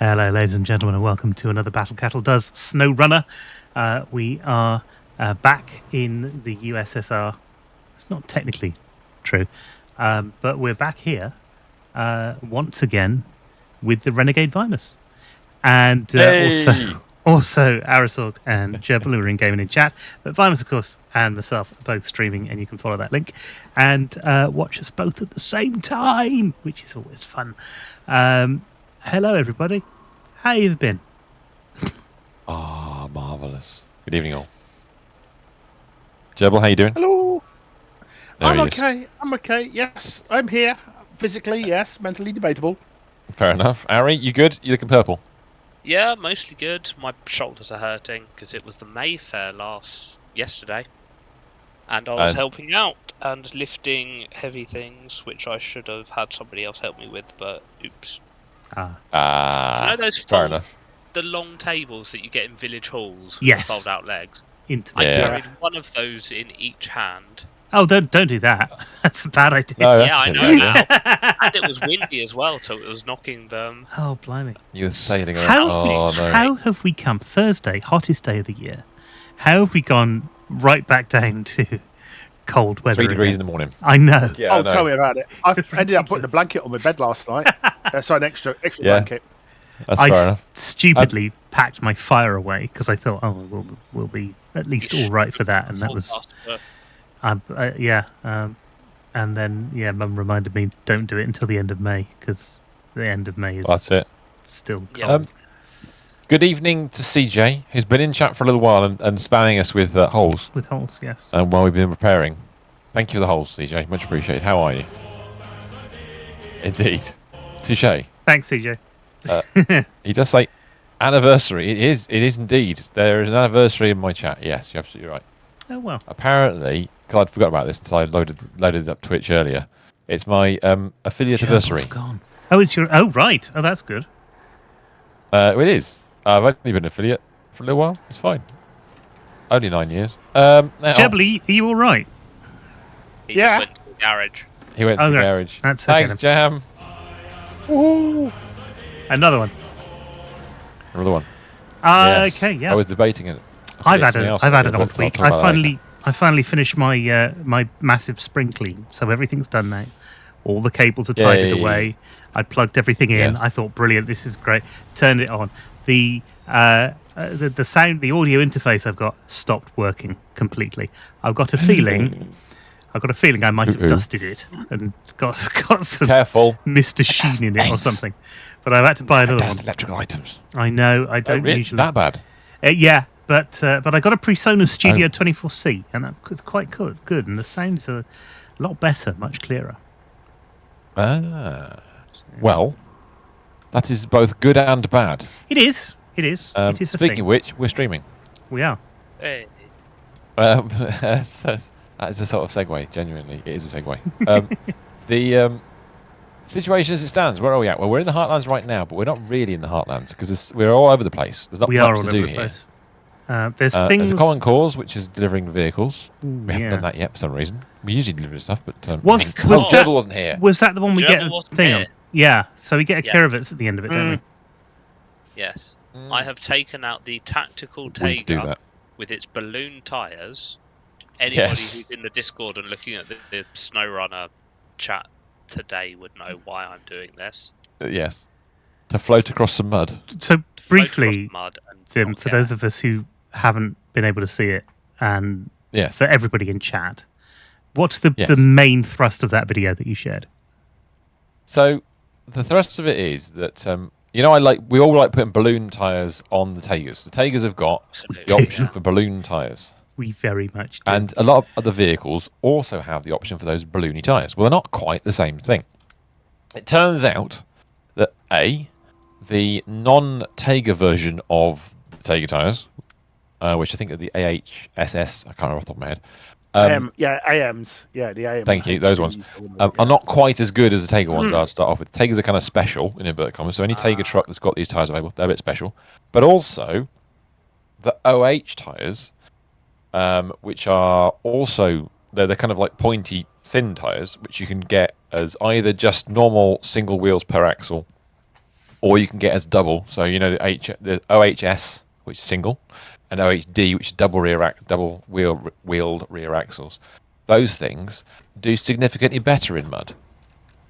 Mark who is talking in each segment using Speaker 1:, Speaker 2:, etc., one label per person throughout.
Speaker 1: Hello, ladies and gentlemen, and welcome to another Battle Cattle Does Snowrunner. We are back in the USSR. It's not technically true, but we're back here once again with the Renegade Vinus. And also Arisorg and Jebel, who are in gaming in chat. But Vinus, of course, and myself are both streaming, and you can follow that link and watch us both at the same time, which is always fun. Hello, everybody. How you been?
Speaker 2: Marvellous. Good evening, all. Jebel, how you doing?
Speaker 3: Hello.
Speaker 2: There
Speaker 3: I'm okay. Yes, I'm here. Physically, yes. Mentally debatable.
Speaker 2: Fair enough. Ari, you good? You looking purple?
Speaker 4: Yeah, mostly good. My shoulders are hurting because it was the Mayfair yesterday. And I was helping out and lifting heavy things, which I should have had somebody else help me with, but oops. You know those
Speaker 2: fair enough.
Speaker 4: The long tables that you get in village halls with
Speaker 1: Yes.
Speaker 4: the fold-out legs?
Speaker 1: I
Speaker 4: carried one of those in each hand.
Speaker 1: Oh, don't do that. That's a bad idea.
Speaker 2: No,
Speaker 4: yeah, I know now. And it was windy as well, so it was knocking them.
Speaker 1: Oh, blimey.
Speaker 2: You were sailing around.
Speaker 1: How have we come Thursday, hottest day of the year? How have we gone right back down to cold weather?
Speaker 2: 3 degrees in the morning.
Speaker 1: I know.
Speaker 3: Yeah, tell me about it. I ended up putting a blanket on my bed last night. Sorry, an extra blanket.
Speaker 2: That's fair enough.
Speaker 1: Stupidly packed my fire away because I thought, we'll be at least all right for that, and that was, and then Mum reminded me don't do it until the end of May because the end of May is still cold.
Speaker 2: Good evening to CJ, who's been in chat for a little while and spamming us with holes.
Speaker 1: With holes, yes.
Speaker 2: And while we've been preparing, thank you for the holes, CJ. Much appreciated. How are you? Indeed. Touche.
Speaker 1: Thanks, CJ.
Speaker 2: He does say anniversary. It is indeed. There is an anniversary in my chat. Yes, you're absolutely right.
Speaker 1: Oh well.
Speaker 2: Apparently, because I'd forgot about this until I loaded up Twitch earlier. It's my affiliate anniversary.
Speaker 1: Gone. Oh, it's your. Oh, right. Oh, that's good.
Speaker 2: It is. I've only been an affiliate for a little while. It's fine. Only 9 years.
Speaker 1: Jebly, are you all right?
Speaker 4: He just went to the garage.
Speaker 2: He went to the garage.
Speaker 1: That's okay.
Speaker 2: Thanks, Jam.
Speaker 1: Woo. Another one.
Speaker 2: Another one.
Speaker 1: Yes. Okay, yeah.
Speaker 2: I was debating it.
Speaker 1: I've had an odd week. I finally finished my my massive spring clean, so everything's done now. All the cables are tidied away. I plugged everything in. I thought, brilliant, this is great. Turned it on. The sound, the audio interface I've got stopped working completely. I've got a feeling I might have dusted it and got some Mr. Sheen in it or something. But I've had to buy another one.
Speaker 2: Electrical items.
Speaker 1: I know. I don't usually
Speaker 2: that bad.
Speaker 1: Yeah, but I got a PreSonus Studio 24C, and it's quite good. And the sounds are a lot better, much clearer.
Speaker 2: Well, that is both good and bad.
Speaker 1: It is. It is a
Speaker 2: speaking of which, we're streaming.
Speaker 1: We are.
Speaker 4: Hey.
Speaker 2: That is a sort of segue. Genuinely, it is a segue. The situation as it stands, where are we at? Well, we're in the Heartlands right now, but we're not really in the Heartlands because we're all over the place. There's not much to do here.
Speaker 1: There's things.
Speaker 2: There's a common cause, which is delivering vehicles. We haven't done that yet for some reason. We usually deliver stuff, but Jebel wasn't here.
Speaker 1: Was that the one we get a thing on? Yeah, so we get a Kirovitz at the end of it, don't we?
Speaker 4: Yes. I have taken out the tactical Taiga with its balloon tyres. Anybody who's in the Discord and looking at the Snowrunner chat today would know why I'm doing this.
Speaker 2: Yes. To float across some mud.
Speaker 1: So briefly, Tim, for those of us who haven't been able to see it, and for everybody in chat, what's the main thrust of that video that you shared?
Speaker 2: So the thrust of it is that we all like putting balloon tyres on the Taigas. The Taigas have got the option for balloon tyres.
Speaker 1: We very much do.
Speaker 2: And a lot of other vehicles also have the option for those balloony tyres. Well, they're not quite the same thing. It turns out that the non-Taiga version of the Taiga tyres, which I think are the AHSS, I can't remember off the top of my head.
Speaker 3: AMs. Yeah, the AMs.
Speaker 2: Thank you, those ones are not quite as good as the Taiga ones are to start off with. Taigas are kind of special, in inverted commas, so any Taiga truck that's got these tyres available, they're a bit special. But also, the OH tyres, which are also, they're kind of like pointy, thin tyres, which you can get as either just normal single wheels per axle, or you can get as double. So the OHS, which is single, and OHD, which is double wheeled rear axles. Those things do significantly better in mud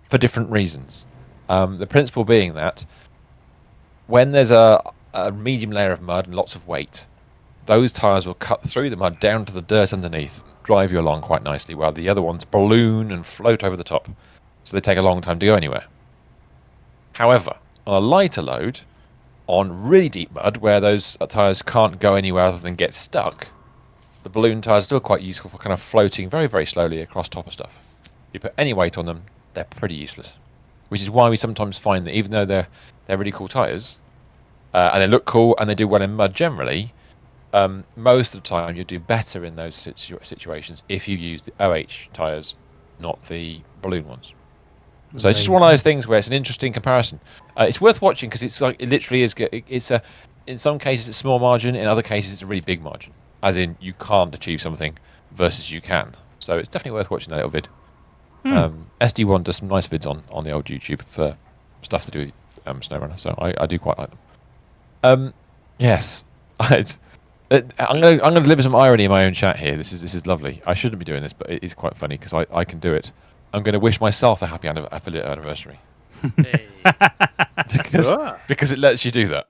Speaker 2: for different reasons. The principle being that when there's a medium layer of mud and lots of weight, those tyres will cut through the mud down to the dirt underneath, drive you along quite nicely, while the other ones balloon and float over the top. So they take a long time to go anywhere. However, on a lighter load, on really deep mud, where those tyres can't go anywhere other than get stuck, the balloon tyres are still quite useful for kind of floating very, very slowly across top of stuff. If you put any weight on them, they're pretty useless. Which is why we sometimes find that even though they're really cool tyres, and they look cool and they do well in mud generally, most of the time you do better in those situations if you use the OH tyres, not the balloon ones. So it's just one of those things where it's an interesting comparison. It's worth watching because it's like it literally is. In some cases it's a small margin, in other cases it's a really big margin. As in you can't achieve something versus you can. So it's definitely worth watching that little vid. SD1 does some nice vids on the old YouTube for stuff to do with Snowrunner, so I do quite like them. Yes, I'm gonna deliver some irony in my own chat here. This is lovely. I shouldn't be doing this, but it is quite funny because I can do it. I'm going to wish myself a happy affiliate anniversary.
Speaker 4: Hey.
Speaker 2: because it lets you do that.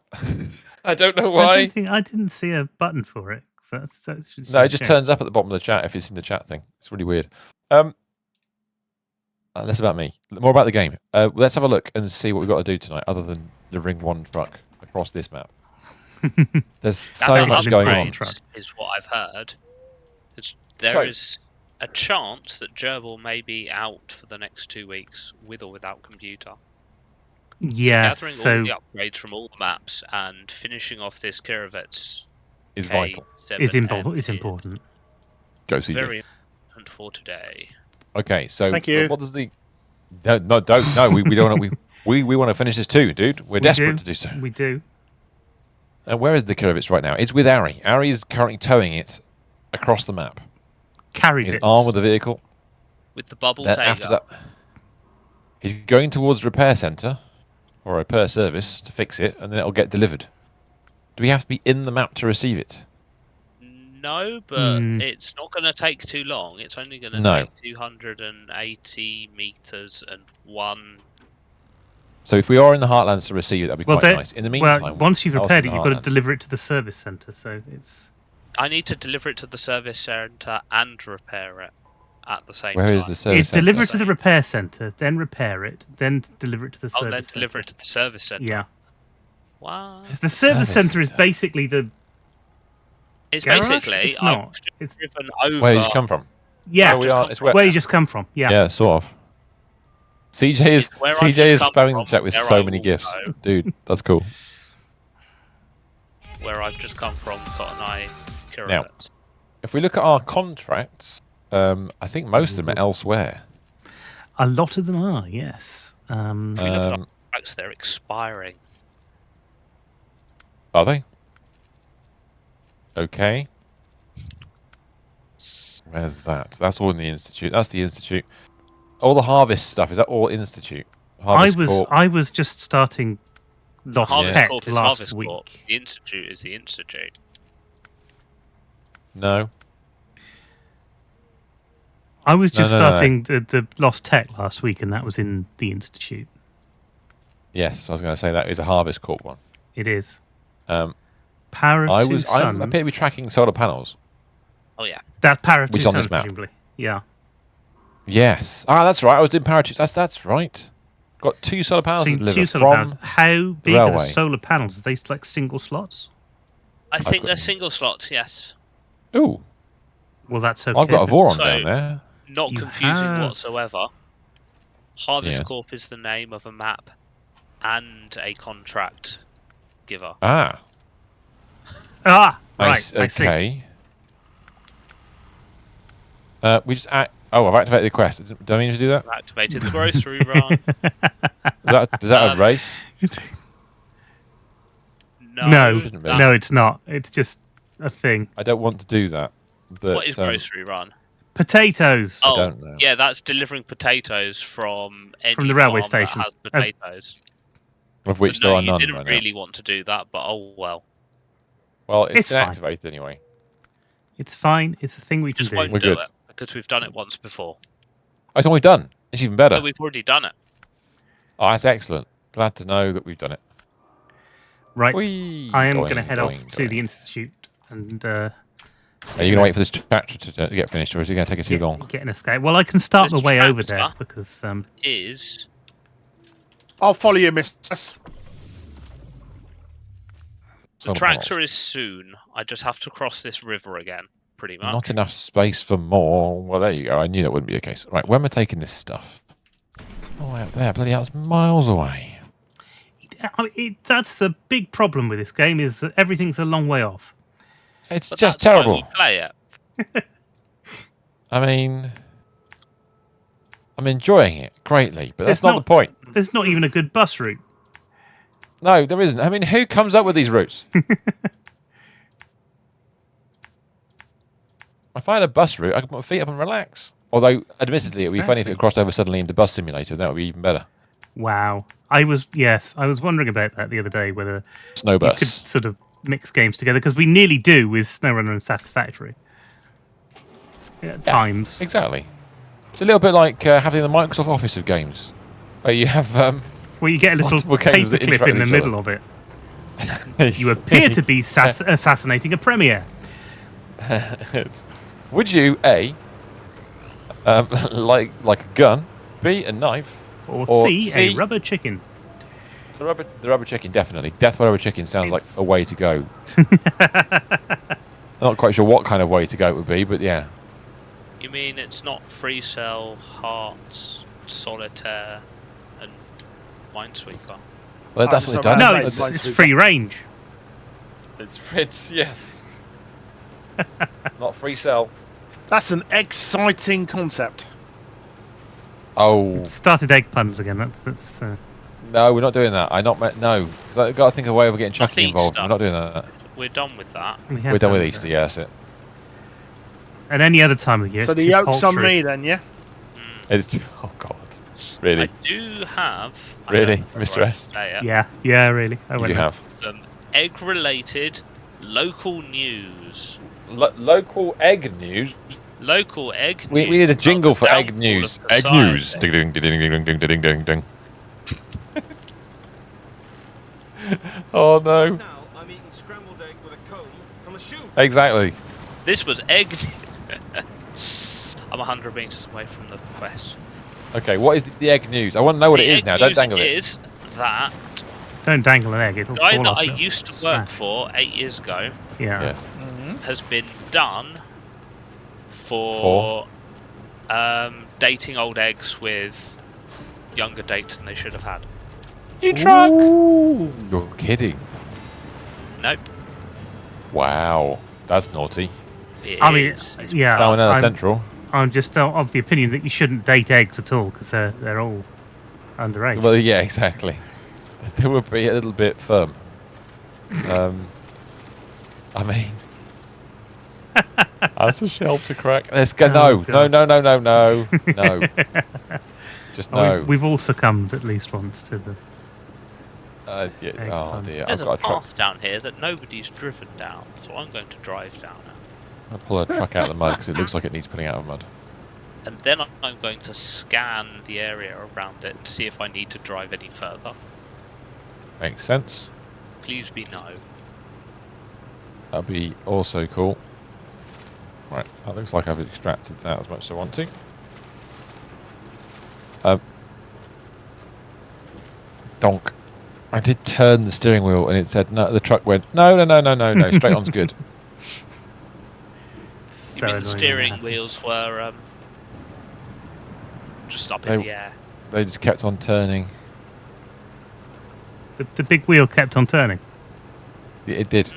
Speaker 2: I don't know why.
Speaker 1: I didn't see a button for it. So that's
Speaker 2: No, it just turns up at the bottom of the chat if it's in the chat thing. It's really weird. Less about me. More about the game. Let's have a look and see what we've got to do tonight, other than the Ring 1 truck across this map. There's so much going on.
Speaker 4: Is what I've heard. There is a chance that Gerbil may be out for the next 2 weeks, with or without computer.
Speaker 1: Yeah,
Speaker 4: so gathering all the upgrades from all the maps and finishing off this Kirovets
Speaker 2: is vital.
Speaker 1: Is important.
Speaker 2: Go CJ.
Speaker 4: Very important for today.
Speaker 2: Okay, so
Speaker 3: thank you.
Speaker 2: What does the? No, don't. No, we don't. We want to finish this too, dude. We're desperate to do so.
Speaker 1: We do.
Speaker 2: And where is the Kirovets right now? It's with Ari. Ari is currently towing it across the map. He's armed with the vehicle.
Speaker 4: With the bubble taker.
Speaker 2: After that, he's going towards the repair centre or a repair service to fix it, and then it'll get delivered. Do we have to be in the map to receive it?
Speaker 4: No, but it's not going to take too long. It's only going to take 280 meters and one.
Speaker 2: So if we are in the Heartlands to receive it, that'd be quite nice. In the meantime,
Speaker 1: once you've repaired it, you've got to deliver it to the service centre. So it's.
Speaker 4: I need to deliver it to the service centre and repair it at the same time.
Speaker 2: Where is the service centre?
Speaker 1: Deliver it to the repair centre, then repair it, then deliver it to the service centre.
Speaker 4: Then deliver it to the service centre.
Speaker 1: Yeah.
Speaker 4: Wow.
Speaker 1: The service centre is basically the.
Speaker 4: It's
Speaker 1: garage?
Speaker 4: basically.
Speaker 1: It's not.
Speaker 4: It's driven over.
Speaker 2: Where did you come from?
Speaker 1: Yeah. Where you just come from. Yeah.
Speaker 2: Yeah, sort of. CJ is spamming the chat with so many gifts. Dude, that's cool.
Speaker 4: Where I've just come from, Cotton Eye.
Speaker 2: Now, if we look at our contracts, I think most of them are elsewhere.
Speaker 1: A lot of them are, yes.
Speaker 4: If you look at our contracts, they're expiring.
Speaker 2: Are they? Okay. Where's that? That's all in the Institute. That's the Institute. All the Harvest stuff, is that all Institute?
Speaker 1: I was just starting Lost Tech last week.
Speaker 4: Corp. The Institute is the Institute.
Speaker 2: No.
Speaker 1: I was just starting the Lost Tech last week, and that was in the Institute.
Speaker 2: Yes, I was going to say that is a Harvest Corp one.
Speaker 1: It is. Power of Two Suns.
Speaker 2: I appear to be tracking solar panels.
Speaker 4: Oh yeah.
Speaker 1: That Power of Two Suns,
Speaker 2: on this map.
Speaker 1: presumably. Yeah.
Speaker 2: Yes. That's right. I was doing Power of Two. That's right. Got 2 solar panels to deliver from
Speaker 1: How big are the solar panels? Are they like single slots?
Speaker 4: I think they're single slots. Yes.
Speaker 2: Ooh.
Speaker 1: Well, that's okay.
Speaker 2: I've got a Voron down there.
Speaker 4: Not confusing whatsoever. Harvest Corp is the name of a map and a contract giver.
Speaker 2: Right.
Speaker 1: I
Speaker 2: okay.
Speaker 1: see.
Speaker 2: We just I've activated the quest. Do I mean to do that?
Speaker 4: I've activated the grocery run.
Speaker 2: Is that a race?
Speaker 1: No, it's not. It's just a thing.
Speaker 2: I don't want to do that. But,
Speaker 4: what is grocery run?
Speaker 1: Potatoes.
Speaker 2: I don't know.
Speaker 4: Yeah, that's delivering potatoes from any
Speaker 1: from the railway
Speaker 4: farm
Speaker 1: station.
Speaker 4: that has potatoes.
Speaker 2: Of which
Speaker 4: So
Speaker 2: there
Speaker 4: no,
Speaker 2: are
Speaker 4: you
Speaker 2: none
Speaker 4: didn't
Speaker 2: right
Speaker 4: really want to do that, but oh well.
Speaker 2: Well, it's
Speaker 1: It's fine.
Speaker 2: activated anyway.
Speaker 1: It's fine. It's a thing we can
Speaker 4: Just
Speaker 1: do.
Speaker 4: won't
Speaker 2: We're
Speaker 4: do
Speaker 2: good.
Speaker 4: it because we've done it once before.
Speaker 2: Oh, it's only done. It's even better.
Speaker 4: No, we've already done it.
Speaker 2: Oh, that's excellent. Glad to know that we've done it.
Speaker 1: Right.
Speaker 2: Whee!
Speaker 1: I am going to
Speaker 2: Doing,
Speaker 1: head
Speaker 2: doing,
Speaker 1: off to the
Speaker 2: doing.
Speaker 1: institute and.
Speaker 2: Are you going to wait for this chapter to get finished, or is it going to take us too long?
Speaker 1: Get an escape. Well, I can start
Speaker 4: This
Speaker 1: the way over there
Speaker 4: tractor
Speaker 1: because
Speaker 4: Is
Speaker 3: I'll follow you, mistress.
Speaker 4: the tractor is soon. I just have to cross this river again, pretty much.
Speaker 2: Not enough space for more. Well, there you go. I knew that wouldn't be the case. Right, when we're taking this stuff. Oh, out there. Bloody hell, it's miles away.
Speaker 1: that's the big problem with this game is that everything's a long way off.
Speaker 2: It's
Speaker 4: But
Speaker 2: just
Speaker 4: that's why
Speaker 2: terrible.
Speaker 4: we play it.
Speaker 2: I mean, I'm enjoying it greatly, but that's
Speaker 1: There's
Speaker 2: not the point.
Speaker 1: There's not even a good bus route.
Speaker 2: No, there isn't. I mean, who comes up with these routes? If I had a bus route, I could put my feet up and relax. Although, admittedly, it would be funny if it crossed over suddenly into Bus Simulator. That would be even better.
Speaker 1: Wow. I was wondering about that the other day, whether
Speaker 2: Snow
Speaker 1: you
Speaker 2: bus.
Speaker 1: could sort of mix games together, because we nearly do with Snowrunner and Satisfactory. At times.
Speaker 2: Exactly. It's a little bit like having the Microsoft Office of games, where you have
Speaker 1: Where you get a little
Speaker 2: multiple games that
Speaker 1: paperclip
Speaker 2: interact
Speaker 1: in the
Speaker 2: with each
Speaker 1: middle
Speaker 2: other.
Speaker 1: of it. You appear to be assassinating a premier.
Speaker 2: Would you like a gun, B, a knife,
Speaker 1: Or
Speaker 2: C,
Speaker 1: a rubber chicken.
Speaker 2: the rubber chicken? Definitely, Death by Rubber Chicken sounds like a way to go. Not quite sure what kind of way to go it would be, but yeah.
Speaker 4: You mean it's not Free Cell, Hearts, Solitaire, and Minesweeper?
Speaker 2: Well, that's what they've done.
Speaker 1: No,
Speaker 3: That's
Speaker 1: it's free range.
Speaker 2: It's yes. Not free cell.
Speaker 3: That's an exciting concept.
Speaker 2: Oh
Speaker 1: Started egg puns again. That's.
Speaker 2: no, we're not doing that. I not meant no, because I've got to think of a way of getting Chucky involved.
Speaker 4: Easter.
Speaker 2: We're not doing that.
Speaker 4: We're done with that.
Speaker 2: We're done with Easter. Yeah, that's it.
Speaker 1: At any other time of the year.
Speaker 3: So
Speaker 1: it's
Speaker 3: the
Speaker 1: too
Speaker 3: yoke's on
Speaker 1: paltry.
Speaker 3: me then, yeah?
Speaker 2: It's oh god, really,
Speaker 4: I do have. I
Speaker 2: really,
Speaker 4: don't know
Speaker 2: Mr.
Speaker 4: whether I
Speaker 2: S.
Speaker 4: can say it,
Speaker 1: Yeah, really. I
Speaker 2: You
Speaker 1: went
Speaker 2: do have
Speaker 4: Some egg-related local news.
Speaker 2: local egg news.
Speaker 4: Local egg.
Speaker 2: We
Speaker 4: news
Speaker 2: need a
Speaker 4: about
Speaker 2: jingle
Speaker 4: the
Speaker 2: for egg
Speaker 4: downfall
Speaker 2: news.
Speaker 4: of
Speaker 2: Egg
Speaker 4: society.
Speaker 2: news. Ding ding ding ding ding ding ding ding. Oh no!
Speaker 5: Now I'm eating scrambled egg with a comb from a shoe.
Speaker 2: Exactly.
Speaker 4: This was egg. I'm 100 meters away from the quest.
Speaker 2: Okay, what is the egg news? I want to know what
Speaker 4: The
Speaker 2: it is
Speaker 4: egg
Speaker 2: now. Don't
Speaker 4: news
Speaker 2: dangle it.
Speaker 4: is that
Speaker 1: Don't dangle an egg. It'll
Speaker 4: the guy
Speaker 1: fall
Speaker 4: that
Speaker 1: off.
Speaker 4: I
Speaker 1: It'll
Speaker 4: used to work
Speaker 1: smash.
Speaker 4: for 8 years ago
Speaker 1: Yeah.
Speaker 2: Yes.
Speaker 4: has been done for dating old eggs with younger dates than they should have had.
Speaker 2: You truck. You're kidding.
Speaker 4: Nope.
Speaker 2: Wow, that's naughty.
Speaker 1: I mean,
Speaker 4: It's
Speaker 1: yeah.
Speaker 2: Salmonella
Speaker 1: I'm,
Speaker 2: Central.
Speaker 1: I'm just of the opinion that you shouldn't date eggs at all because they're all underage.
Speaker 2: Well, yeah, exactly. They would be a little bit firm. I mean, that's a shell to crack. Let's go.
Speaker 1: Oh,
Speaker 2: No,
Speaker 1: God.
Speaker 2: no. Just
Speaker 1: Oh,
Speaker 2: no.
Speaker 1: we've all succumbed at least once to the.
Speaker 2: Yeah,
Speaker 1: Egg
Speaker 2: oh
Speaker 1: pun.
Speaker 2: dear,
Speaker 4: There's
Speaker 2: I've
Speaker 4: a
Speaker 2: got a truck.
Speaker 4: path down here that nobody's driven down, so I'm going to drive down it.
Speaker 2: I'll pull a truck out of the mud because it looks like it needs pulling out of mud.
Speaker 4: And then I'm going to scan the area around it to see if I need to drive any further.
Speaker 2: Makes sense.
Speaker 4: Please be no.
Speaker 2: That'd be also cool. Right, that looks like I've extracted that as much as I want to. Donk. I did turn the steering wheel and it said no. The truck went no. Straight on's good.
Speaker 1: So
Speaker 4: You mean
Speaker 1: annoying
Speaker 4: the
Speaker 1: when
Speaker 4: steering
Speaker 1: that
Speaker 4: wheels were just up in
Speaker 2: They-
Speaker 4: the air?
Speaker 2: They just kept on turning.
Speaker 1: happens. The big wheel kept on turning.
Speaker 2: It did.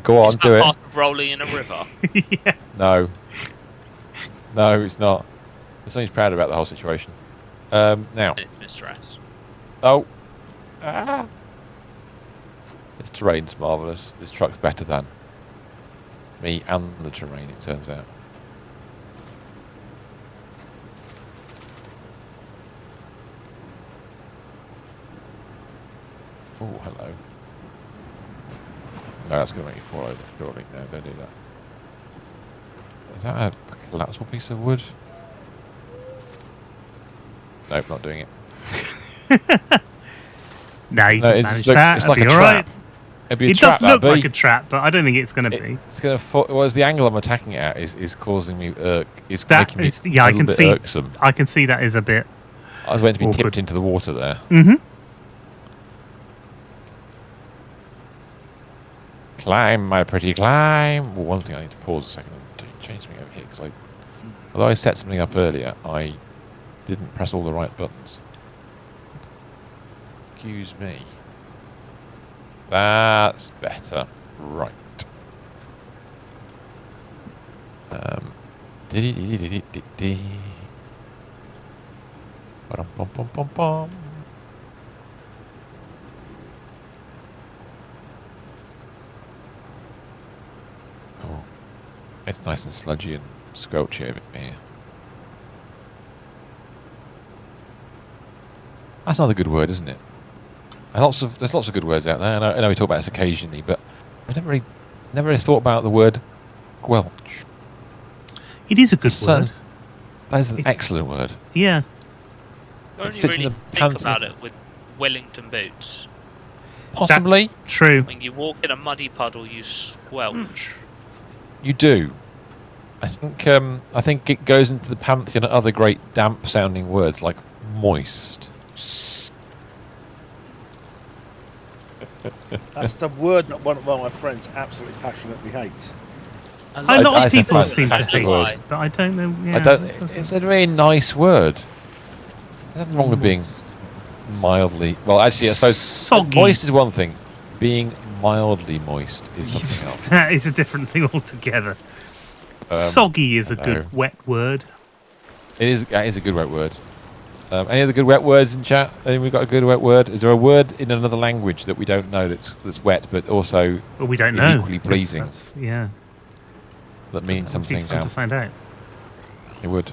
Speaker 2: Go on,
Speaker 4: Is
Speaker 2: do
Speaker 4: that
Speaker 2: it.
Speaker 4: part of rolling in a river?
Speaker 1: Yeah.
Speaker 2: No. No, it's not. Somebody's proud about the whole situation. Now.
Speaker 4: It's Mr. S.
Speaker 2: Oh. Ah. This terrain's marvellous. This truck's better than me and the terrain, it turns out. Oh, hello. No, that's going to make you fall over, surely. No, don't do that. Is that a collapsible piece of wood? Nope, not doing it.
Speaker 1: Now you
Speaker 2: No,
Speaker 1: can
Speaker 2: it's,
Speaker 1: manage
Speaker 2: look,
Speaker 1: that.
Speaker 2: it's
Speaker 1: It'll
Speaker 2: like a
Speaker 1: be all right.
Speaker 2: trap. It'd be a
Speaker 1: It
Speaker 2: trap,
Speaker 1: does look
Speaker 2: that'd
Speaker 1: like
Speaker 2: be.
Speaker 1: a trap, but I don't think it's going to be.
Speaker 2: It's going to. Well, it's the angle I'm attacking it at is causing me It's
Speaker 1: That
Speaker 2: making me
Speaker 1: is, yeah,
Speaker 2: a
Speaker 1: I
Speaker 2: little
Speaker 1: can
Speaker 2: bit
Speaker 1: see.
Speaker 2: irksome.
Speaker 1: I can see that is a bit.
Speaker 2: I was meant to be
Speaker 1: awkward.
Speaker 2: tipped into the water there.
Speaker 1: Mm-hmm.
Speaker 2: Climb, my pretty climb. Well, one thing I need to pause a second and change something over here because although I set something up earlier, I didn't press all the right buttons. Excuse me. That's better. Right. Ba-dum-bum-bum-bum-bum. Oh, it's nice and sludgy and squelchy over here. That's another good word, isn't it? And there's lots of good words out there. I know we talk about this occasionally, but I never really thought about the word squelch.
Speaker 1: It is a good
Speaker 2: So,
Speaker 1: word.
Speaker 2: that is an
Speaker 1: It's-
Speaker 2: excellent word.
Speaker 1: Yeah.
Speaker 4: You only
Speaker 2: sits in
Speaker 4: really
Speaker 2: the
Speaker 4: think
Speaker 2: panther.
Speaker 4: about it with Wellington boots.
Speaker 2: Possibly
Speaker 1: That's true.
Speaker 4: When you walk in a muddy puddle, you squelch.
Speaker 2: you do. I think it goes into the pantheon of other great damp-sounding words like moist.
Speaker 3: That's the word that one of my friends absolutely passionately hates.
Speaker 4: A
Speaker 1: A
Speaker 4: lot
Speaker 1: lot
Speaker 2: I
Speaker 1: of
Speaker 2: think
Speaker 1: people
Speaker 2: that's
Speaker 1: seem to
Speaker 2: fantastic
Speaker 1: hate
Speaker 2: word.
Speaker 1: it, but I don't know. Yeah,
Speaker 2: I don't.
Speaker 1: it doesn't-
Speaker 2: It's a really nice word. There's nothing wrong with being mildly. Well, actually, I suppose
Speaker 1: Soggy.
Speaker 2: moist is one thing. Being mildly moist is something else.
Speaker 1: That is a different thing altogether. Soggy is a
Speaker 2: hello.
Speaker 1: good wet word.
Speaker 2: That is a good wet word. Any other good wet words in chat? We've got a good wet word. Is there a word in another language that we don't know that's wet, but also
Speaker 1: But we don't
Speaker 2: is
Speaker 1: know.
Speaker 2: equally pleasing?
Speaker 1: Yeah.
Speaker 2: that means
Speaker 1: That would be
Speaker 2: something
Speaker 1: fun
Speaker 2: down?
Speaker 1: to find out.
Speaker 2: It would.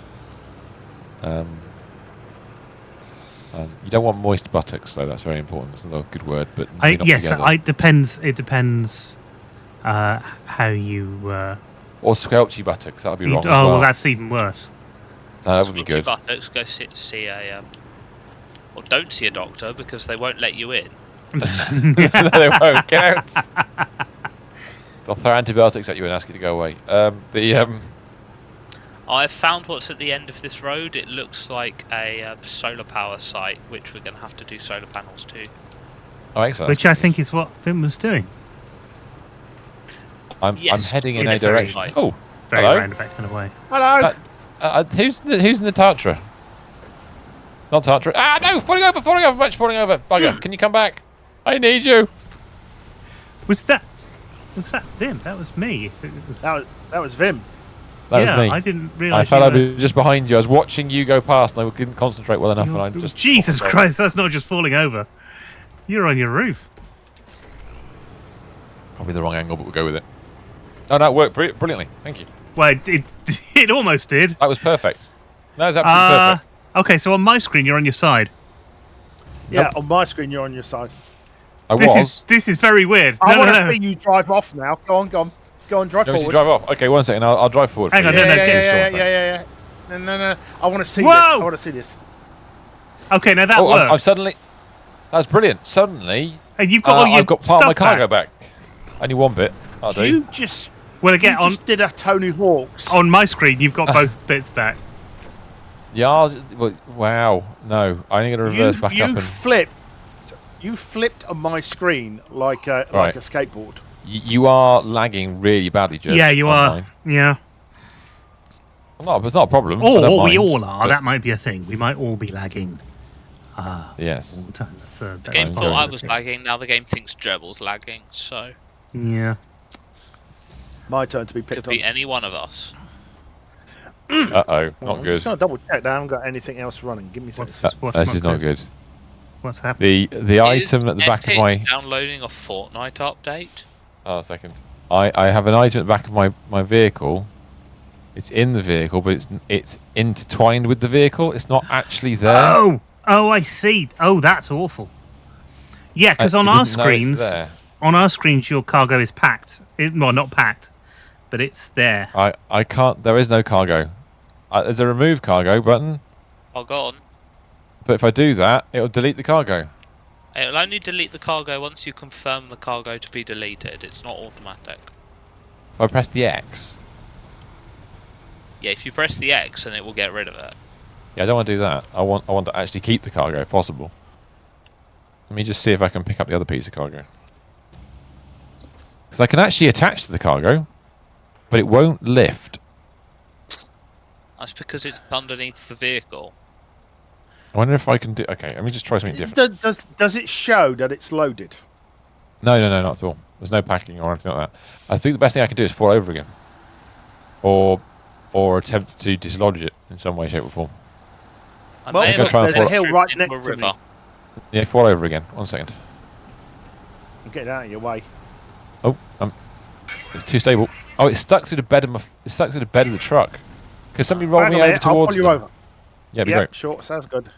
Speaker 2: You don't want moist buttocks, though. That's very important. It's not a good word, but not
Speaker 1: Yes,
Speaker 2: together.
Speaker 1: it depends. It depends how you.
Speaker 2: Or squelchy buttocks. That would be
Speaker 1: you
Speaker 2: wrong.
Speaker 1: oh,
Speaker 2: as well.
Speaker 1: well, that's even worse.
Speaker 2: No, that would be
Speaker 4: Squelchy
Speaker 2: good.
Speaker 4: buttocks, go see a or don't see a doctor because they won't let you in.
Speaker 2: No, they won't. Get out. They'll throw antibiotics at you and ask you to go away.
Speaker 4: I've found what's at the end of this road. It looks like a solar power site, which we're going to have to do solar panels to.
Speaker 2: Oh, excellent.
Speaker 1: Which I think is what Vim was doing.
Speaker 2: I'm
Speaker 4: Yes,
Speaker 2: heading in
Speaker 1: in
Speaker 2: a
Speaker 1: a very
Speaker 2: direction.
Speaker 4: right.
Speaker 2: Oh,
Speaker 1: Very
Speaker 2: hello.
Speaker 1: roundabout kind of way.
Speaker 3: Hello.
Speaker 2: Who's in the Tatra? Not Tatra. Ah, no! Falling over! Much falling over. Bugger! Can you come back? I need you.
Speaker 1: Was that Vim? That was me. If it was,
Speaker 3: That was Vim.
Speaker 2: That
Speaker 1: yeah,
Speaker 2: was me.
Speaker 1: I didn't
Speaker 2: I
Speaker 1: realise.
Speaker 2: fell
Speaker 1: you
Speaker 2: over
Speaker 1: were-
Speaker 2: just behind you. I was watching you go past, and I couldn't concentrate well enough, and I just
Speaker 1: Jesus Christ! That's not just falling over. You're on your roof.
Speaker 2: Probably the wrong angle, but we'll go with it. Oh, that worked brilliantly. Thank you.
Speaker 1: Well, it almost did.
Speaker 2: That was perfect. That was absolutely perfect.
Speaker 1: Okay, so on my screen you're on your side.
Speaker 3: Yeah,
Speaker 2: Nope.
Speaker 3: on my screen you're on your side.
Speaker 2: I
Speaker 1: This
Speaker 2: was.
Speaker 1: is very weird.
Speaker 3: I
Speaker 1: No,
Speaker 3: want to
Speaker 1: no, no.
Speaker 3: see you drive off now. Go on, drive
Speaker 2: You want me to
Speaker 3: forward.
Speaker 2: drive off? Okay, 1 second. I'll drive forward.
Speaker 1: Hang
Speaker 2: for
Speaker 1: on,
Speaker 2: you.
Speaker 1: no, no,
Speaker 3: Yeah. No. I want to see
Speaker 1: Whoa!
Speaker 3: this. I want to see this.
Speaker 1: Okay, now that
Speaker 2: Oh,
Speaker 1: worked.
Speaker 2: I've suddenly. That was brilliant. Suddenly,
Speaker 1: And you've got all your
Speaker 2: I've got part of my
Speaker 1: stuff
Speaker 2: cargo
Speaker 1: back.
Speaker 2: back. Only one bit. I'll do.
Speaker 3: You just
Speaker 1: Well, again,
Speaker 3: you just did a Tony Hawk's.
Speaker 1: on my screen you've got both bits back.
Speaker 2: Yeah. Wow. No. I'm going to reverse back up and.
Speaker 3: You flipped on my screen like a
Speaker 2: Right.
Speaker 3: skateboard.
Speaker 2: You are lagging really badly, Jeff.
Speaker 1: Yeah, you are.
Speaker 2: online.
Speaker 1: Yeah.
Speaker 2: It's not a problem. I don't
Speaker 1: Or we
Speaker 2: mind,
Speaker 1: all are.
Speaker 2: but-
Speaker 1: That might be a thing. We might all be lagging
Speaker 2: Yes.
Speaker 1: all the time.
Speaker 4: The game
Speaker 2: I'm
Speaker 4: thought I
Speaker 2: sorry.
Speaker 4: was lagging. Now the game thinks Gerbil's lagging. So
Speaker 1: Yeah.
Speaker 3: My turn to be
Speaker 4: could
Speaker 3: picked
Speaker 4: be
Speaker 3: on.
Speaker 4: any one of us.
Speaker 2: Uh oh.
Speaker 3: Well,
Speaker 2: Not
Speaker 3: I'm
Speaker 2: good.
Speaker 3: just going to double check that I haven't got anything else running. Give me a second.
Speaker 1: What's
Speaker 2: This is not good.
Speaker 1: What's happening?
Speaker 2: The item at the back of
Speaker 4: Epic
Speaker 2: my.
Speaker 4: downloading a Fortnite update.
Speaker 2: Oh, a second. I have an item at the back of my vehicle. It's in the vehicle, but it's intertwined with the vehicle. It's not actually there.
Speaker 1: Oh, I see. Oh, that's awful. Yeah, because on
Speaker 2: It
Speaker 1: our
Speaker 2: didn't know it's
Speaker 1: screens,
Speaker 2: there.
Speaker 1: your cargo is packed. Well, not packed, but it's there.
Speaker 2: I can't. There is no cargo. There's a remove cargo button,
Speaker 4: Oh, go on.
Speaker 2: but if I do that, it'll delete the cargo.
Speaker 4: It'll only delete the cargo once you confirm the cargo to be deleted. It's not automatic.
Speaker 2: If I press the X.
Speaker 4: Yeah, if you press the X, then it will get rid of it.
Speaker 2: Yeah, I don't want to do that. I want to actually keep the cargo if possible. Let me just see if I can pick up the other piece of cargo. Because I can actually attach to the cargo, but it won't lift.
Speaker 4: That's because it's underneath the vehicle.
Speaker 2: I wonder if I can do... Okay, let me just try something different.
Speaker 3: Does it show that it's loaded?
Speaker 2: No, not at all. There's no packing or anything like that. I think the best thing I can do is fall over again. Or attempt to dislodge it in some way, shape or form.
Speaker 3: Well,
Speaker 4: may
Speaker 2: look,
Speaker 4: have
Speaker 2: there's a
Speaker 3: hill
Speaker 4: driven
Speaker 3: right
Speaker 4: into
Speaker 3: next
Speaker 4: a
Speaker 3: to me.
Speaker 4: river.
Speaker 2: Yeah, fall over again. 1 second.
Speaker 3: I'm getting out of your way.
Speaker 2: Oh, it's too stable. Oh, it's stuck to the bed of the truck. Can somebody roll
Speaker 3: Hang
Speaker 2: me
Speaker 3: on a
Speaker 2: over
Speaker 3: minute, I'll
Speaker 2: towards
Speaker 3: pull you
Speaker 2: them?
Speaker 3: over.
Speaker 2: Yeah, it'd be
Speaker 3: Yeah,
Speaker 2: great.
Speaker 3: sure, sounds good.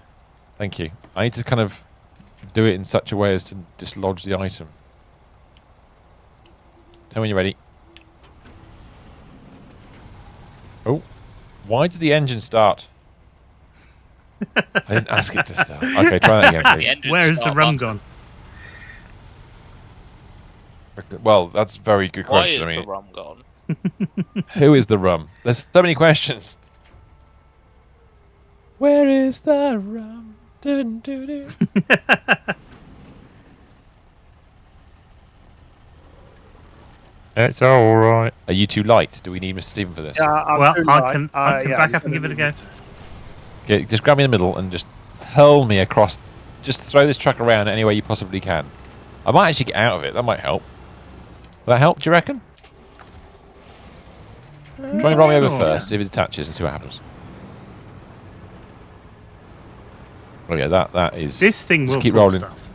Speaker 2: Thank you. I need to kind of do it in such a way as to dislodge the item. Tell me when you're ready. Oh, why did the engine start? I didn't ask it to start. Okay, try that again,
Speaker 4: The
Speaker 2: please.
Speaker 4: engine
Speaker 1: Where is the
Speaker 4: start
Speaker 1: rum
Speaker 4: button.
Speaker 1: gone?
Speaker 2: Well, that's a very good
Speaker 4: Why
Speaker 2: question.
Speaker 4: is
Speaker 2: I
Speaker 4: the
Speaker 2: mean,
Speaker 4: rum gone?
Speaker 2: who is the rum? There's so many questions. Where is the rum? Dun, dun, dun. It's all right. Are you too light? Do we need Mr. Stephen for this?
Speaker 3: Yeah, I'm
Speaker 1: Well,
Speaker 3: too
Speaker 1: I
Speaker 3: light.
Speaker 1: can
Speaker 3: Yeah,
Speaker 1: back
Speaker 3: you're
Speaker 1: up and give it a
Speaker 3: gonna
Speaker 1: go.
Speaker 2: Okay, just grab me in the middle and just hurl me across. Just throw this truck around any way you possibly can. I might actually get out of it. That might help. Will that help, do you reckon? Try and roll me over
Speaker 1: Sure.
Speaker 2: first, see if it attaches and see what happens. Oh yeah, that is...
Speaker 1: This thing
Speaker 2: just
Speaker 1: will
Speaker 2: keep
Speaker 1: pull
Speaker 2: rolling.
Speaker 1: stuff.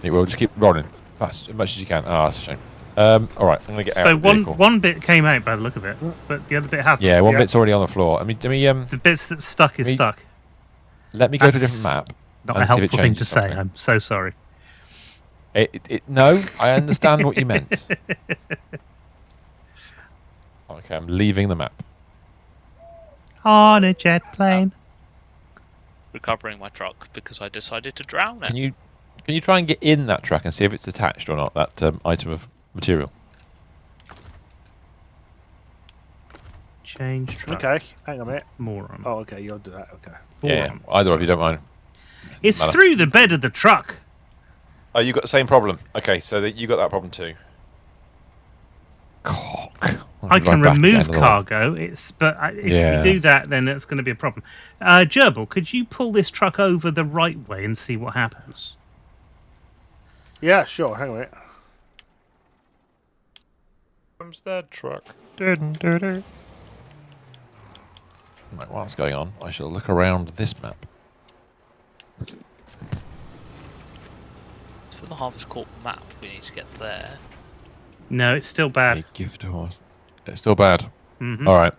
Speaker 2: It will, just keep rolling. Fast, as much as you can. Oh, that's a shame. Alright, I'm going to get out
Speaker 1: So
Speaker 2: of the vehicle.
Speaker 1: one bit came out by the look of it, but the other bit hasn't.
Speaker 2: Yeah, one
Speaker 3: Yeah.
Speaker 2: bit's already on the floor.
Speaker 1: The bits that's stuck is
Speaker 2: me-
Speaker 1: stuck.
Speaker 2: let me go to a
Speaker 1: That's
Speaker 2: different map.
Speaker 1: Not
Speaker 2: and
Speaker 1: a
Speaker 2: see if it
Speaker 1: helpful thing to
Speaker 2: changes
Speaker 1: say.
Speaker 2: something.
Speaker 1: I'm so sorry.
Speaker 2: No, I understand what you meant. Okay, I'm leaving the map.
Speaker 1: On a jet plane.
Speaker 4: Recovering my truck because I decided to drown it.
Speaker 2: Can you try and get in that truck and see if it's attached or not, that item of material?
Speaker 1: Change truck.
Speaker 3: Okay, hang on a minute.
Speaker 1: Moron.
Speaker 3: Oh, okay, you'll do that. Okay.
Speaker 2: Yeah,
Speaker 1: Moron.
Speaker 2: either of you don't mind.
Speaker 1: It's
Speaker 2: matter.
Speaker 1: through the bed of the truck.
Speaker 2: Oh, you got the same problem. Okay, so you got that problem too. Cock.
Speaker 1: I can
Speaker 2: Right back
Speaker 1: remove
Speaker 2: again,
Speaker 1: cargo. But if
Speaker 2: Yeah.
Speaker 1: you do that, then it's going to be a problem. Gerbil, could you pull this truck over the right way and see what happens?
Speaker 3: Yeah, sure. Hang on a minute.
Speaker 2: Comes that truck. Right, what's going on? I shall look around this map.
Speaker 4: For the Harvest Corp map, we need to get there.
Speaker 1: No, it's still bad.
Speaker 2: A gift horse. It's still bad.
Speaker 1: Mhm.
Speaker 2: All right.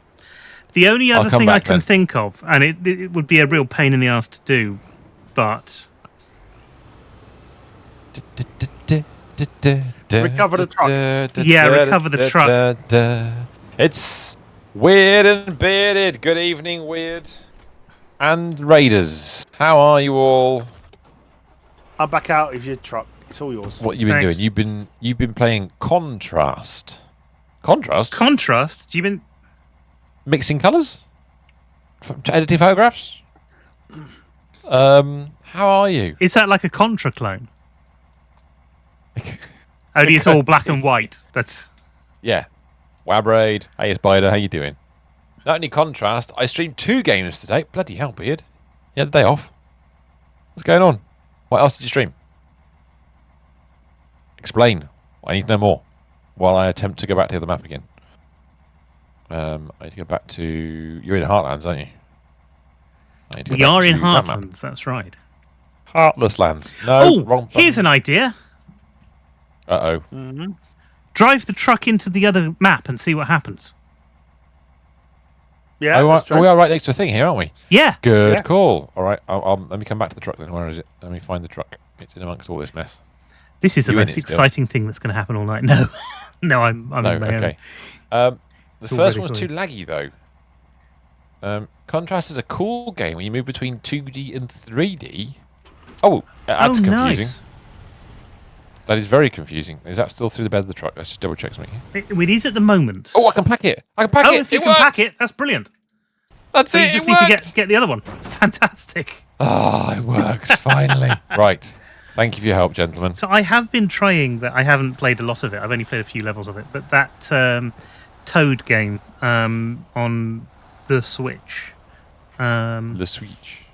Speaker 1: The only
Speaker 2: I'll
Speaker 1: other
Speaker 2: come
Speaker 1: thing I
Speaker 2: back
Speaker 1: can
Speaker 2: then.
Speaker 1: think of, and it would be a real pain in the ass to do, but
Speaker 3: Recover the truck.
Speaker 1: Yeah, recover the truck.
Speaker 2: It's Weird and Bearded. Good evening, Weird. And Raiders. How are you all?
Speaker 3: I'm back out of your truck. It's all yours.
Speaker 2: What you been
Speaker 1: Thanks.
Speaker 2: doing? You've been playing Contrast. Contrast?
Speaker 1: contrast. Do you mean
Speaker 2: Mixing colours? Editing photographs? How are you?
Speaker 1: is that like a Contra clone? Only it's all black and white. That's
Speaker 2: Yeah. Wabraid. Hey, Spider. How you doing? Not only Contrast, I streamed 2 games today. Bloody hell, Beard. You had the day off. What's going on? What else did you stream? Explain. I need to know more while I attempt to go back to the map again. I need to go back to... You're in Heartlands, aren't you? I need to go
Speaker 1: we
Speaker 2: back
Speaker 1: are in
Speaker 2: to that map.
Speaker 1: Heartlands. That's right.
Speaker 2: Heartless Lands. No,
Speaker 1: Oh,
Speaker 2: wrong
Speaker 1: here's an
Speaker 2: button.
Speaker 1: idea.
Speaker 2: Uh-oh.
Speaker 3: Mm-hmm.
Speaker 1: Drive the truck into the other map and see what happens.
Speaker 3: Yeah,
Speaker 2: Oh,
Speaker 3: that's true.
Speaker 2: we are right next to a thing here, aren't we?
Speaker 1: Yeah.
Speaker 2: Good
Speaker 3: Yeah.
Speaker 2: call. All right, let me come back to the truck then. Where is it? Let me find the truck. It's in amongst all this mess.
Speaker 1: This is the
Speaker 2: You in
Speaker 1: most
Speaker 2: it still?
Speaker 1: exciting thing that's going to happen all night. No, no, I'm
Speaker 2: No,
Speaker 1: in my
Speaker 2: okay.
Speaker 1: own.
Speaker 2: The
Speaker 1: It's all
Speaker 2: first
Speaker 1: ready
Speaker 2: one was
Speaker 1: for
Speaker 2: too
Speaker 1: you.
Speaker 2: laggy though. Contrast is a cool game when you move between 2D and 3D. Oh, that's
Speaker 1: Oh,
Speaker 2: confusing.
Speaker 1: nice.
Speaker 2: That is very confusing. Is that still through the bed of the truck? Let's just double check something here.
Speaker 1: It is at the moment.
Speaker 2: Oh, I can pack it. I can pack
Speaker 1: Oh,
Speaker 2: it.
Speaker 1: if you
Speaker 2: It
Speaker 1: can
Speaker 2: worked.
Speaker 1: pack it, that's brilliant.
Speaker 2: That's
Speaker 1: So
Speaker 2: it.
Speaker 1: you just
Speaker 2: It
Speaker 1: need to
Speaker 2: worked.
Speaker 1: get the other one. Fantastic.
Speaker 2: Oh, it works finally. Right. Thank you for your help, gentlemen.
Speaker 1: So I have been trying that. I haven't played a lot of it. I've only played a few levels of it. But that Toad game on the Switch.
Speaker 2: The Switch.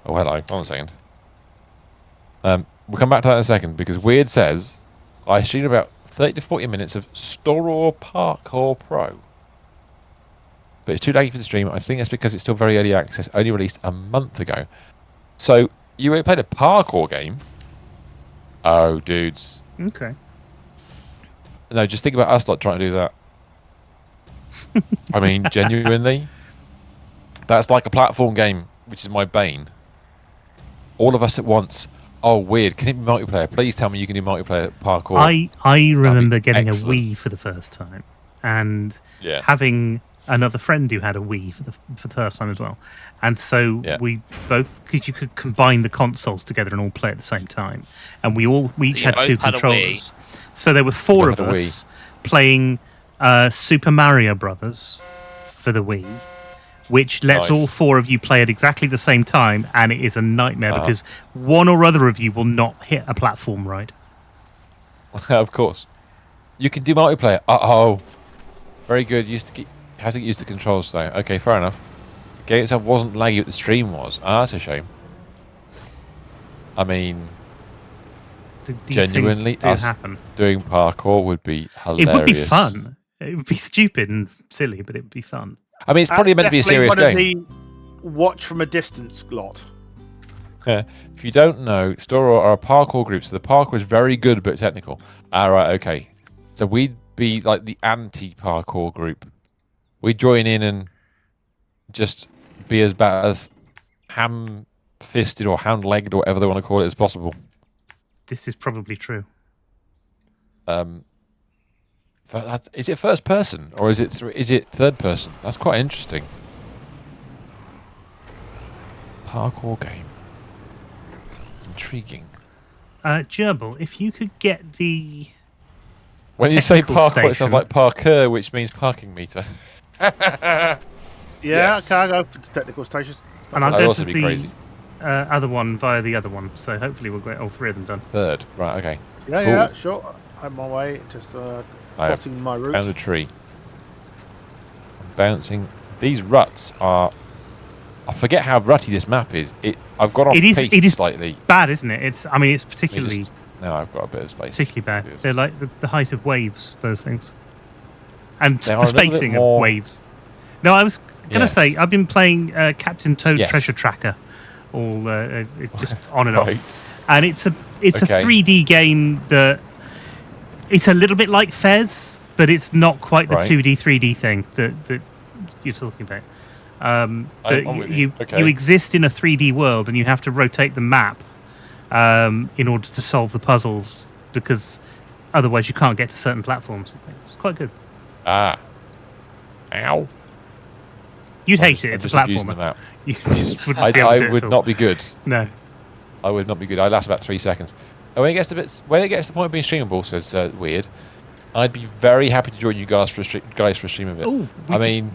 Speaker 2: Oh, hello. Hold on a second. We'll come back to that in a second because Weird says I streamed about 30 to 40 minutes of Store Parkour Pro. But it's too laggy for the stream. I think that's because it's still very early access, only released a month ago. So, you played a parkour game? Oh, dudes.
Speaker 1: Okay.
Speaker 2: No, just think about us lot trying to do that. I mean, genuinely. That's like a platform game, which is my bane. All of us at once. Oh, weird. Can it be multiplayer? Please tell me you can do multiplayer parkour.
Speaker 1: I remember getting
Speaker 2: excellent.
Speaker 1: a Wii for the first time
Speaker 2: Yeah.
Speaker 1: and having another friend who had a Wii for the first time as well. And so
Speaker 2: Yeah.
Speaker 1: we both, because you could combine the consoles together and all play at the same time. And we each
Speaker 4: You
Speaker 1: had
Speaker 4: both
Speaker 1: two
Speaker 4: had a
Speaker 1: controllers. So there were four
Speaker 2: both
Speaker 1: of
Speaker 2: had a
Speaker 1: us playing Super Mario Brothers for the Wii, which lets
Speaker 2: Nice.
Speaker 1: all four of you play at exactly the same time, and it is a nightmare
Speaker 2: Uh-huh.
Speaker 1: because one or other of you will not hit a platform ride.
Speaker 2: Of course. You can do multiplayer. Uh-oh. Very good. How to get used to controls, though. Okay, fair enough. The game itself wasn't laggy, but the stream was. Ah, that's a shame. I mean,
Speaker 1: These
Speaker 2: genuinely,
Speaker 1: things do
Speaker 2: us
Speaker 1: happen.
Speaker 2: doing parkour would be hilarious.
Speaker 1: It would be fun. It would be stupid and silly, but it would be fun.
Speaker 2: I mean, it's probably meant to be a serious
Speaker 3: Definitely
Speaker 2: game.
Speaker 3: one of the watch from a distance lot.
Speaker 2: If you don't know, Storo are a parkour group, so the parkour is very good but technical. Ah, right, okay. So we'd be like the anti-parkour group. We'd join in and just be as bad as ham-fisted or hand-legged or whatever they want to call it as possible.
Speaker 1: This is probably true.
Speaker 2: Is it first person or is it third person? That's quite interesting. Parkour game. Intriguing.
Speaker 1: Gerbil, if you could get the
Speaker 2: When you say
Speaker 1: technical
Speaker 2: parkour, it
Speaker 1: station.
Speaker 2: sounds like parkour, which means parking meter.
Speaker 3: Yeah,
Speaker 2: Yes.
Speaker 3: okay, I'll go for the technical stations.
Speaker 1: And I'll
Speaker 2: That'd
Speaker 1: go
Speaker 2: also
Speaker 1: to
Speaker 2: be
Speaker 1: the
Speaker 2: crazy.
Speaker 1: other one via the other one. So hopefully we'll get all three of them done.
Speaker 2: Third, right? Okay.
Speaker 3: Yeah,
Speaker 2: Cool.
Speaker 3: yeah, sure. I'm on my way, just plotting my route.
Speaker 2: Found a tree. I'm bouncing. These ruts are. I forget how rutty this map is. I've got off pace
Speaker 1: It is
Speaker 2: slightly.
Speaker 1: bad, isn't it? It's
Speaker 2: Let me
Speaker 1: particularly
Speaker 2: just- No, I've got a bit of space.
Speaker 1: particularly bad.
Speaker 2: Yes.
Speaker 1: They're like the height of waves. Those things, and
Speaker 2: They
Speaker 1: the
Speaker 2: are a little bit
Speaker 1: spacing
Speaker 2: more-
Speaker 1: of waves. No, I was gonna say
Speaker 2: Yes.
Speaker 1: I've been playing Captain Toad
Speaker 2: Yes.
Speaker 1: Treasure Tracker, all just on and off.
Speaker 2: Right.
Speaker 1: And it's
Speaker 2: Okay.
Speaker 1: a 3D game that it's a little bit like Fez, but it's not quite the
Speaker 2: Right.
Speaker 1: 2D 3D thing that you're talking about.
Speaker 2: I'm with you. Okay.
Speaker 1: You exist in a 3D world and you have to rotate the map in order to solve the puzzles because otherwise you can't get to certain platforms and things. It's quite good.
Speaker 2: Ah. Ow.
Speaker 1: You'd
Speaker 2: I'm
Speaker 1: hate
Speaker 2: just-
Speaker 1: it.
Speaker 2: I'm
Speaker 1: It's a
Speaker 2: just abusing the
Speaker 1: platformer.
Speaker 2: map.
Speaker 1: You just wouldn't be able to
Speaker 2: I
Speaker 1: do it
Speaker 2: would
Speaker 1: at all.
Speaker 2: not be good.
Speaker 1: No.
Speaker 2: I would not be good. I last about 3 seconds. And when it gets to the point of being streamable, says Weird, I'd be very happy to join you guys for a stream of it.
Speaker 1: Ooh,
Speaker 2: I mean,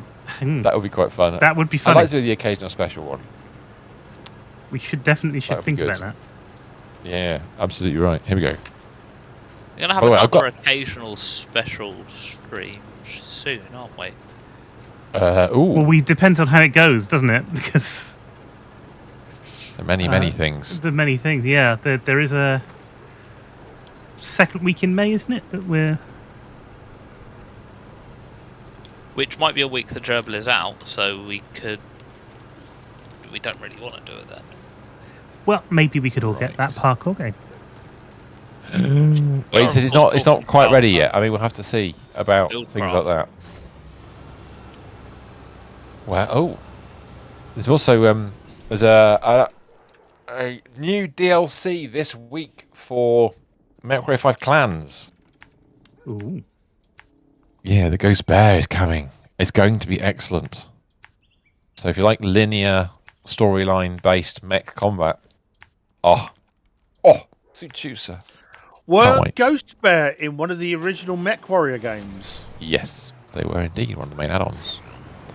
Speaker 2: that would be quite fun.
Speaker 1: that would be
Speaker 2: I'd
Speaker 1: funny.
Speaker 2: like to do the occasional special one.
Speaker 1: We should definitely
Speaker 2: That would be
Speaker 1: think
Speaker 2: good.
Speaker 1: about that.
Speaker 2: Yeah, absolutely right. Here we go.
Speaker 4: We're gonna have
Speaker 2: By the way, I've
Speaker 4: another
Speaker 2: got-
Speaker 4: occasional special stream soon, aren't we?
Speaker 2: Ooh,
Speaker 1: Well, we depends on how it goes, doesn't it? Because
Speaker 2: many things.
Speaker 1: the many things. Yeah, there is a second week in May, isn't it? That
Speaker 4: Which might be a week that Gerbil is out, so we don't really want to do it then.
Speaker 1: well, maybe we could all get that
Speaker 2: Right.
Speaker 1: parkour game.
Speaker 2: Well, he says it's not quite ready yet. I mean, we'll have to see about
Speaker 4: Build
Speaker 2: things
Speaker 4: craft.
Speaker 2: like that. Well, there's also there's a a new DLC this week for MechWarrior 5 Clans.
Speaker 1: Ooh.
Speaker 2: Yeah, the Ghost Bear is coming. It's going to be excellent. So if you like linear storyline-based mech combat, Suchusa.
Speaker 3: Were
Speaker 2: wait.
Speaker 3: Ghost Bear in one of the original Mech Warrior games?
Speaker 2: Yes, they were indeed one of the main add-ons.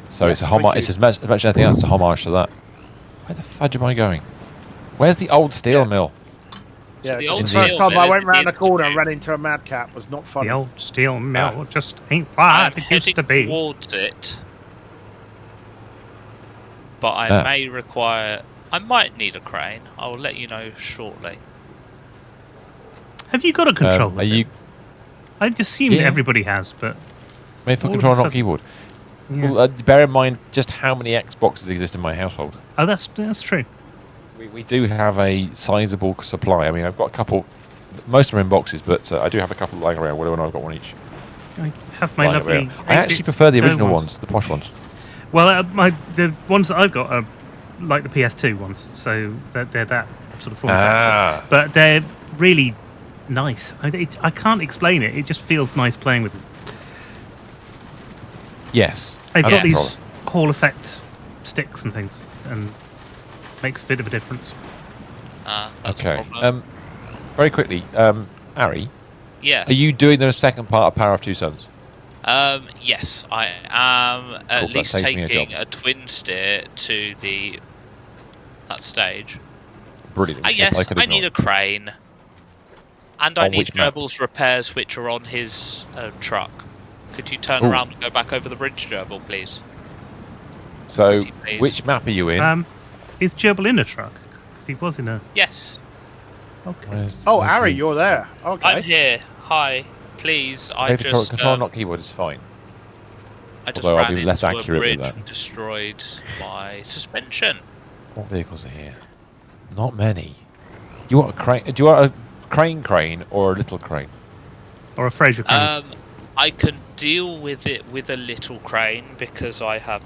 Speaker 2: So
Speaker 3: Yes,
Speaker 2: it's a
Speaker 3: thank
Speaker 2: homage.
Speaker 3: you.
Speaker 2: It's as much as anything else, it's a homage to that. Where the fudge am I going? Where's the old steel
Speaker 3: Yeah.
Speaker 2: mill?
Speaker 4: So
Speaker 3: Yeah,
Speaker 4: the
Speaker 3: 'cause
Speaker 4: old
Speaker 3: the
Speaker 2: steel
Speaker 3: first time
Speaker 4: mill
Speaker 3: I
Speaker 4: is
Speaker 3: went
Speaker 4: in
Speaker 3: round the corner and
Speaker 4: Institute.
Speaker 3: ran into a madcap was not funny.
Speaker 1: The old steel mill
Speaker 2: Ah.
Speaker 1: just ain't
Speaker 4: I'm
Speaker 1: what it
Speaker 4: heading
Speaker 1: used to be.
Speaker 4: towards it, but I
Speaker 2: Ah.
Speaker 4: may require. I might need a crane. I will let you know shortly.
Speaker 1: Have you got a control
Speaker 2: Are
Speaker 1: of
Speaker 2: you
Speaker 1: it? I'd assumed
Speaker 2: Yeah.
Speaker 1: everybody has, but
Speaker 2: made for
Speaker 1: all of a
Speaker 2: controller, not
Speaker 1: sudden-
Speaker 2: keyboard?
Speaker 1: yeah.
Speaker 2: Well, bear in mind just how many Xboxes exist in my household.
Speaker 1: Oh, that's true.
Speaker 2: We do have a sizable supply. I mean, I've got a couple. Most of them are in boxes, but I do have a couple lying around. Whatever, I've got one each.
Speaker 1: I have my
Speaker 2: Lying
Speaker 1: lovely.
Speaker 2: around. I actually prefer the original ones, the posh ones.
Speaker 1: Well, the ones that I've got are like the PS2 ones, so they're that sort of form factor. But they're really nice. I can't explain it. It just feels nice playing with them.
Speaker 2: Yes.
Speaker 1: I've got
Speaker 2: that's the
Speaker 1: these Hall effect sticks and things, and makes a bit of a difference.
Speaker 4: That's a
Speaker 2: Okay.
Speaker 4: problem.
Speaker 2: Very quickly, Ari,
Speaker 4: Yes.
Speaker 2: are you doing the second part of Power of Two Suns?
Speaker 4: Yes, I am at
Speaker 2: Cool, that
Speaker 4: least
Speaker 2: saves me a
Speaker 4: taking
Speaker 2: job.
Speaker 4: a twin steer to that stage.
Speaker 2: Brilliant.
Speaker 4: Yes,
Speaker 2: could
Speaker 4: I
Speaker 2: ignore.
Speaker 4: need a crane, and I
Speaker 2: On
Speaker 4: need
Speaker 2: which map?
Speaker 4: Gerbil's repairs, which are on his truck. Could you turn
Speaker 2: Ooh.
Speaker 4: around and go back over the bridge, Gerbil, please?
Speaker 2: So,
Speaker 4: Please.
Speaker 2: which map are you in?
Speaker 1: Is Gerbil in a truck? Because he was in a.
Speaker 4: Yes,
Speaker 1: Okay.
Speaker 3: Oh,
Speaker 2: where's
Speaker 3: Ari,
Speaker 2: the-
Speaker 3: you're there. Okay.
Speaker 4: I'm here. Hi, please. I just
Speaker 2: control not keyboard is fine. Although I'll
Speaker 4: ran
Speaker 2: be less
Speaker 4: into a
Speaker 2: accurate with
Speaker 4: bridge
Speaker 2: that.
Speaker 4: and destroyed my suspension.
Speaker 2: What vehicles are here? Not many. Do you want a crane? Do you want a crane or a little crane?
Speaker 1: Or a Fraser crane.
Speaker 4: I can deal with it with a little crane because I have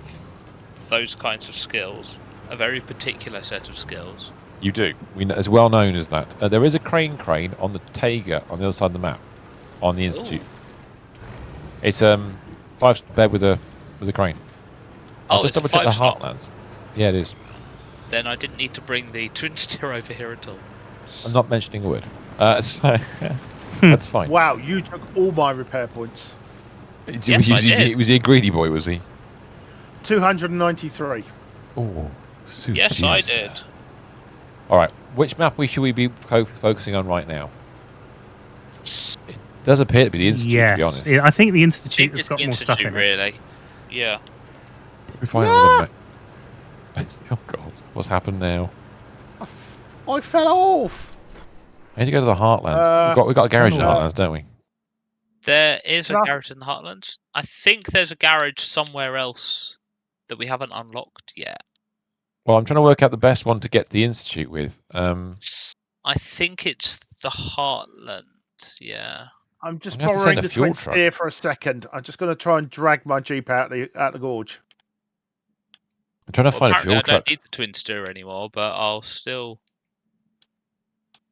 Speaker 4: those kinds of skills, a very particular set of skills.
Speaker 2: You do. As well known as that. There is a crane on the Taiga on the other side of the map, on the Institute.
Speaker 4: Ooh.
Speaker 2: It's 5 bed with a crane. I'll just
Speaker 4: It's
Speaker 2: double check the
Speaker 4: 5-star.
Speaker 2: Heartlands. Yeah, it is.
Speaker 4: Then I didn't need to bring the twin steer over here at all.
Speaker 2: I'm not mentioning a word. So, that's fine.
Speaker 3: Wow, you took all my repair points.
Speaker 4: Yes, I did.
Speaker 2: It was the greedy boy, was he?
Speaker 3: 293.
Speaker 2: Oh,
Speaker 4: Yes, I did.
Speaker 2: All right, which map should we be focusing on right now? It does appear to be the Institute, to be honest.
Speaker 1: I think the Institute has
Speaker 4: It's
Speaker 1: got
Speaker 4: the
Speaker 1: more stuff
Speaker 4: Institute,
Speaker 1: in it.
Speaker 4: really. Yeah.
Speaker 2: We find another map. Oh God, what's happened now?
Speaker 3: I fell off.
Speaker 2: I need to go to the Heartlands. We've got a garage in the
Speaker 3: uh,
Speaker 2: Heartlands, don't we?
Speaker 4: There is a
Speaker 3: Can I-
Speaker 4: garage in the Heartlands. I think there's a garage somewhere else that we haven't unlocked yet.
Speaker 2: Well, I'm trying to work out the best one to get to the Institute with.
Speaker 4: I think it's the Heartlands, yeah.
Speaker 3: I'm just
Speaker 2: I'm gonna have to send
Speaker 3: borrowing
Speaker 2: a
Speaker 3: the
Speaker 2: fuel
Speaker 3: twin
Speaker 2: truck.
Speaker 3: steer for a second. I'm just going to try and drag my Jeep out the gorge.
Speaker 2: I'm trying to find a
Speaker 4: Apparently
Speaker 2: fuel
Speaker 4: I don't
Speaker 2: truck.
Speaker 4: need the twin steer anymore, but I'll still...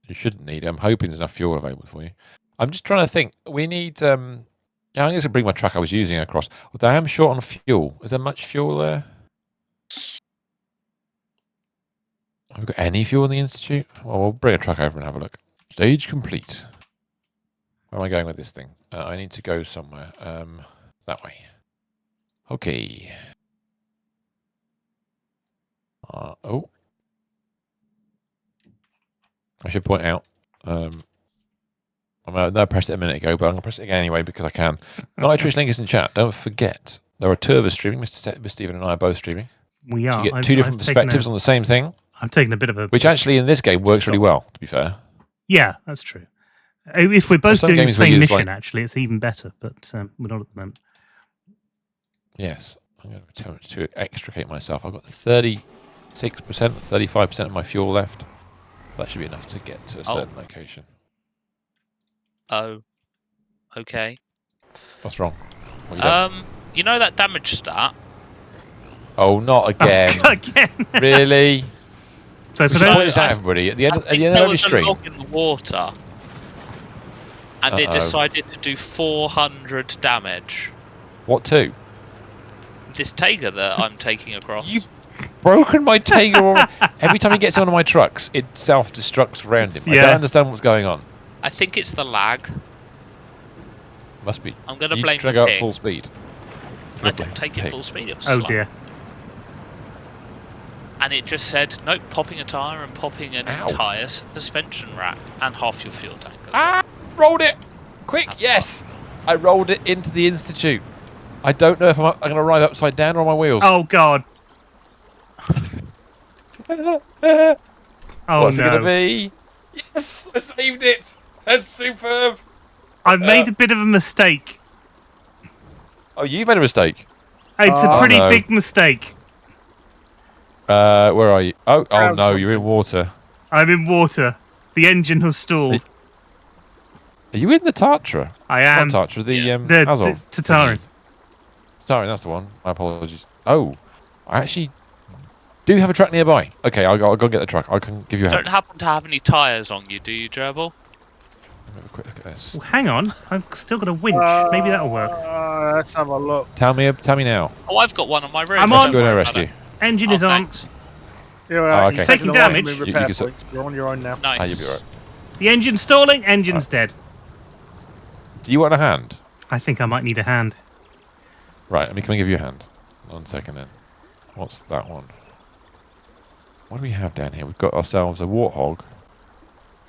Speaker 2: You shouldn't need it. I'm hoping there's enough fuel available for you. I'm just trying to think. We need. Yeah, I'm going to bring my truck I was using across. Although I am short on fuel. Is there much fuel there? Have we got any fuel in the Institute? Well, we'll bring a truck over and have a look. Stage complete. Where am I going with this thing? I need to go somewhere. That way. Okay. Oh. I should point out. I pressed it a minute ago, but I'm going to press it again anyway because I can. Nitrous Link is in chat. Don't forget. There are two of us streaming. Mr. Stephen and I are both streaming.
Speaker 1: We
Speaker 2: So
Speaker 1: are.
Speaker 2: you get two different perspectives on the same thing.
Speaker 1: I'm taking a bit of a.
Speaker 2: Which actually in this game works really well, to be fair.
Speaker 1: Yeah, that's true. If we're both
Speaker 2: some
Speaker 1: doing the
Speaker 2: games we
Speaker 1: same
Speaker 2: use,
Speaker 1: mission,
Speaker 2: like-
Speaker 1: actually, it's even better, but we're not at the moment.
Speaker 2: Yes. I'm going to attempt to extricate myself. I've got 36%, 35% of my fuel left. That should be enough to get to a certain location.
Speaker 4: Oh. Okay.
Speaker 2: What's wrong? What have you done?
Speaker 4: You know that damage stat?
Speaker 2: Oh, not again.
Speaker 1: Again.
Speaker 2: Really?
Speaker 1: So for
Speaker 2: Just point
Speaker 1: those,
Speaker 2: this out, everybody. At the end,
Speaker 4: I
Speaker 2: at
Speaker 4: think
Speaker 2: the end
Speaker 4: there
Speaker 2: of every
Speaker 4: was a
Speaker 2: stream.
Speaker 4: log in the water, and it decided to do 400 damage.
Speaker 2: What to?
Speaker 4: This Taiga that I'm taking across.
Speaker 2: You've broken my Taiga already. Every time he gets on one of my trucks, it self-destructs around him. I
Speaker 1: Yeah.
Speaker 2: don't understand what's going on.
Speaker 4: I think it's the lag.
Speaker 2: Must be.
Speaker 4: I'm going to
Speaker 2: You
Speaker 4: blame
Speaker 2: trying
Speaker 4: the
Speaker 2: to go at
Speaker 4: ping.
Speaker 2: full speed.
Speaker 4: I didn't take it full speed. It was
Speaker 1: oh
Speaker 4: slow.
Speaker 1: dear.
Speaker 4: And it just said, nope, popping a tyre and popping an
Speaker 2: Ow.
Speaker 4: entire suspension rack and half your fuel tank as well.
Speaker 2: Ah! Rolled it! Quick!
Speaker 4: Have
Speaker 2: Yes! I rolled it into the Institute. I don't know if I'm going to arrive upside down or on my wheels.
Speaker 1: Oh God. Oh
Speaker 2: What's it
Speaker 1: no.
Speaker 2: going to be? Yes! I saved it! That's superb!
Speaker 1: I've made a bit of a mistake.
Speaker 2: Oh, you've made a mistake.
Speaker 1: It's a
Speaker 3: Oh,
Speaker 1: pretty
Speaker 2: no.
Speaker 1: big mistake.
Speaker 2: Where are you? Oh
Speaker 3: Found
Speaker 2: no, you're in
Speaker 3: something.
Speaker 2: water.
Speaker 1: I'm in water. The engine has stalled.
Speaker 2: Are you in the Tatra?
Speaker 1: I am.
Speaker 2: Not Tatra, the
Speaker 1: The
Speaker 2: Azov.
Speaker 1: Tatarin.
Speaker 2: Tatarin, that's the one. My apologies. Oh, I actually do have a truck nearby. Okay, I'll go get the truck. I can give you a hand.
Speaker 4: Don't happen to have any tyres on you, do you, Gerbil?
Speaker 2: Have a quick look at this.
Speaker 1: Oh, hang on. I've still got a winch. Maybe that'll work.
Speaker 3: Let's have a look.
Speaker 2: Tell me now.
Speaker 4: Oh, I've got one on my roof.
Speaker 1: I'm
Speaker 2: Let's
Speaker 1: on.
Speaker 2: go and
Speaker 4: Don't worry
Speaker 2: rescue.
Speaker 4: about
Speaker 1: Engine
Speaker 4: it.
Speaker 1: is
Speaker 4: Oh,
Speaker 1: on.
Speaker 4: thanks.
Speaker 3: You're
Speaker 2: Oh, okay.
Speaker 1: Taking damage.
Speaker 2: You
Speaker 3: Repair
Speaker 2: can s-
Speaker 3: points. You're on your own now.
Speaker 4: Nice.
Speaker 2: Ah, you'll be alright.
Speaker 1: The engine's stalling. Engine's dead.
Speaker 2: Do you want a hand?
Speaker 1: I think I might need a hand.
Speaker 2: Right, let me come and give you a hand. 1 second then. What's that one? What do we have down here? We've got ourselves a warthog.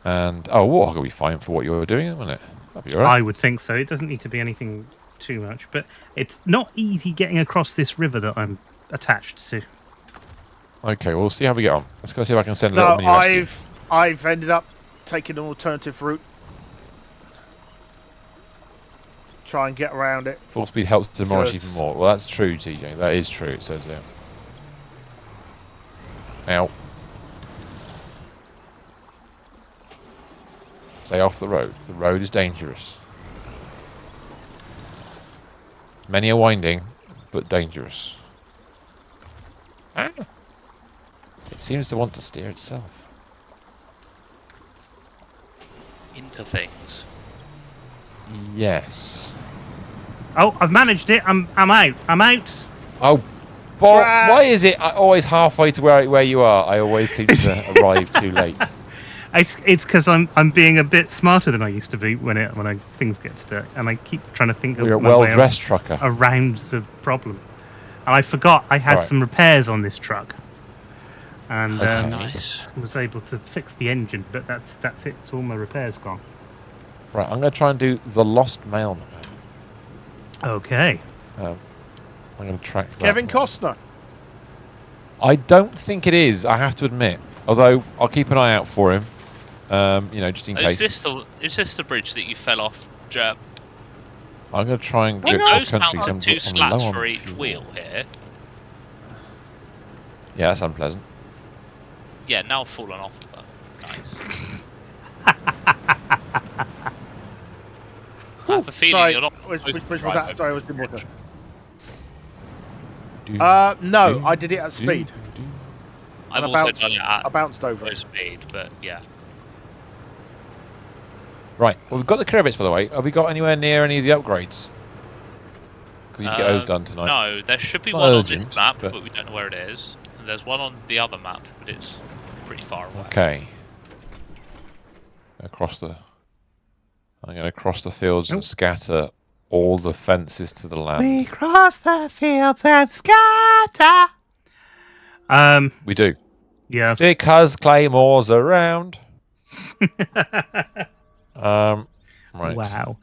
Speaker 2: And a warthog will be fine for what you're doing, won't it? That'll be alright.
Speaker 1: I would think so. It doesn't need to be anything too much, but it's not easy getting across this river that I'm attached to.
Speaker 2: Okay, we'll see how we get on. Let's go see if I can send a
Speaker 3: No,
Speaker 2: little mini rescue.
Speaker 3: I've ended up taking an alternative route. Try and get around it.
Speaker 2: Full speed helps to demolish
Speaker 3: Good.
Speaker 2: even more. Well, that's true, TJ. That is true, it says there. Ow. Stay off the road. The road is dangerous. Many a winding, but dangerous. Ah. It seems to want to steer itself.
Speaker 4: Into things.
Speaker 2: Yes.
Speaker 1: Oh, I've managed it. I'm out. I'm out.
Speaker 2: Oh, Bob,
Speaker 3: Right.
Speaker 2: why is it always halfway to where you are? I always seem to arrive too late.
Speaker 1: It's because I'm being a bit smarter than I used to be when things get stuck, and I keep trying to think
Speaker 2: You're a
Speaker 1: of my way
Speaker 2: well-dressed trucker.
Speaker 1: around the problem. And I forgot I had
Speaker 2: Right.
Speaker 1: some repairs on this truck, and
Speaker 2: Okay.
Speaker 4: Nice.
Speaker 1: was able to fix the engine. But that's it. It's all my repairs gone.
Speaker 2: Right, I'm going to try and do the Lost Mailman.
Speaker 1: Okay.
Speaker 2: I'm going to track that
Speaker 3: Kevin
Speaker 2: one.
Speaker 3: Costner.
Speaker 2: I don't think it is, I have to admit. Although, I'll keep an eye out for him. Just in case.
Speaker 4: Is this the bridge that you fell off, Jeb?
Speaker 2: I'm going to try and
Speaker 4: It
Speaker 2: go
Speaker 4: goes
Speaker 2: cross-country.
Speaker 4: down to 2
Speaker 2: I'm
Speaker 4: slats
Speaker 2: low on
Speaker 4: for each
Speaker 2: fuel.
Speaker 4: wheel here.
Speaker 2: Yeah, that's unpleasant.
Speaker 4: Yeah, now I've fallen off of that. Nice. I have a feeling
Speaker 3: Sorry,
Speaker 4: you're not.
Speaker 3: which
Speaker 4: both
Speaker 3: bridge was
Speaker 4: right
Speaker 3: that?
Speaker 4: over
Speaker 3: Sorry, I was
Speaker 4: the
Speaker 3: in water.
Speaker 4: bridge.
Speaker 3: No, I did it at speed.
Speaker 4: I've
Speaker 3: I
Speaker 4: also
Speaker 3: bounced-
Speaker 4: done it
Speaker 3: I
Speaker 4: at
Speaker 3: bounced over
Speaker 4: low
Speaker 3: it.
Speaker 4: speed, but yeah.
Speaker 2: Right, well, we've got the credits, by the way. Have we got anywhere near any of the upgrades? Because we need to get those done tonight.
Speaker 4: No, there should be
Speaker 2: Not
Speaker 4: one on
Speaker 2: urgent,
Speaker 4: this map,
Speaker 2: but-
Speaker 4: but we don't know where it is. And there's one on the other map, but it's pretty far away.
Speaker 2: Okay. I'm going to cross the fields and scatter all the fences to the land.
Speaker 1: We cross the fields and scatter.
Speaker 2: We do.
Speaker 1: Yeah.
Speaker 2: Because Claymore's around. Right.
Speaker 1: Wow.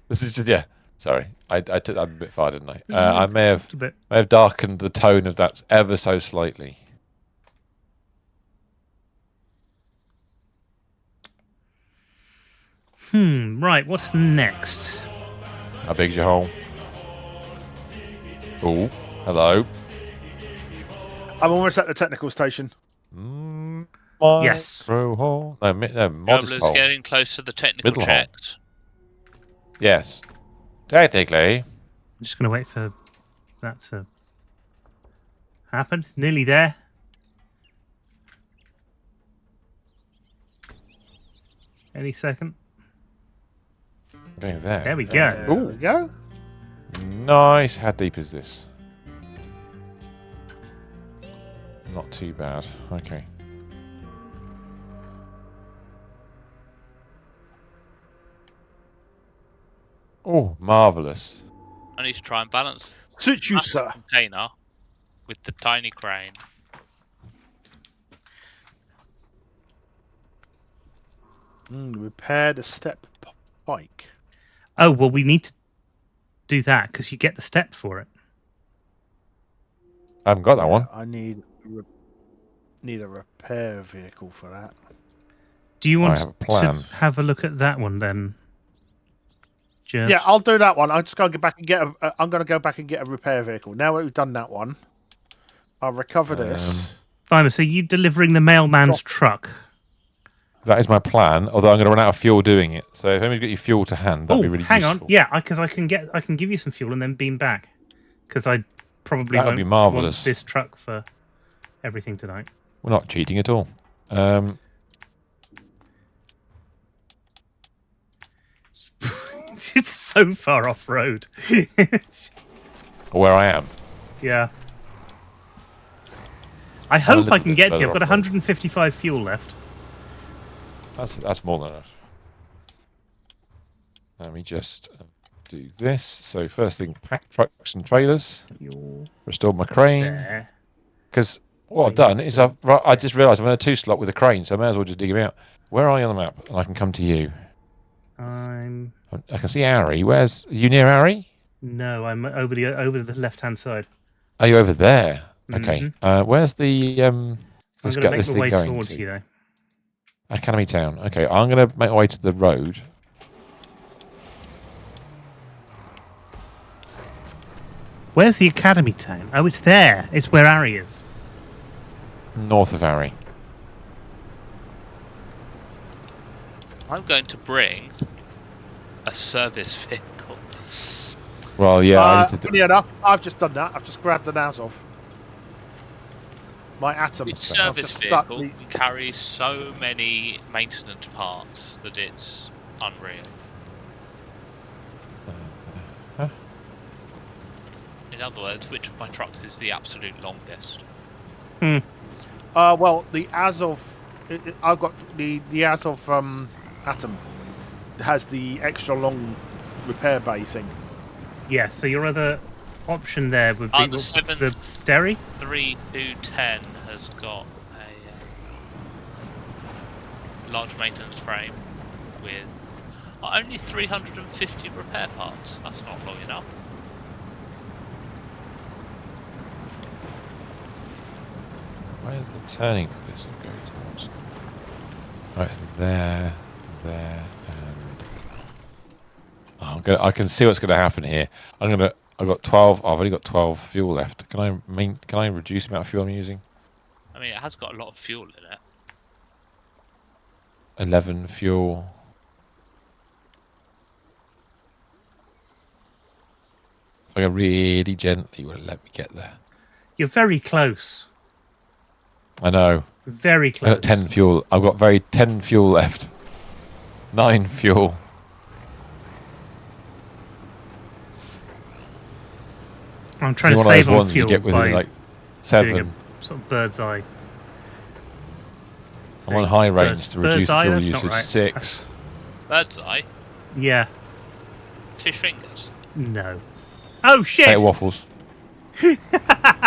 Speaker 2: This is just, yeah. Sorry. I took that a bit far, didn't I? I may
Speaker 1: Just a bit.
Speaker 2: have darkened the tone of that ever so slightly.
Speaker 1: Right. What's next?
Speaker 2: How big's your hole? Oh, hello.
Speaker 3: I'm almost at the technical station.
Speaker 1: Yes.
Speaker 2: Micro hole. No, modest
Speaker 4: Traveller's
Speaker 2: hole.
Speaker 4: getting close to the technical
Speaker 2: Middle hole.
Speaker 4: checks.
Speaker 2: Yes. Technically.
Speaker 1: I'm just going to wait for that to happen. It's nearly there. Any second.
Speaker 2: Going there.
Speaker 1: There we go.
Speaker 3: There we go.
Speaker 2: Nice. How deep is this? Not too bad. Okay. Oh, marvellous.
Speaker 4: I need to try and balance
Speaker 3: Suit you,
Speaker 4: that
Speaker 3: sir.
Speaker 4: container with the tiny crane.
Speaker 3: Repair the step pike.
Speaker 1: Oh, well, we need to do that because you get the step for it.
Speaker 2: I haven't got that one.
Speaker 3: I need a repair vehicle for that.
Speaker 1: Do you want
Speaker 2: have a plan.
Speaker 1: to have a look at that one then? Jerv?
Speaker 3: Yeah, I'll do that one. I'm just going to go back and get I'm going to go back and get a repair vehicle. Now that we've done that one, I'll recover this.
Speaker 1: Fine, so you delivering the mailman's truck?
Speaker 2: That is my plan, although I'm going to run out of fuel doing it. So if anybody's got your fuel to hand, that'd be really
Speaker 1: hang
Speaker 2: useful.
Speaker 1: on. Yeah, because I can give you some fuel and then beam back. Because I probably
Speaker 2: That would
Speaker 1: won't
Speaker 2: be marvellous.
Speaker 1: want this truck for everything tonight.
Speaker 2: We're not cheating at all.
Speaker 1: It's just so far off road.
Speaker 2: Where I am.
Speaker 1: Yeah. I hope I
Speaker 2: little
Speaker 1: can
Speaker 2: bit
Speaker 1: get to you.
Speaker 2: further
Speaker 1: I've got
Speaker 2: off-road.
Speaker 1: 155 fuel left.
Speaker 2: That's more than enough. Let me just do this. So first thing, pack trucks and trailers.
Speaker 1: You're
Speaker 2: Restore my crane.
Speaker 1: there.
Speaker 2: Because what I've done is I just realised I'm in a 2-slot with a crane, so I may as well just dig him out. Where are you on the map? And I can come to you. I can see Ari. Are you near Ari?
Speaker 1: No, I'm over the left-hand side.
Speaker 2: Are you over there? Okay.
Speaker 1: Mhm.
Speaker 2: Where's the
Speaker 1: I'm
Speaker 2: let's
Speaker 1: going to
Speaker 2: get
Speaker 1: make
Speaker 2: this
Speaker 1: my
Speaker 2: thing
Speaker 1: way
Speaker 2: going
Speaker 1: towards
Speaker 2: to?
Speaker 1: you, though.
Speaker 2: Academy Town. Okay, I'm going to make my way to the road.
Speaker 1: Where's the academy town? Oh, it's there. It's where Ari is.
Speaker 2: North of Ari.
Speaker 4: I'm going to bring a service vehicle.
Speaker 2: Well, yeah. I need to
Speaker 3: Funny enough, I've just done that. I've just grabbed an Azov. My Atom.
Speaker 4: Each
Speaker 3: I've
Speaker 4: service
Speaker 3: just stuck
Speaker 4: vehicle can carry so many maintenance parts that it's unreal. In other words, which of my trucks is the absolute longest?
Speaker 3: Well, the Azov. I've got the Azov Atom has the extra long repair bay thing.
Speaker 1: Yeah, so your other option there would be
Speaker 4: The 7th
Speaker 1: the dairy?
Speaker 4: 3210 has got a large maintenance frame with only 350 repair parts. That's not long enough.
Speaker 2: Where's the turning for this going towards? Right, so there, and I can see what's going to happen here. I've got 12. I've only got 12 fuel left. Can I reduce the amount of fuel I'm using?
Speaker 4: I mean, it has got a lot of fuel in it.
Speaker 2: 11 fuel. If I go really gently, will it let me get there?
Speaker 1: You're very close.
Speaker 2: I know.
Speaker 1: Very
Speaker 2: I've
Speaker 1: close.
Speaker 2: got 10 fuel. I've got 10 fuel left. 9 fuel.
Speaker 1: I'm trying to
Speaker 2: One of those
Speaker 1: save on
Speaker 2: ones you
Speaker 1: fuel
Speaker 2: get
Speaker 1: by
Speaker 2: within like
Speaker 1: doing
Speaker 2: 7.
Speaker 1: a sort of bird's eye.
Speaker 2: I'm on high range to
Speaker 1: Bird's
Speaker 2: reduce
Speaker 1: eye,
Speaker 2: fuel
Speaker 1: that's not
Speaker 2: usage.
Speaker 1: right.
Speaker 2: 6.
Speaker 4: Bird's eye,
Speaker 1: Yeah.
Speaker 4: fish fingers.
Speaker 1: No. Oh shit!
Speaker 2: Potato waffles.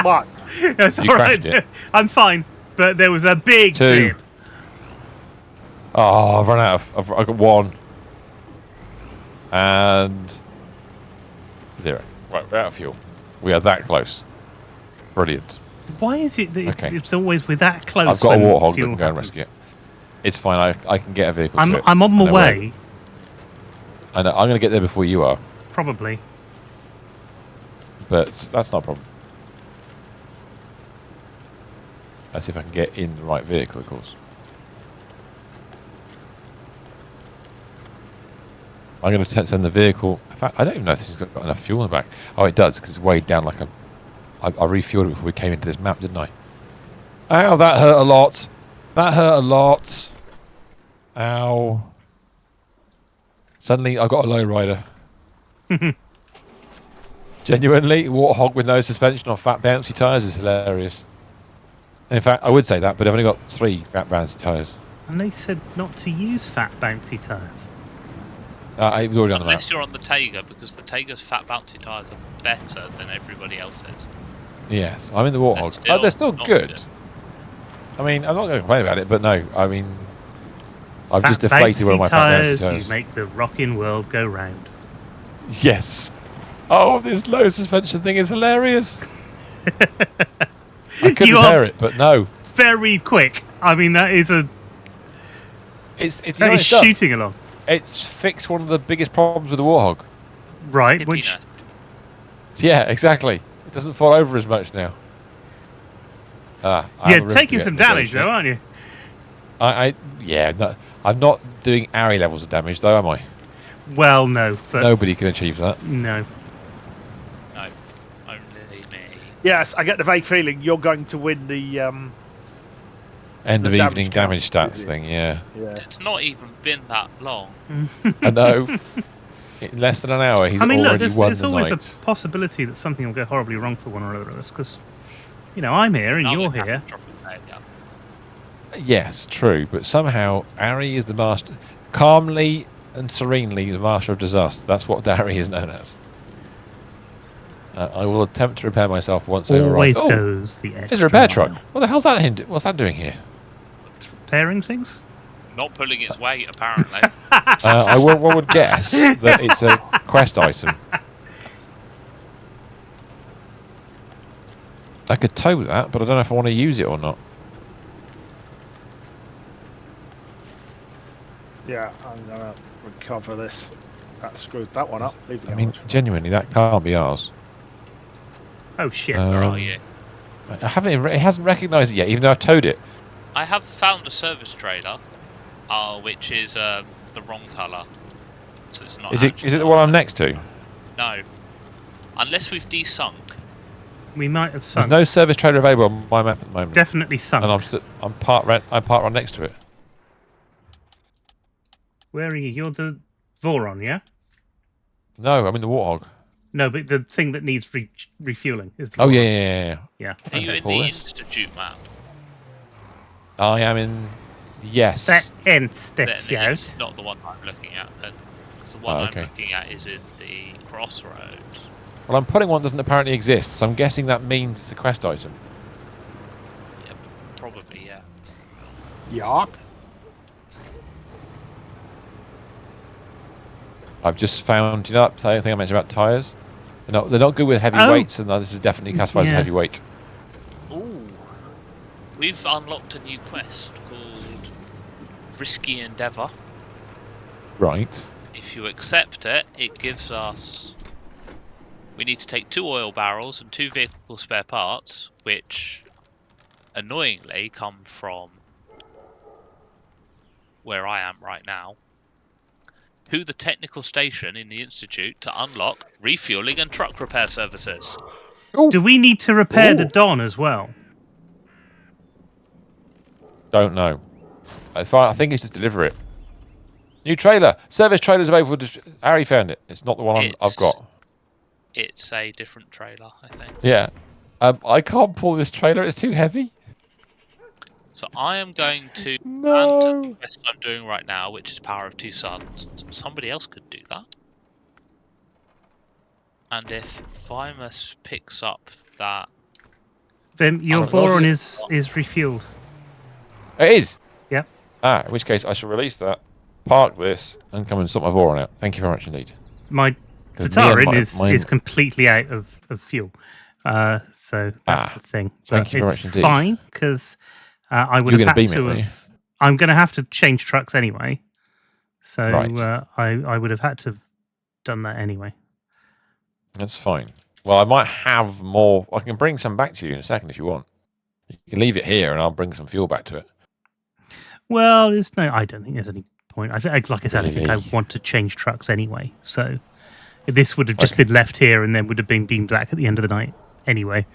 Speaker 3: What?
Speaker 1: That's
Speaker 2: You
Speaker 1: all right.
Speaker 2: crashed it.
Speaker 1: I'm fine, but there was a big
Speaker 2: 2.
Speaker 1: bit.
Speaker 2: Oh, I've run out of. I've got 1. And 0. Right, we're out of fuel. We are that close. Brilliant.
Speaker 1: Why is it that
Speaker 2: Okay.
Speaker 1: it's always with that close?
Speaker 2: I've got a
Speaker 1: when
Speaker 2: warthog that
Speaker 1: fuel
Speaker 2: can go and
Speaker 1: happens?
Speaker 2: rescue it. It's fine. I can get a vehicle.
Speaker 1: I'm
Speaker 2: to it.
Speaker 1: on
Speaker 2: I
Speaker 1: my
Speaker 2: know
Speaker 1: way.
Speaker 2: I know. I'm going to get there before you are,
Speaker 1: Probably.
Speaker 2: but that's not a problem. That's if I can get in the right vehicle, of course. I'm going to send the vehicle. In fact, I don't even know if this has got enough fuel in the back. Oh, it does, because it's weighed down like a. I refueled it before we came into this map, didn't I? Ow, that hurt a lot. That hurt a lot. Ow. Suddenly, I got a lowrider. Genuinely, Warthog with no suspension on fat bouncy tyres is hilarious. In fact, I would say that, but I've only got 3 fat bouncy tyres.
Speaker 1: And they said not to use fat bouncy tyres.
Speaker 2: It was already on the map.
Speaker 4: Unless you're on the Taiga, because the Taiga's fat bouncy tyres are better than everybody else's.
Speaker 2: Yes, I'm in the Warthog. They're still
Speaker 4: not
Speaker 2: good. I mean, I'm not going to complain about it, but no, I mean, I've just deflated one of my fat bouncy tyres.
Speaker 1: You make the rocking world go round.
Speaker 2: Yes. Oh, this low suspension thing is hilarious. I could repair it, but no.
Speaker 1: Very quick. I mean, that is a...
Speaker 2: It's
Speaker 1: that is shooting along.
Speaker 2: It's fixed one of the biggest problems with the Warthog.
Speaker 1: Right, which...
Speaker 2: Yeah, exactly. It doesn't fall over as much now.
Speaker 1: You're taking some damage, though, aren't you?
Speaker 2: Yeah, I'm not doing ARI levels of damage, though, am I?
Speaker 1: Well, no. But
Speaker 2: nobody can achieve that.
Speaker 1: No.
Speaker 4: No, only me.
Speaker 3: Yes, I get the vague feeling you're going to win the
Speaker 2: end of evening damage stats thing. Yeah.
Speaker 4: It's not even been that long.
Speaker 2: I know. In less than an hour, he's already won the night.
Speaker 1: There's always a possibility that something will go horribly wrong for one or other of us, because, you know, I'm here and you're here.
Speaker 2: Yes, true, but somehow Ari is the master, calmly and serenely the master of disaster. That's what Dari is known as. I will attempt to repair myself once I arrive.
Speaker 1: Always goes the extra.
Speaker 2: There's a repair truck. What the hell's that? What's that doing here?
Speaker 1: Repairing things?
Speaker 4: Not pulling its weight, apparently.
Speaker 2: I would guess that it's a quest item. I could tow that, but I don't know if I want to use it or not.
Speaker 3: Yeah, I'm going to recover this. That screwed that one up. Leave the
Speaker 2: I mean, genuinely, that can't be ours.
Speaker 1: Oh, shit.
Speaker 4: Where are you?
Speaker 2: I haven't. It hasn't recognised it yet, even though I've towed it.
Speaker 4: I have found a service trailer, which is the wrong colour. So it's not. Is it
Speaker 2: the one I'm next to?
Speaker 4: No. Unless we've desunk.
Speaker 1: We might have sunk.
Speaker 2: There's no service trailer available on my map at the moment.
Speaker 1: Definitely sunk.
Speaker 2: And I'm parked right next to it.
Speaker 1: Where are you? You're the Voron, yeah?
Speaker 2: No, I'm in the Warthog.
Speaker 1: No, but the thing that needs refueling is the
Speaker 2: Oh,
Speaker 1: Voron.
Speaker 2: yeah.
Speaker 4: Are you in the Institute map?
Speaker 2: I am in... Yes.
Speaker 1: The Institute.
Speaker 4: It's not the one I'm looking at, then. Because the one I'm looking at is in the Crossroads.
Speaker 2: Well, I'm putting one that doesn't apparently exist, so I'm guessing that means it's a quest item.
Speaker 4: Yeah, probably, yeah.
Speaker 3: Yup.
Speaker 2: I've just found, you know that thing I mentioned about tyres? They're not good with heavy weights, and this is definitely classified as a heavy weight.
Speaker 4: Ooh. We've unlocked a new quest called Risky Endeavour.
Speaker 2: Right.
Speaker 4: If you accept it, it gives us... We need to take 2 oil barrels and 2 vehicle spare parts, which, annoyingly, come from where I am right now, to the technical station in the Institute to unlock refueling and truck repair services.
Speaker 1: Ooh. Do we need to repair the Don as well?
Speaker 2: Don't know. I think it's just deliver it. New trailer. Service trailers available. Harry found it. It's not the one I've got.
Speaker 4: It's a different trailer, I think.
Speaker 2: Yeah. I can't pull this trailer. It's too heavy.
Speaker 4: So I am going to
Speaker 2: no.
Speaker 4: the quest I'm doing right now, which is Power of Two Suns. Somebody else could do that. And if Vimus picks up that...
Speaker 1: Then your Voron is refueled.
Speaker 2: It is?
Speaker 1: Yep.
Speaker 2: In which case I shall release that, park this, and come and sort my Voron out. Thank you very much indeed.
Speaker 1: My Tatarin is completely out of fuel. So that's the thing.
Speaker 2: Thank you very much indeed.
Speaker 1: It's fine, because I would have had to have... I'm going to have to change trucks anyway. So I would have had to have done that anyway.
Speaker 2: That's fine. Well, I might have more... I can bring some back to you in a second if you want. You can leave it here and I'll bring some fuel back to it.
Speaker 1: Well, I don't think there's any point. Like I said, I think I want to change trucks anyway. So this would have just been left here and then would have been beamed back at the end of the night anyway.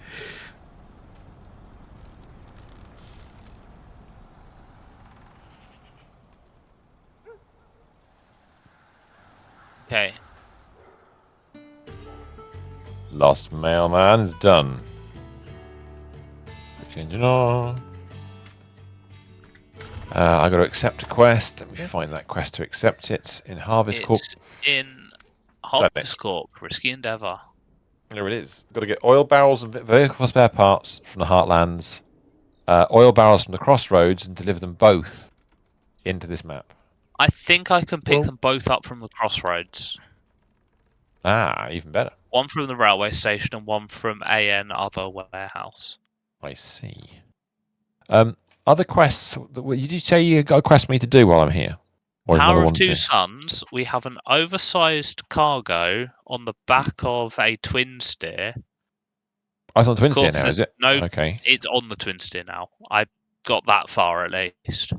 Speaker 2: Lost mailman is done. Switch engine on. I got to accept a quest. Let me find that quest to accept it in Harvest Corp.
Speaker 4: It's in Harvest Corp, Risky Endeavour.
Speaker 2: There it is. Got to get oil barrels and vehicle spare parts from the Heartlands, oil barrels from the Crossroads, and deliver them both into this map.
Speaker 4: I think I can pick them both up from the Crossroads.
Speaker 2: Ah, even better.
Speaker 4: One from the railway station and one from AN Other Warehouse.
Speaker 2: I see. Other quests. Did you say you got a quest for me to do while I'm here? Or is
Speaker 4: Power
Speaker 2: another
Speaker 4: of
Speaker 2: one
Speaker 4: Two
Speaker 2: too?
Speaker 4: Suns, we have an oversized cargo on the back of a twin steer.
Speaker 2: Oh, it's on Twin
Speaker 4: Of
Speaker 2: Steer
Speaker 4: course,
Speaker 2: now, is
Speaker 4: there's
Speaker 2: it?
Speaker 4: no.
Speaker 2: Okay.
Speaker 4: It's on the twin steer now. I got that far at least.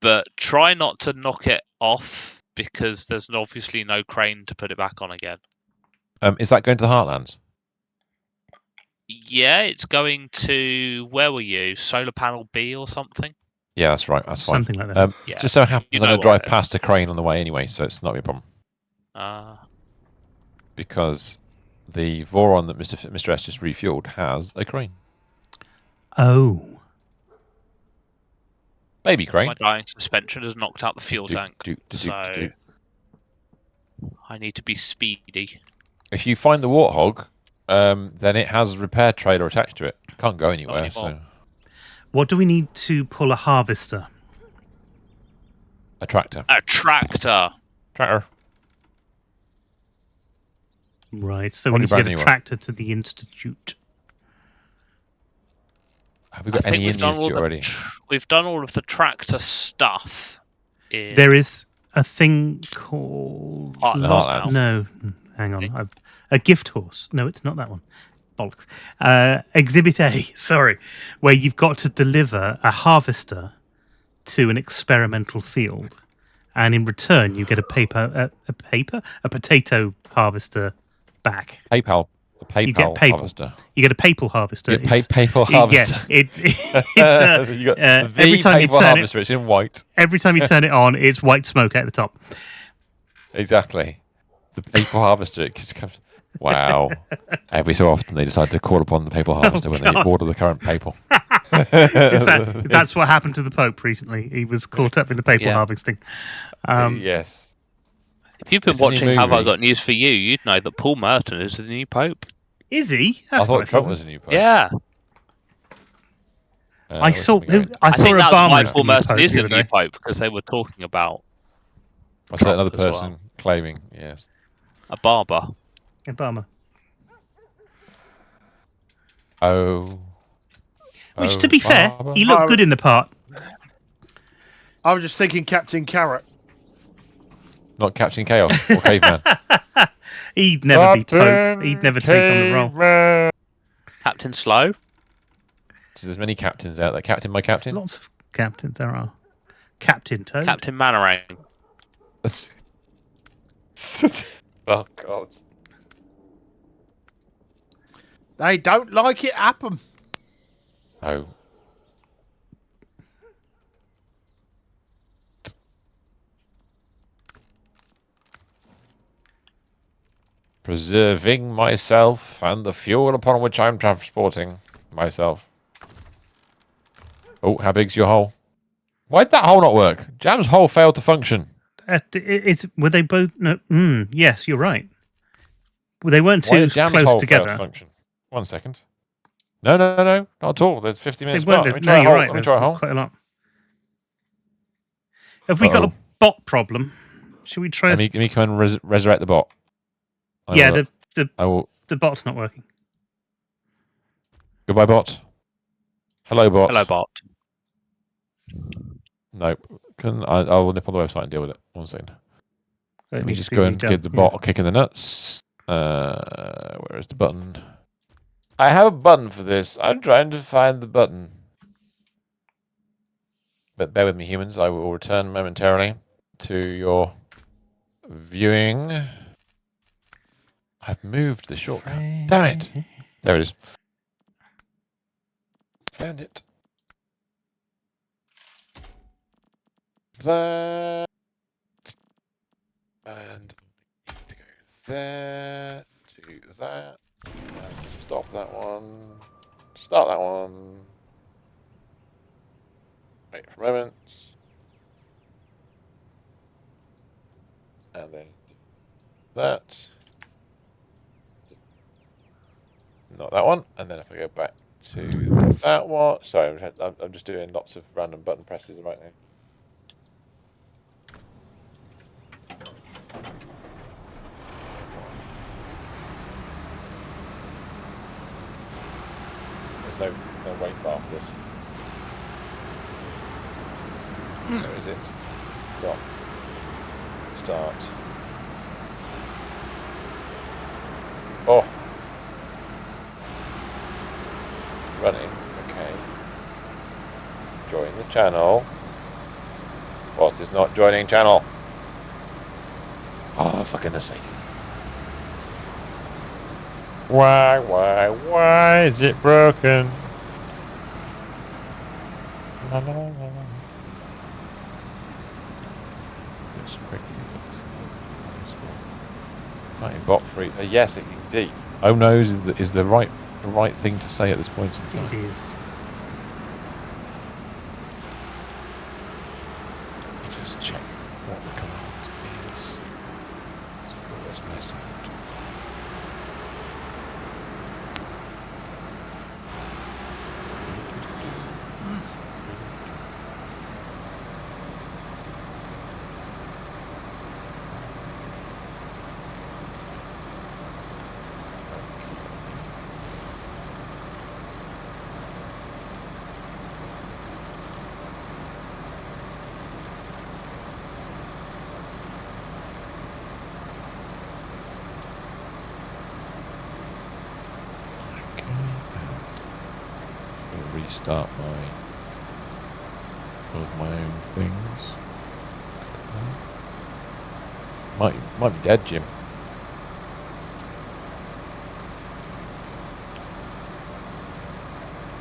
Speaker 4: But try not to knock it off because there's obviously no crane to put it back on again.
Speaker 2: Is that going to the Heartlands?
Speaker 4: Yeah, it's going to. Where were you? Solar panel B or something?
Speaker 2: Yeah, that's right. That's fine.
Speaker 1: Something like that.
Speaker 4: Yeah,
Speaker 2: Just so happens
Speaker 4: you
Speaker 2: I'm
Speaker 4: know
Speaker 2: going to drive
Speaker 4: what it is.
Speaker 2: past a crane on the way anyway, so it's not a problem. Because the Voron that Mr. S just refueled has a crane.
Speaker 1: Oh.
Speaker 2: Baby crane.
Speaker 4: My dying suspension has knocked out the fuel tank, so I need to be speedy.
Speaker 2: If you find the Warthog, then it has a repair trailer attached to it. It can't go anywhere. So
Speaker 1: what do we need to pull a harvester?
Speaker 2: a tractor.
Speaker 4: A tractor.
Speaker 2: Tractor.
Speaker 1: Right, so
Speaker 2: Probably
Speaker 1: we need to
Speaker 2: brand
Speaker 1: get a
Speaker 2: new one.
Speaker 1: tractor to the Institute.
Speaker 2: Have we got any in the Institute already?
Speaker 4: We've done all of the tractor stuff.
Speaker 1: There is a thing called...
Speaker 2: Heartlands.
Speaker 1: No, hang on. A gift horse. No, it's not that one. Bollocks. Exhibit A, sorry, where you've got to deliver a harvester to an experimental field, and in return you get a potato harvester back.
Speaker 2: PayPal.
Speaker 1: You get PayPal.
Speaker 2: Harvester.
Speaker 1: You get a PayPal harvester.
Speaker 2: You get PayPal harvester.
Speaker 1: Yeah, it's
Speaker 2: you got
Speaker 1: every time you turn
Speaker 2: harvester, it's in white.
Speaker 1: Every time you turn it on, it's white smoke at the top.
Speaker 2: Exactly. The PayPal harvester. It just comes. Wow. Every so often they decide to call upon the PayPal harvester when they get bored of the current PayPal.
Speaker 1: That's what happened to the Pope recently. He was caught up in the PayPal harvesting.
Speaker 2: Yes.
Speaker 4: If you've been watching Have I Got News for You, you'd know that Paul Merton is the new Pope.
Speaker 1: Is he? That's
Speaker 2: I thought
Speaker 1: nice
Speaker 2: Trump was the new Pope.
Speaker 4: Yeah.
Speaker 1: I saw
Speaker 4: think
Speaker 1: Obama
Speaker 4: that's why Paul Merton is the new Pope, because they were talking about
Speaker 2: I saw another person claiming, yes.
Speaker 4: A barber.
Speaker 1: Obama. Which, to be fair, he looked good in the part.
Speaker 3: I was just thinking Captain Carrot.
Speaker 2: Not Captain Chaos or Caveman.
Speaker 1: He'd never be Pope. He'd never take on the role.
Speaker 4: Captain Slow?
Speaker 2: So there's many captains out there. Captain, my captain?
Speaker 1: There's lots of captains there are. Captain Toad.
Speaker 4: Captain Mannering.
Speaker 2: That's... oh, God.
Speaker 3: They don't like it happen.
Speaker 2: Oh. Preserving myself and the fuel upon which I'm transporting myself. Oh, how big's your hole? Why'd that hole not work? Jam's hole failed to function.
Speaker 1: Were they both? No. Yes, you're right. Well, they weren't too close together.
Speaker 2: Function? 1 second. No, not at all. There's 50 minutes.
Speaker 1: No, you're right.
Speaker 2: Let me try a hole.
Speaker 1: Quite a lot. Have we got a bot problem? Should we try?
Speaker 2: Let me come and resurrect the bot.
Speaker 1: The bot's not working.
Speaker 2: Goodbye, bot. Hello, bot.
Speaker 4: Hello, bot.
Speaker 2: Nope. I will nip on the website and deal with it. 1 second. Let me just go and give the bot a kick in the nuts. Where is the button? I have a button for this. I'm trying to find the button. But bear with me, humans. I will return momentarily to your viewing. I've moved the shortcut. Damn it! There it is. Found it. That. And to go there to that. Stop that one. Start that one. Wait for a moment. And then that. Not that one. And then if I go back to that one. Sorry, I'm just doing lots of random button presses right now. There's no wait bar for this. Where is it? Stop. Start. Oh. Running. Okay. Join the channel. What is not joining channel? Oh, for goodness sake. Why is it broken? La, la, la, la. Right, bot free. Yes, indeed. Oh no, is the right thing to say at this point in time.
Speaker 1: It is.
Speaker 2: Let me just check what the command is. Let's put this mess out. Restart all of my own things. Might be dead, Jim.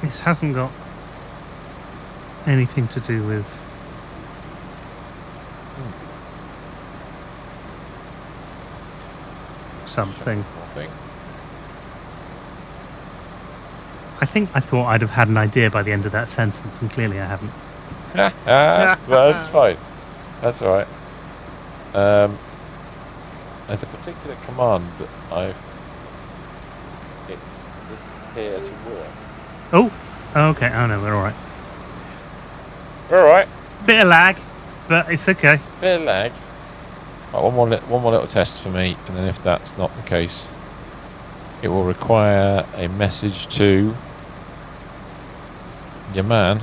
Speaker 1: This hasn't got anything to do with something.
Speaker 2: Nothing.
Speaker 1: I thought I'd have had an idea by the end of that sentence, and clearly I haven't.
Speaker 2: That's fine. That's all right. There's a particular command that it's here to work.
Speaker 1: Oh, okay. Oh no, we're all right.
Speaker 2: All right.
Speaker 1: Bit of lag, but it's okay.
Speaker 2: Bit of lag. Right, one more little test for me, and then if that's not the case, it will require a message to your man.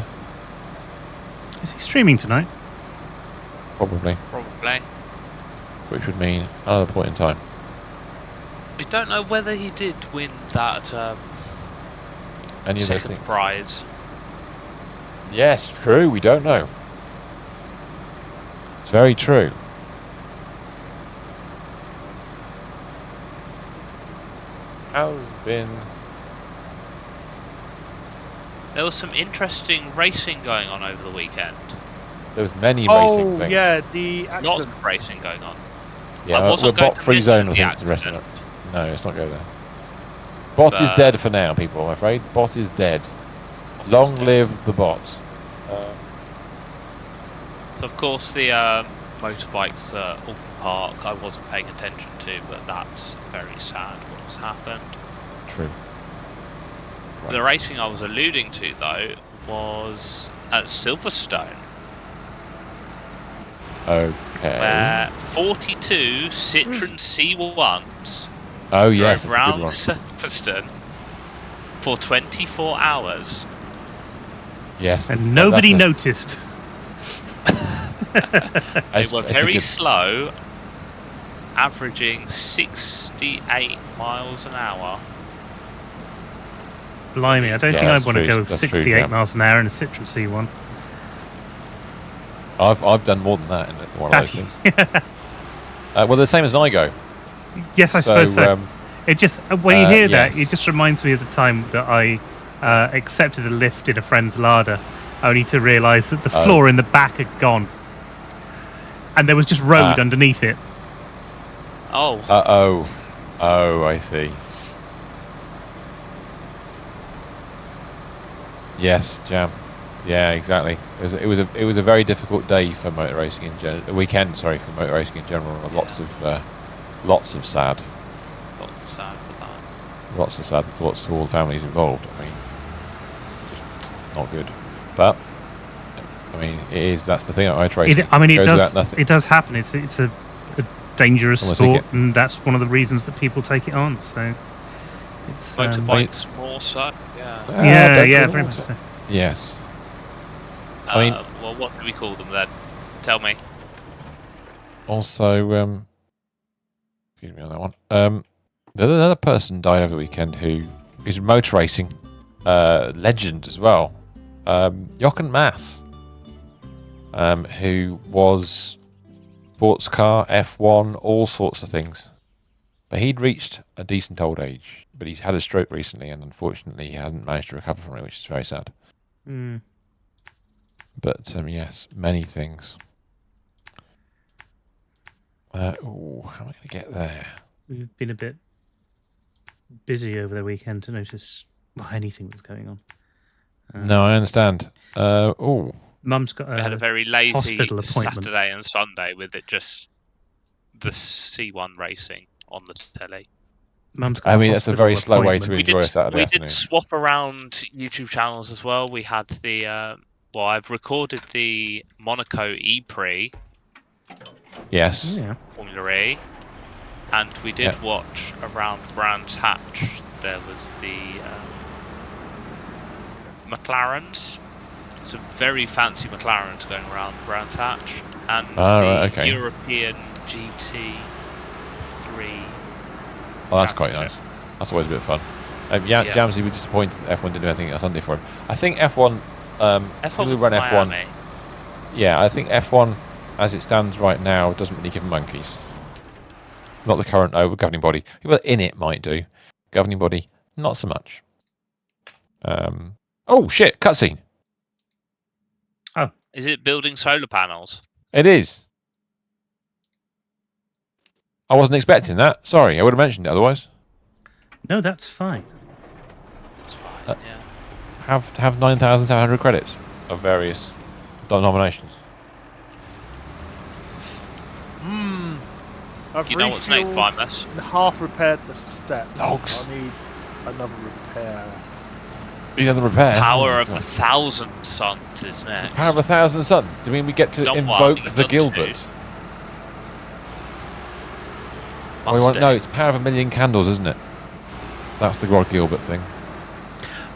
Speaker 1: Is he streaming tonight?
Speaker 2: Probably. Which would mean another point in time.
Speaker 4: We don't know whether he did win that
Speaker 2: Any of those
Speaker 4: second
Speaker 2: things?
Speaker 4: prize.
Speaker 2: Yes, true. We don't know. It's very true. Has been.
Speaker 4: There was some interesting racing going on over the weekend.
Speaker 2: There was many racing things.
Speaker 3: Yeah, the
Speaker 4: Lots
Speaker 3: accident.
Speaker 4: of racing going on.
Speaker 2: Yeah,
Speaker 4: I wasn't
Speaker 2: we're
Speaker 4: going
Speaker 2: bot
Speaker 4: to
Speaker 2: free
Speaker 4: mention
Speaker 2: zone. I
Speaker 4: the
Speaker 2: think the rest of it.
Speaker 4: accident.
Speaker 2: No, let's not go there. Bot is
Speaker 4: But-
Speaker 2: dead for now, people. I'm afraid bot is dead. Long live the bot.
Speaker 4: So of course the motorbikes at Alton Park I wasn't paying attention to, but that's very sad what has happened.
Speaker 2: True. Right.
Speaker 4: The racing I was alluding to though was at Silverstone,
Speaker 2: Okay.
Speaker 4: where 42 Citroen C1s
Speaker 2: Oh yes,
Speaker 4: drove
Speaker 2: that's a good
Speaker 4: round
Speaker 2: one.
Speaker 4: Silverstone for 24 hours.
Speaker 2: Yes.
Speaker 1: And nobody
Speaker 2: that's
Speaker 1: noticed.
Speaker 4: They were
Speaker 2: it's a
Speaker 4: very
Speaker 2: good-
Speaker 4: slow, averaging 68 miles an hour.
Speaker 1: Blimey, I don't
Speaker 2: Yeah,
Speaker 1: think
Speaker 2: that's
Speaker 1: I'd want to
Speaker 2: true,
Speaker 1: go
Speaker 2: that's true,
Speaker 1: 68
Speaker 2: yeah.
Speaker 1: miles an hour in a Citroen C1.
Speaker 2: I've done more than that in one of those
Speaker 1: Have
Speaker 2: things. Well, the same as Nigo.
Speaker 1: Yes, I suppose so. It just when you hear that,
Speaker 2: yes.
Speaker 1: it just reminds me of the time that I accepted a lift in a friend's larder, only to realise that the floor in the back had gone, and there was just road underneath it.
Speaker 4: Oh,
Speaker 2: Oh, I see. Yes, Jam. Yeah, exactly. It was a very difficult day for motor racing in general. Weekend, sorry, for motor racing in general. Lots of sad,
Speaker 4: lots of sad for that.
Speaker 2: lots of sad thoughts to all the families involved. I mean, just not good. But I mean, it is. That's the thing about motor racing.
Speaker 1: It does happen. It's a dangerous
Speaker 2: Someone
Speaker 1: sport,
Speaker 2: take it.
Speaker 1: and that's one of the reasons that people take it on. So it's
Speaker 4: Motorbikes more so. Yeah.
Speaker 1: yeah, very much so.
Speaker 2: Yes. I mean,
Speaker 4: well, what do we call them then? Tell me.
Speaker 2: also, excuse me on that one. The other person died over the weekend who is a motor racing legend as well. Jochen Mass, who was sports car, F1, all sorts of things. But he'd reached a decent old age, but he's had a stroke recently, and unfortunately he hasn't managed to recover from it, which is very sad.
Speaker 1: Mm.
Speaker 2: But yes, many things. How am I going to get there?
Speaker 1: We've been a bit busy over the weekend to notice anything that's going on.
Speaker 2: No, I understand.
Speaker 1: Mum's got
Speaker 4: We had a very lazy
Speaker 1: hospital appointment.
Speaker 4: Saturday and Sunday with it just the C1 racing on the telly.
Speaker 1: Mum's got
Speaker 2: that's a very slow way to enjoy a Saturday
Speaker 4: we
Speaker 2: afternoon.
Speaker 4: did swap around YouTube channels as well. We had the I've recorded the Monaco E-Prix.
Speaker 2: Yes.
Speaker 1: Yeah.
Speaker 4: Formula E, and we did watch around Brands Hatch. There was the McLarens, some very fancy McLarens going around Brands Hatch, and the European GT3.
Speaker 2: Oh, that's quite nice. That's always a bit of fun. Jamsey was disappointed that F1 didn't do anything on Sunday for him. I think F1.
Speaker 4: F1
Speaker 2: will run F1.
Speaker 4: Miami.
Speaker 2: Yeah, I think F1, as it stands right now, doesn't really give monkeys. Not the current governing body. People in it might do. Governing body, not so much. Oh shit! Cutscene.
Speaker 1: Oh,
Speaker 4: is it building solar panels?
Speaker 2: It is. I wasn't expecting that. Sorry, I would have mentioned it otherwise.
Speaker 1: No, that's fine.
Speaker 4: It's fine. Yeah.
Speaker 2: Have 9,700 credits of various denominations.
Speaker 3: I've
Speaker 4: you know what's next, Primus?
Speaker 3: Half repaired the step.
Speaker 2: Logs.
Speaker 3: I need another repair.
Speaker 2: Another repair?
Speaker 4: Power of 1,000 suns is next.
Speaker 2: Power of 1,000 suns? Do you mean we get to invoke the Gilbert? No, it's power of 1,000,000 candles, isn't it? That's the Rod Gilbert thing.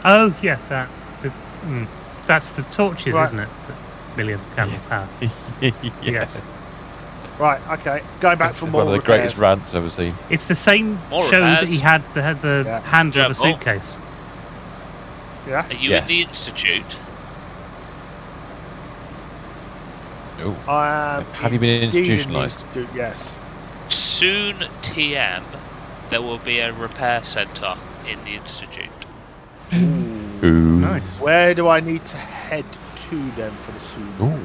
Speaker 1: Oh, yeah, that's the torches, isn't it? The 1,000,000 candle power. Yes.
Speaker 3: Right, okay. Going back for more
Speaker 2: one of the greatest rants I've ever seen.
Speaker 1: It's the same show that he had the handle of a suitcase.
Speaker 3: Yeah.
Speaker 4: Are you in the Institute?
Speaker 2: No.
Speaker 3: Have
Speaker 2: you been institutionalised?
Speaker 3: Yes.
Speaker 4: Soon, TM, there will be a repair centre in the Institute.
Speaker 2: Ooh.
Speaker 1: Nice.
Speaker 3: Where do I need to head to then for the soon?
Speaker 2: Ooh.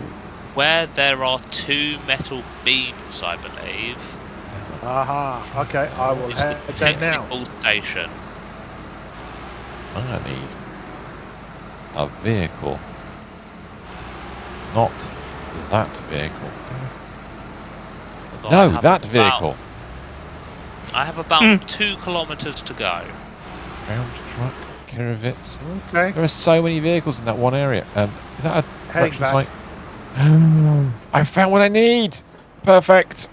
Speaker 4: Where there are 2 metal beams, I believe.
Speaker 3: Aha. Okay, I will head there now.
Speaker 4: Technical station.
Speaker 2: I need a vehicle. Not that vehicle. No, that vehicle.
Speaker 4: I have about 2 kilometres to go.
Speaker 2: Ground truck, caravans.
Speaker 3: Okay.
Speaker 2: There are so many vehicles in that one area. Is that a
Speaker 3: Heading back.
Speaker 2: site? I found what I need. Perfect.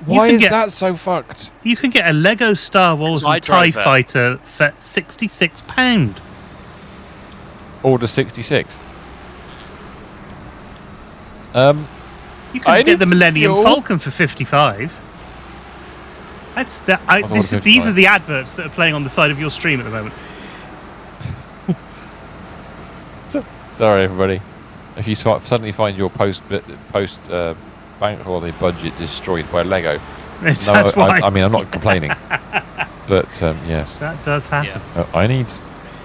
Speaker 2: Why is that so fucked?
Speaker 1: You can get a Lego Star Wars and TIE Fighter for £66.
Speaker 2: Order 66.
Speaker 1: You can get the Millennium Falcon for 55. These are the adverts that are playing on the side of your stream at the moment.
Speaker 2: Sorry, everybody. If you suddenly find your post bank holiday budget destroyed by Lego, I mean, I'm not complaining, but yes,
Speaker 1: that does happen.
Speaker 2: I need.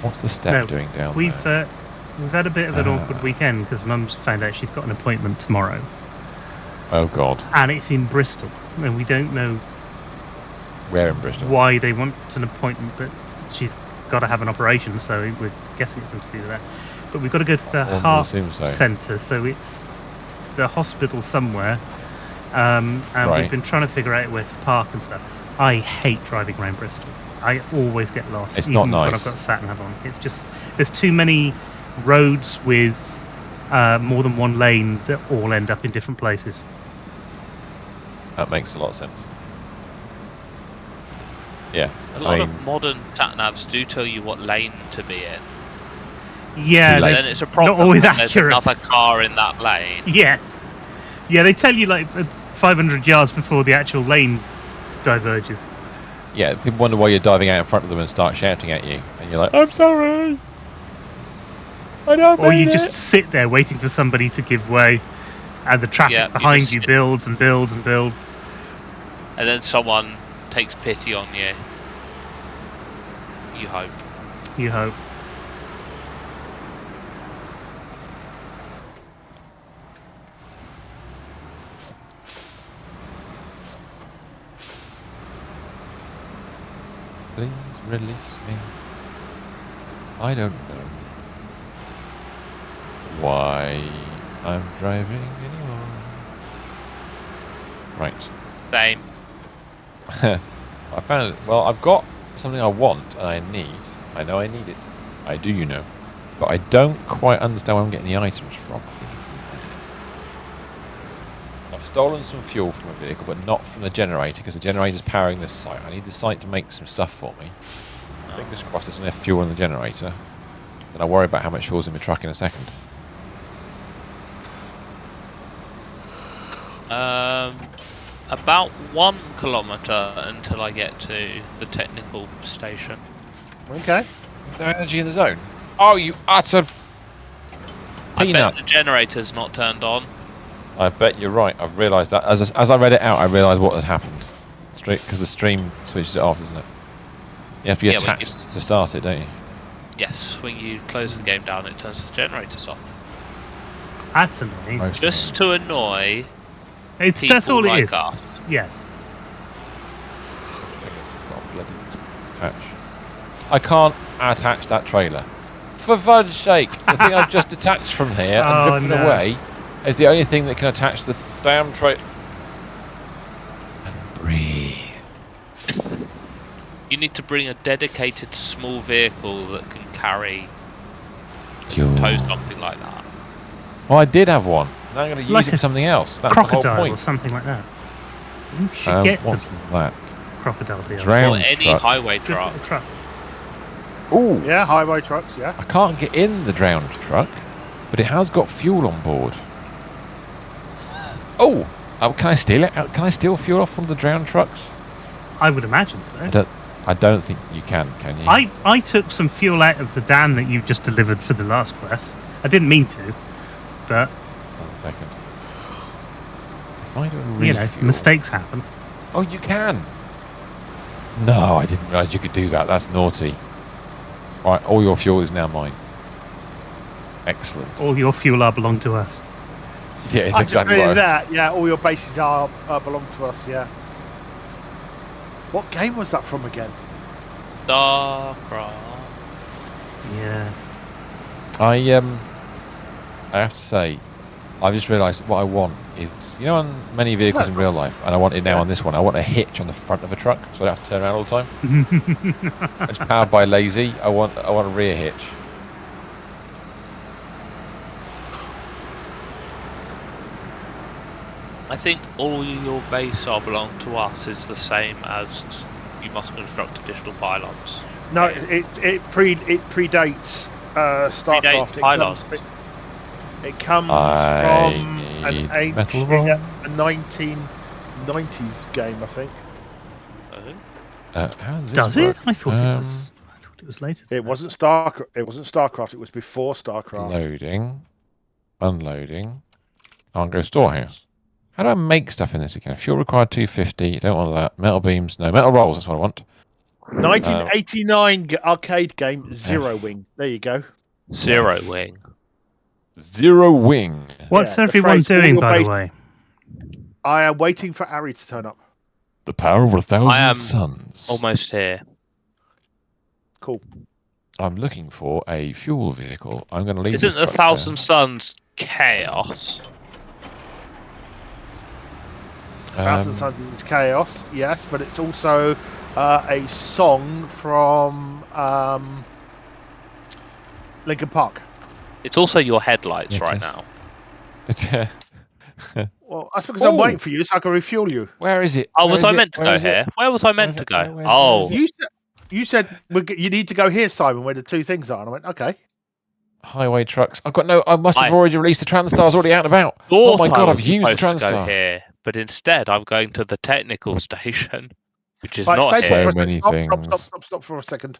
Speaker 2: What's the step doing down
Speaker 1: we've
Speaker 2: there?
Speaker 1: We've had a bit of an awkward weekend because Mum's found out she's got an appointment tomorrow.
Speaker 2: Oh God!
Speaker 1: And it's in Bristol, and we don't know
Speaker 2: Where in Bristol?
Speaker 1: why they want an appointment, but she's got to have an operation, so we're guessing it's something to do with that. But we've got to go to the
Speaker 2: One would
Speaker 1: heart
Speaker 2: assume so.
Speaker 1: centre, so it's the hospital somewhere, and
Speaker 2: Right.
Speaker 1: we've been trying to figure out where to park and stuff. I hate driving around Bristol. I always get lost,
Speaker 2: It's
Speaker 1: even
Speaker 2: not
Speaker 1: when
Speaker 2: nice.
Speaker 1: I've got sat-nav on. It's just, there's too many roads with more than one lane that all end up in different places.
Speaker 2: That makes a lot of sense. Yeah,
Speaker 4: A lot of modern sat-navs do tell you what lane to be in.
Speaker 1: Yeah,
Speaker 2: Too late.
Speaker 4: And
Speaker 1: that's
Speaker 4: then it's a problem
Speaker 1: not always
Speaker 4: when there's
Speaker 1: accurate.
Speaker 4: another car in that lane.
Speaker 1: Yes. Yeah, they tell you like 500 yards before the actual lane diverges.
Speaker 2: yeah. People wonder why you're diving out in front of them and start shouting at you, and you're like, "I'm sorry, I don't."
Speaker 1: Or you
Speaker 2: mean
Speaker 1: just
Speaker 2: it."
Speaker 1: sit there waiting for somebody to give way, and the traffic
Speaker 4: Yeah, you
Speaker 1: behind
Speaker 4: just
Speaker 1: you
Speaker 4: sit-
Speaker 1: builds and builds and builds.
Speaker 4: And then someone takes pity on you. You hope.
Speaker 1: You hope.
Speaker 2: Please release me. I don't know why I'm driving anymore. Right.
Speaker 4: Same.
Speaker 2: I found it. Well, I've got something I want and I need. I know I need it. I do, you know. But I don't quite understand where I'm getting the items from. I've stolen some fuel from a vehicle, but not from the generator, because the generator's powering this site. I need the site to make some stuff for me. Fingers crossed there's enough fuel in the generator. Then I'll worry about how much fuel's in my truck in a second.
Speaker 4: About 1 kilometre until I get to the technical station.
Speaker 3: Okay.
Speaker 2: No energy in the zone. Oh, you utter
Speaker 4: I bet
Speaker 2: peanut!
Speaker 4: the generator's not turned on.
Speaker 2: I bet you're right. I've realised that as I read it out, I realised what had happened. Straight because the stream switches it off, doesn't it? You have to be
Speaker 4: Yeah, when
Speaker 2: attached to start it, don't you?
Speaker 4: Yes, when you close the game down, it turns the generators off.
Speaker 1: That's annoying.
Speaker 2: Most
Speaker 4: Just to annoy
Speaker 1: It's
Speaker 4: people
Speaker 1: that's all it
Speaker 4: like
Speaker 1: is.
Speaker 4: us.
Speaker 1: Yes.
Speaker 2: I can't attach that trailer. For fudge's sake, the thing I've just detached from here and
Speaker 1: Oh,
Speaker 2: driven
Speaker 1: no.
Speaker 2: away is the only thing that can attach the damn trailer. And breathe.
Speaker 4: You need to bring a dedicated small vehicle that can carry tow something like that.
Speaker 2: Well, I did have one. Now I'm going to use
Speaker 1: Like
Speaker 2: it
Speaker 1: a
Speaker 2: for something else. That's the whole
Speaker 1: Crocodile or
Speaker 2: point.
Speaker 1: something like that. You should get
Speaker 2: What's
Speaker 1: the
Speaker 2: that?
Speaker 1: crocodile deal.
Speaker 2: Drown
Speaker 4: Or any
Speaker 2: truck.
Speaker 4: highway
Speaker 1: Good
Speaker 4: truck.
Speaker 1: little truck.
Speaker 2: Ooh,
Speaker 3: Yeah, highway trucks, yeah.
Speaker 2: I can't get in the drowned truck, but it has got fuel on board. Oh, can I steal it? Can I steal fuel off from the drowned trucks?
Speaker 1: I would imagine so.
Speaker 2: I don't think you can you?
Speaker 1: I took some fuel out of the Dan that you just delivered for the last quest. I didn't mean to, but
Speaker 2: 1 second. If I do a
Speaker 1: you know,
Speaker 2: refuel-
Speaker 1: mistakes happen.
Speaker 2: Oh, you can. No, I didn't realise you could do that. That's naughty. Right, all your fuel is now mine. Excellent.
Speaker 1: All your fuel are belong to us.
Speaker 2: Yeah, it's
Speaker 3: I just
Speaker 2: exactly
Speaker 3: read
Speaker 2: right.
Speaker 3: that. Yeah, all your bases are belong to us. Yeah. What game was that from again?
Speaker 4: Starcraft.
Speaker 1: Yeah.
Speaker 2: I have to say, I've just realised what I want is, you know, on many vehicles in real life, and I want it now on this one. I want a hitch on the front of a truck, so I don't have to turn around all the time. It's powered by lazy. I want a rear hitch.
Speaker 4: I think all your base are belong to us is the same as you must construct additional pylons.
Speaker 3: No, it predates StarCraft.
Speaker 4: pylons.
Speaker 3: It comes
Speaker 2: I
Speaker 3: from
Speaker 2: need
Speaker 3: an
Speaker 2: metal
Speaker 3: ancient,
Speaker 2: rod.
Speaker 3: a 1990s game, I think.
Speaker 2: How does this
Speaker 1: Does
Speaker 2: work?
Speaker 1: it? I thought it was. I thought it was later.
Speaker 3: It wasn't StarCraft. It wasn't StarCraft. It was before StarCraft.
Speaker 2: Loading, unloading. I want to go storehouse. How do I make stuff in this again? Fuel required 250. Don't want that. Metal beams. No, metal rolls. That's what I want.
Speaker 3: 1989 arcade game Zero Wing. There you go.
Speaker 4: Zero
Speaker 2: Yes.
Speaker 4: Wing.
Speaker 2: Zero wing.
Speaker 1: What's
Speaker 3: the
Speaker 1: everyone
Speaker 3: phrase, all
Speaker 1: doing,
Speaker 3: your
Speaker 1: by the
Speaker 3: base-
Speaker 1: way?
Speaker 3: I am waiting for Ari to turn up.
Speaker 2: The power of 1,000
Speaker 4: I am
Speaker 2: suns.
Speaker 4: almost here.
Speaker 3: Cool.
Speaker 2: I'm looking for a fuel vehicle. I'm going to leave
Speaker 4: Isn't
Speaker 2: this
Speaker 4: the
Speaker 2: truck
Speaker 4: 1,000
Speaker 2: there.
Speaker 4: Suns chaos?
Speaker 3: Thousand Suns Chaos, yes, but it's also a song from Linkin Park.
Speaker 4: It's also your headlights
Speaker 2: It
Speaker 4: right
Speaker 2: is.
Speaker 4: now.
Speaker 3: Well, that's because I'm
Speaker 2: Oh!
Speaker 3: waiting for you so I can refuel you.
Speaker 2: Where is it?
Speaker 4: Oh,
Speaker 2: Where
Speaker 4: was
Speaker 2: is
Speaker 4: I
Speaker 2: it?
Speaker 4: meant to
Speaker 2: Where
Speaker 4: go
Speaker 2: is it?
Speaker 4: here? Where was I meant to go?
Speaker 2: where
Speaker 4: Oh,
Speaker 2: is it?
Speaker 3: You said you need to go here, Simon, where the two things are. And I went, okay.
Speaker 2: Highway trucks. I've got no. I must have
Speaker 4: I
Speaker 2: already released the Transtars already out and about. Oh my
Speaker 4: thought I
Speaker 2: god! I've
Speaker 4: was
Speaker 2: used the
Speaker 4: supposed to go
Speaker 2: Transtar.
Speaker 4: here, but instead I'm going to the technical station, which is
Speaker 3: Right,
Speaker 4: not
Speaker 3: stay put
Speaker 4: here.
Speaker 3: for
Speaker 2: So
Speaker 3: a second.
Speaker 2: many
Speaker 3: Stop for a second.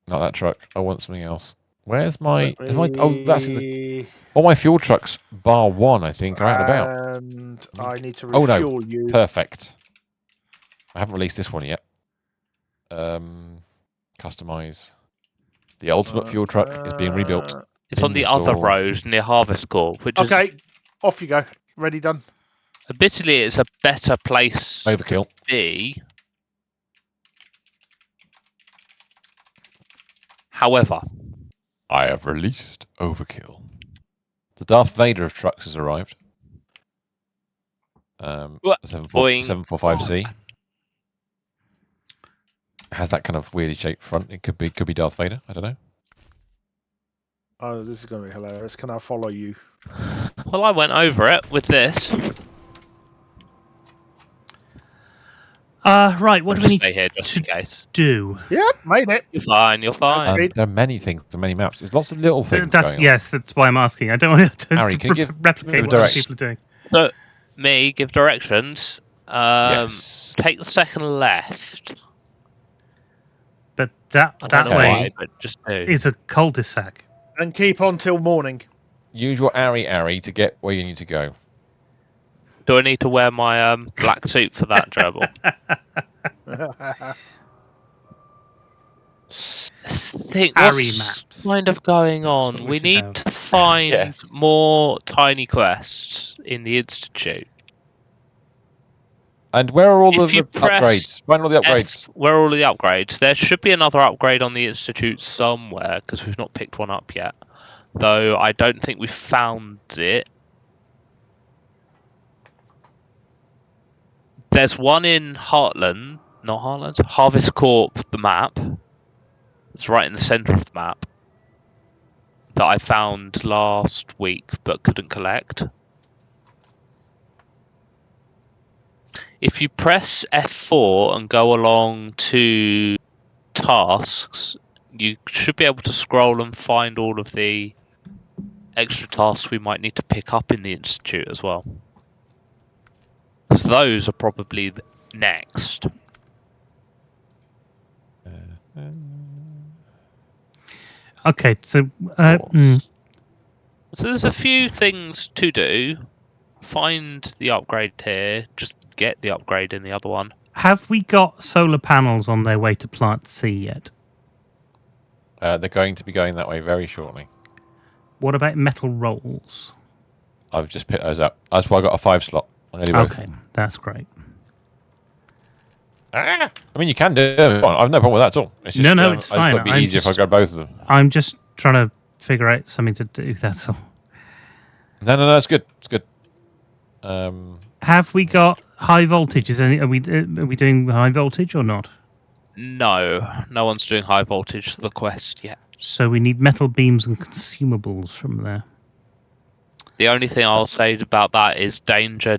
Speaker 2: Not that truck. I want something else. Where's my?
Speaker 3: Let
Speaker 2: Is my oh, that's in the.
Speaker 3: me-
Speaker 2: All my fuel trucks, bar one, I think, are out and about.
Speaker 3: And I need to
Speaker 2: Oh no!
Speaker 3: refuel you.
Speaker 2: Perfect. I haven't released this one yet. Customize. The ultimate fuel truck is being rebuilt.
Speaker 4: It's on the other
Speaker 2: Install.
Speaker 4: road near Harvest Corp, which is
Speaker 3: Okay, off you go. Ready, done.
Speaker 4: admittedly it's a better place
Speaker 2: Overkill.
Speaker 4: to be. However,
Speaker 2: I have released Overkill. The Darth Vader of trucks has arrived.
Speaker 4: What?
Speaker 2: 745C. Has that kind of weirdly shaped front. It could be Darth Vader. I don't know.
Speaker 3: Oh, this is going to be hilarious. Can I follow you?
Speaker 4: well, I went over it with this.
Speaker 1: Right, what
Speaker 4: I'll
Speaker 1: do we
Speaker 4: just
Speaker 1: need
Speaker 4: stay here just in
Speaker 1: to
Speaker 4: case.
Speaker 1: do?
Speaker 3: Yep, made it.
Speaker 4: You're fine. You're fine.
Speaker 3: Agreed.
Speaker 2: There are many things. There are many maps. There's lots of little things going on.
Speaker 1: Yes, that's why I'm asking. I don't want to,
Speaker 2: Harry, can you give
Speaker 1: replicate
Speaker 2: the
Speaker 1: what other
Speaker 2: direction?
Speaker 1: people are doing.
Speaker 4: So, me give directions.
Speaker 2: Yes.
Speaker 4: Take the second left.
Speaker 1: But that
Speaker 4: I don't know
Speaker 1: way
Speaker 4: why, but just do.
Speaker 1: is a cul-de-sac.
Speaker 3: And keep on till morning.
Speaker 2: Use your Ari to get where you need to go.
Speaker 4: Do I need to wear my black suit for that, Gerbil? Think
Speaker 1: Harry
Speaker 4: what's
Speaker 1: maps.
Speaker 4: kind of going on?
Speaker 1: what we
Speaker 4: We
Speaker 1: should
Speaker 4: need
Speaker 1: have.
Speaker 4: to find
Speaker 2: Yes.
Speaker 4: more tiny quests in the Institute.
Speaker 2: And where are all
Speaker 4: If
Speaker 2: the
Speaker 4: you press
Speaker 2: upgrades? Find all the upgrades.
Speaker 4: Where are all the upgrades? There should be another upgrade on the Institute somewhere because we've not picked one up yet. Though I don't think we've found it. There's one in Heartland, not Heartland, Harvest Corp, the map. It's right in the centre of the map. That I found last week but couldn't collect. If you press F4 and go along to tasks, you should be able to scroll and find all of the extra tasks we might need to pick up in the Institute as well. Because those are probably next.
Speaker 1: Okay, so
Speaker 4: So there's a few things to do. Find the upgrade here. Just get the upgrade in the other one.
Speaker 1: have we got solar panels on their way to Plant C yet?
Speaker 2: They're going to be going that way very shortly.
Speaker 1: What about metal rolls?
Speaker 2: I've just picked those up. That's why I got a 5 slot. I'm going to do both.
Speaker 1: Okay, that's great.
Speaker 2: I mean, you can do it. I've no problem with that at all. It's just,
Speaker 1: No, it's
Speaker 2: I
Speaker 1: fine.
Speaker 2: thought it'd be
Speaker 1: I'm
Speaker 2: easier if I
Speaker 1: just-
Speaker 2: grabbed both of them.
Speaker 1: I'm just trying to figure out something to do, that's all.
Speaker 2: No, it's good. It's good.
Speaker 1: Have we got high voltage? Are we doing high voltage or not?
Speaker 4: No one's doing high voltage for the quest yet.
Speaker 1: So we need metal beams and consumables from there.
Speaker 4: The only thing I'll say about that is danger,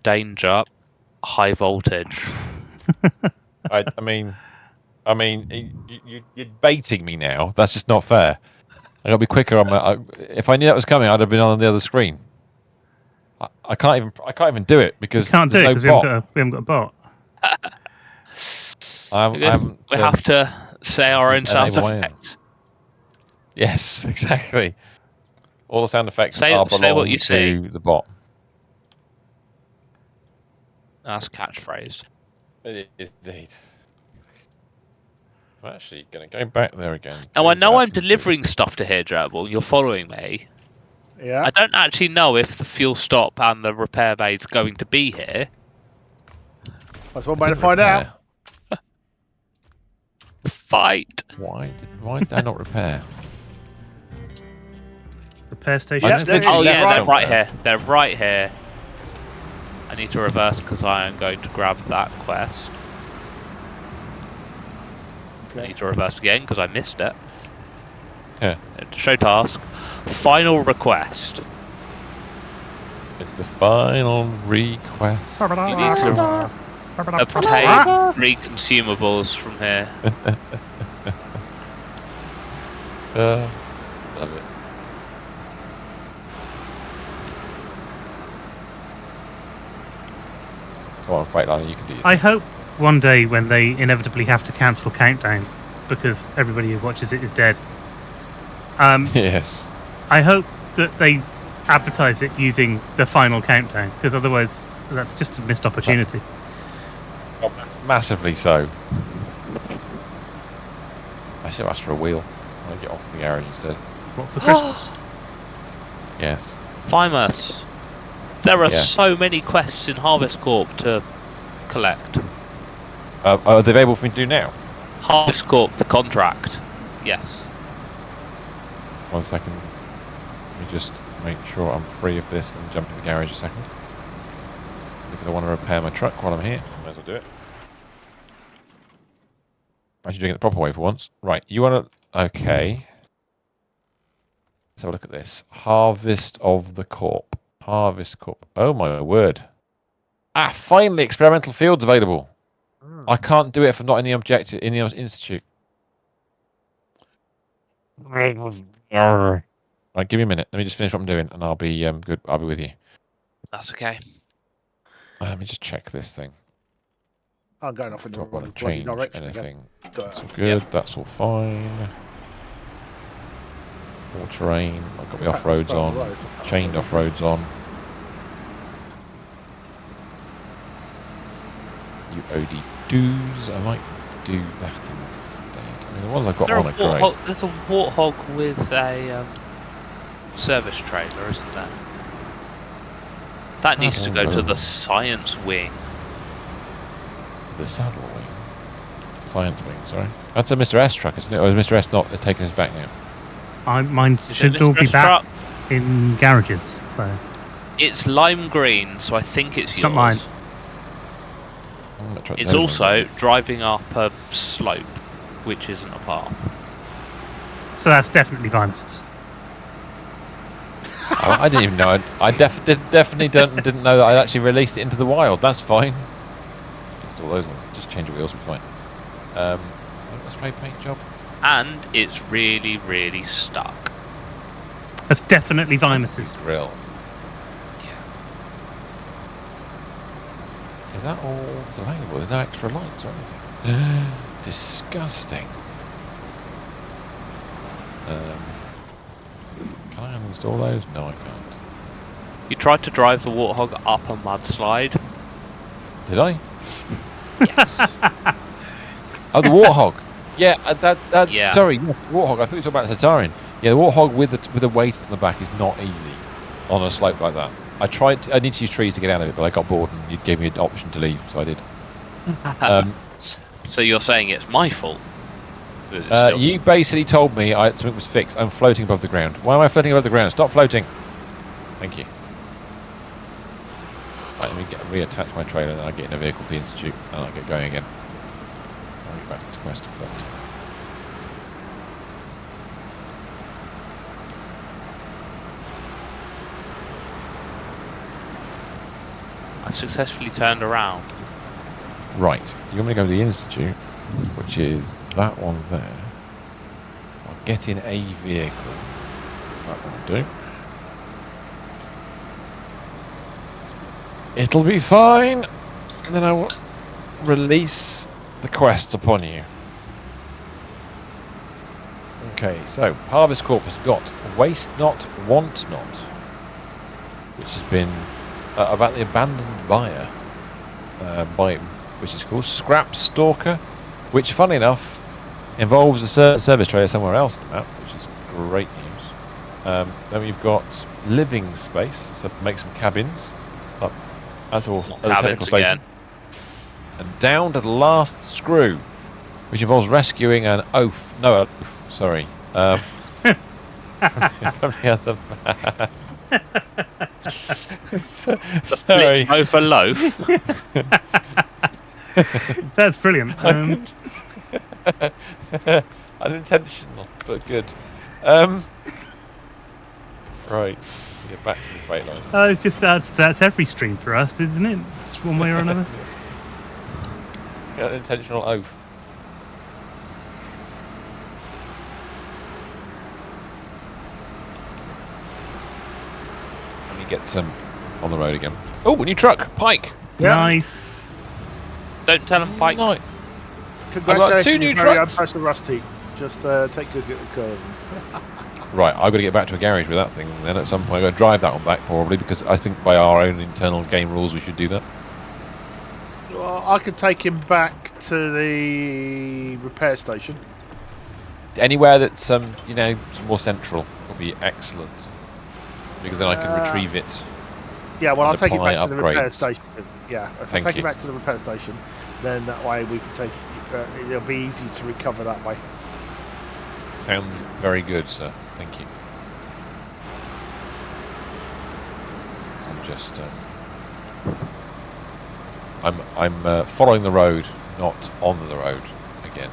Speaker 4: high voltage.
Speaker 2: I mean, you're baiting me now. That's just not fair. I got to be quicker on my. If I knew that was coming, I'd have been on the other screen. I can't even do it because
Speaker 1: You can't do it
Speaker 2: there's
Speaker 1: because
Speaker 2: no bot.
Speaker 1: we haven't got a bot.
Speaker 2: I haven't,
Speaker 4: We have to say our own sound
Speaker 2: enable my own.
Speaker 4: effects.
Speaker 2: Yes, exactly. All the sound effects
Speaker 4: Say
Speaker 2: are
Speaker 4: what
Speaker 2: belong
Speaker 4: you see.
Speaker 2: to the bot.
Speaker 4: That's catchphrase.
Speaker 2: It is indeed. I'm actually going to go back there again.
Speaker 4: Now I
Speaker 2: Do
Speaker 4: know
Speaker 2: that
Speaker 4: I'm
Speaker 2: and do-
Speaker 4: delivering stuff to here, Gerbil. You're following me.
Speaker 3: Yeah.
Speaker 4: I don't actually know if the fuel stop and the repair bay's going to be here.
Speaker 3: That's one way to find out.
Speaker 4: Fight.
Speaker 2: Why did I not repair?
Speaker 1: Repair station.
Speaker 3: Yeah,
Speaker 1: is
Speaker 3: there it
Speaker 1: literally
Speaker 4: Oh
Speaker 3: is.
Speaker 4: yeah,
Speaker 3: Right.
Speaker 4: they're right here. They're right here. I need to reverse because I am going to grab that quest. I need to reverse again because I missed it.
Speaker 2: Yeah.
Speaker 4: Show task. Final request.
Speaker 2: It's the final request.
Speaker 4: You need to obtain 3 consumables from here.
Speaker 2: Love it. Come on, Freightliner, you can do this.
Speaker 1: I hope one day when they inevitably have to cancel Countdown because everybody who watches it is dead.
Speaker 2: Yes.
Speaker 1: I hope that they advertise it using the final countdown because otherwise that's just a missed opportunity.
Speaker 2: Massively so. I should have asked for a wheel. I'll get off the garage instead.
Speaker 1: What for Christmas?
Speaker 2: Yes.
Speaker 4: Fimus. There are
Speaker 2: Yeah.
Speaker 4: so many quests in Harvest Corp to collect.
Speaker 2: Are they available for me to do now?
Speaker 4: Harvest Corp, the contract. Yes.
Speaker 2: 1 second. Let me just make sure I'm free of this and jump in the garage a second. Because I want to repair my truck while I'm here. Might as well do it. I'm actually doing it the proper way for once. Right, you want to... Okay. Let's have a look at this. Harvest of the Corp. Harvest Corp. Oh my word. Ah, finally experimental fields available. I can't do it if I'm not in the objective in the institute. Right, give me a minute. Let me just finish what I'm doing, and I'll be good. I'll be with you.
Speaker 4: That's okay.
Speaker 2: Let me just check this thing.
Speaker 3: I'm going off in the
Speaker 2: Do I want
Speaker 3: wrong
Speaker 2: to
Speaker 3: bloody
Speaker 2: change
Speaker 3: direction again.
Speaker 2: anything?
Speaker 3: Duh.
Speaker 2: That's all good. That's all fine. All terrain. I've got my off roads on. Chained off roads on. You OD doos. I might do that instead. I mean, the ones I've got on are great.
Speaker 4: There's a warthog with a service trailer, isn't there? That needs to go to the science wing.
Speaker 2: The saddle wing. Science wing, sorry. That's a Mr. S truck, isn't it? Or is Mr. S not taking us back now?
Speaker 1: Mine
Speaker 4: Is
Speaker 1: should
Speaker 4: it
Speaker 1: all
Speaker 4: Mr.
Speaker 1: be
Speaker 4: S
Speaker 1: back
Speaker 4: truck?
Speaker 1: in garages. So
Speaker 4: It's lime green, so I think it's
Speaker 1: It's
Speaker 4: yours.
Speaker 1: not mine.
Speaker 2: I'm gonna try
Speaker 4: It's
Speaker 2: those
Speaker 4: also
Speaker 2: ones.
Speaker 4: driving up a slope, which isn't a path.
Speaker 1: so that's definitely Vimus's.
Speaker 2: I didn't even know. I definitely didn't know that I'd actually released it into the wild. That's fine. Install those ones. Just change the wheels will be fine. I've got a spray paint job.
Speaker 4: And it's really, really stuck.
Speaker 1: That's definitely Vimus's.
Speaker 2: Grill. Is that all that's available? There's no extra lights or anything. Disgusting. Can I uninstall those? No, I can't.
Speaker 4: You tried to drive the warthog up a mudslide.
Speaker 2: Did I?
Speaker 4: Yes.
Speaker 2: Oh, the warthog. Yeah,
Speaker 4: Yeah.
Speaker 2: Sorry, yeah, warthog. I thought you were talking about the Tatarian. Yeah, the warthog with the weight on the back is not easy on a slope like that. I need to use trees to get out of it, but I got bored and you gave me an option to leave, so I did.
Speaker 4: So you're saying it's my fault? That it's still-
Speaker 2: You basically told me something was fixed. I'm floating above the ground. Why am I floating above the ground? Stop floating. Thank you. Right, let me reattach my trailer and then I'll get in a vehicle for the institute and I'll get going again. I'll get back to this quest. But
Speaker 4: I successfully turned around.
Speaker 2: right, you want me to go to the institute, which is that one there. I'll get in a vehicle. That will do. It'll be fine. And then I will release the quests upon you. Okay, so Harvest Corp has got Waste Not, Want Not, which has been about the abandoned buyer, which is called Scrap Stalker, which, funnily enough, involves a service trailer somewhere else on the map, which is great news. Then we've got Living Space, so make some cabins. That's all.
Speaker 4: Not
Speaker 2: At the technical
Speaker 4: cabins again.
Speaker 2: station. and down to the last screw, which involves rescuing an oaf. No, oaf, sorry. From the other sorry.
Speaker 4: Loaf a loaf.
Speaker 1: That's brilliant.
Speaker 2: Unintentional, but good. Right, get back to the freight line.
Speaker 1: It's just that's every stream for us, isn't it? It's one way or another.
Speaker 2: Unintentional oath. Let me get on the road again. Oh, a new truck, Pike.
Speaker 3: Yeah.
Speaker 1: Nice.
Speaker 4: Don't tell them Pike.
Speaker 2: No.
Speaker 3: Congratulations,
Speaker 2: two new
Speaker 3: you're very
Speaker 2: trucks.
Speaker 3: unpressed and rusty. Just take a good curve.
Speaker 2: Right, I've got to get back to a garage with that thing. Then at some point, I've got to drive that one back probably because I think by our own internal game rules we should do that.
Speaker 3: Well, I could take him back to the repair station.
Speaker 2: Anywhere that's more central would be excellent because then I can retrieve it.
Speaker 3: Yeah, well, I'll
Speaker 2: and
Speaker 3: take him back
Speaker 2: apply
Speaker 3: to the repair
Speaker 2: upgrades.
Speaker 3: station. Yeah, if I
Speaker 2: Thank
Speaker 3: take
Speaker 2: you.
Speaker 3: him back to the repair station, then that way we can take. It'll be easy to recover that way.
Speaker 2: Sounds very good, sir. Thank you. I'm just I'm following the road, not on the road again.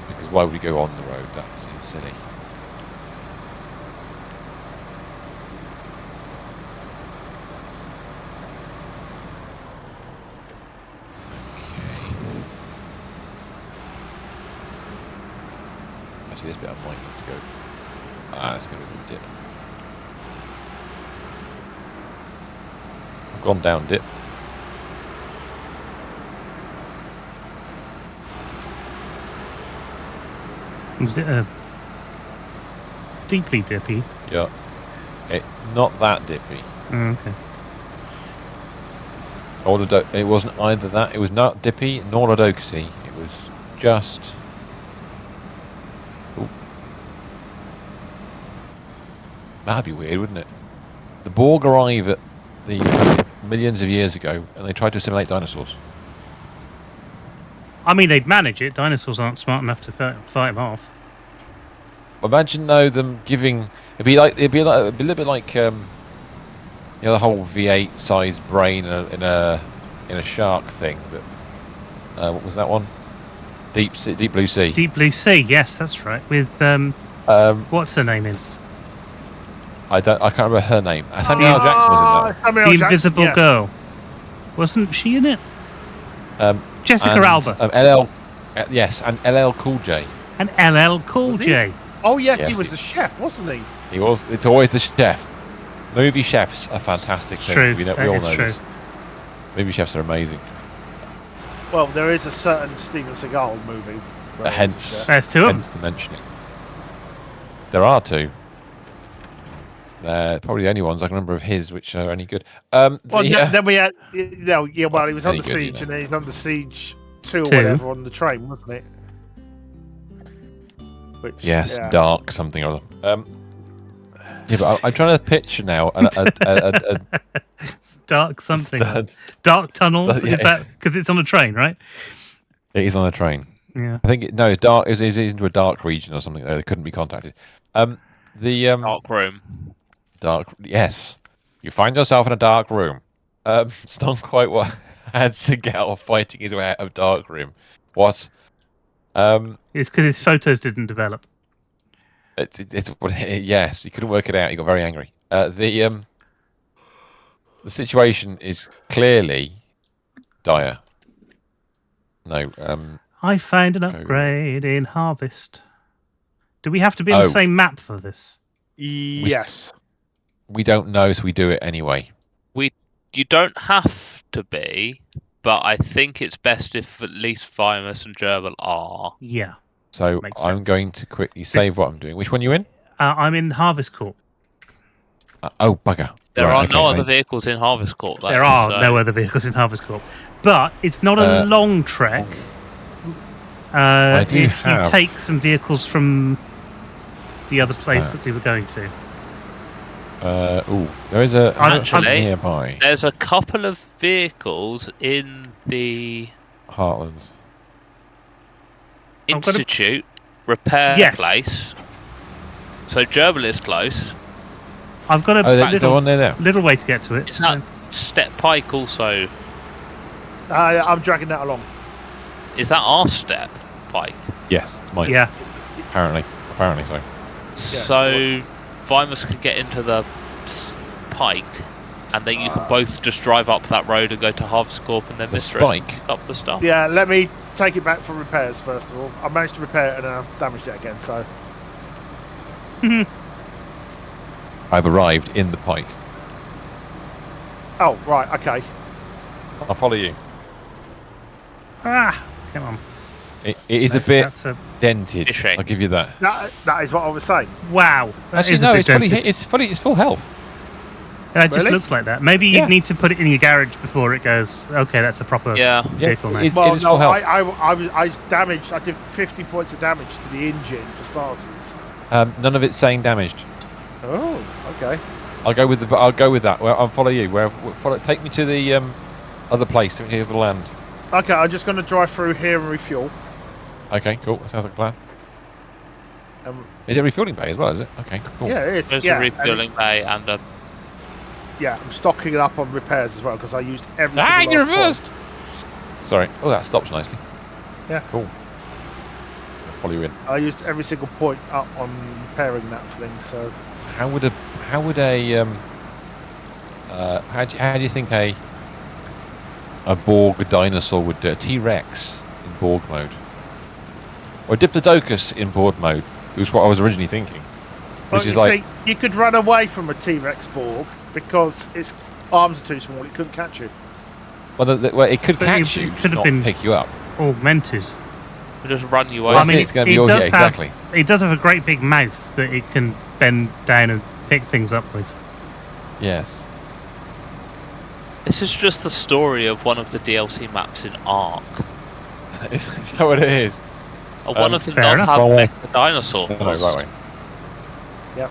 Speaker 2: Because why would we go on the road? That seems silly. Actually, this bit I might need to go. It's going to be a dip. I've gone down dip.
Speaker 1: Was it a deeply dippy?
Speaker 2: Yeah. Not that dippy.
Speaker 1: Oh, okay.
Speaker 2: It wasn't either that. It was not dippy nor a doxy. It was just. Ooh. That'd be weird, wouldn't it? The Borg arrive at the millions of years ago, and they tried to assimilate dinosaurs.
Speaker 1: I mean, they'd manage it. Dinosaurs aren't smart enough to fight them off.
Speaker 2: Imagine though them giving. It'd be a little bit like the whole V8 sized brain in a shark thing. That what was that one? Deep Blue Sea.
Speaker 1: Deep Blue Sea, yes, that's right. With what's her name in?
Speaker 2: I can't remember her name. Samuel L. Jackson was in that.
Speaker 3: Samuel
Speaker 1: The
Speaker 3: Jackson,
Speaker 1: Invisible
Speaker 3: yes.
Speaker 1: Girl. Wasn't she in it? Jessica
Speaker 2: And,
Speaker 1: Alba.
Speaker 2: Yes, and LL Cool J.
Speaker 1: And LL Cool
Speaker 3: Was he?
Speaker 1: J.
Speaker 3: Oh yeah,
Speaker 2: Yes,
Speaker 3: he was
Speaker 2: he-
Speaker 3: the chef, wasn't he?
Speaker 2: He was. It's always the chef. Movie chefs are fantastic things.
Speaker 1: True,
Speaker 2: We
Speaker 1: that
Speaker 2: all
Speaker 1: is
Speaker 2: know
Speaker 1: true.
Speaker 2: this. Movie chefs are amazing.
Speaker 3: Well, there is a certain Steven Seagal movie. where he was a
Speaker 2: Hence,
Speaker 3: chef.
Speaker 1: There's two of them.
Speaker 2: hence the mentioning. There are two. They're probably the only ones I can remember of his which are any good.
Speaker 3: Well, then we had, well, he was
Speaker 2: Any
Speaker 3: under
Speaker 2: good,
Speaker 3: siege,
Speaker 2: you know.
Speaker 3: and he's under siege 2 or
Speaker 1: Two.
Speaker 3: whatever on the train, wasn't it? Which,
Speaker 2: Yes,
Speaker 3: yeah.
Speaker 2: dark something or other. Yeah, but I'm trying to picture now. A
Speaker 1: Dark something.
Speaker 2: it
Speaker 1: Dark tunnels.
Speaker 2: Yeah.
Speaker 1: Is that because it's on a train, right?
Speaker 2: is on a train.
Speaker 1: Yeah.
Speaker 2: I think it's dark. Is into a dark region or something. They couldn't be contacted.
Speaker 4: Dark room.
Speaker 2: Dark. Yes, you find yourself in a dark room. It's not quite what had Seagal fighting his way out of dark room. What?
Speaker 1: It's because his photos didn't develop.
Speaker 2: Yes, he couldn't work it out. He got very angry. The situation is clearly dire. No.
Speaker 1: I found an upgrade in Harvest. Do we have to be on the same map for this?
Speaker 3: Yes.
Speaker 2: We don't know, so we do it anyway.
Speaker 4: You don't have to be, but I think it's best if at least Vimus and Gerbil are.
Speaker 1: Yeah.
Speaker 2: So
Speaker 1: Makes
Speaker 2: I'm
Speaker 1: sense.
Speaker 2: going to quickly save what I'm doing. Which one are you in?
Speaker 1: I'm in Harvest Corp.
Speaker 2: Oh, bugger.
Speaker 4: There
Speaker 2: Right,
Speaker 4: are
Speaker 2: okay,
Speaker 4: no other
Speaker 2: mate.
Speaker 4: vehicles in Harvest Court. Though,
Speaker 1: There are
Speaker 4: so-
Speaker 1: no other vehicles in Harvest Corp. But it's not a long trek.
Speaker 2: I do
Speaker 1: if you
Speaker 2: have-
Speaker 1: take some vehicles from the other place that we were going to.
Speaker 2: There is a
Speaker 4: Actually,
Speaker 2: nearby.
Speaker 4: There's a couple of vehicles in the
Speaker 2: Heartlands.
Speaker 1: I've got to-
Speaker 4: Institute repair
Speaker 1: Yes.
Speaker 4: place. So Gerbil is close.
Speaker 1: I've got a
Speaker 2: Oh, there's the one there.
Speaker 1: little way to get to it.
Speaker 4: Is that Step Pike also?
Speaker 3: I'm dragging that along.
Speaker 4: Is that our Step Pike?
Speaker 2: Yes, it's mine.
Speaker 1: Yeah.
Speaker 2: Apparently, so.
Speaker 4: So Vimus can get into the Pike, and then you can both just drive up that road and go to Harvest Corp and then
Speaker 2: The
Speaker 4: Mistress and
Speaker 2: Spike?
Speaker 4: pick up the stuff.
Speaker 3: Yeah, let me take it back for repairs first of all. I managed to repair it and I damaged it again, so...
Speaker 2: I've arrived in the Pike.
Speaker 3: Oh, right, okay.
Speaker 2: I'll follow you.
Speaker 1: Ah, come on.
Speaker 2: It is a bit
Speaker 1: That's a
Speaker 2: dented.
Speaker 4: Fishing.
Speaker 2: I'll give you that.
Speaker 3: That is what I was saying.
Speaker 1: wow. That
Speaker 2: Actually,
Speaker 1: is
Speaker 2: no,
Speaker 1: a bit
Speaker 2: it's fully,
Speaker 1: dented.
Speaker 2: it's full health.
Speaker 1: It just
Speaker 3: Really?
Speaker 1: looks like that. Maybe
Speaker 2: Yeah.
Speaker 1: you'd need to put it in your garage before it goes. Okay, that's a proper
Speaker 4: Yeah.
Speaker 1: vehicle now.
Speaker 2: It's,
Speaker 3: Well,
Speaker 2: it is
Speaker 3: no,
Speaker 2: full health.
Speaker 3: I was damaged. I did 50 points of damage to the engine for starters.
Speaker 2: None of it's saying damaged.
Speaker 3: Oh, okay.
Speaker 2: I'll go with that. Well, I'll follow you. Take me to the other place. Take me to the other land.
Speaker 3: Okay, I'm just going to drive through here and refuel.
Speaker 2: Okay, cool. That sounds like a plan. Is it a refueling bay as well? Is it? Okay, cool.
Speaker 3: Yeah, it is.
Speaker 4: There's
Speaker 3: yeah,
Speaker 4: a refueling bay and a.
Speaker 3: yeah, I'm stocking it up on repairs as well because I used every
Speaker 2: Ah,
Speaker 3: single
Speaker 2: you
Speaker 3: last
Speaker 2: reversed. Sorry. Oh, that stops nicely.
Speaker 3: Yeah.
Speaker 2: Cool. I'll follow you in.
Speaker 3: point. I used every single point up on repairing that thing, so...
Speaker 2: How do you think a Borg dinosaur would do? A T-Rex in Borg mode, or a Diplodocus in Borg mode? Was what I was originally thinking.
Speaker 3: Well,
Speaker 2: Which is
Speaker 3: you
Speaker 2: like,
Speaker 3: see, you could run away from a T-Rex Borg because its arms are too small, it couldn't catch you.
Speaker 2: well, it could
Speaker 1: But
Speaker 2: catch
Speaker 1: it
Speaker 2: you,
Speaker 1: could have
Speaker 2: not
Speaker 1: been-
Speaker 2: pick you up.
Speaker 1: Augmented.
Speaker 4: We'll just run you
Speaker 2: Well,
Speaker 4: over.
Speaker 1: I mean,
Speaker 2: it's going to
Speaker 1: it
Speaker 2: be yours.
Speaker 1: does
Speaker 2: Yeah, exactly.
Speaker 1: It does have a great big mouth that it can bend down and pick things up with.
Speaker 2: Yes.
Speaker 4: This is just the story of one of the DLC maps in Ark.
Speaker 2: Is that what it is?
Speaker 4: One of them
Speaker 1: fair
Speaker 4: does
Speaker 1: enough.
Speaker 4: have
Speaker 2: Wrong way.
Speaker 4: mecha dinosaurs.
Speaker 2: No, right way.
Speaker 3: Yep.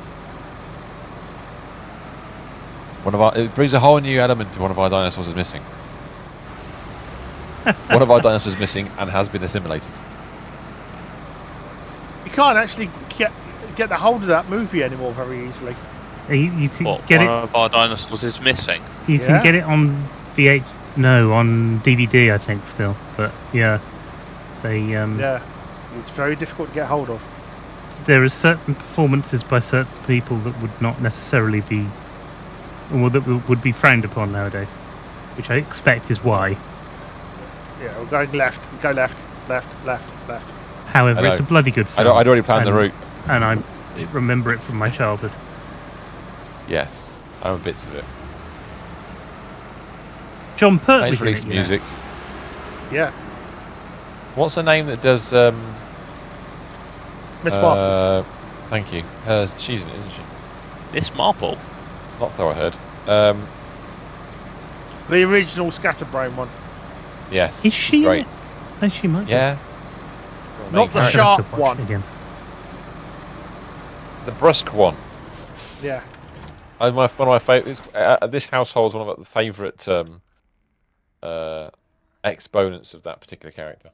Speaker 2: It brings a whole new element to one of our dinosaurs is missing. One of our dinosaurs is missing and has been assimilated.
Speaker 3: You can't actually get the hold of that movie anymore very easily.
Speaker 1: You can
Speaker 4: What,
Speaker 1: get
Speaker 4: one
Speaker 1: it.
Speaker 4: of our dinosaurs is missing.
Speaker 1: You
Speaker 3: Yeah.
Speaker 1: can get it on on DVD, I think still. But yeah, they
Speaker 3: Yeah, it's very difficult to get hold of.
Speaker 1: there are certain performances by certain people that would not necessarily be, or that would be frowned upon nowadays, which I expect is why.
Speaker 3: Yeah, we're going left. Go left, left, left, left.
Speaker 1: However,
Speaker 2: I
Speaker 1: it's a
Speaker 2: know.
Speaker 1: bloody good film.
Speaker 2: I'd already planned the route.
Speaker 1: and I remember it from my childhood.
Speaker 2: Yes, I remember bits of it.
Speaker 1: John Pertwee's
Speaker 2: Thanks
Speaker 1: in
Speaker 2: release
Speaker 1: it, you know.
Speaker 2: music.
Speaker 3: Yeah,
Speaker 2: What's her name that does?
Speaker 3: Miss Marple.
Speaker 2: Thank you. She's in it, isn't she?
Speaker 4: Miss Marple.
Speaker 2: Not Thoroughhead.
Speaker 3: The original Scatterbrain one.
Speaker 2: Yes.
Speaker 1: Is she in
Speaker 2: great?
Speaker 1: it? Oh, she might be.
Speaker 2: Yeah.
Speaker 3: Not the
Speaker 2: Main
Speaker 1: I'll
Speaker 2: character.
Speaker 3: sharp
Speaker 1: have to watch
Speaker 3: one.
Speaker 1: it again.
Speaker 2: The brusque one.
Speaker 3: Yeah.
Speaker 2: One of my favourites. This household is one of the favourite exponents of that particular character.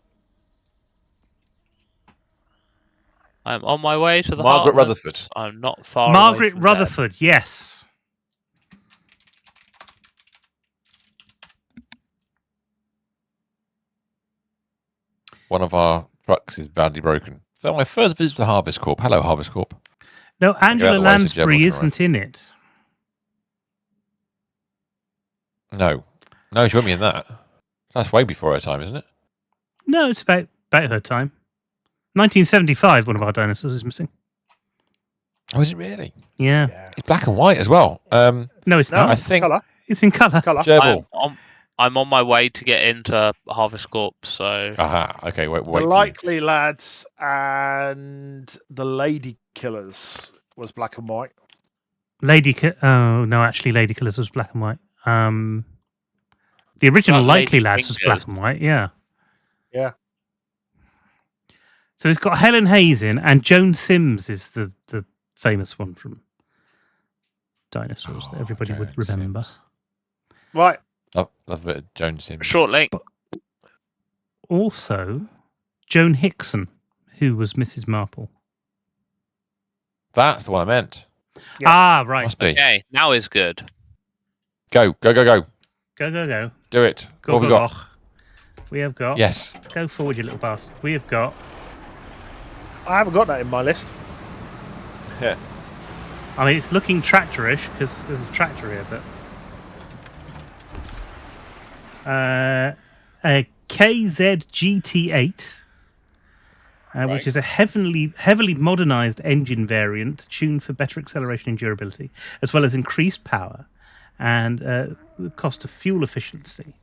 Speaker 4: I'm on my way to the
Speaker 2: Margaret
Speaker 4: Heartlands.
Speaker 2: Rutherford.
Speaker 4: I'm not far
Speaker 1: Margaret
Speaker 4: away from
Speaker 1: Rutherford, yes.
Speaker 2: One of our trucks is badly broken. So my first visit to Harvest Corp. Hello, Harvest Corp.
Speaker 1: No, Angela
Speaker 2: otherwise the Gerbil
Speaker 1: Lansbury
Speaker 2: can
Speaker 1: isn't in it.
Speaker 2: No. No, she won't be in that. That's way before her time, isn't it?
Speaker 1: No, it's about her time. 1975, one of our dinosaurs is missing.
Speaker 2: Oh, is it really?
Speaker 1: Yeah.
Speaker 3: Yeah.
Speaker 2: It's black and white as well.
Speaker 1: No, it's
Speaker 3: No,
Speaker 1: not.
Speaker 2: I think-
Speaker 3: colour.
Speaker 1: It's in colour.
Speaker 3: Colour.
Speaker 2: Gerbil.
Speaker 4: I'm on my way to get into Harvest Corp, so
Speaker 2: Aha. Okay, wait.
Speaker 3: The
Speaker 2: for you.
Speaker 3: Likely Lads and the Lady Killers was black and white.
Speaker 1: Oh, no, actually, Lady Killers was black and white. The original
Speaker 4: Like
Speaker 1: Likely
Speaker 4: Lady
Speaker 1: Lads was black
Speaker 4: Fingers.
Speaker 1: and white, yeah.
Speaker 3: Yeah.
Speaker 1: So it's got Helen Hayes in, and Joan Sims is the famous one from Dinosaurs that everybody would
Speaker 2: Joan
Speaker 1: remember.
Speaker 2: Sims.
Speaker 3: Right.
Speaker 2: Love a bit of Joan Sims.
Speaker 4: short link.
Speaker 1: also Joan Hickson, who was Mrs. Marple.
Speaker 2: That's the one I meant.
Speaker 3: Yeah.
Speaker 1: Ah, right.
Speaker 2: Must be.
Speaker 4: Okay, now is good.
Speaker 2: Go.
Speaker 1: Go, go, go.
Speaker 2: Do it.
Speaker 1: Go,
Speaker 2: What have we
Speaker 1: go,
Speaker 2: got?
Speaker 1: go. We have got...
Speaker 2: Yes.
Speaker 1: Go forward, you little bastard. We have got...
Speaker 3: I haven't got that in my list.
Speaker 2: Yeah.
Speaker 1: I mean, it's looking tractor-ish, because there's a tractor here, but... a KZ GT8, which is a heavily modernised engine variant tuned for better acceleration and durability, as well as increased power and the cost of fuel efficiency.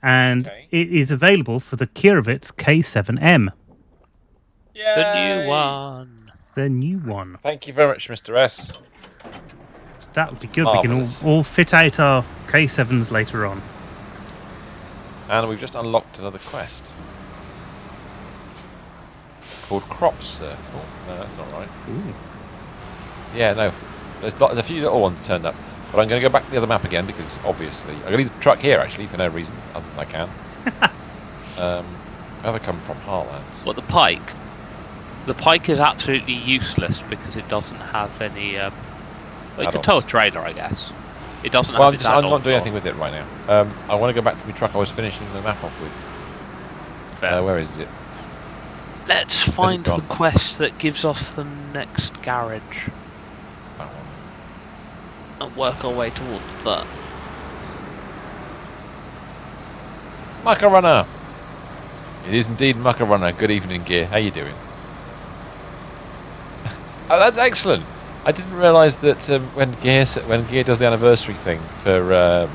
Speaker 1: And it is available for the Kirovitz K7M.
Speaker 4: The new one.
Speaker 1: The new one.
Speaker 2: Thank you very much, Mr. S.
Speaker 1: So that would be good.
Speaker 2: marvellous.
Speaker 1: We can all fit out our K7s later on.
Speaker 2: And we've just unlocked another quest. Called Crop Circle. No, that's not right.
Speaker 1: Ooh.
Speaker 2: Yeah, no. There's a few little ones turned up. But I'm going to go back to the other map again because obviously... I'm going to leave the truck here actually for no reason other than I can. Where have I come from? Heartlands.
Speaker 4: What, the pike? The pike is absolutely useless because it doesn't have any... well, you can tow a trailer, I guess. It doesn't
Speaker 2: Well,
Speaker 4: have its
Speaker 2: I'm
Speaker 4: add-on
Speaker 2: not doing
Speaker 4: door.
Speaker 2: anything with it right now. I want to go back to my truck I was finishing the map off with.
Speaker 4: Fair.
Speaker 2: Where is it?
Speaker 4: Let's find the
Speaker 2: gone?
Speaker 4: quest that gives us the next garage
Speaker 2: That one.
Speaker 4: and work our way towards that.
Speaker 2: Mucker Runner! It is indeed Mucker Runner. Good evening, Gear. How you doing? Oh, that's excellent! I didn't realise that when Gear does the anniversary thing for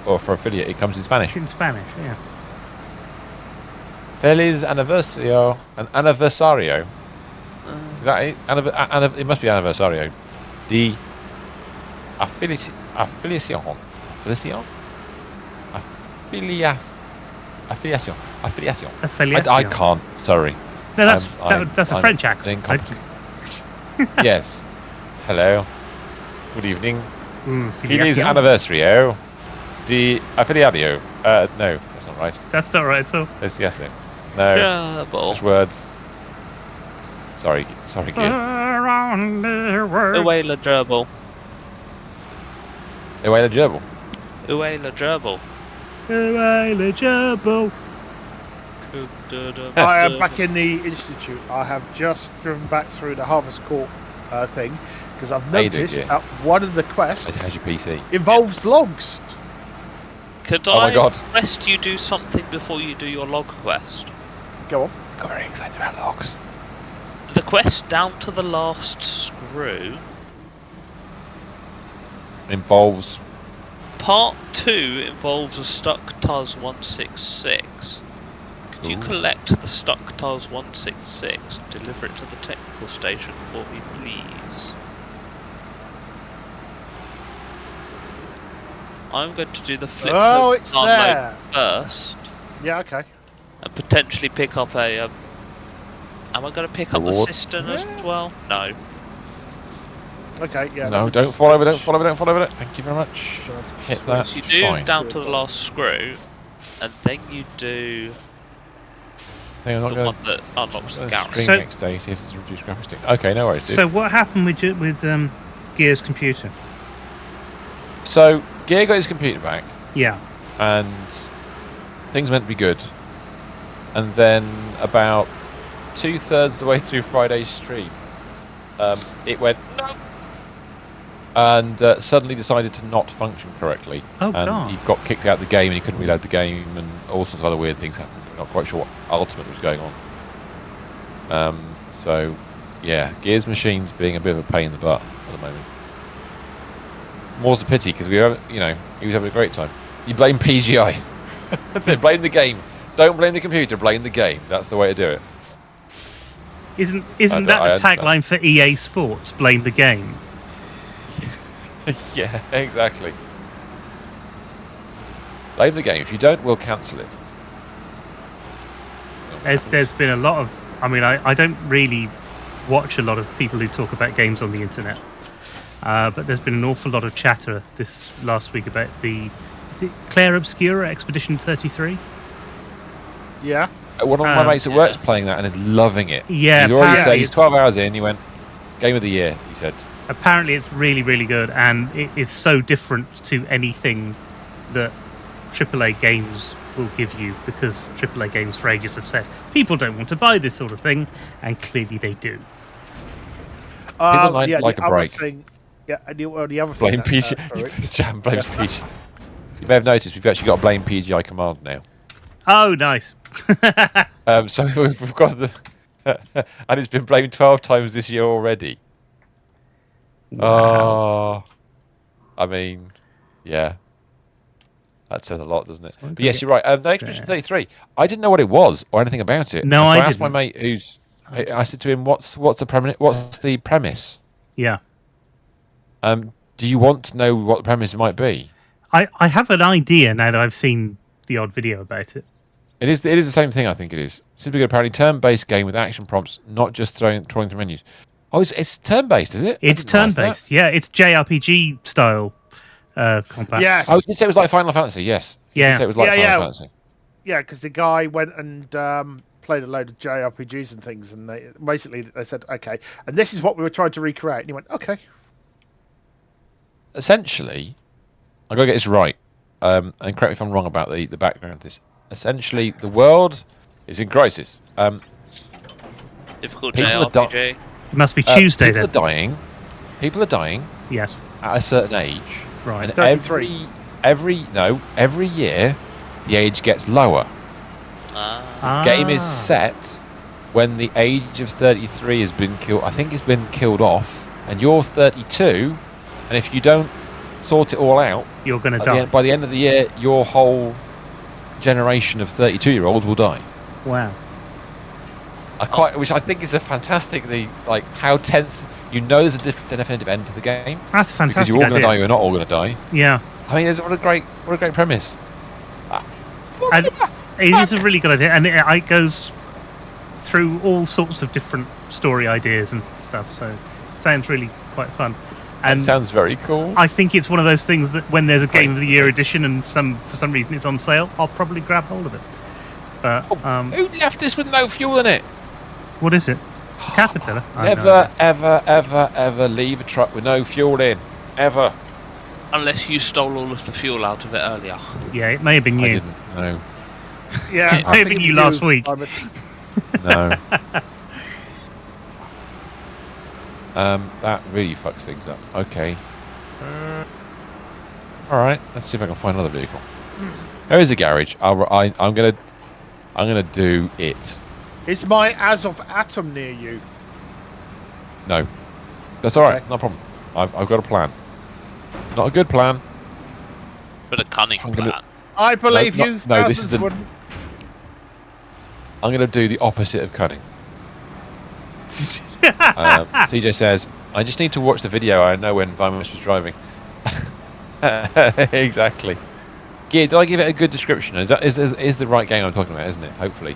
Speaker 2: for affiliate, it comes in Spanish.
Speaker 1: In Spanish, yeah.
Speaker 2: Feliz aniversario. An aniversario. Is that it? It must be aniversario. The affiliation. I can't. Sorry.
Speaker 1: No, that's a
Speaker 2: I'm
Speaker 1: French accent.
Speaker 2: Yes. Hello. Good evening. Feliz
Speaker 1: Filiación.
Speaker 2: aniversario. The affiliadio. No, that's not right.
Speaker 1: That's not right at all.
Speaker 2: It's yes. No.
Speaker 4: Gerbil.
Speaker 2: Just words. Sorry, Gear.
Speaker 4: Uwe la gerbil.
Speaker 2: Away the gerbil.
Speaker 4: Uwe la gerbil.
Speaker 1: Eligible.
Speaker 3: I am back in the institute. I have just driven back through the Harvest Court thing because I've
Speaker 2: How you doing,
Speaker 3: noticed
Speaker 2: Gear?
Speaker 3: that one of the
Speaker 2: How's
Speaker 3: quests
Speaker 2: your PC?
Speaker 3: involves logs.
Speaker 4: Could
Speaker 2: Oh my
Speaker 4: I
Speaker 2: God.
Speaker 4: request you do something before you do your log quest?
Speaker 3: Go on.
Speaker 2: Got very excited about logs.
Speaker 4: The quest down to the last screw,
Speaker 2: Involves.
Speaker 4: part 2 involves a stuck TUS 166. Could you
Speaker 2: Ooh.
Speaker 4: collect the stuck TUS 166 and deliver it to the technical station for me, please? I'm going to do the flip
Speaker 3: Oh,
Speaker 4: mode
Speaker 3: it's
Speaker 4: download
Speaker 3: there.
Speaker 4: first
Speaker 3: Yeah, okay.
Speaker 4: and potentially pick up a. Am I going to pick up the
Speaker 2: Reward?
Speaker 4: cistern as well? No.
Speaker 3: Okay, yeah.
Speaker 2: No,
Speaker 3: let me
Speaker 2: don't
Speaker 3: just-
Speaker 2: fall over, don't fall over, don't fall over. Thank you very much. Hit that.
Speaker 4: So you do
Speaker 2: Fine.
Speaker 4: down to the last screw, and then you do
Speaker 2: I think I'm not
Speaker 4: the
Speaker 2: going
Speaker 4: one that unlocks the
Speaker 2: to
Speaker 4: garage.
Speaker 2: stream
Speaker 1: So-
Speaker 2: next day, see if it's a reduced graphics stick. Okay, no worries, dude.
Speaker 1: So what happened with Gear's computer?
Speaker 2: So, Gear got his computer back,
Speaker 1: Yeah.
Speaker 2: and things meant to be good. And then, about 2/3 of the way through Friday's stream, it went no, and suddenly decided to not function correctly.
Speaker 1: Oh,
Speaker 2: and
Speaker 1: God.
Speaker 2: he got kicked out of the game, and he couldn't reload the game, and all sorts of other weird things happened. We're not quite sure what ultimately was going on. So, yeah, Gear's machine's being a bit of a pain in the butt at the moment. More's the pity because he was having a great time. You blame PGI. That's it. Blame the game. Don't blame the computer. Blame the game. That's the way to do it.
Speaker 1: Isn't
Speaker 2: I
Speaker 1: that the
Speaker 2: understand.
Speaker 1: tagline for EA Sports? Blame the game.
Speaker 2: Yeah, exactly. Blame the game. If you don't, we'll cancel it.
Speaker 1: There's been a lot of. I mean, I don't really watch a lot of people who talk about games on the internet, but there's been an awful lot of chatter this last week about is it Claire Obscura Expedition 33?
Speaker 3: Yeah.
Speaker 2: One of my mates at work's playing that and is loving it.
Speaker 1: Yeah,
Speaker 2: he's already said
Speaker 1: apparently
Speaker 2: he's
Speaker 1: it's-
Speaker 2: 12 hours in. He went game of the year. He said.
Speaker 1: Apparently, it's really, really good, and it is so different to anything that AAA games will give you, because AAA games for ages have said people don't want to buy this sort of thing, and clearly they do.
Speaker 2: People like
Speaker 3: the
Speaker 2: a
Speaker 3: other
Speaker 2: break.
Speaker 3: thing, the other
Speaker 2: Blame
Speaker 3: thing.
Speaker 2: PG. Jam blames PG. You may have noticed we've actually got a blame PGI command now.
Speaker 1: Oh, nice.
Speaker 2: So we've got the, and it's been blamed 12 times this year already.
Speaker 1: Wow.
Speaker 2: Oh, I mean, yeah, that says a lot, doesn't it?
Speaker 1: So I'm
Speaker 2: But
Speaker 1: gonna
Speaker 2: yes,
Speaker 1: get
Speaker 2: you're right. The Expedition 33. I didn't know what it was or anything about it.
Speaker 1: No,
Speaker 2: And so
Speaker 1: I
Speaker 2: I asked my
Speaker 1: didn't.
Speaker 2: mate, I said to him, "What's the premise?
Speaker 1: Yeah.
Speaker 2: Do you want to know what the premise might be?"
Speaker 1: I have an idea now that I've seen the odd video about it.
Speaker 2: It is the same thing. I think it is. Simply good, apparently turn-based game with action prompts, not just throwing through menus. Oh, it's turn-based, is it? I
Speaker 1: It's
Speaker 2: didn't realise that.
Speaker 1: turn-based. Yeah, it's JRPG style combat.
Speaker 3: Yes.
Speaker 2: Oh, you did say it was like Final Fantasy. Yes. You did
Speaker 1: Yeah.
Speaker 2: say it was like
Speaker 3: Yeah,
Speaker 2: Final
Speaker 3: yeah.
Speaker 2: Fantasy.
Speaker 3: Yeah, because the guy went and played a load of JRPGs and things, and they said, okay, and this is what we were trying to recreate. And he went, okay.
Speaker 2: Essentially, I got to get this right, and correct me if I'm wrong about the background of this. Essentially, the world is in crisis.
Speaker 4: Difficult
Speaker 2: People are
Speaker 4: JRPG.
Speaker 1: It must be Tuesday
Speaker 2: people
Speaker 1: then.
Speaker 2: are dying. People are dying
Speaker 1: Yes.
Speaker 2: at a certain age,
Speaker 1: Right.
Speaker 2: and
Speaker 3: 33.
Speaker 2: every year the age gets lower. Game is set when the age of 33 has been killed. I think it's been killed off, and you're 32, and if you don't sort it all out,
Speaker 1: You're going to die.
Speaker 2: by the end of the year, your whole generation of 32-year-olds will die.
Speaker 1: Wow.
Speaker 2: Which I think is a fantastically, like, how tense. You know, there's a definitive end to the game
Speaker 1: That's a
Speaker 2: because
Speaker 1: fantastic
Speaker 2: you're all going to
Speaker 1: idea.
Speaker 2: die. You're not all going to die.
Speaker 1: Yeah.
Speaker 2: I mean, what a great premise.
Speaker 1: And it is a really good idea, and it goes through all sorts of different story ideas and stuff, so it sounds really quite fun. And
Speaker 2: It sounds very cool.
Speaker 1: I think it's one of those things that when there's a Game of the Year edition and for some reason it's on sale, I'll probably grab hold of it. But
Speaker 2: Who left this with no fuel in it?
Speaker 1: what is it? A caterpillar? I have no
Speaker 2: Never,
Speaker 1: idea.
Speaker 2: ever leave a truck with no fuel in. Ever.
Speaker 4: Unless you stole all of the fuel out of it earlier.
Speaker 1: Yeah, it may have been
Speaker 2: I
Speaker 1: you.
Speaker 2: didn't. No.
Speaker 3: Yeah,
Speaker 1: It may have been you last week.
Speaker 2: No. That really fucks things up. Okay. All right. Let's see if I can find another vehicle. There is a garage. I'm gonna do it.
Speaker 3: Is my As of Atom near you?
Speaker 2: No. That's all right.
Speaker 3: Okay.
Speaker 2: No problem. I've got a plan. Not a good plan.
Speaker 4: But a cunning
Speaker 2: I'm gonna-
Speaker 4: plan.
Speaker 3: I believe
Speaker 2: No,
Speaker 3: you.
Speaker 2: no, this is
Speaker 3: thousands
Speaker 2: the-
Speaker 3: wouldn't.
Speaker 2: I'm gonna do the opposite of cutting. CJ says, I just need to watch the video. I know when Vimus was driving. Exactly. Gear, did I give it a good description? Is the right game I'm talking about, isn't it? Hopefully.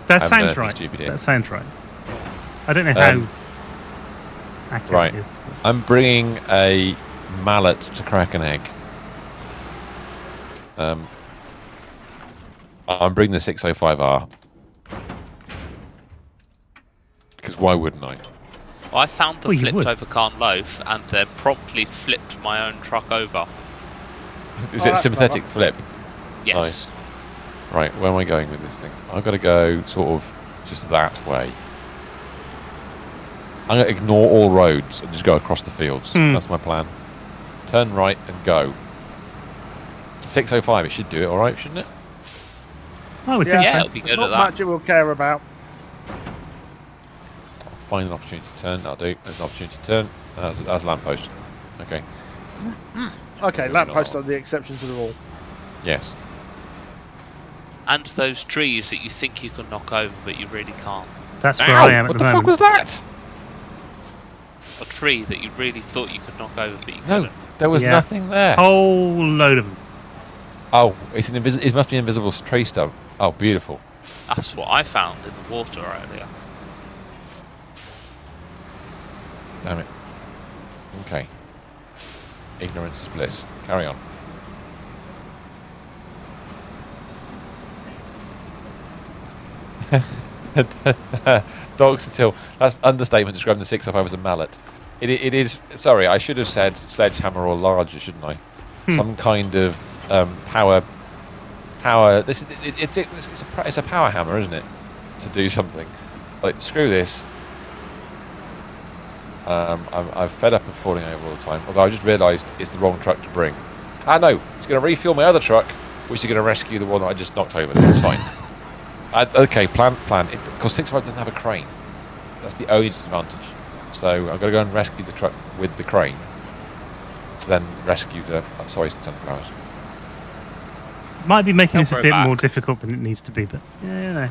Speaker 1: That
Speaker 2: I haven't done
Speaker 1: sounds
Speaker 2: anything
Speaker 1: right.
Speaker 2: stupid yet.
Speaker 1: That sounds right. I don't know how accurate
Speaker 2: right.
Speaker 1: it is.
Speaker 2: I'm bringing a mallet to crack an egg. I'm bringing the 605R. Because why wouldn't I?
Speaker 4: Well, I found the
Speaker 1: Well, you
Speaker 4: flipped
Speaker 1: would.
Speaker 4: over Carn Loaf and then promptly flipped my own truck over.
Speaker 2: Is
Speaker 3: Oh,
Speaker 2: it a
Speaker 3: that's
Speaker 2: sympathetic
Speaker 3: clever.
Speaker 2: flip?
Speaker 4: Yes.
Speaker 2: Nice. Right, where am I going with this thing? I've got to go sort of just that way. I'm going to ignore all roads and just go across the fields. That's my plan. Turn right and go. 605, it should do it, alright, shouldn't it?
Speaker 1: I would
Speaker 3: Yeah,
Speaker 1: think
Speaker 4: Yeah,
Speaker 1: so.
Speaker 4: it'll be
Speaker 3: There's
Speaker 4: good
Speaker 3: not
Speaker 4: at that.
Speaker 3: much it will care about.
Speaker 2: I'll find an opportunity to turn, that'll do. There's an opportunity to turn. That's a lamppost. Okay,
Speaker 3: Okay,
Speaker 2: Maybe
Speaker 3: lampposts
Speaker 2: not.
Speaker 3: are the exception to the rule.
Speaker 2: yes.
Speaker 4: And those trees that you think you can knock over, but you really can't.
Speaker 1: That's where
Speaker 2: Ow,
Speaker 1: I am at
Speaker 2: what
Speaker 1: the
Speaker 2: the fuck
Speaker 1: moment.
Speaker 2: was that?
Speaker 4: A tree that you really thought you could knock over, but you
Speaker 2: No,
Speaker 4: couldn't.
Speaker 2: there was
Speaker 1: Yeah.
Speaker 2: nothing there.
Speaker 1: Whole load of them.
Speaker 2: Oh, it must be an invisible tree stump. Oh, beautiful.
Speaker 4: That's what I found in the water earlier.
Speaker 2: Damn it. Okay. Ignorance is bliss. Carry on. Dogs until that's understatement describing the 605 as a mallet. It is. Sorry, I should have said sledgehammer or larger, shouldn't I? Some kind of power. This it's a power hammer, isn't it? To do something. Like screw this. I'm fed up of falling over all the time. Although I just realised it's the wrong truck to bring. Ah no, it's going to refuel my other truck, which is going to rescue the one that I just knocked over. This is fine. Okay, plan. Because 605 doesn't have a crane. That's the only disadvantage. So I'm going to go and rescue the truck with the crane. To then rescue the... sorry, sunflowers.
Speaker 1: Might be making
Speaker 4: I'll
Speaker 1: this a
Speaker 4: throw it
Speaker 1: bit
Speaker 4: back.
Speaker 1: more difficult than it needs to be, but yeah, you know.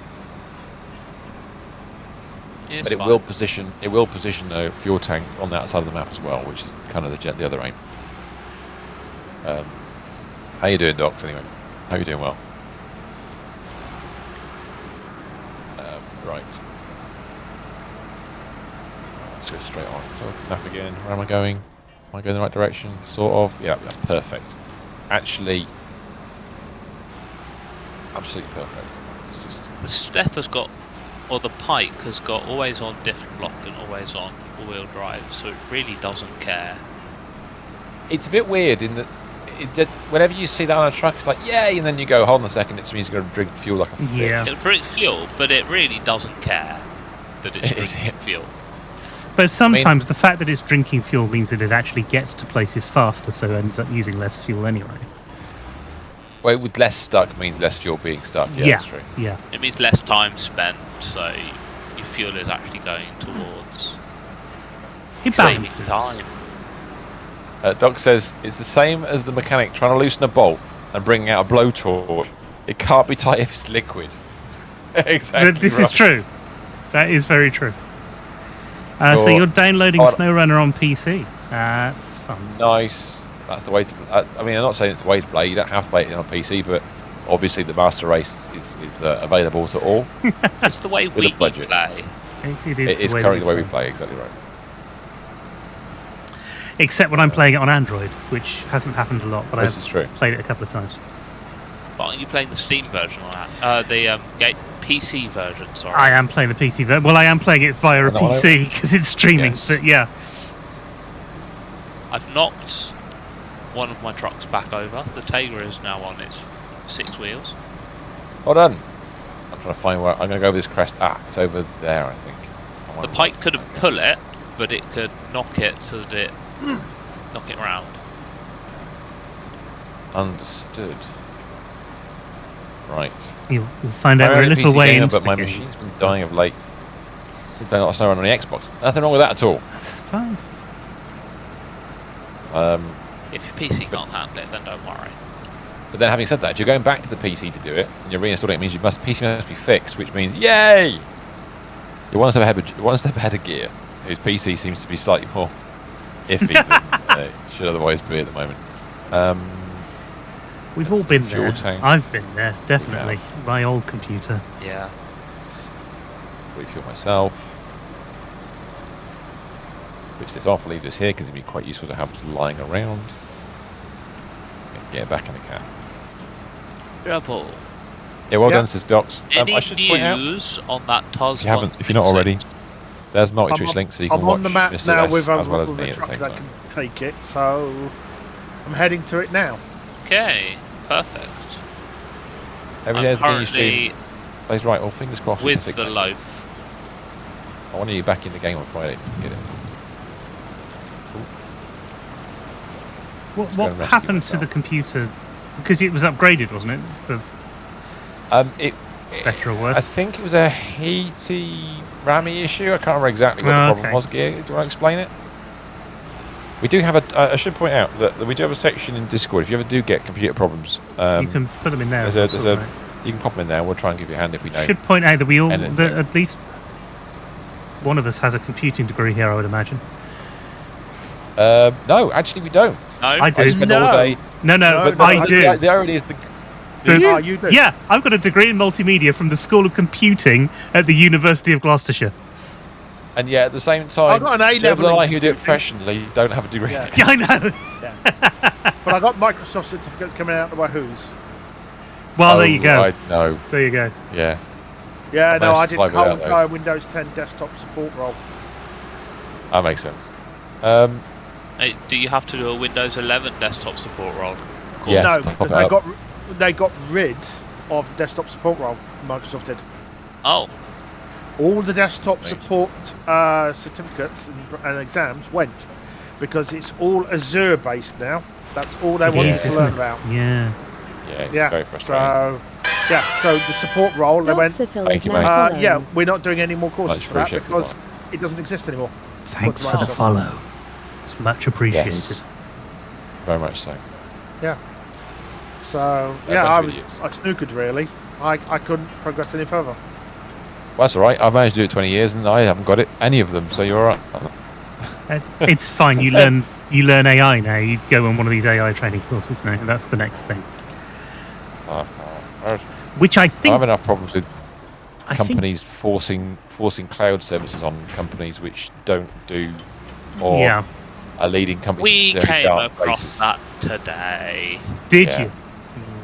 Speaker 4: Yeah, it's
Speaker 2: But it
Speaker 4: fine.
Speaker 2: will position the fuel tank on the outside of the map as well, which is kind of the other aim. How you doing, Docs, anyway? Hope you're doing well. Right. Let's go straight on. So map again. Where am I going? Am I going in the right direction? Sort of. Yeah, that's perfect. Actually, absolutely perfect. It's just
Speaker 4: The step has got, or the pike has got always on diff block and always on all-wheel drive, so it really doesn't care.
Speaker 2: it's a bit weird in that whenever you see that on a truck, it's like yay, and then you go, hold on a second, it just means you're going to drink fuel like a fish.
Speaker 1: Yeah.
Speaker 4: It'll drink fuel, but it really doesn't care that it's drinking fuel.
Speaker 1: But sometimes the fact that it's drinking fuel means that it actually gets to places faster, so it ends up using less fuel anyway.
Speaker 2: Well, with less stuck means less fuel being stuck. Yeah, that's true.
Speaker 1: Yeah.
Speaker 4: It means less time spent, so your fuel is actually going towards
Speaker 1: It
Speaker 4: saving
Speaker 1: balances.
Speaker 4: time.
Speaker 2: Doc says it's the same as the mechanic trying to loosen a bolt and bringing out a blowtorch. It can't be tight if it's liquid. Exactly.
Speaker 1: This
Speaker 2: right.
Speaker 1: is true. That is very true. So
Speaker 2: Sure.
Speaker 1: you're downloading
Speaker 2: Oh,
Speaker 1: Snowrunner on PC. That's fun.
Speaker 2: Nice. That's the way to. I mean, I'm not saying it's the way to play. You don't have to play it on PC, but obviously the master race is available to all.
Speaker 4: It's the way
Speaker 2: With a
Speaker 4: we
Speaker 2: budget.
Speaker 4: play.
Speaker 1: It
Speaker 2: It is
Speaker 1: the way
Speaker 2: currently
Speaker 1: that
Speaker 2: the way we play. Exactly right.
Speaker 1: Except when I'm playing it on Android, which hasn't happened a lot, but
Speaker 2: This
Speaker 1: I've
Speaker 2: is true.
Speaker 1: played it a couple of times.
Speaker 4: But are you playing the Steam version on that? The PC version, sorry.
Speaker 1: I am playing the PC version. Well, I am playing it via a
Speaker 2: Oh, no,
Speaker 1: PC because it's streaming.
Speaker 2: Yes.
Speaker 1: But yeah,
Speaker 4: I've knocked one of my trucks back over. The Tegra is now on its 6 wheels.
Speaker 2: Well done. I'm trying to find where I'm going to go over this crest. Ah, it's over there, I think.
Speaker 4: The pike couldn't pull it, but it could knock it so that it knock it round.
Speaker 2: Understood. Right.
Speaker 1: you'll find out we're a
Speaker 2: I'm a
Speaker 1: little
Speaker 2: PC
Speaker 1: way
Speaker 2: gamer,
Speaker 1: into
Speaker 2: but my
Speaker 1: the game.
Speaker 2: machine's been dying of late. So playing a lot of Snowrunner on the Xbox. Nothing wrong with that at all.
Speaker 1: That's fine.
Speaker 4: If your PC can't handle it, then don't worry.
Speaker 2: But then, having said that, if you're going back to the PC to do it and you're reinstalling it, it means PC must be fixed, which means yay! You're one step ahead of Gear, whose PC seems to be slightly more iffy than it should otherwise be at the moment.
Speaker 1: We've all
Speaker 2: That's the
Speaker 1: been
Speaker 2: fuel
Speaker 1: there.
Speaker 2: tank.
Speaker 1: I've been there, definitely. My old computer.
Speaker 4: Yeah.
Speaker 2: Refuel myself. Switch this off, leave this here because it'd be quite useful to have just lying around. Get it back in the cab.
Speaker 4: Trouble.
Speaker 2: Yeah, well
Speaker 3: Yeah.
Speaker 2: done, says Docs.
Speaker 4: Any
Speaker 2: I should point out,
Speaker 4: news on that Tuz
Speaker 2: if you haven't, if you're not already, there's multi-twitch links so you can
Speaker 3: I'm
Speaker 2: watch
Speaker 3: on the map
Speaker 2: Mr.
Speaker 3: now
Speaker 2: S
Speaker 3: with
Speaker 2: as well as
Speaker 3: with
Speaker 2: me
Speaker 3: a
Speaker 2: at the
Speaker 3: truck
Speaker 2: same
Speaker 3: that
Speaker 2: time.
Speaker 3: can take it, so I'm heading to it now.
Speaker 4: Okay, perfect.
Speaker 2: Every day
Speaker 4: I'm
Speaker 2: the stream
Speaker 4: currently
Speaker 2: plays right. Well, fingers crossed. we can
Speaker 4: with
Speaker 2: fix
Speaker 4: the
Speaker 2: that.
Speaker 4: loaf.
Speaker 2: I want you back in the game on Friday. Get it.
Speaker 1: What
Speaker 2: go and rescue
Speaker 1: happened to
Speaker 2: myself.
Speaker 1: the computer? Because it was upgraded, wasn't it? For
Speaker 2: It
Speaker 1: better or
Speaker 2: I
Speaker 1: worse?
Speaker 2: think it was a heaty rammy issue. I can't remember exactly what the problem
Speaker 1: okay.
Speaker 2: was. Gear, do you want to explain it? We do have I should point out that we do have a section in Discord. If you ever do get computer problems,
Speaker 1: you can put them in there.
Speaker 2: there's
Speaker 1: that's
Speaker 2: a,
Speaker 1: all
Speaker 2: there's
Speaker 1: right.
Speaker 2: you can pop them in there. We'll try and give you a hand if we know.
Speaker 1: Should point out that we all,
Speaker 2: anything.
Speaker 1: that at least one of us has a computing degree here, I would imagine.
Speaker 2: No, actually we don't.
Speaker 4: No,
Speaker 1: I do.
Speaker 2: I spend
Speaker 3: No.
Speaker 2: all day.
Speaker 1: No,
Speaker 3: No,
Speaker 1: but
Speaker 3: no,
Speaker 1: I do.
Speaker 2: The irony is
Speaker 3: Oh, you do?
Speaker 1: Yeah, I've got a degree in multimedia from the School of Computing at the University of Gloucestershire.
Speaker 2: and yet at the same time,
Speaker 3: I've got an A
Speaker 2: people
Speaker 3: level in
Speaker 2: like who do it
Speaker 3: computing.
Speaker 2: professionally don't have a degree.
Speaker 3: Yeah.
Speaker 1: Yeah, I know.
Speaker 3: But I got Microsoft certificates coming out the Wahoos.
Speaker 1: Well, there you go.
Speaker 2: Right, no,
Speaker 1: There you go.
Speaker 2: yeah.
Speaker 3: Yeah,
Speaker 2: I've
Speaker 3: no, I
Speaker 2: managed to
Speaker 3: did the
Speaker 2: survive
Speaker 3: whole
Speaker 2: without
Speaker 3: entire
Speaker 2: those.
Speaker 3: Windows 10 desktop support role.
Speaker 2: That makes sense.
Speaker 4: Hey, do you have to do a Windows 11 desktop support role?
Speaker 2: Yes,
Speaker 3: No,
Speaker 2: top
Speaker 3: because
Speaker 2: it up.
Speaker 3: they got rid of the desktop support role. Microsoft did.
Speaker 4: Oh,
Speaker 3: All the desktop
Speaker 2: Amazing.
Speaker 3: support certificates and exams went because it's all Azure based now. That's all they
Speaker 1: It
Speaker 3: want you
Speaker 1: is,
Speaker 3: to
Speaker 1: isn't
Speaker 3: learn
Speaker 1: it?
Speaker 3: about.
Speaker 1: Yeah.
Speaker 2: Yeah, it's
Speaker 3: Yeah.
Speaker 2: very frustrating.
Speaker 3: So the support role, they went.
Speaker 6: Doxatil
Speaker 2: Thank
Speaker 6: is
Speaker 2: you,
Speaker 6: now
Speaker 2: mate.
Speaker 6: following.
Speaker 3: Yeah, we're not doing any more courses
Speaker 2: Much
Speaker 3: for that
Speaker 2: appreciated,
Speaker 3: because
Speaker 2: Mark.
Speaker 3: it doesn't exist anymore.
Speaker 1: Thanks for the
Speaker 3: Microsoft.
Speaker 1: follow. It's much appreciated.
Speaker 2: Yes. Very much so.
Speaker 3: So
Speaker 2: Yeah,
Speaker 3: yeah,
Speaker 2: bunch of
Speaker 3: I snookered really. I couldn't progress any further.
Speaker 2: Well, that's all right. I've managed to do it 20 years and I haven't got it any of them, so you're all right.
Speaker 1: It's fine. You learn AI now. You go on one of these AI training courses now. That's the next thing. Which I
Speaker 2: I
Speaker 1: think
Speaker 2: have enough problems with
Speaker 1: I think
Speaker 2: companies forcing cloud services on companies which don't do or
Speaker 1: yeah.
Speaker 2: are leading companies.
Speaker 4: we
Speaker 2: to very
Speaker 4: came
Speaker 2: dark
Speaker 4: across
Speaker 2: places.
Speaker 4: that today.
Speaker 1: Did
Speaker 2: Yeah.
Speaker 1: you?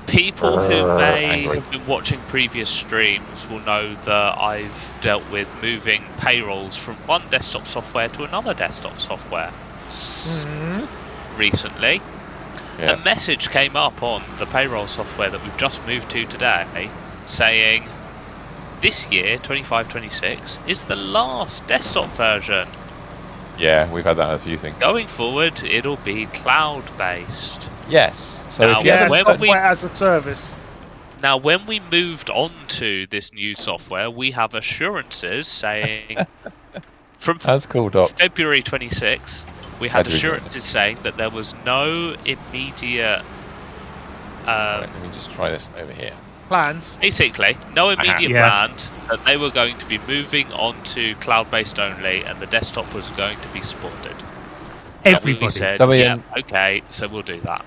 Speaker 4: People who may
Speaker 2: Angry.
Speaker 4: have been watching previous streams will know that I've dealt with moving payrolls from one desktop software to another desktop software recently.
Speaker 2: Yeah.
Speaker 4: A message came up on the payroll software that we've just moved to today saying this year, 25-26, is the last desktop version.
Speaker 2: Yeah, we've had that on a few things.
Speaker 4: Going forward, it'll be cloud-based.
Speaker 2: Yes. So
Speaker 4: Now,
Speaker 2: if you
Speaker 3: Yeah,
Speaker 2: have
Speaker 4: when
Speaker 2: a
Speaker 3: software as a service.
Speaker 4: Now, when we moved on to this new software, we have assurances saying from
Speaker 2: that's cool, Doc.
Speaker 4: February 26th, we
Speaker 2: Glad
Speaker 4: had
Speaker 2: you're enjoying
Speaker 4: assurances saying that there was no immediate,
Speaker 2: Right, let me just try this over here.
Speaker 3: Plans.
Speaker 4: basically, no immediate
Speaker 1: Yeah.
Speaker 4: plans that they were going to be moving on to cloud-based only, and the desktop was going to be supported. And we
Speaker 1: Everybody.
Speaker 4: said,
Speaker 2: Somebody
Speaker 4: yeah,
Speaker 2: then-
Speaker 4: okay, so we'll do that.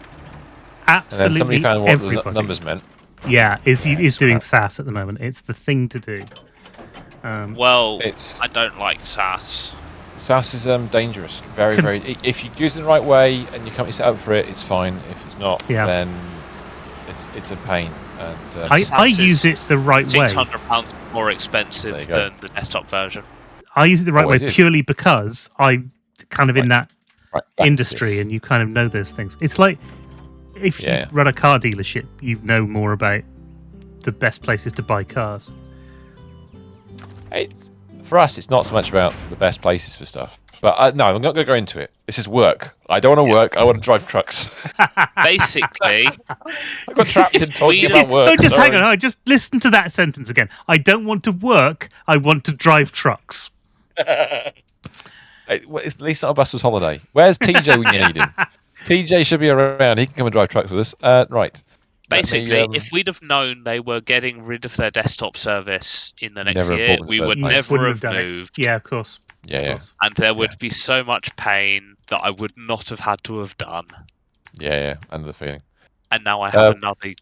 Speaker 2: And then somebody
Speaker 1: Absolutely
Speaker 2: found what
Speaker 1: everybody.
Speaker 2: the numbers meant.
Speaker 1: Yeah, is
Speaker 2: Yeah,
Speaker 1: doing
Speaker 2: crap.
Speaker 1: SaaS at the moment. It's the thing to do.
Speaker 4: Well,
Speaker 2: It's
Speaker 4: I don't like SaaS.
Speaker 2: SaaS is dangerous. Very, very. If you use it the right way and your company set up for it, it's fine. If it's not,
Speaker 1: Yeah.
Speaker 2: then it's a pain. And
Speaker 1: I
Speaker 4: SaaS
Speaker 1: use
Speaker 4: is
Speaker 1: it the right way.
Speaker 4: £600 more
Speaker 2: There
Speaker 4: expensive
Speaker 2: you go.
Speaker 4: than the desktop version.
Speaker 1: I use it the right way
Speaker 2: Always is.
Speaker 1: purely because I'm kind of in
Speaker 2: Right.
Speaker 1: that
Speaker 2: right, back to
Speaker 1: industry
Speaker 2: this.
Speaker 1: and you kind of know those things. It's like if you
Speaker 2: Yeah.
Speaker 1: run a car dealership, you know more about the best places to buy cars.
Speaker 2: For us, it's not so much about the best places for stuff. But no, I'm not going to go into it. This is work. I don't want to work. I want to drive trucks.
Speaker 4: Basically,
Speaker 2: I got trapped in talking
Speaker 4: we-
Speaker 2: about work.
Speaker 1: No, just hang
Speaker 2: sorry.
Speaker 1: on. Just listen to that sentence again. I don't want to work. I want to drive trucks.
Speaker 2: Hey, well, it's at least not a bus's holiday. Where's TJ when you need him? TJ should be around. He can come and drive trucks with us. Right. Let me,
Speaker 4: basically, if we'd have known they were getting rid of their desktop service in the next
Speaker 2: Never
Speaker 4: year,
Speaker 2: bought in the
Speaker 4: we
Speaker 2: first
Speaker 4: would
Speaker 2: place.
Speaker 4: never
Speaker 1: Wouldn't
Speaker 4: have
Speaker 1: done it.
Speaker 4: moved.
Speaker 1: Yeah, of course.
Speaker 2: Yeah,
Speaker 1: Of
Speaker 2: yeah,
Speaker 1: course.
Speaker 4: And there would be so much pain that I would not have had to have done.
Speaker 2: yeah. Under the feeling.
Speaker 4: And now I have
Speaker 2: Right.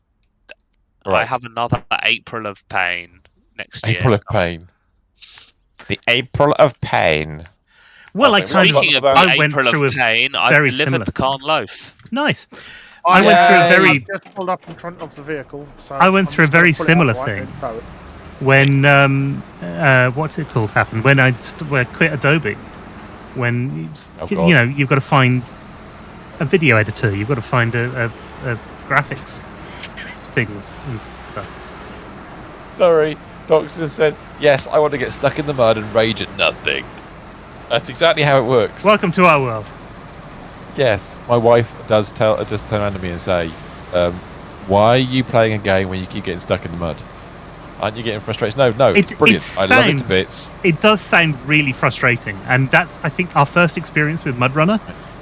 Speaker 4: I have another April of pain next year.
Speaker 2: April of pain. The April of pain.
Speaker 1: Well, I
Speaker 2: Okay,
Speaker 1: kind of.
Speaker 4: Speaking of
Speaker 1: I
Speaker 4: the
Speaker 1: went
Speaker 4: April
Speaker 1: through
Speaker 4: of
Speaker 1: a
Speaker 4: pain, I've
Speaker 1: very
Speaker 4: delivered
Speaker 1: similar
Speaker 4: the Carn Loaf.
Speaker 1: nice. I went through a
Speaker 2: Yay.
Speaker 1: very
Speaker 3: I've just pulled up in front of the vehicle. So
Speaker 1: I went
Speaker 3: I'm
Speaker 1: through a
Speaker 3: just gonna
Speaker 1: very
Speaker 3: pull it
Speaker 1: similar
Speaker 3: up, right,
Speaker 1: thing.
Speaker 3: and throw it.
Speaker 1: when what's it called happened when I quit Adobe. When
Speaker 2: Oh,
Speaker 1: you
Speaker 2: God.
Speaker 1: know you've got to find a video editor, you've got to find a graphics things and stuff.
Speaker 2: Sorry. Doctor said, yes, I want to get stuck in the mud and rage at nothing. That's exactly how it works.
Speaker 1: Welcome to our world.
Speaker 2: Yes, my wife does turn around to me and say, why are you playing a game when you keep getting stuck in the mud? Aren't you getting frustrated? No, it's brilliant. I love it to bits.
Speaker 1: It does sound really frustrating, and that's I think our first experience with Mudrunner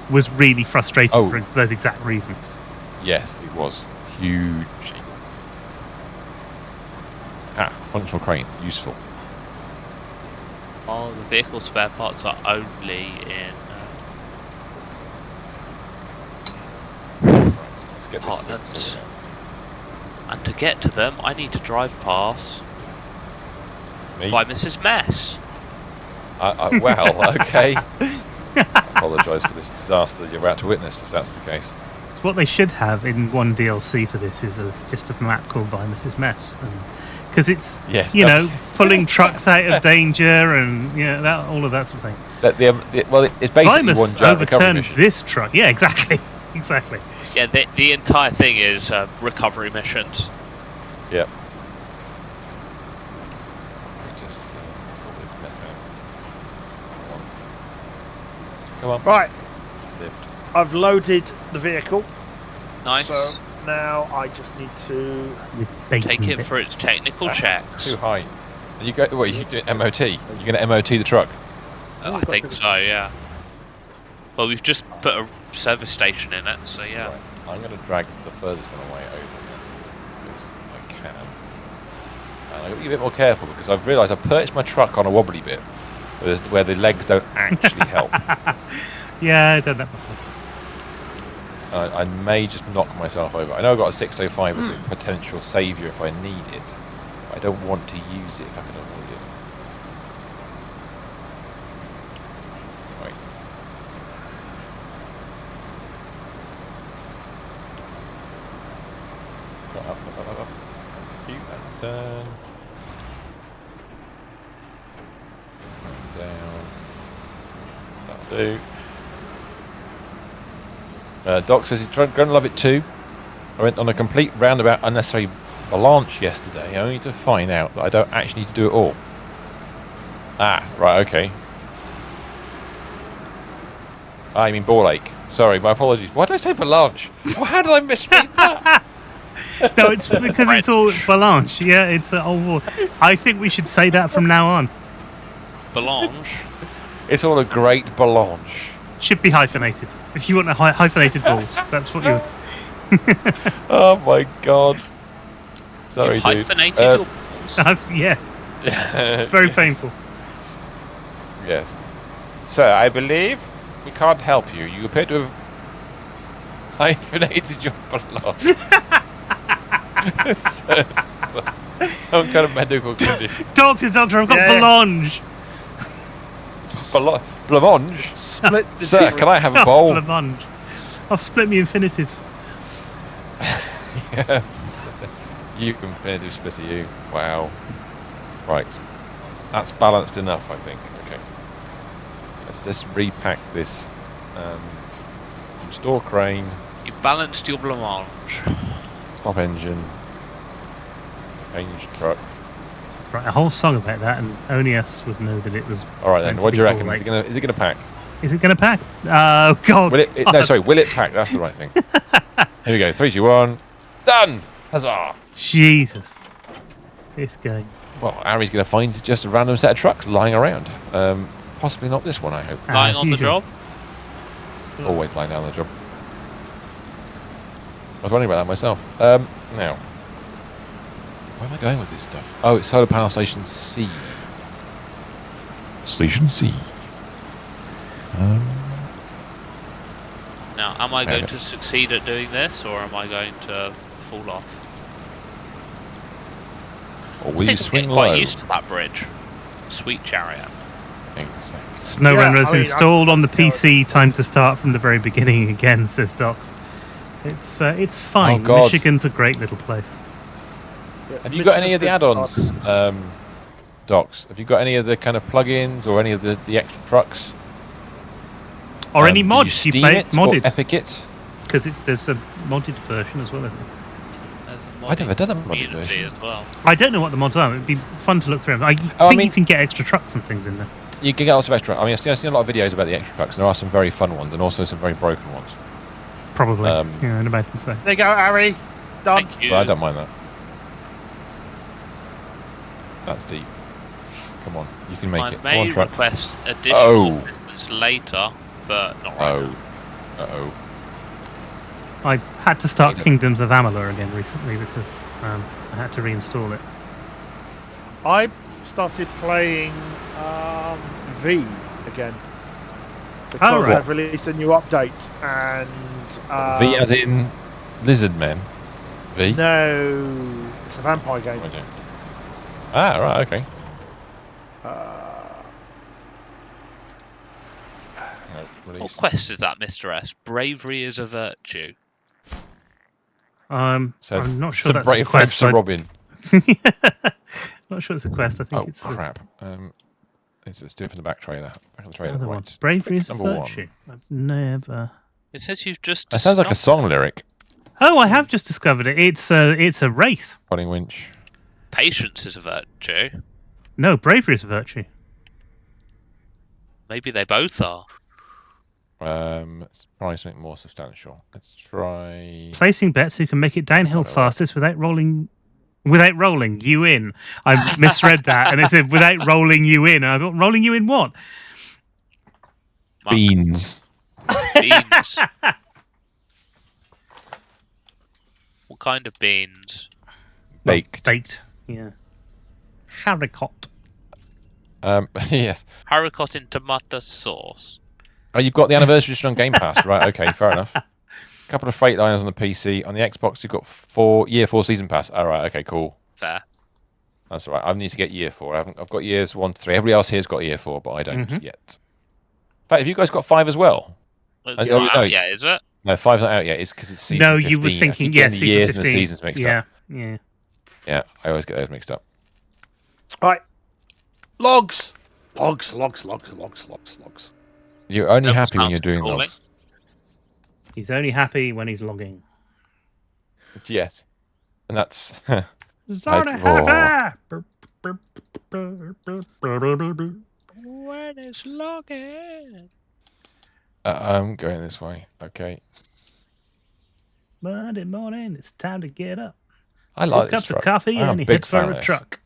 Speaker 1: was really frustrating
Speaker 2: Oh.
Speaker 1: for those exact reasons.
Speaker 2: Yes, it was. Huge. Functional crane. Useful.
Speaker 4: Oh, the vehicle spare parts are only in
Speaker 2: Let's get this thing
Speaker 4: Heartland.
Speaker 2: sorted.
Speaker 4: And to get to them, I need to drive past
Speaker 2: Me?
Speaker 4: by Mrs. Mess.
Speaker 2: Well, okay. I apologise for this disaster you're about to witness, if that's the case.
Speaker 1: So what they should have in one DLC for this is just a map called By Mrs. Mess, because it's
Speaker 2: Yeah.
Speaker 1: pulling trucks out of danger and all of that sort of thing.
Speaker 2: Well, it's
Speaker 1: If
Speaker 2: basically
Speaker 1: I must
Speaker 2: one giant recovery
Speaker 1: overturn
Speaker 2: mission.
Speaker 1: this truck, yeah, exactly.
Speaker 4: Yeah, the entire thing is recovery missions.
Speaker 2: Yep. Let me just sort this mess out. Come on.
Speaker 3: Right,
Speaker 2: Lift.
Speaker 3: I've loaded the vehicle,
Speaker 4: Nice.
Speaker 3: so now I just need to.
Speaker 1: With bacon
Speaker 4: Take it
Speaker 1: bits.
Speaker 4: for its technical checks.
Speaker 2: Too high. You go. What? You doing MOT? You're going to MOT the truck?
Speaker 4: I think so, yeah. Well, we've just put a service station in it, so yeah.
Speaker 2: Right. I'm going to drag the furthest one away over because I can. And I've got to be a bit more careful because I've realised I've perched my truck on a wobbly bit where the legs don't actually help.
Speaker 1: Yeah, I done that before.
Speaker 2: I may just knock myself over. I know I've got a 605 as a potential saviour if I need it, but I don't want to use it if I can avoid it. Right. Up. Keep that turn. Down. That'll do. Doc says he's going to love it too. I went on a complete roundabout unnecessary avalanche yesterday, only to find out that I don't actually need to do it all. Ah, right, okay. I mean ball ache. Sorry, my apologies. Why did I say avalanche? Well, how did I misread that?
Speaker 1: No, it's because it's all Balanche. Yeah, it's all. I think we should say that from now on.
Speaker 4: Balanche.
Speaker 2: It's all a great balanche.
Speaker 1: Should be hyphenated. If you want a hyphenated balls, that's what you.
Speaker 2: Oh my god. Sorry,
Speaker 4: You've
Speaker 2: dude.
Speaker 4: hyphenated your balls.
Speaker 1: Yes, it's very painful.
Speaker 2: Yes. Sir, I believe we can't help you. You appear to have hyphenated your balanche. Some kind of medical condition.
Speaker 1: Doctor, I've got
Speaker 3: Yeah.
Speaker 1: Balange.
Speaker 2: Blancmange?
Speaker 3: Split the
Speaker 2: Sir,
Speaker 3: difference.
Speaker 2: can I have a bowl?
Speaker 1: Blancmange. I've split me infinitives.
Speaker 2: Yeah. You compared to split of you. Wow. Right. That's balanced enough, I think. Okay. Let's just repack this. Restore crane.
Speaker 4: You balanced your blancmange.
Speaker 2: Stop engine. Change truck.
Speaker 1: Right, a whole song about that, and only us would know that it was.
Speaker 2: All right then.
Speaker 1: going to
Speaker 2: What do you
Speaker 1: be
Speaker 2: reckon?
Speaker 1: all
Speaker 2: Is it gonna pack?
Speaker 1: Is it going to pack? Oh God!
Speaker 2: Will it? No, sorry. Will it pack? That's the right thing. Here we go. 3, 2, 1. Done. Huzzah!
Speaker 1: Jesus, this game.
Speaker 2: Well, Harry's going to find just a random set of trucks lying around. Possibly not this one, I hope.
Speaker 4: Lying
Speaker 1: As
Speaker 4: on the
Speaker 1: usual.
Speaker 4: job.
Speaker 2: Always lying down on the job. I was wondering about that myself. Now, where am I going with this stuff? Oh, it's solar panel station C. Station C.
Speaker 4: Now, am I going
Speaker 2: Okay.
Speaker 4: to succeed at doing this, or am I going to fall off?
Speaker 2: Or
Speaker 4: I
Speaker 2: will you
Speaker 4: think I'm
Speaker 2: swing
Speaker 4: getting
Speaker 2: low?
Speaker 4: quite used to that bridge. Sweet chariot.
Speaker 2: Exactly.
Speaker 1: Snowrunner
Speaker 3: Yeah,
Speaker 1: is
Speaker 3: I mean,
Speaker 1: installed on the
Speaker 3: you know,
Speaker 1: PC. Time to start from the very beginning again, says Docs. It's fine.
Speaker 2: Oh, God.
Speaker 1: Michigan's a great little place.
Speaker 3: Yeah,
Speaker 2: Have you got any of the
Speaker 3: Michigan's
Speaker 2: add-ons, Docs? Have you got any of the kind of plugins or any of the extra trucks?
Speaker 1: Or any
Speaker 2: Do
Speaker 1: mods you
Speaker 2: Steam
Speaker 1: play
Speaker 2: it or
Speaker 1: modded,
Speaker 2: Epic it?
Speaker 1: because there's a modded version as well. I think.
Speaker 2: I've never done a modded
Speaker 4: Community
Speaker 2: version.
Speaker 4: as well.
Speaker 1: I don't know what the mods are. It'd be fun to look through them. I
Speaker 2: I
Speaker 1: think
Speaker 2: mean-
Speaker 1: you can get extra trucks and things in there.
Speaker 2: You can get lots of extra. I mean, I've seen a lot of videos about the extra trucks, and there are some very fun ones, and also some very broken ones.
Speaker 1: Probably.
Speaker 2: Um,
Speaker 1: Yeah, I'd imagine so.
Speaker 3: There you go, Harry. Done.
Speaker 4: Thank you.
Speaker 2: But I don't mind that. That's deep. Come on, you can make
Speaker 4: I
Speaker 2: it. Come
Speaker 4: may
Speaker 2: on, truck.
Speaker 4: request additional
Speaker 2: Oh.
Speaker 4: distance later, but not right now.
Speaker 2: Uh-oh.
Speaker 1: I had to start
Speaker 2: Need it.
Speaker 1: Kingdoms of Amalur again recently because I had to reinstall it.
Speaker 3: I started playing V again because
Speaker 1: right.
Speaker 3: they've released a new update and
Speaker 2: V as in lizard men. V.
Speaker 3: no, it's a vampire game.
Speaker 2: I do. Ah, right, okay. No,
Speaker 4: What
Speaker 2: release.
Speaker 4: quest is that, Mr. S? Bravery is a virtue.
Speaker 2: So,
Speaker 1: I'm not sure
Speaker 2: some
Speaker 1: that's
Speaker 2: brave
Speaker 1: a quest.
Speaker 2: French to Robin.
Speaker 1: Not sure it's a quest. I think
Speaker 2: Oh
Speaker 1: it's
Speaker 2: crap! Let's do it from the back trailer. Back of the trailer.
Speaker 1: another one.
Speaker 2: Right.
Speaker 1: Bravery is a
Speaker 2: Number
Speaker 1: virtue. I've never.
Speaker 4: It says you've just.
Speaker 2: That sounds like a
Speaker 4: discovered
Speaker 2: song lyric.
Speaker 1: Oh, I have just discovered it. It's a race.
Speaker 2: Prodding winch.
Speaker 4: Patience is a virtue.
Speaker 1: No, bravery is a virtue.
Speaker 4: Maybe they both are.
Speaker 2: Let's try something more substantial. Let's try.
Speaker 1: Placing bets who can make it downhill
Speaker 2: That's not gonna work.
Speaker 1: fastest without rolling you in. I misread that, and it said without rolling you in. And I thought, rolling you in what?
Speaker 4: Monk.
Speaker 2: Beans.
Speaker 4: Beans. What kind of beans?
Speaker 2: Baked.
Speaker 1: Baked. Yeah. Haricot.
Speaker 2: Yes.
Speaker 4: Haricot in tomato sauce.
Speaker 2: Oh, you've got the anniversary edition on Game Pass, right? Okay, fair enough. A couple of Freightliners on the PC. On the Xbox, you've got year 4 season pass. All right, okay, cool.
Speaker 4: Fair.
Speaker 2: That's all right. I need to get year 4. I've got years 1 to 3. Everybody else here's got year 4, but I don't yet. In fact, have you guys got 5 as well?
Speaker 4: It's
Speaker 2: Oh,
Speaker 4: not
Speaker 2: no,
Speaker 4: out yet, is it?
Speaker 2: No, 5's not out yet. It's because it's season
Speaker 1: No,
Speaker 2: 15.
Speaker 1: you were
Speaker 2: I
Speaker 1: thinking,
Speaker 2: keep
Speaker 1: yeah,
Speaker 2: getting the
Speaker 1: season
Speaker 2: years
Speaker 1: 15.
Speaker 2: and the seasons mixed up.
Speaker 1: Yeah.
Speaker 2: Yeah, I always get those mixed up.
Speaker 3: Right. Logs.
Speaker 2: You're only
Speaker 4: That
Speaker 2: happy when
Speaker 4: sounds
Speaker 2: you're doing
Speaker 4: calling.
Speaker 2: logs.
Speaker 1: He's only happy when he's logging.
Speaker 2: Yes. And that's...
Speaker 1: He's only
Speaker 2: Oh.
Speaker 1: happy.
Speaker 4: When it's logging.
Speaker 2: I'm going this way. Okay.
Speaker 1: Monday morning, it's time to get up.
Speaker 2: I
Speaker 1: 2
Speaker 2: like this
Speaker 1: cups of
Speaker 2: truck.
Speaker 1: coffee
Speaker 2: I'm
Speaker 1: and
Speaker 2: a
Speaker 1: he
Speaker 2: big
Speaker 1: heads for
Speaker 2: fan of
Speaker 1: a
Speaker 2: this.
Speaker 1: truck.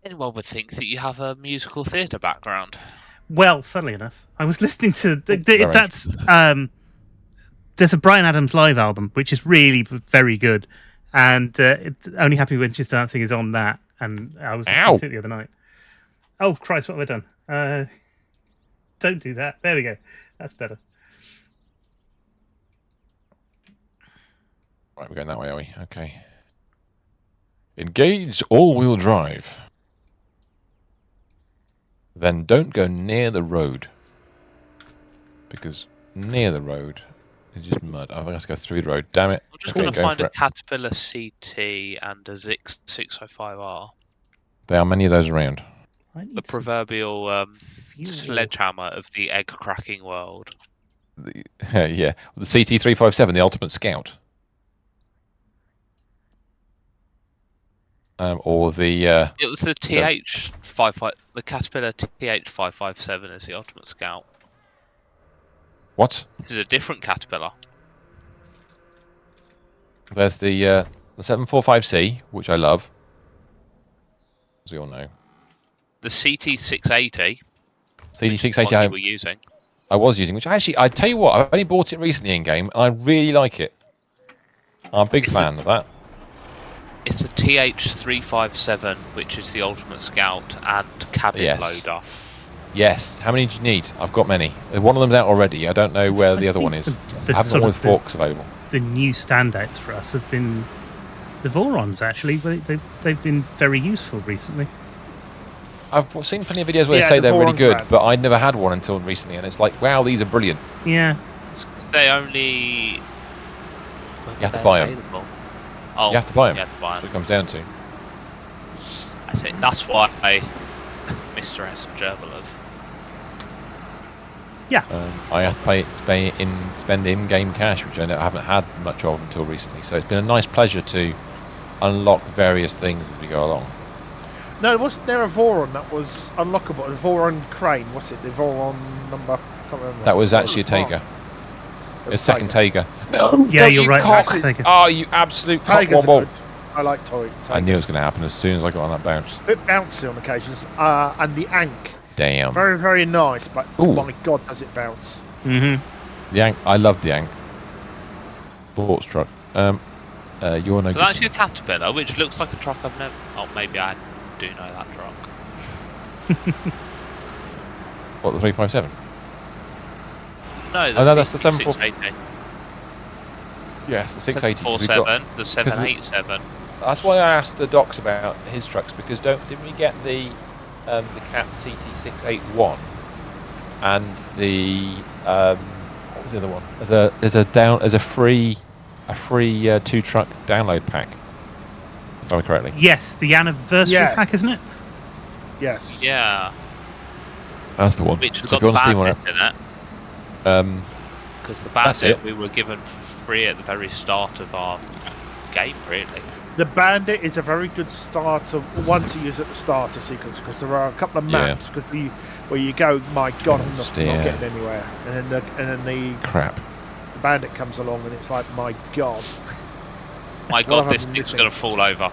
Speaker 4: Anyone would think that you have a musical theatre background.
Speaker 1: Well, funnily enough, I was listening to
Speaker 2: very
Speaker 1: that's there's a Bryan Adams live album which is really very good, and Only Happy When She's Dancing is on that, and I was listening to it the other night. Oh Christ, what have I done? Don't do that. There we go. That's better.
Speaker 2: Right, we're going that way, are we? Okay. Engage all-wheel drive. Then don't go near the road. Because near the road is just mud. I have to go through the road. Damn it.
Speaker 4: I'm just
Speaker 2: Okay,
Speaker 4: going to
Speaker 2: go
Speaker 4: find
Speaker 2: for
Speaker 4: a
Speaker 2: it.
Speaker 4: Caterpillar CT and a Zix 605R.
Speaker 2: There are many of those around.
Speaker 1: I need
Speaker 4: The
Speaker 1: some
Speaker 4: proverbial
Speaker 1: fuel.
Speaker 4: sledgehammer of the egg cracking world.
Speaker 2: Yeah. The CT357, the Ultimate Scout. Or the...
Speaker 4: It was the TH55, the Caterpillar TH557 is the Ultimate Scout.
Speaker 2: what?
Speaker 4: This is a different Caterpillar.
Speaker 2: There's the 745C, which I love. As we all know.
Speaker 4: The CT680,
Speaker 2: CD680
Speaker 4: what you were using.
Speaker 2: I was using, which I tell you what, I've only bought it recently in game, and I really like it. I'm a big
Speaker 4: It's
Speaker 2: fan of that.
Speaker 4: It's the TH357, which is the Ultimate Scout and cabin
Speaker 2: Yes.
Speaker 4: loader.
Speaker 2: Yes. How many do you need? I've got many. One of them's out already. I don't know where the other one is.
Speaker 1: The
Speaker 2: I haven't
Speaker 1: sort
Speaker 2: got all
Speaker 1: of
Speaker 2: the forks available.
Speaker 1: the new standouts for us have been the Vorons, actually. They've been very useful recently.
Speaker 2: I've seen plenty of videos where
Speaker 3: Yeah,
Speaker 2: they say
Speaker 3: the
Speaker 2: they're really
Speaker 3: Voron's
Speaker 2: good,
Speaker 3: rad.
Speaker 2: but I'd never had one until recently, and it's like, wow, these are brilliant.
Speaker 1: Yeah.
Speaker 4: They only...
Speaker 2: You have to buy 'em.
Speaker 4: Available. Oh,
Speaker 2: You have to buy 'em.
Speaker 4: You have to buy
Speaker 2: That's what
Speaker 4: 'em.
Speaker 2: it comes down to.
Speaker 4: I see. That's why Mr. S and Gerbil have.
Speaker 1: Yeah.
Speaker 2: I have to spend in-game cash, which I haven't had much of until recently. So it's been a nice pleasure to unlock various things as we go along.
Speaker 3: No, wasn't there a Voron that was unlockable? A Voron crane, what's it? The Voron number? Can't remember.
Speaker 2: That was actually a
Speaker 3: Smart.
Speaker 2: Taiga.
Speaker 3: It
Speaker 2: A second
Speaker 3: Taiga.
Speaker 2: Taiga. No,
Speaker 1: Yeah,
Speaker 2: don't
Speaker 1: you're
Speaker 2: you
Speaker 1: right,
Speaker 2: cock.
Speaker 1: that's a Taiga.
Speaker 2: Oh, you absolute cock
Speaker 3: Taigas are
Speaker 2: wobble.
Speaker 3: good. I like Taigas.
Speaker 2: I knew it was going to happen as soon as I got on that bounce.
Speaker 3: A bit bouncy on occasions. And the Ankh.
Speaker 2: Damn.
Speaker 3: Very, very nice, but
Speaker 2: Ooh.
Speaker 3: my god, does it bounce.
Speaker 1: Mm-hmm.
Speaker 2: The Ankh, I love the Ankh. Sports truck. You're no
Speaker 4: So
Speaker 2: good.
Speaker 4: that's actually a Caterpillar, which looks like a truck I've never. Oh, maybe I do know that truck.
Speaker 2: What, the 357?
Speaker 4: No,
Speaker 2: Oh, no, that's the 74
Speaker 4: 680.
Speaker 2: Yes, the 680. 'cause we've got-
Speaker 4: 747, the 787.
Speaker 2: That's why I asked the docs about his trucks, because didn't we get the Cat CT681 and the what was the other one? There's a free 2 truck download pack. if I remember correctly.
Speaker 1: Yes, the anniversary
Speaker 3: Yes.
Speaker 1: pack, isn't it?
Speaker 3: Yes.
Speaker 4: Yeah,
Speaker 2: That's the one.
Speaker 4: which has
Speaker 2: So
Speaker 4: got
Speaker 2: if you're
Speaker 4: the
Speaker 2: on Steam on
Speaker 4: bandit
Speaker 2: it,
Speaker 4: in it. Because the
Speaker 2: That's
Speaker 4: bandit
Speaker 2: it.
Speaker 4: we were given for free at the very start of our game, really.
Speaker 3: The bandit is a very good starter, one to use at the starter sequence, because there are a couple of
Speaker 2: Yeah.
Speaker 3: maps where you go, my god, I'm not
Speaker 2: Steer.
Speaker 3: getting anywhere, and then the
Speaker 2: crap.
Speaker 3: bandit comes along, and it's like, my god,
Speaker 4: My
Speaker 3: What
Speaker 4: God,
Speaker 3: have I
Speaker 4: this
Speaker 3: been
Speaker 4: thing's
Speaker 3: missing?
Speaker 4: going to fall over.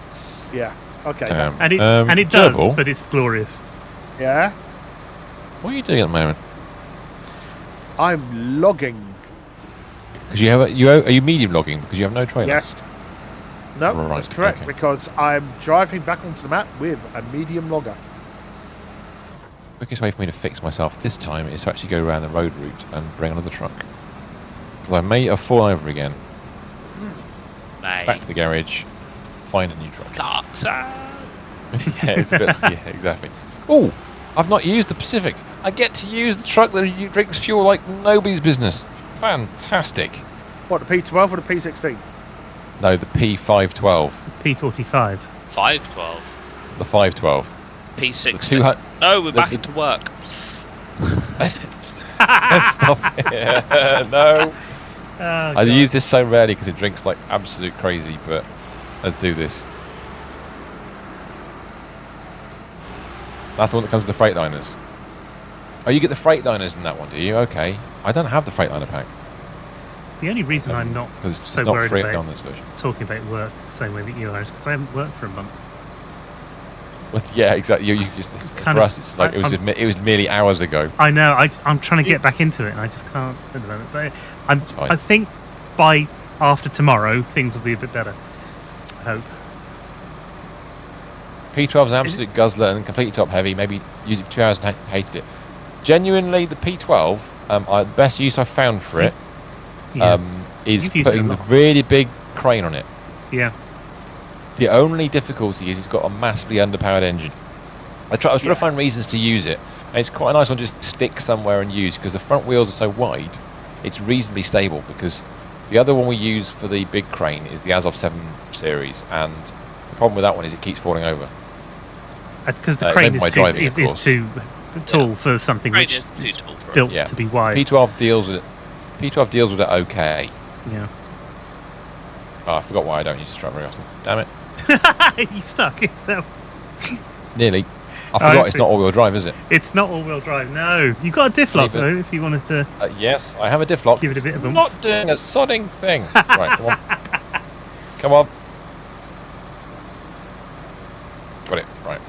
Speaker 3: yeah, okay,
Speaker 1: And it does,
Speaker 2: Gerbil,
Speaker 1: but it's glorious.
Speaker 3: yeah,
Speaker 2: what are you doing at the moment?
Speaker 3: I'm logging,
Speaker 2: Because you have are you medium logging because you have no trailer?
Speaker 3: yes, no,
Speaker 2: Right,
Speaker 3: that's correct,
Speaker 2: okay.
Speaker 3: because I'm driving back onto the map with a medium logger.
Speaker 2: The quickest way for me to fix myself this time is to actually go around the road route and bring another truck. Because I may have fallen over again.
Speaker 4: Mate.
Speaker 2: Back to the garage, find a new truck.
Speaker 4: Clarkson!
Speaker 2: Yeah, it's a bit. Yeah, exactly. Oh, I've not used the Pacific. I get to use the truck that drinks fuel like nobody's business. Fantastic.
Speaker 3: What, the P12 or the P16?
Speaker 2: No, the P512,
Speaker 1: P45.
Speaker 4: 512.
Speaker 2: the 512. The
Speaker 4: P6.
Speaker 2: 200.
Speaker 4: No, we're back
Speaker 2: the-
Speaker 4: into work.
Speaker 2: Stop it. No.
Speaker 1: Oh,
Speaker 2: I
Speaker 1: God.
Speaker 2: use this so rarely because it drinks like absolute crazy, but let's do this. That's the one that comes with the Freightliners. Oh, you get the Freightliners in that one, do you? Okay. I don't have the Freightliner pack.
Speaker 1: It's the only reason I'm not
Speaker 2: Because it's
Speaker 1: so
Speaker 2: not
Speaker 1: worried
Speaker 2: free
Speaker 1: about
Speaker 2: on this version.
Speaker 1: talking about work the same way that you are is because I haven't worked for a month.
Speaker 2: Well, yeah, exactly. You just,
Speaker 1: Kind
Speaker 2: for
Speaker 1: of-
Speaker 2: us, it's like
Speaker 1: I'm-
Speaker 2: it was merely hours ago.
Speaker 1: I know. I'm trying to get back into it, and I just can't at the moment. But
Speaker 2: fine.
Speaker 1: I think by after tomorrow, things will be a bit better. I hope.
Speaker 2: P12's an absolute guzzler and completely top heavy. Maybe use it for 2 hours and hated it. Genuinely, the P12, the best use I've found for it
Speaker 1: Yeah.
Speaker 2: is
Speaker 1: You've used it a
Speaker 2: putting the
Speaker 1: lot.
Speaker 2: really big crane on it.
Speaker 1: Yeah.
Speaker 2: The only difficulty is it's got a massively underpowered engine. I was trying to find reasons to use it, and it's quite a nice one to just stick somewhere and use because the front wheels are so wide. It's reasonably stable because the other one we use for the big crane is the Azov 7 series, and the problem with that one is it keeps falling over.
Speaker 1: Because the
Speaker 2: It
Speaker 1: crane
Speaker 2: meant by
Speaker 1: is
Speaker 2: driving, of course.
Speaker 1: too tall for something
Speaker 4: Crane
Speaker 1: which
Speaker 4: is too
Speaker 1: is
Speaker 4: tall for it.
Speaker 1: built
Speaker 2: Yeah.
Speaker 1: to be wide.
Speaker 2: P12 deals with it. P12 deals with it okay.
Speaker 1: Yeah.
Speaker 2: Oh, I forgot why I don't use this truck very often. Damn it.
Speaker 1: You stuck? Is that?
Speaker 2: Nearly. I forgot it's
Speaker 1: see.
Speaker 2: not all-wheel drive, is it?
Speaker 1: It's not all-wheel drive. No, you've got a diff lock
Speaker 2: Leave it.
Speaker 1: though. If you wanted to
Speaker 2: Yes, I have a diff lock.
Speaker 1: give it a bit of a.
Speaker 2: I'm not doing a sodding thing. Right, come on. Come on. Got it. Right.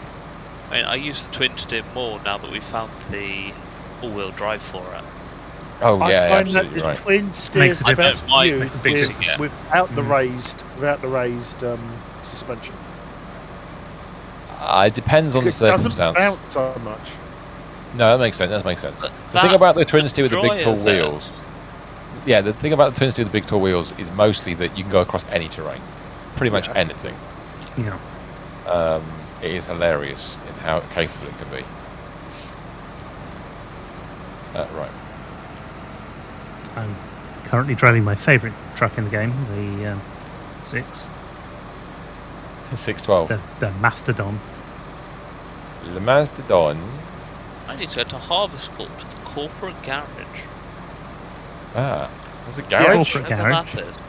Speaker 4: I mean, I use the twin stick more now that we've found the all-wheel drive for it.
Speaker 2: Oh,
Speaker 3: I
Speaker 2: yeah,
Speaker 3: find that
Speaker 2: absolutely
Speaker 3: the
Speaker 2: right.
Speaker 3: twin steer
Speaker 1: Makes a
Speaker 3: best
Speaker 4: difference.
Speaker 3: view
Speaker 1: Makes a big
Speaker 3: with-
Speaker 1: difference.
Speaker 3: without the raised suspension.
Speaker 2: It depends on the
Speaker 3: It doesn't
Speaker 2: circumstance.
Speaker 3: bounce so much.
Speaker 2: No, that makes sense. That makes sense.
Speaker 4: But
Speaker 2: The thing
Speaker 4: that
Speaker 2: about the twin steer with the big
Speaker 4: joy
Speaker 2: tall
Speaker 4: of it.
Speaker 2: wheels. Yeah, the thing about the twin steer with the big tall wheels is mostly that you can go across any terrain. Pretty much
Speaker 3: Yeah.
Speaker 2: anything.
Speaker 1: Yeah.
Speaker 2: It is hilarious in how capable it can be. Right.
Speaker 1: I'm currently driving my favourite truck in the game, the 6,
Speaker 2: 612.
Speaker 1: the Mastodon.
Speaker 2: Le Mastodon.
Speaker 4: I need to go to Harvest Court to the corporate garage.
Speaker 2: Ah, there's a
Speaker 1: Yeah,
Speaker 2: garage.
Speaker 1: corporate
Speaker 4: Whatever
Speaker 1: garage.
Speaker 4: that is.
Speaker 1: Does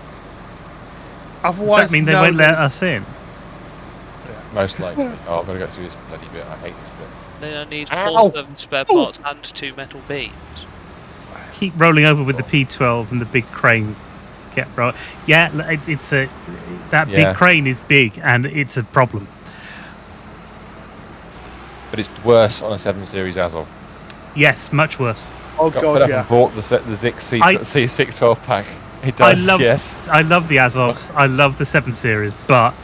Speaker 3: Otherwise,
Speaker 1: that mean they
Speaker 3: no,
Speaker 1: won't let
Speaker 3: there's-
Speaker 1: us in?
Speaker 2: Most likely. Oh, I've got to go through this bloody bit. I hate this bit.
Speaker 4: Then I need
Speaker 2: Ow!
Speaker 4: 4 7 spare parts and 2 metal beams.
Speaker 1: Keep rolling over with the P12 and the big crane. Kept roll. Yeah, it's a that
Speaker 2: Yeah.
Speaker 1: big crane is big and it's a problem.
Speaker 2: But it's worse on a 7 Series Azov.
Speaker 1: Yes, much worse.
Speaker 3: Oh
Speaker 2: Got fed
Speaker 3: god,
Speaker 2: up
Speaker 3: yeah.
Speaker 2: and bought the Zix C612 pack. It
Speaker 1: I
Speaker 2: does,
Speaker 1: love
Speaker 2: yes.
Speaker 1: I love the Azovs. I love the 7 Series, but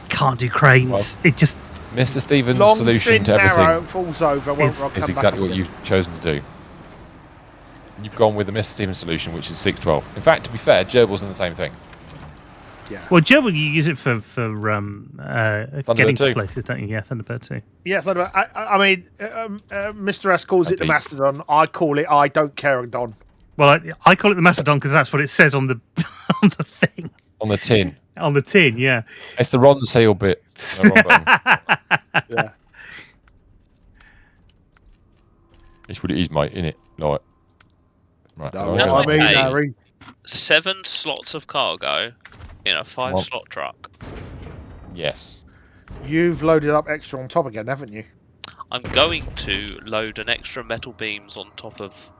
Speaker 1: can't do cranes.
Speaker 2: Well,
Speaker 1: it just
Speaker 2: Mr. Stevens'
Speaker 3: Long,
Speaker 2: solution
Speaker 3: thin,
Speaker 2: to everything
Speaker 3: narrow, falls over, won't
Speaker 1: is
Speaker 3: rock,
Speaker 2: is
Speaker 3: come
Speaker 2: exactly
Speaker 3: back
Speaker 2: what
Speaker 3: again.
Speaker 2: you've chosen to do. You've gone with the Mr. Stevens solution, which is 612. In fact, to be fair, Gerbil's done the same thing.
Speaker 3: Yeah.
Speaker 1: well, Joe, you use it for getting to
Speaker 2: 2.
Speaker 1: places, don't you? Yeah, Thunderbird 2.
Speaker 3: Yeah, I mean, Mr. S calls it the
Speaker 2: Indeed.
Speaker 3: Mastodon. I call it I don't care, Don.
Speaker 1: Well, I call it the Mastodon because that's what it says on the on the thing.
Speaker 2: On the tin.
Speaker 1: On the tin, yeah.
Speaker 2: It's the Ron Seal bit. No, wrong button.
Speaker 3: Yeah.
Speaker 2: It's what it is, mate, innit? Like, right.
Speaker 3: Know
Speaker 2: how do
Speaker 3: what
Speaker 2: go
Speaker 3: I
Speaker 2: that
Speaker 3: mean,
Speaker 2: way?
Speaker 4: Hey.
Speaker 3: Harry?
Speaker 4: 7 slots of cargo in a 5-slot truck.
Speaker 2: Yes.
Speaker 3: You've loaded up extra on top again, haven't you?
Speaker 4: I'm going to load an extra metal beams on top of.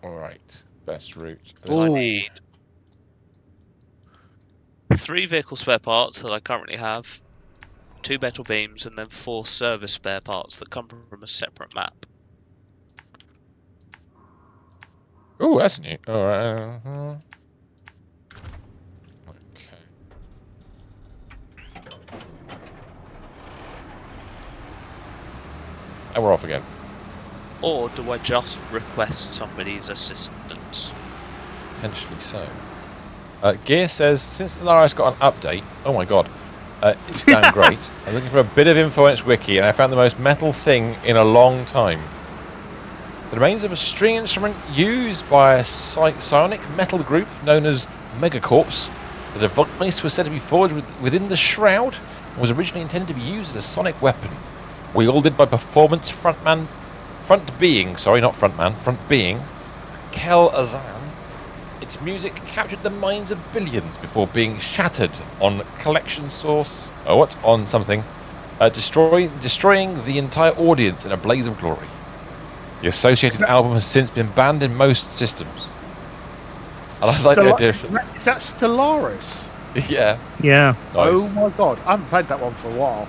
Speaker 2: All right. Best route.
Speaker 4: So I
Speaker 3: Ooh.
Speaker 4: need 3 vehicle spare parts that I currently have, 2 metal beams, and then 4 service spare parts that come from a separate map.
Speaker 2: Oh, that's neat. All right. Okay. And we're off again.
Speaker 4: Or do I just request somebody's assistance?
Speaker 2: Potentially so. Gear says, since Stellaris got an update, oh my god, it's damn great. I'm looking for a bit of info on its wiki, and I found the most metal thing in a long time. The remains of a string instrument used by a psionic metal group known as Megacorps. The device was said to be forged within the shroud and was originally intended to be used as a sonic weapon. Wielded by performance front being, Kel Azan. Its music captured the minds of billions before being shattered on destroying the entire audience in a blaze of glory. The associated album has since been banned in most systems. And I like the idea.
Speaker 3: Is that Stellaris?
Speaker 2: Yeah.
Speaker 1: Yeah.
Speaker 2: Nice.
Speaker 3: Oh my god, I haven't played that one for a while.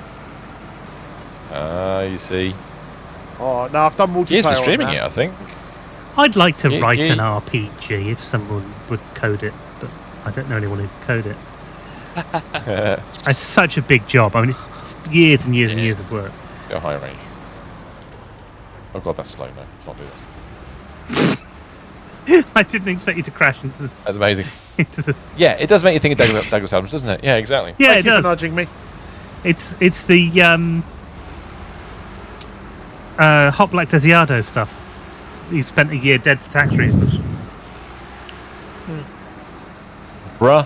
Speaker 2: You see.
Speaker 3: Oh, no, I've done multiplayer.
Speaker 2: He's been
Speaker 3: on
Speaker 2: streaming
Speaker 3: that.
Speaker 2: it, I think.
Speaker 1: I'd like to
Speaker 2: Yeah,
Speaker 1: write
Speaker 2: yeah.
Speaker 1: an RPG if someone would code it, but I don't know anyone who'd code it. It's such a big job. I mean, it's years and years and years of work.
Speaker 2: Go high range. Oh god, that's slow. No, can't do that.
Speaker 1: I didn't expect you to crash into the.
Speaker 2: That's amazing.
Speaker 1: Into the
Speaker 2: Yeah, it does make you think of Douglas Adams, doesn't it? Yeah, exactly.
Speaker 1: yeah,
Speaker 3: Thank
Speaker 1: it
Speaker 3: you for
Speaker 1: does.
Speaker 3: nudging me.
Speaker 1: It's the Hot Black Desiado stuff. You spent a year dead for tax reasons.
Speaker 2: Bruh,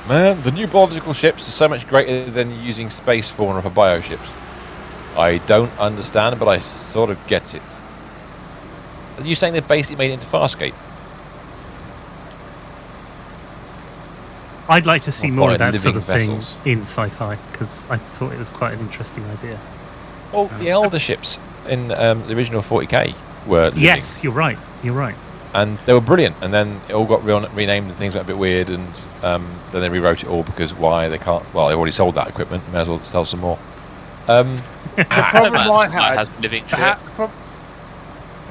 Speaker 2: man, the new biological ships are so much greater than using space fauna for bioships. I don't understand, but I sort of get it. Are you saying they basically made it into Farscape?
Speaker 1: I'd like to see
Speaker 2: Or
Speaker 1: more
Speaker 2: by
Speaker 1: of that sort
Speaker 2: living
Speaker 1: of thing
Speaker 2: vessels.
Speaker 1: in sci-fi because I thought it was quite an interesting idea.
Speaker 2: Well, the elder ships in the original 40k were living,
Speaker 1: Yes, you're right. You're right.
Speaker 2: and they were brilliant. And then it all got renamed, and things got a bit weird. And then they rewrote it all because why they can't? Well, they already sold that equipment. May as well sell some more.
Speaker 3: The problem I had,
Speaker 4: has living
Speaker 3: the
Speaker 4: ship.
Speaker 3: problem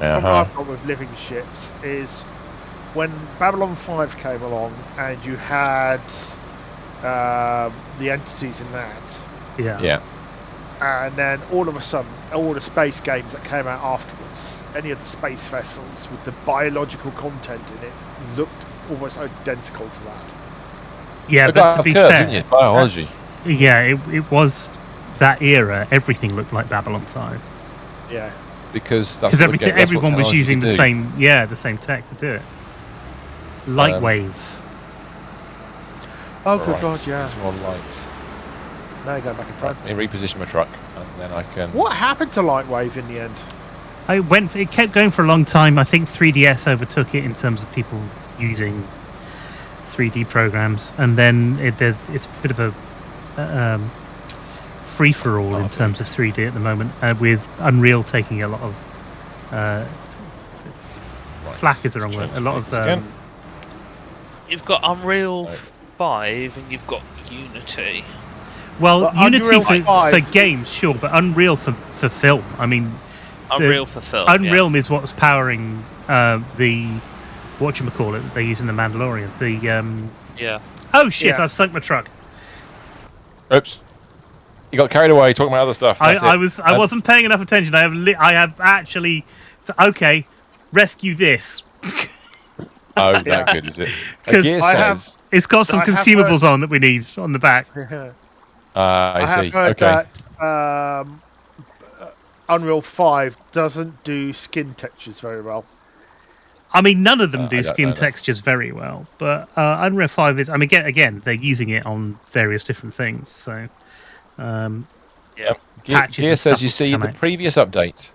Speaker 3: I've got with living ships is when Babylon 5 came along and you had the entities in that,
Speaker 1: Yeah.
Speaker 2: Yeah.
Speaker 3: and then all of a sudden, all the space games that came out afterwards, any of the space vessels with the biological content in it looked almost identical to that.
Speaker 1: Yeah,
Speaker 2: Look
Speaker 1: but
Speaker 2: at
Speaker 1: to be
Speaker 2: curves,
Speaker 1: fair,
Speaker 2: didn't you? Biology.
Speaker 1: yeah, it was that era. Everything looked like Babylon 5
Speaker 3: Yeah.
Speaker 2: Because that's
Speaker 1: because
Speaker 2: what that's what
Speaker 1: everyone was
Speaker 2: technology
Speaker 1: using
Speaker 2: can
Speaker 1: the
Speaker 2: do.
Speaker 1: same tech to do it. Lightwave.
Speaker 3: Oh,
Speaker 2: Right,
Speaker 3: good God, yeah.
Speaker 2: Some more lights.
Speaker 3: Now you go back in time.
Speaker 2: Let me reposition my truck, and then I can.
Speaker 3: What happened to Lightwave in the end?
Speaker 1: It kept going for a long time. I think 3DS overtook it in terms of people using 3D programs, and then it's a bit of a free for all in terms of 3D at the moment, with Unreal taking a lot of flack is the wrong word. A lot of
Speaker 2: Again.
Speaker 4: You've got Unreal
Speaker 2: Right.
Speaker 4: 5 and you've got Unity.
Speaker 1: well,
Speaker 3: But
Speaker 1: Unity
Speaker 3: Unreal
Speaker 1: for
Speaker 3: 5
Speaker 1: games, sure, but Unreal for film. I mean,
Speaker 4: Unreal for film.
Speaker 1: Unreal is what's powering the whatchamacallit they use in the Mandalorian.
Speaker 4: Yeah.
Speaker 1: Oh shit!
Speaker 3: Yeah.
Speaker 1: I've sunk my truck.
Speaker 2: Oops. You got carried away talking about other stuff. That's
Speaker 1: I
Speaker 2: it.
Speaker 1: wasn't paying enough attention. I have actually okay. Rescue this.
Speaker 2: Oh,
Speaker 3: Yeah.
Speaker 2: that good, is it?
Speaker 1: 'Cause
Speaker 2: Gear
Speaker 3: I have-
Speaker 2: says.
Speaker 1: It's got some
Speaker 3: I have
Speaker 1: consumables on that we need on the back.
Speaker 2: I
Speaker 3: have
Speaker 2: see.
Speaker 3: heard
Speaker 2: Okay.
Speaker 3: that Unreal 5 doesn't do skin textures very well.
Speaker 1: I mean, none of them
Speaker 2: I
Speaker 1: do
Speaker 2: don't
Speaker 1: skin
Speaker 2: know.
Speaker 1: textures very well, but Unreal 5 is. I mean, again, they're using it on various different things. So,
Speaker 4: Yeah.
Speaker 1: patches
Speaker 2: Gear
Speaker 1: and
Speaker 2: says
Speaker 1: stuff
Speaker 2: you
Speaker 1: will
Speaker 2: see
Speaker 1: come
Speaker 2: the
Speaker 1: out.
Speaker 2: previous update.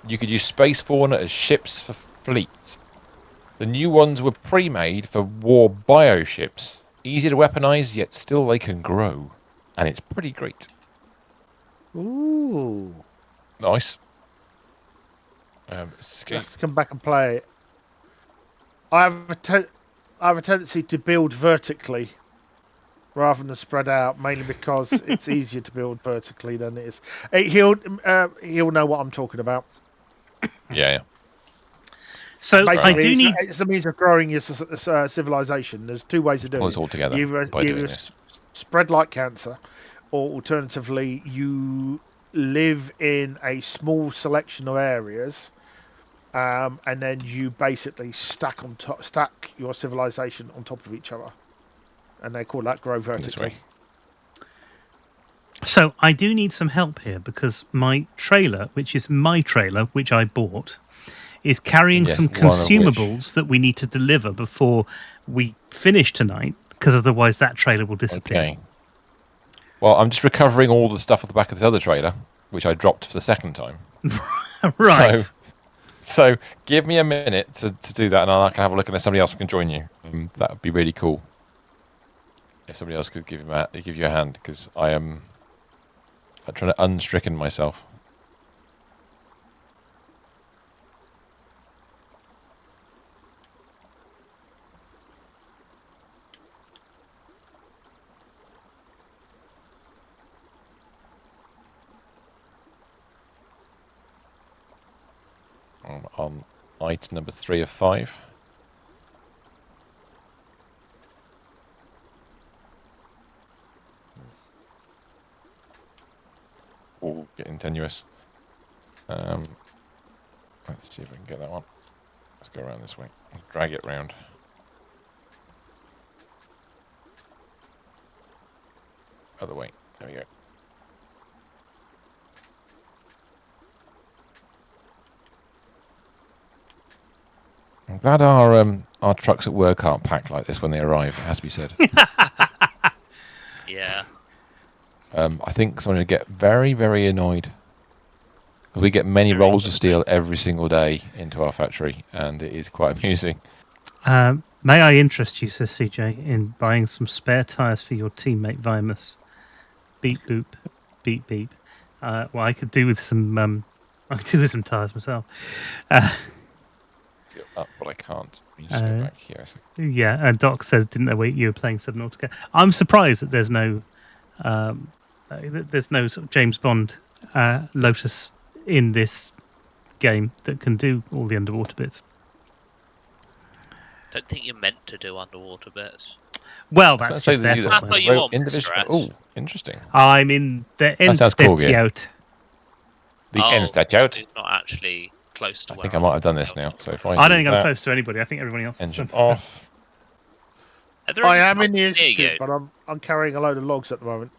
Speaker 2: You could use space fauna as ships for fleets. The new ones were pre-made for war bioships. Easy to weaponize, yet still they can grow. And it's pretty great.
Speaker 3: Ooh.
Speaker 2: Nice.
Speaker 3: I'll
Speaker 2: Escape.
Speaker 3: have to come back and play it. I have a tendency to build vertically rather than spread out, mainly because it's easier to build vertically than it is. He'll know what I'm talking about.
Speaker 2: Yeah.
Speaker 1: So I
Speaker 3: Basically,
Speaker 1: do need.
Speaker 3: it's a means of growing your civilization. There's two ways of
Speaker 2: Pull
Speaker 3: doing
Speaker 2: us all
Speaker 3: it.
Speaker 2: together
Speaker 3: You
Speaker 2: by
Speaker 3: either
Speaker 2: doing this.
Speaker 3: spread like cancer, or alternatively, you live in a small selection of areas, and then you basically stack your civilization on top of each other, and they call that grow vertically.
Speaker 1: So I do need some help here because my trailer, which is my trailer, which I bought, is carrying
Speaker 2: Yes,
Speaker 1: some
Speaker 2: one of which-
Speaker 1: consumables that we need to deliver before we finish tonight, because otherwise that trailer will disappear.
Speaker 2: Okay. Well, I'm just recovering all the stuff at the back of this other trailer, which I dropped for the second time.
Speaker 1: Right.
Speaker 2: So give me a minute to do that, and I can have a look, and then somebody else can join you. That would be really cool. If somebody else could give you a hand, because I'm trying to unstricken myself. On item number 3 of 5. Oh, getting tenuous. Let's see if we can get that one. Let's go around this way. Drag it round. Other way. There we go. I'm glad our trucks at work aren't packed like this when they arrive. It has to be said.
Speaker 4: Yeah.
Speaker 2: I think someone would get very, very annoyed. Because we get many
Speaker 4: Very
Speaker 2: rolls of
Speaker 4: quickly.
Speaker 2: steel every single day into our factory, and it is quite amusing.
Speaker 1: May I interest you, says CJ, in buying some spare tyres for your teammate Vimus? Beep boop, beep beep. Well, I could do with some. I could do with some tyres myself.
Speaker 2: Go up, but I can't. Let me just go back here.
Speaker 1: Yeah, and Doc says didn't know you were playing Subnautica. I'm surprised that there's no sort of James Bond Lotus in this game that can do all the underwater bits.
Speaker 4: Don't think you're meant to do underwater bits.
Speaker 1: Well, that's just their
Speaker 4: I thought you were
Speaker 2: individual. Oh, interesting.
Speaker 1: I'm in the
Speaker 2: sounds cool,
Speaker 1: Institute.
Speaker 2: The Institute.
Speaker 4: So it's not actually close to
Speaker 2: I
Speaker 4: where
Speaker 2: think I might have done this now. So if I
Speaker 1: don't
Speaker 2: do
Speaker 1: think I'm
Speaker 2: that,
Speaker 1: close to anybody. I think everybody else is.
Speaker 2: engine off.
Speaker 4: Are there
Speaker 3: I
Speaker 4: any
Speaker 3: am in the
Speaker 4: trucks near
Speaker 3: institute,
Speaker 4: you?
Speaker 3: but I'm carrying a load of logs at the moment.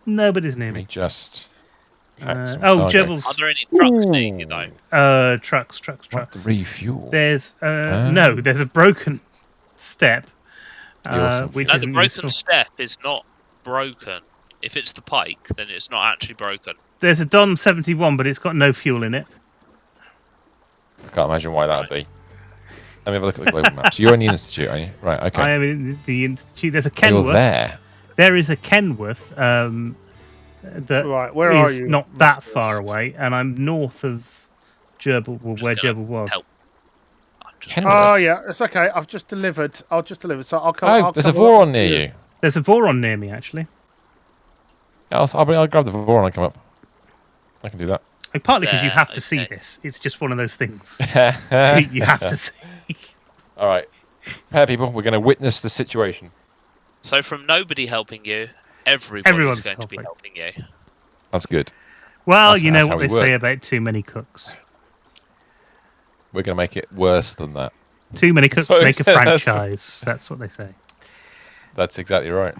Speaker 1: Nobody's near
Speaker 2: Let me
Speaker 1: me.
Speaker 2: just pack some
Speaker 1: Oh,
Speaker 2: cargo.
Speaker 1: Jebbles.
Speaker 4: Are there any trucks near you though?
Speaker 1: Trucks.
Speaker 2: What to refuel?
Speaker 1: There's no. There's a broken step, which
Speaker 4: No, the
Speaker 1: isn't
Speaker 4: broken
Speaker 1: useful.
Speaker 4: step is not broken. If it's the pike, then it's not actually broken.
Speaker 1: There's a Don 71, but it's got no fuel in it.
Speaker 2: I can't imagine why that would be. Let me have a look at the global map. So you're in the Institute, are you? Right, okay.
Speaker 1: I am in the Institute. There's a
Speaker 2: Oh, you're
Speaker 1: Kenworth.
Speaker 2: there.
Speaker 1: There is a Kenworth that
Speaker 3: Right, where are
Speaker 1: is
Speaker 3: you,
Speaker 1: not that
Speaker 3: Mr.
Speaker 1: far away, and I'm north of Gerbil, well, where
Speaker 4: gonna
Speaker 1: Gerbil was.
Speaker 4: help.
Speaker 2: Kenworth?
Speaker 3: Oh yeah, it's okay. I've just delivered. So I'll come.
Speaker 2: Oh,
Speaker 3: I'll
Speaker 2: there's a
Speaker 3: come along
Speaker 2: Voron
Speaker 3: with
Speaker 2: near you.
Speaker 1: There's a Voron near me, actually.
Speaker 2: Yeah, I'll grab the Voron and come up. I can do that.
Speaker 1: Partly because you
Speaker 4: There,
Speaker 1: have to see
Speaker 4: okay.
Speaker 1: this. It's just one of those things you have to see.
Speaker 2: All right. Prepare, people. We're going to witness the situation.
Speaker 4: So from nobody helping you, everyone's
Speaker 1: Everyone's
Speaker 4: going to be
Speaker 1: helping.
Speaker 4: helping you.
Speaker 2: That's good.
Speaker 1: Well,
Speaker 2: That's
Speaker 1: you know
Speaker 2: how
Speaker 1: what
Speaker 2: we
Speaker 1: they say
Speaker 2: work.
Speaker 1: about too many cooks.
Speaker 2: We're going to make it worse than that.
Speaker 1: Too many cooks
Speaker 2: So-
Speaker 1: make a franchise. That's what they say.
Speaker 2: That's exactly right.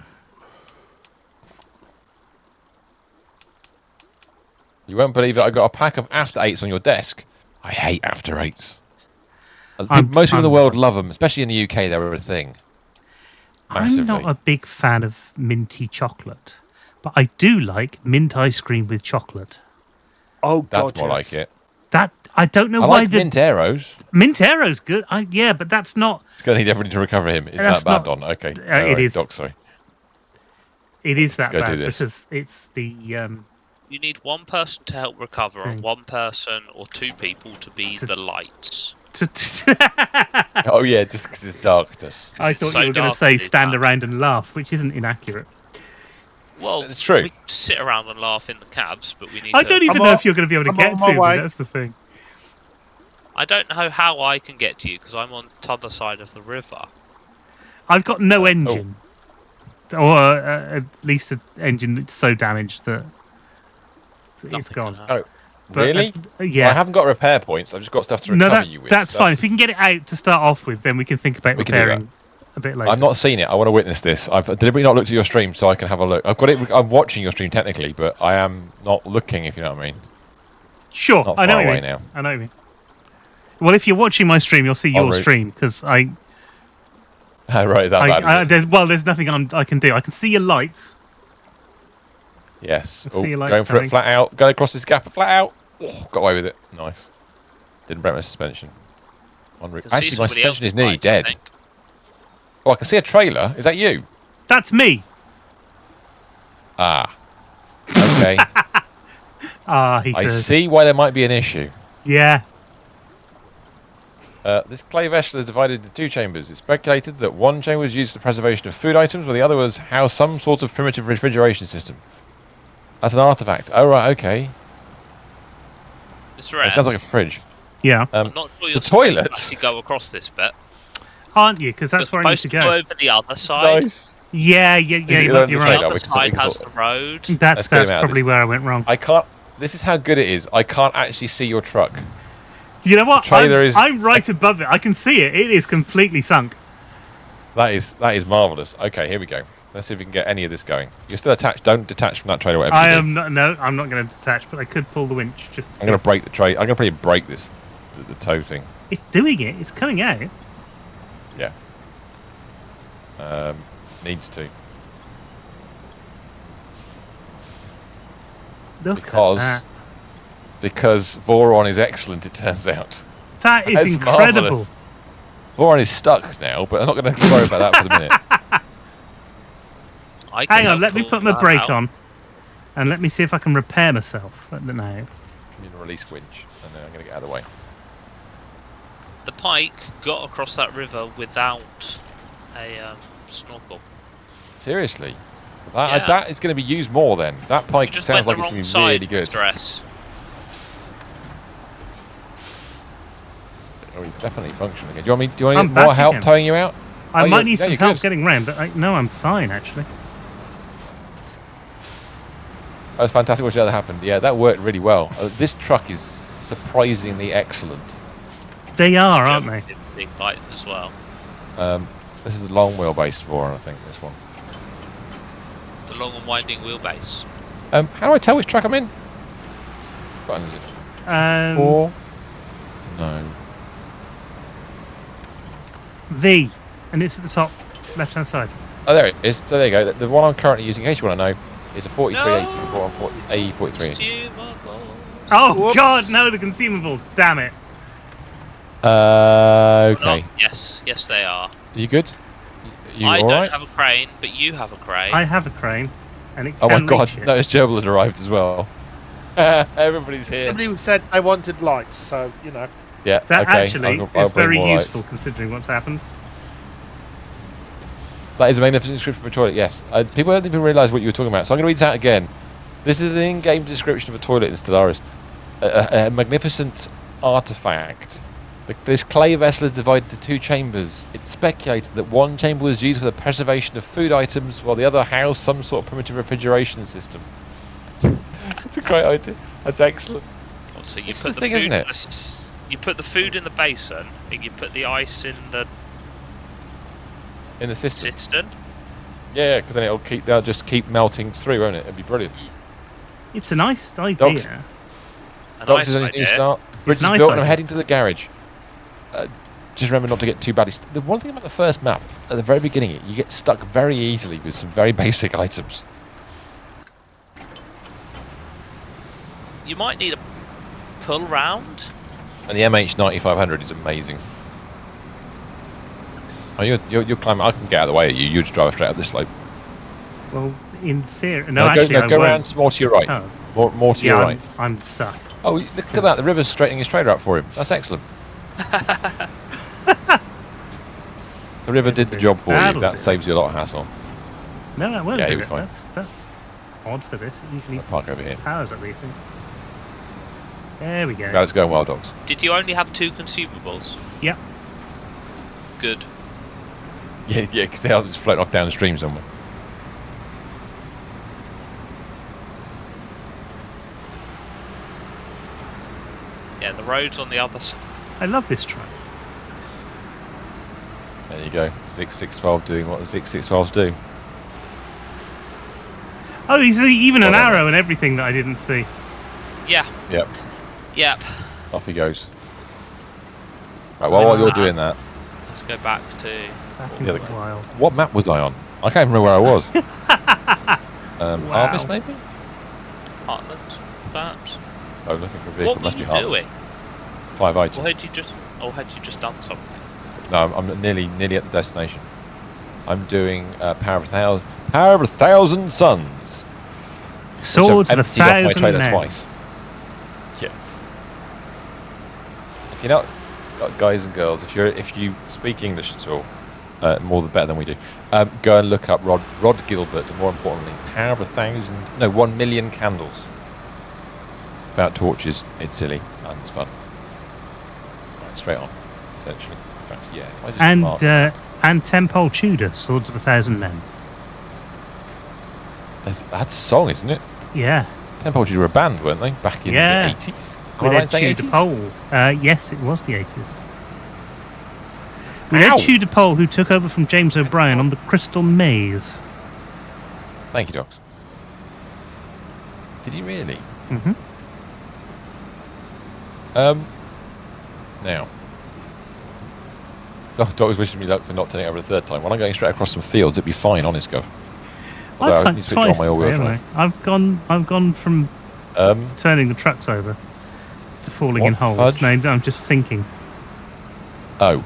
Speaker 2: You won't believe it. I got a pack of After Eights on your desk. I hate After Eights. Most people in the
Speaker 1: I'm-
Speaker 2: world love them, especially in the UK. They were a thing. Massively.
Speaker 1: I'm not a big fan of minty chocolate, but I do like mint ice cream with chocolate.
Speaker 3: Oh,
Speaker 2: That's
Speaker 3: God,
Speaker 2: more
Speaker 3: yes.
Speaker 2: like it.
Speaker 1: That I don't know
Speaker 2: I
Speaker 1: why
Speaker 2: like
Speaker 1: the
Speaker 2: mint arrows.
Speaker 1: mint arrow's good. Yeah, but that's not.
Speaker 2: It's going to need everything to recover him. Is
Speaker 1: That's
Speaker 2: that bad,
Speaker 1: not-
Speaker 2: Don? Okay.
Speaker 1: it
Speaker 2: Alright,
Speaker 1: is.
Speaker 2: Doc, sorry.
Speaker 1: It is that
Speaker 2: go do
Speaker 1: bad
Speaker 2: this.
Speaker 1: because it's the
Speaker 4: You need one person to help recover, and
Speaker 1: Okay.
Speaker 4: one person or two people to be
Speaker 1: To-
Speaker 4: the lights.
Speaker 2: Oh, yeah, just because it's darkness.
Speaker 1: I
Speaker 4: It's
Speaker 1: thought
Speaker 4: so
Speaker 1: you were going to
Speaker 4: dark
Speaker 1: say
Speaker 4: in these
Speaker 1: stand
Speaker 4: maps.
Speaker 1: around and laugh, which isn't inaccurate.
Speaker 4: Well,
Speaker 2: It's true.
Speaker 4: we can sit around and laugh in the cabs, but we need
Speaker 1: I
Speaker 4: to...
Speaker 1: don't even
Speaker 3: I'm
Speaker 1: know
Speaker 3: on-
Speaker 1: if you're going to be able to
Speaker 3: I'm
Speaker 1: get
Speaker 3: on my
Speaker 1: to me.
Speaker 3: way.
Speaker 1: That's the thing.
Speaker 4: I don't know how I can get to you, because I'm on the other side of the river.
Speaker 1: I've got no engine, or at least an engine that's so damaged that it's
Speaker 4: Nothing
Speaker 1: gone.
Speaker 4: can
Speaker 2: Oh,
Speaker 4: happen.
Speaker 1: But,
Speaker 2: really?
Speaker 1: yeah.
Speaker 2: Well, I haven't got repair points. I've just got stuff to
Speaker 1: No,
Speaker 2: recover you with.
Speaker 1: that's fine. If you can get it out to start off with, then we can think about
Speaker 2: We can do that.
Speaker 1: repairing a bit later.
Speaker 2: I've not seen it. I want to witness this. I've deliberately not looked at your stream so I can have a look. I've got it. I'm watching your stream technically, but I am not looking. If you know what I mean.
Speaker 1: Sure,
Speaker 2: Not
Speaker 1: I know
Speaker 2: far
Speaker 1: what you
Speaker 2: away
Speaker 1: mean.
Speaker 2: now.
Speaker 1: I know what you mean. Well, if you're watching my stream, you'll see
Speaker 2: En
Speaker 1: your
Speaker 2: route.
Speaker 1: stream because
Speaker 2: Right, that bad. Is it?
Speaker 1: there's nothing I can do. I can see your lights.
Speaker 2: Yes.
Speaker 1: I see your lights
Speaker 2: Going for
Speaker 1: coming.
Speaker 2: it flat out. Going across this gap flat out. Oh, got away with it. Nice. Didn't break my suspension. En route.
Speaker 4: You can see
Speaker 2: Actually, my
Speaker 4: somebody
Speaker 2: suspension is
Speaker 4: else's
Speaker 2: nearly
Speaker 4: lights, I
Speaker 2: dead.
Speaker 4: think.
Speaker 2: Oh, I can see a trailer. Is that you?
Speaker 1: That's me.
Speaker 2: Ah. Okay.
Speaker 1: He
Speaker 2: I
Speaker 1: says.
Speaker 2: see why there might be an issue.
Speaker 1: Yeah.
Speaker 2: This clay vessel is divided into two chambers. It's speculated that one chamber was used for the preservation of food items, while the other was housed some sort of primitive refrigeration system. That's an artifact. Oh, right, okay.
Speaker 4: Mr.
Speaker 2: It sounds like a fridge.
Speaker 1: Yeah.
Speaker 4: I'm not sure you're
Speaker 2: the toilet?
Speaker 4: supposed to go across this bit.
Speaker 1: Aren't you? Because that's
Speaker 4: You're
Speaker 1: where I need
Speaker 4: supposed
Speaker 1: to
Speaker 4: to
Speaker 1: go.
Speaker 4: over the other side.
Speaker 2: Nice.
Speaker 1: Yeah.
Speaker 2: it
Speaker 1: You're
Speaker 2: on
Speaker 1: right.
Speaker 2: the
Speaker 4: The
Speaker 2: trailer?
Speaker 4: other
Speaker 2: We can sort- we
Speaker 4: side
Speaker 2: can
Speaker 4: has
Speaker 2: sort
Speaker 4: the road.
Speaker 1: That's
Speaker 2: Let's get him out of
Speaker 1: probably
Speaker 2: this.
Speaker 1: where I went wrong.
Speaker 2: I can't. This is how good it is. I can't actually see your truck.
Speaker 1: You know what?
Speaker 2: trailer is-
Speaker 1: I'm right above it. I can see it. It is completely sunk.
Speaker 2: That is marvelous. Okay, here we go. Let's see if we can get any of this going. You're still attached. Don't detach from that trailer. Whatever
Speaker 1: I
Speaker 2: you do.
Speaker 1: am not. No, I'm not going to detach, but I could pull the winch. Just. To
Speaker 2: I'm
Speaker 1: see.
Speaker 2: going to break the trailer. I'm going to probably break this, the tow thing.
Speaker 1: It's doing it. It's coming out.
Speaker 2: Yeah. Needs to.
Speaker 1: Look
Speaker 2: Because-
Speaker 1: at that.
Speaker 2: Because Voron is excellent, it turns out.
Speaker 1: That is
Speaker 2: That's
Speaker 1: incredible.
Speaker 2: marvellous. Voron is stuck now, but I'm not going to worry about that for the minute.
Speaker 4: I can
Speaker 1: Hang on.
Speaker 4: help
Speaker 1: Let me
Speaker 4: pull
Speaker 1: put my
Speaker 4: that
Speaker 1: brake
Speaker 4: out.
Speaker 1: on, and let me see if I can repair myself. Now.
Speaker 2: I'm going to release winch, and then I'm going to get out of the way.
Speaker 4: The pike got across that river without a snorkel.
Speaker 2: Seriously?
Speaker 4: Yeah.
Speaker 2: That is going to be used more then. That
Speaker 4: You
Speaker 2: pike
Speaker 4: just
Speaker 2: sounds
Speaker 4: went
Speaker 2: like
Speaker 4: the
Speaker 2: it's
Speaker 4: wrong
Speaker 2: going to be really
Speaker 4: side,
Speaker 2: good.
Speaker 4: Mr. S.
Speaker 2: Oh, he's definitely functioning again. Do you want
Speaker 1: I'm
Speaker 2: any
Speaker 1: back
Speaker 2: more help
Speaker 1: again.
Speaker 2: towing you out?
Speaker 1: I
Speaker 2: Oh,
Speaker 1: might
Speaker 2: yeah,
Speaker 1: need
Speaker 2: yeah,
Speaker 1: some
Speaker 2: you're
Speaker 1: help
Speaker 2: good.
Speaker 1: getting round, but no, I'm fine actually.
Speaker 2: That was fantastic what that happened. Yeah, that worked really well. This truck is surprisingly excellent.
Speaker 1: They are, aren't they?
Speaker 4: Big light as well.
Speaker 2: This is a long wheelbase Voron, I think, this one.
Speaker 4: The long and winding wheelbase.
Speaker 2: How do I tell which track I'm in? What button is it? 4? No.
Speaker 1: V, and it's at the top left-hand side.
Speaker 2: Oh, there it is. So there you go. The one I'm currently using, in case you want to know, is a 4380
Speaker 4: No.
Speaker 2: AE43.
Speaker 4: Consumables.
Speaker 1: Oh
Speaker 3: Whoops.
Speaker 1: God, no! The consumables. Damn it.
Speaker 2: Okay.
Speaker 4: Not- yes, they are.
Speaker 2: You good? You
Speaker 4: I
Speaker 2: all
Speaker 4: don't
Speaker 2: right?
Speaker 4: have a crane, but you have a crane.
Speaker 1: I have a crane, and it
Speaker 2: Oh
Speaker 1: can
Speaker 2: my god,
Speaker 1: reach it.
Speaker 2: notice Gerbil had arrived as well. Everybody's here.
Speaker 3: Somebody said I wanted lights, so, you know.
Speaker 2: Yeah,
Speaker 1: That
Speaker 2: okay.
Speaker 1: actually
Speaker 2: I'll
Speaker 1: is
Speaker 2: bring
Speaker 1: very
Speaker 2: more
Speaker 1: useful
Speaker 2: lights.
Speaker 1: considering what's happened.
Speaker 2: That is a magnificent description for a toilet, yes. People don't even realise what you were talking about, so I'm going to read this out again. This is an in-game description of a toilet in Stellaris. A magnificent artifact. This clay vessel is divided into two chambers. It's speculated that one chamber was used for the preservation of food items, while the other housed some sort of primitive refrigeration system. That's a great idea. That's excellent.
Speaker 4: So you
Speaker 2: It's
Speaker 4: put
Speaker 2: the
Speaker 4: the
Speaker 2: thing,
Speaker 4: food.
Speaker 2: isn't it?
Speaker 4: You put the food in the basin, and you put the ice in the
Speaker 2: In the system.
Speaker 4: cistern.
Speaker 2: Yeah, because then they'll just keep melting through, won't it? It'd be brilliant.
Speaker 1: It's a nice idea.
Speaker 2: Dogs.
Speaker 4: A
Speaker 2: Doctor's
Speaker 4: nice
Speaker 2: on his new
Speaker 4: idea.
Speaker 2: start. Bridge is
Speaker 1: nice
Speaker 2: built and I'm
Speaker 1: idea.
Speaker 2: heading to the garage. just remember not to get too badly. The one thing about the first map, at the very beginning, you get stuck very easily with some very basic items.
Speaker 4: You might need a pull round.
Speaker 2: And the MH9500 is amazing. Oh, you're climbing. I can get out of the way of you. You just drive straight up this slope.
Speaker 1: Well, in theory, no, actually, I
Speaker 2: go
Speaker 1: won't.
Speaker 2: around more to your right.
Speaker 1: Oh.
Speaker 2: More to your right.
Speaker 1: I'm stuck.
Speaker 2: Oh, look at that! The river's straightening his trailer up for him. That's excellent. The river did the job for you. That saves you a lot of hassle.
Speaker 1: No, that won't
Speaker 2: Yeah,
Speaker 1: do
Speaker 2: you'll be
Speaker 1: it.
Speaker 2: fine.
Speaker 1: That's odd for this. It usually
Speaker 2: I'll park over here.
Speaker 1: powers at these things. There we go.
Speaker 2: Glad it's going well, dogs.
Speaker 4: Did you only have 2 consumables?
Speaker 1: Yep.
Speaker 4: Good.
Speaker 2: Yeah, because they're just floating off downstream somewhere.
Speaker 4: Yeah, the road's on the other side.
Speaker 1: I love this truck.
Speaker 2: There you go. 6612 doing what the 6612s do.
Speaker 1: Oh, there's even an
Speaker 2: Well,
Speaker 1: arrow and everything that I didn't see.
Speaker 4: Yeah.
Speaker 2: Yep.
Speaker 4: Yep.
Speaker 2: Off he goes. Right, well, while you're doing that,
Speaker 4: Let's go back to.
Speaker 1: Back
Speaker 2: Yeah,
Speaker 1: into
Speaker 2: the-
Speaker 1: the wild.
Speaker 2: what map was I on? I can't remember where I was.
Speaker 1: Wow.
Speaker 2: Harvest, maybe?
Speaker 4: Heartland, perhaps.
Speaker 2: I'm looking for a vehicle.
Speaker 4: What were
Speaker 2: Must be
Speaker 4: you
Speaker 2: Harvest.
Speaker 4: doing?
Speaker 2: 5 items.
Speaker 4: Or had you just done something?
Speaker 2: No, I'm nearly at the destination. I'm doing Power of a Thousand Suns.
Speaker 1: Swords of a
Speaker 2: Which I've emptied off my
Speaker 1: thousand
Speaker 2: trailer
Speaker 1: men.
Speaker 2: twice. Yes. If you're not, guys and girls, if you speak English at all, better than we do, go and look up Rod Gilbert, and more importantly, Power of 1 million candles. About torches. It's silly and it's fun. Right, straight on, essentially. In fact, yeah. If I just mark-
Speaker 1: And Tempole Tudor, Swords of a Thousand Men.
Speaker 2: that's a song, isn't it?
Speaker 1: Yeah.
Speaker 2: Temple Tudor were a band, weren't they? Back in
Speaker 1: Yeah.
Speaker 2: the 80s? Am I
Speaker 1: With
Speaker 2: right
Speaker 1: Ed
Speaker 2: in saying
Speaker 1: Tudor
Speaker 2: 80s?
Speaker 1: Pole. Yes, it was the 80s. With
Speaker 2: Ow!
Speaker 1: Ed Tudor Pole, who took over from James O'Brien on the Crystal Maze.
Speaker 2: Thank you, Docs. Did he really?
Speaker 1: Mm-hmm.
Speaker 2: Now. Doc was wishing me luck for not turning over a third time. When I'm going straight across some fields, it'd be fine, honest, Gov. Although
Speaker 1: I've
Speaker 2: I need
Speaker 1: sunk
Speaker 2: to switch on
Speaker 1: twice
Speaker 2: my all-wheel
Speaker 1: today,
Speaker 2: drive.
Speaker 1: haven't I? I've gone from turning the trucks over to falling in
Speaker 2: What?
Speaker 1: holes.
Speaker 2: Fudge?
Speaker 1: No, I'm just sinking.
Speaker 2: Oh.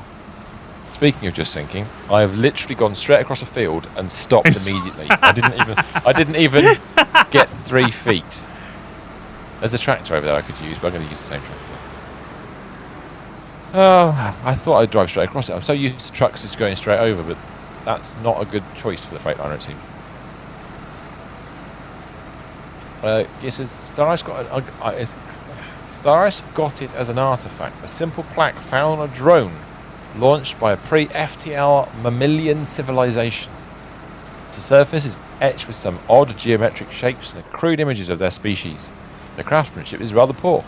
Speaker 2: Speaking of just sinking, I have literally gone straight across a field and stopped immediately. I didn't even get 3 feet. There's a tractor over there I could use, but I'm going to use the same tractor. Oh, I thought I'd drive straight across it. I'm so used to trucks just going straight over, but that's not a good choice for the Freightliner, it seems. Yes, Staris got it as an artifact, a simple plaque found on a drone launched by a pre-FTL mammalian civilization. The surface is etched with some odd geometric shapes and crude images of their species. The craftsmanship is rather poor,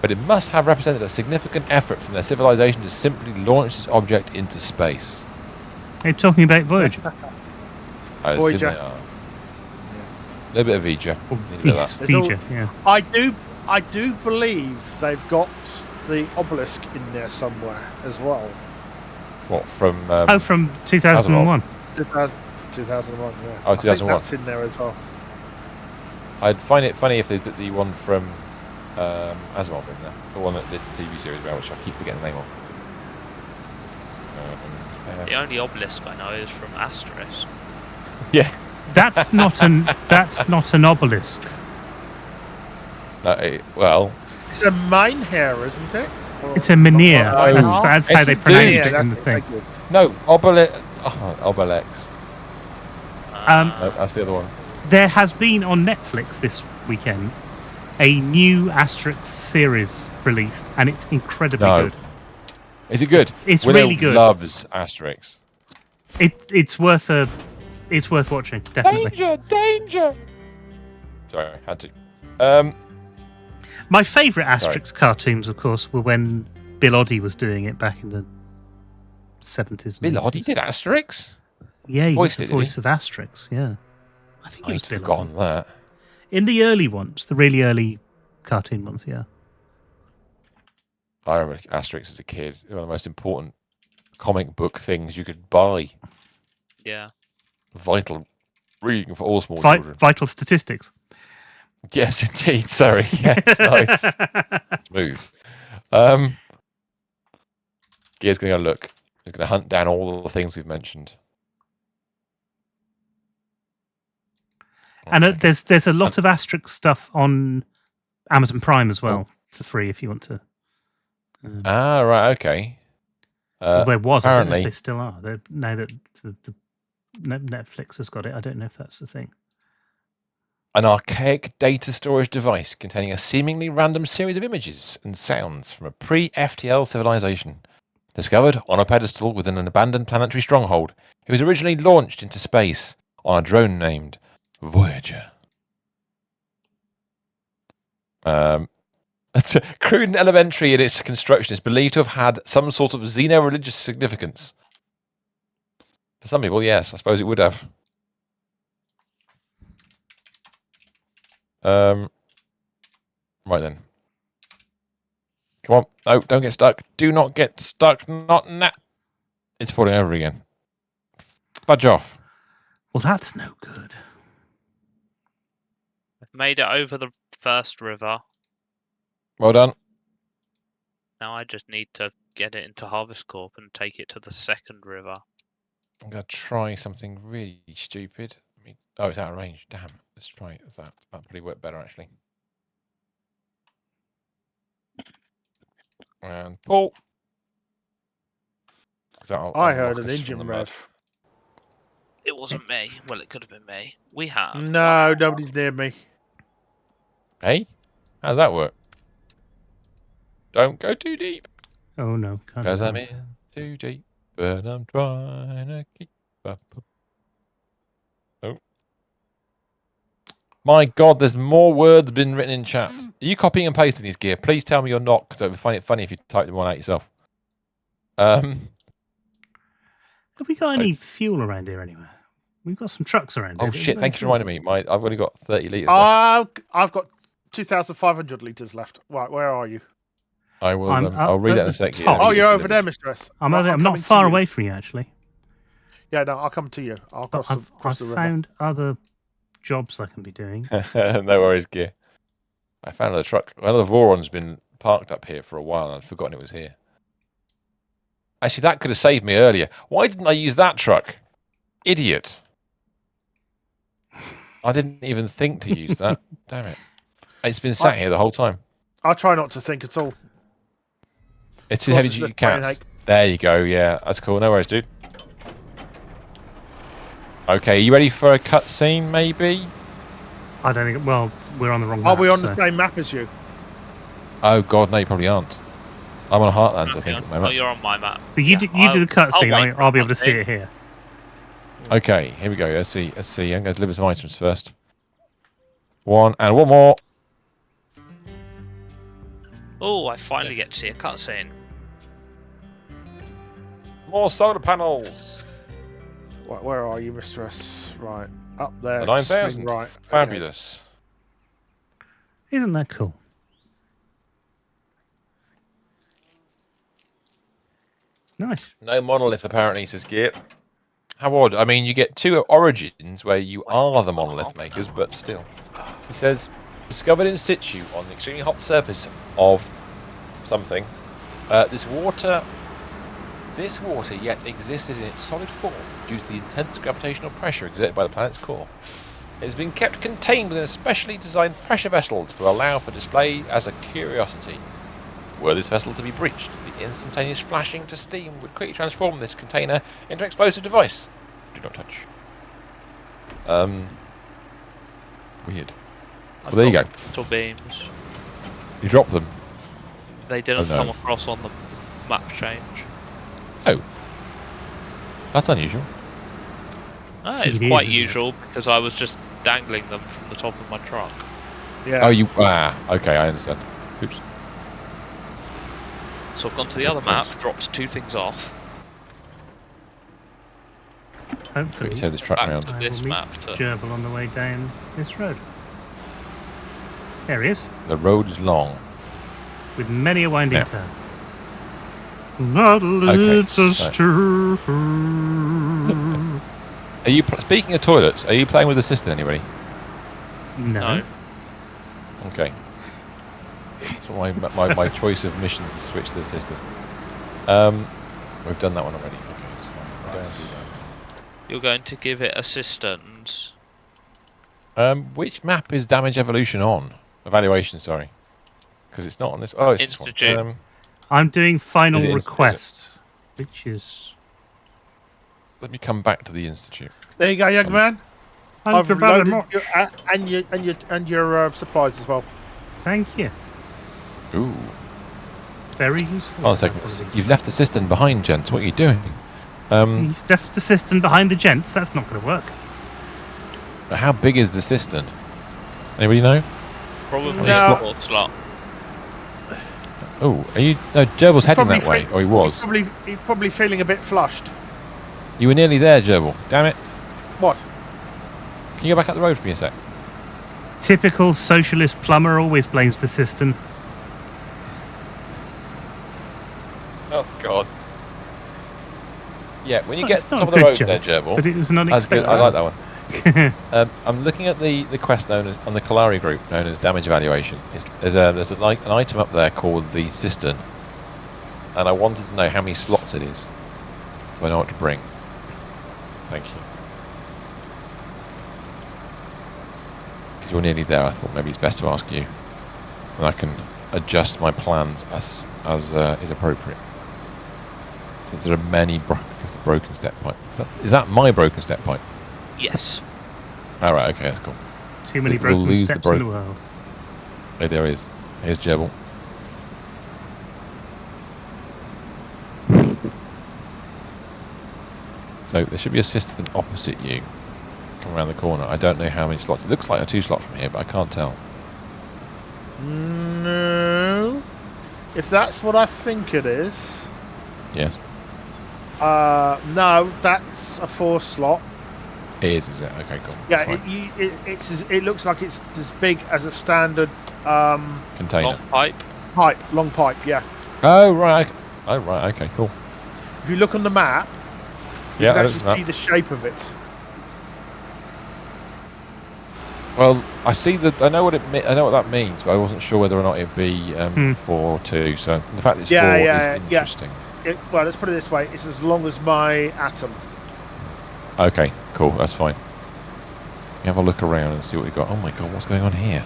Speaker 2: but it must have represented a significant effort from their civilization to simply launch this object into space.
Speaker 1: Are you talking about Voyager?
Speaker 2: I assume
Speaker 3: Voyager.
Speaker 2: they are. A little bit of Vija.
Speaker 1: Or
Speaker 2: Need a bit of
Speaker 1: yes,
Speaker 2: that.
Speaker 1: Voyager, yeah.
Speaker 3: I do believe they've got the obelisk in there somewhere as well.
Speaker 2: What, from...
Speaker 1: From 2001.
Speaker 3: 2001, yeah.
Speaker 2: Oh,
Speaker 3: I think
Speaker 2: 2001.
Speaker 3: that's in there as well.
Speaker 2: I'd find it funny if they did the one from Asimov in there. The one that did the TV series about, which I keep forgetting the name of.
Speaker 4: The only obelisk I know is from Asterisk.
Speaker 2: Yeah.
Speaker 1: That's not an obelisk.
Speaker 2: Well...
Speaker 3: It's a Mynheer, isn't it? Or-
Speaker 1: It's a menhir.
Speaker 2: Oh,
Speaker 1: That's how
Speaker 2: it's
Speaker 1: they
Speaker 2: a
Speaker 1: pronounce
Speaker 2: dude.
Speaker 1: it in the
Speaker 3: that's
Speaker 1: thing.
Speaker 3: it, thank you.
Speaker 2: No, Obelix. No, that's the other one.
Speaker 1: There has been on Netflix this weekend a new Asterix series released, and it's incredibly
Speaker 2: No.
Speaker 1: good.
Speaker 2: Is it good?
Speaker 1: It's
Speaker 2: Willow
Speaker 1: really good.
Speaker 2: loves Asterix.
Speaker 1: It's worth watching, definitely.
Speaker 2: Danger! Sorry, I had to.
Speaker 1: My favourite
Speaker 2: Sorry.
Speaker 1: Asterix cartoons, of course, were when Bill Oddie was doing it back in the 70s.
Speaker 2: Bill Oddie did Asterix?
Speaker 1: Yeah, he was
Speaker 2: voiced
Speaker 1: the
Speaker 2: it, did he?
Speaker 1: voice of Asterix, yeah. I think it was
Speaker 2: I'd
Speaker 1: Bill
Speaker 2: forgotten
Speaker 1: Oddie.
Speaker 2: that.
Speaker 1: In the early ones, the really early cartoon ones, yeah.
Speaker 2: I remember Asterix as a kid. One of the most important comic book things you could buy.
Speaker 4: Yeah.
Speaker 2: Vital reading for all small children.
Speaker 1: Vital statistics.
Speaker 2: Yes, indeed. Sorry. Yes, nice. Smooth. Gear's going to go look. He's going to hunt down all the things we've mentioned.
Speaker 1: And there's a lot of Asterisk stuff on Amazon Prime as well for free if you want to.
Speaker 2: Right, okay.
Speaker 1: Well, there was. I don't know
Speaker 2: Apparently,
Speaker 1: if they still are. Now that the Netflix has got it, I don't know if that's the thing.
Speaker 2: an archaic data storage device containing a seemingly random series of images and sounds from a pre-FTL civilization. Discovered on a pedestal within an abandoned planetary stronghold, it was originally launched into space on a drone named Voyager. It's crude and elementary in its construction, is believed to have had some sort of xeno-religious significance. To some people, yes, I suppose it would have. Right then. Come on. No, don't get stuck. Do not get stuck. Not now. It's falling over again. Budge off.
Speaker 1: Well, that's no good.
Speaker 4: I've made it over the first river.
Speaker 2: Well done.
Speaker 4: Now I just need to get it into Harvest Corp and take it to the second river.
Speaker 2: I'm going to try something really stupid. Oh, it's out of range. Damn. Let's try that. That'll probably work better, actually. And pull.
Speaker 3: I heard an engine rev.
Speaker 4: It wasn't me. Well, it could have been me. We have.
Speaker 3: No, nobody's near me.
Speaker 2: Hey? How's that work? Don't go too deep.
Speaker 1: Oh no, can't.
Speaker 2: Because I'm in too deep, but I'm trying to keep up. Oh. My God, there's more words been written in chat. Are you copying and pasting these, Gear? Please tell me you're not, because I would find it funny if you type them all out yourself.
Speaker 1: Have we got any fuel around here anywhere? We've got some trucks around here.
Speaker 2: Oh shit! Thank you for reminding me. I've only got 30 litres.
Speaker 3: I've got 2,500 litres left. Right, where are you?
Speaker 2: I will. I'll read that in a sec. Yeah,
Speaker 3: oh, you're over there, Mr. S.
Speaker 1: I'm
Speaker 3: right,
Speaker 1: I'm not far away from you, actually.
Speaker 3: Yeah, no, I'll come to you. I'll cross the river.
Speaker 1: I've found other jobs I can be doing.
Speaker 2: No worries, Gear. I found another truck. Another Voron's been parked up here for a while, and I'd forgotten it was here. Actually, that could have saved me earlier. Why didn't I use that truck? Idiot. I didn't even think to use that. Damn it. It's been sat here the whole time.
Speaker 3: I'll try not to think at all.
Speaker 2: It's a heavy-duty cats. There you go. Yeah, that's cool. No worries, dude. Okay, you ready for a cutscene, maybe?
Speaker 1: I don't think... Well, we're on the wrong map.
Speaker 3: Are we on the same map as you?
Speaker 2: Oh, God, no, you probably aren't. I'm on Heartlands, I think, at the moment.
Speaker 4: Oh, you're on my map.
Speaker 1: So you do the cutscene, I'll be able to see it here.
Speaker 2: Okay, here we go. Let's see. I'm going to deliver some items first. One more.
Speaker 4: Oh, I finally get to see a cutscene.
Speaker 2: More solar panels.
Speaker 3: Right, where are you, Mr. S? Right, up there.
Speaker 2: The 9,000.
Speaker 3: Right.
Speaker 2: Fabulous.
Speaker 1: Okay. Isn't that cool? Nice.
Speaker 2: No monolith, apparently, says Gear. How odd. I mean, you get two origins where you are the monolith makers, but still. He says, discovered in situ on the extremely hot surface of something. This water yet existed in its solid form due to the intense gravitational pressure exerted by the planet's core. It has been kept contained within a specially designed pressure vessel to allow for display as a curiosity. Were this vessel to be breached, the instantaneous flashing to steam would quickly transform this container into an explosive device. Do not touch. Weird. Well, there you go.
Speaker 4: Metal beams.
Speaker 2: You drop them.
Speaker 4: They didn't come across on the map change.
Speaker 2: Oh. That's unusual.
Speaker 4: It's quite usual because I was just dangling them from the top of my truck.
Speaker 3: Yeah.
Speaker 2: Oh, you... okay, I understand. Oops.
Speaker 4: So I've gone to the other map, dropped two things off.
Speaker 1: Hopefully,
Speaker 2: You said this truck
Speaker 4: back
Speaker 2: around.
Speaker 4: to this map.
Speaker 1: Gerbil on the way down this road. There he is.
Speaker 2: The road is long.
Speaker 1: With many a winding turn. Leads us
Speaker 2: so-
Speaker 1: to...
Speaker 2: Are you speaking of toilets? Are you playing with the cistern, anybody?
Speaker 1: No.
Speaker 4: No.
Speaker 2: Okay. That's what my choice of missions is switch to the cistern. We've done that one already. Okay, it's fine. We'll go and do
Speaker 4: You're going to give it assistance.
Speaker 2: that. Which map is Damage Evolution on? Evaluation, sorry. Because it's not on this. Oh, it's this
Speaker 4: Institute.
Speaker 2: one.
Speaker 1: I'm doing final
Speaker 2: Is it
Speaker 1: request, which is...
Speaker 2: Let me come back to the Institute.
Speaker 3: There you go, young man.
Speaker 1: Thank
Speaker 3: I've
Speaker 1: you very
Speaker 3: loaded
Speaker 1: much.
Speaker 3: your supplies as well.
Speaker 1: Thank you.
Speaker 2: Ooh.
Speaker 1: Very useful.
Speaker 2: Hold on a second. You've left the cistern behind, gents. What are you doing?
Speaker 1: You've left the cistern behind the gents. That's not going to work.
Speaker 2: How big is the cistern? Anybody know?
Speaker 4: Probably
Speaker 3: No.
Speaker 4: a sport slot.
Speaker 2: Oh, are you? No, Gerbil's heading
Speaker 3: Probably
Speaker 2: that way,
Speaker 3: fe-
Speaker 2: or he was.
Speaker 3: He's probably feeling a bit flushed.
Speaker 2: You were nearly there, Gerbil. Damn it!
Speaker 3: What?
Speaker 2: Can you go back up the road for me a sec?
Speaker 1: Typical socialist plumber always blames the cistern.
Speaker 2: Oh God. Yeah, when you
Speaker 1: It's
Speaker 2: get to the
Speaker 1: not
Speaker 2: top
Speaker 1: a
Speaker 2: of the road
Speaker 1: good
Speaker 2: there,
Speaker 1: joke,
Speaker 2: Gerbil.
Speaker 1: but it was an
Speaker 2: That's good.
Speaker 1: unexpected.
Speaker 2: I like that one. I'm looking at the quest known as, on the Kalari group known as Damage Evaluation. There's an item up there called the Cistern, and I wanted to know how many slots it is, so I know what to bring. Thank you. Because you're nearly there, I thought maybe it's best to ask you, and I can adjust my plans as is appropriate. Since there are many broken step pipe. Is that my broken step pipe?
Speaker 4: Yes.
Speaker 2: All right, okay, that's cool.
Speaker 1: Too many
Speaker 2: We'll
Speaker 1: broken
Speaker 2: lose the
Speaker 1: steps in the world.
Speaker 2: Oh, there is. Here's Gerbil. So there should be a cistern opposite you. Come around the corner. I don't know how many slots. It looks like a 2-slot from here, but I can't tell.
Speaker 3: No. If that's what I think it is.
Speaker 2: Yes.
Speaker 3: No, that's a 4-slot.
Speaker 2: It is it? Okay, cool.
Speaker 3: Yeah,
Speaker 2: That's fine.
Speaker 3: it looks like it's as big as a standard
Speaker 2: Container.
Speaker 4: Long pipe.
Speaker 3: long pipe. Yeah.
Speaker 2: Oh, right. Oh, right. Okay, cool.
Speaker 3: If you look on the map, you
Speaker 2: Yeah,
Speaker 3: can
Speaker 2: I looked
Speaker 3: actually
Speaker 2: at
Speaker 3: see
Speaker 2: that.
Speaker 3: the shape of it.
Speaker 2: Well, I see that. I know what I know what that means, but I wasn't sure whether or not it'd be 4 or 2. So the fact it's 4 is interesting.
Speaker 3: Well, let's put it this way: it's as long as my atom.
Speaker 2: Okay, cool. That's fine. You have a look around and see what we've got. Oh my god, what's going on here?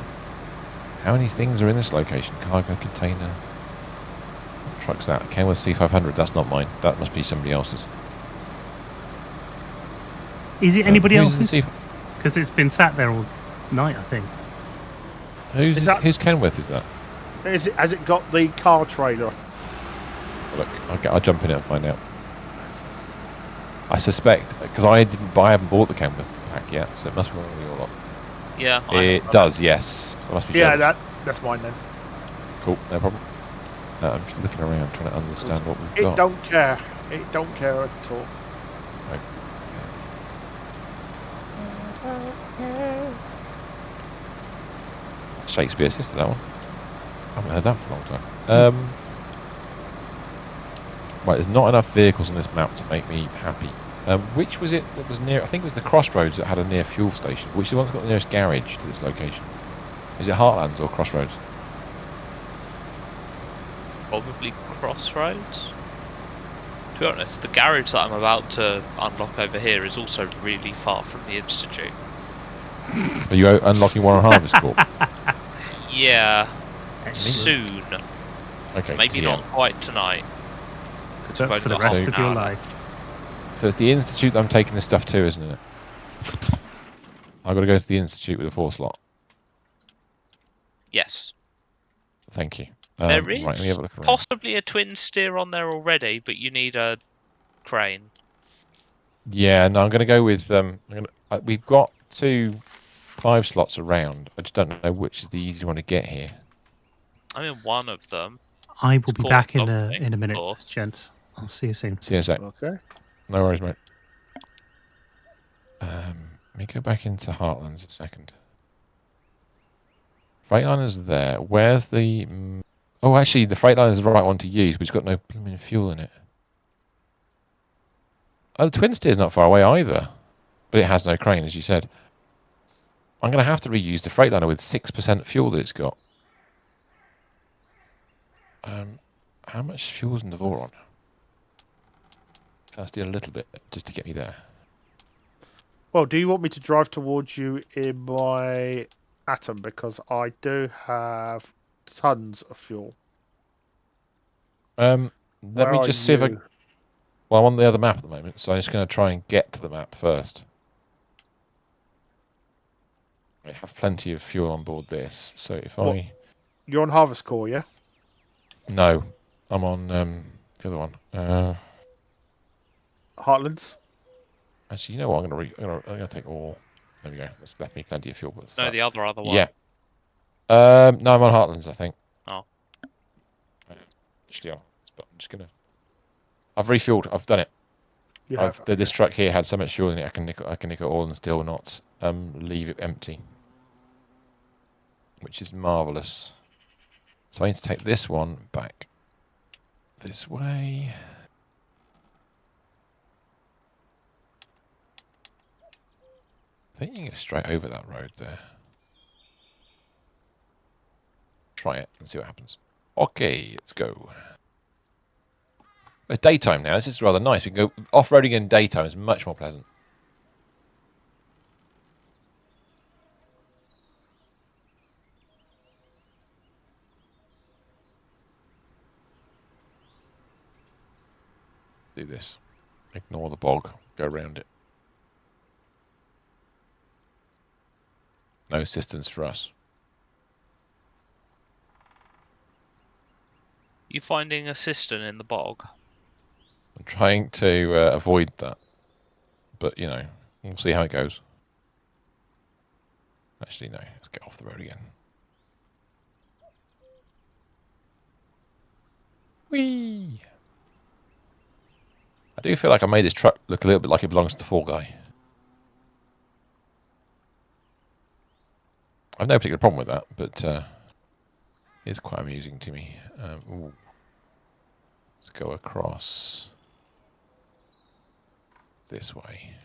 Speaker 2: How many things are in this location? Cargo container. What truck's that? Kenworth C500. That's not mine. That must be somebody else's.
Speaker 1: Is it anybody
Speaker 2: who's the
Speaker 1: else's? Because it's been sat there all night, I think.
Speaker 2: Whose Kenworth is that?
Speaker 3: Has it got the car trailer?
Speaker 2: Look, I'll jump in it and find out. I suspect because I haven't bought the Kenworth pack yet, so it must be one of your lot.
Speaker 4: Yeah.
Speaker 2: It does, yes. That must be.
Speaker 3: Yeah,
Speaker 2: Gerbil.
Speaker 3: that's mine then.
Speaker 2: Cool, no problem. I'm just looking around, trying to understand what we've
Speaker 3: It
Speaker 2: got.
Speaker 3: don't care. It don't care at all.
Speaker 2: Shakespeare sister, that one. I haven't heard that for a long time. Right, there's not enough vehicles on this map to make me happy. Which was it that was near? I think it was the Crossroads that had a near fuel station. Which is the one that's got the nearest garage to this location? Is it Heartlands or Crossroads?
Speaker 4: Probably Crossroads. To be honest, the garage that I'm about to unlock over here is also really far from the Institute.
Speaker 2: Are you unlocking one on Harvest Corp?
Speaker 4: Yeah,
Speaker 1: Excellent.
Speaker 4: soon.
Speaker 2: Okay.
Speaker 4: Maybe
Speaker 2: TM.
Speaker 4: not quite tonight. 'Cause we've
Speaker 1: But
Speaker 4: only
Speaker 1: for the
Speaker 4: got
Speaker 1: rest
Speaker 4: half
Speaker 1: of
Speaker 4: an
Speaker 1: your
Speaker 4: hour
Speaker 1: life.
Speaker 2: So it's the Institute I'm taking this stuff to, isn't it? I've got to go to the Institute with a 4-slot.
Speaker 4: Yes.
Speaker 2: Thank you.
Speaker 4: There
Speaker 2: Right, let me
Speaker 4: is
Speaker 2: have a look around.
Speaker 4: possibly a twin steer on there already, but you need a crane.
Speaker 2: Yeah, no, I'm going to go with. We've got 2 5-slots around. I just don't know which is the easy one to get here.
Speaker 4: I'm in one of them.
Speaker 1: I will
Speaker 4: It's
Speaker 1: be
Speaker 4: called
Speaker 1: back in
Speaker 4: something,
Speaker 1: a
Speaker 4: of
Speaker 1: minute,
Speaker 4: course.
Speaker 1: gents. I'll see you soon.
Speaker 2: See you in a sec.
Speaker 3: Okay.
Speaker 2: No worries, mate. Let me go back into Heartlands a second. Freightliner's there. Where's the Oh, actually, the Freightliner is the right one to use, but it's got no blooming fuel in it. Oh, the Twin Steer's not far away either, but it has no crane, as you said. I'm going to have to reuse the Freightliner with 6% fuel that it's got. How much fuel's in the Voron? Can I steal a little bit just to get me there?
Speaker 3: Well, do you want me to drive towards you in my Atom? Because I do have tons of fuel.
Speaker 2: Let
Speaker 3: Where
Speaker 2: me
Speaker 3: are
Speaker 2: just see if I...
Speaker 3: you?
Speaker 2: Well, I'm on the other map at the moment, so I'm just going to try and get to the map first. I have plenty of fuel on board this, so if
Speaker 3: What?
Speaker 2: I...
Speaker 3: You're on Harvest Core, yeah?
Speaker 2: No, I'm on the other one.
Speaker 3: Heartlands?
Speaker 2: Actually, you know what? I'm gonna take all. There we go. That's left me plenty of fuel. But
Speaker 4: No, the other one.
Speaker 2: yeah. No, I'm on Heartlands, I think.
Speaker 4: Oh.
Speaker 2: Actually, I'm just gonna. I've refueled. I've done it.
Speaker 3: You have.
Speaker 2: This truck here had so much fuel in it. I can nick it all and still not leave it empty, which is marvelous. So I need to take this one back this way. I think you can go straight over that road there. Try it and see what happens. Okay, let's go. It's daytime now. This is rather nice. We can go off-roading in daytime. It's much more pleasant. Do this. Ignore the bog. Go around it. No assistance for us.
Speaker 4: You finding a cistern in the bog?
Speaker 2: I'm trying to avoid that. But, you know, we'll see how it goes. Actually, no. Let's get off the road again. Whee! I do feel like I made this truck look a little bit like it belongs to the Fall Guy. I've no particular problem with that, but it's quite amusing to me. Ooh. Let's go across this way.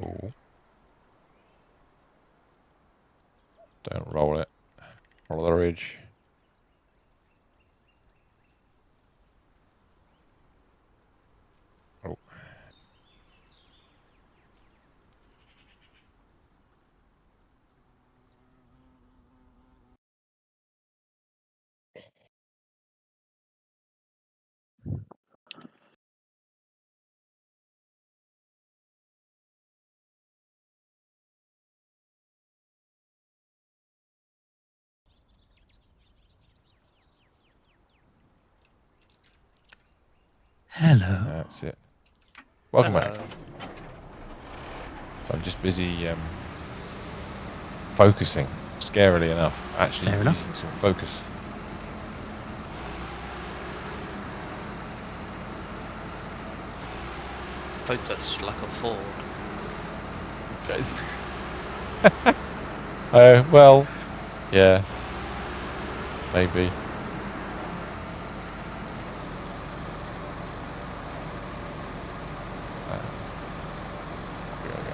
Speaker 2: Oh. Don't roll it. Roll the ridge. Oh.
Speaker 1: Hello.
Speaker 2: That's it. Welcome
Speaker 4: Hello.
Speaker 2: back. So I'm just busy focusing, scarily enough. Actually
Speaker 1: Fair
Speaker 2: using
Speaker 1: enough.
Speaker 2: some focus.
Speaker 4: Focus like a Ford.
Speaker 2: Well, yeah. Maybe. Here we go.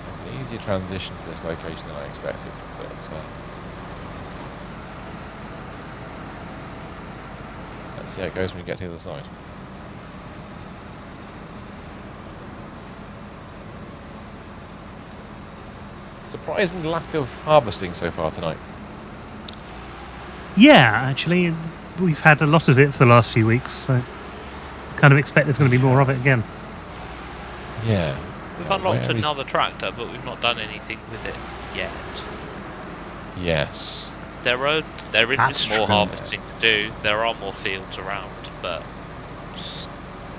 Speaker 2: It's an easier transition to this location than I expected, but let's see how it goes when we get to the other side. Surprising lack of harvesting so far tonight.
Speaker 1: Yeah, actually, we've had a lot of it for the last few weeks. So kind of expect there's going to be more of it again.
Speaker 2: Yeah.
Speaker 4: We've
Speaker 2: Yeah,
Speaker 4: unlocked
Speaker 2: where is-
Speaker 4: another tractor, but we've not done anything with it yet.
Speaker 2: Yes.
Speaker 4: There is
Speaker 1: That's
Speaker 4: more
Speaker 1: true.
Speaker 4: harvesting to do. There are more fields around, but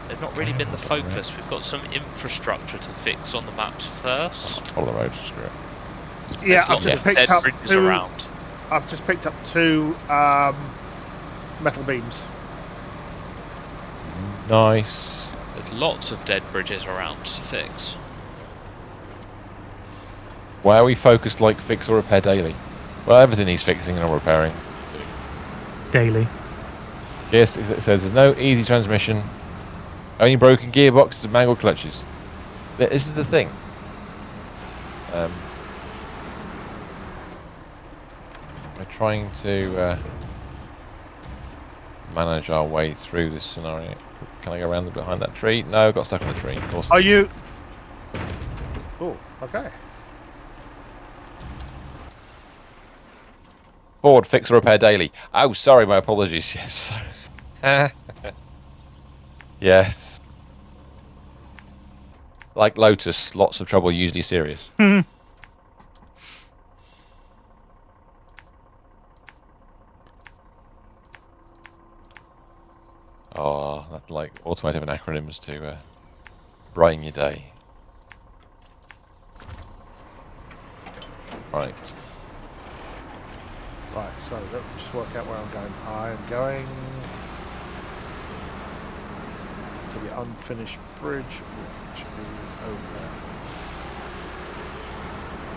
Speaker 4: they've not really been the focus. We've got some infrastructure to fix on the maps first.
Speaker 2: Follow the road, screw it.
Speaker 3: Yeah,
Speaker 4: There's
Speaker 3: I've
Speaker 4: lots
Speaker 3: just
Speaker 4: of
Speaker 3: picked
Speaker 4: dead
Speaker 3: up
Speaker 4: bridges
Speaker 3: two.
Speaker 4: around.
Speaker 3: I've just picked up 2 metal beams.
Speaker 2: Nice.
Speaker 4: There's lots of dead bridges around to fix.
Speaker 2: Why are we focused like fix or repair daily? Well, everything needs fixing or repairing.
Speaker 1: Daily.
Speaker 2: Yes, it says there's no easy transmission. Only broken gearboxes and mangled clutches. This is the thing. We're trying to manage our way through this scenario. Can I go around behind that tree? No, got stuck in the tree. Of course.
Speaker 3: Are you? Oh, okay.
Speaker 2: Ford, fix or repair daily. Oh, sorry, my apologies. Yes. Yes. Like Lotus, lots of trouble, usually serious. Oh, that's like automotive and acronyms to brighten your day. Right.
Speaker 3: Right, so let me just work out where I'm going. I'm going to the unfinished bridge, which is over there.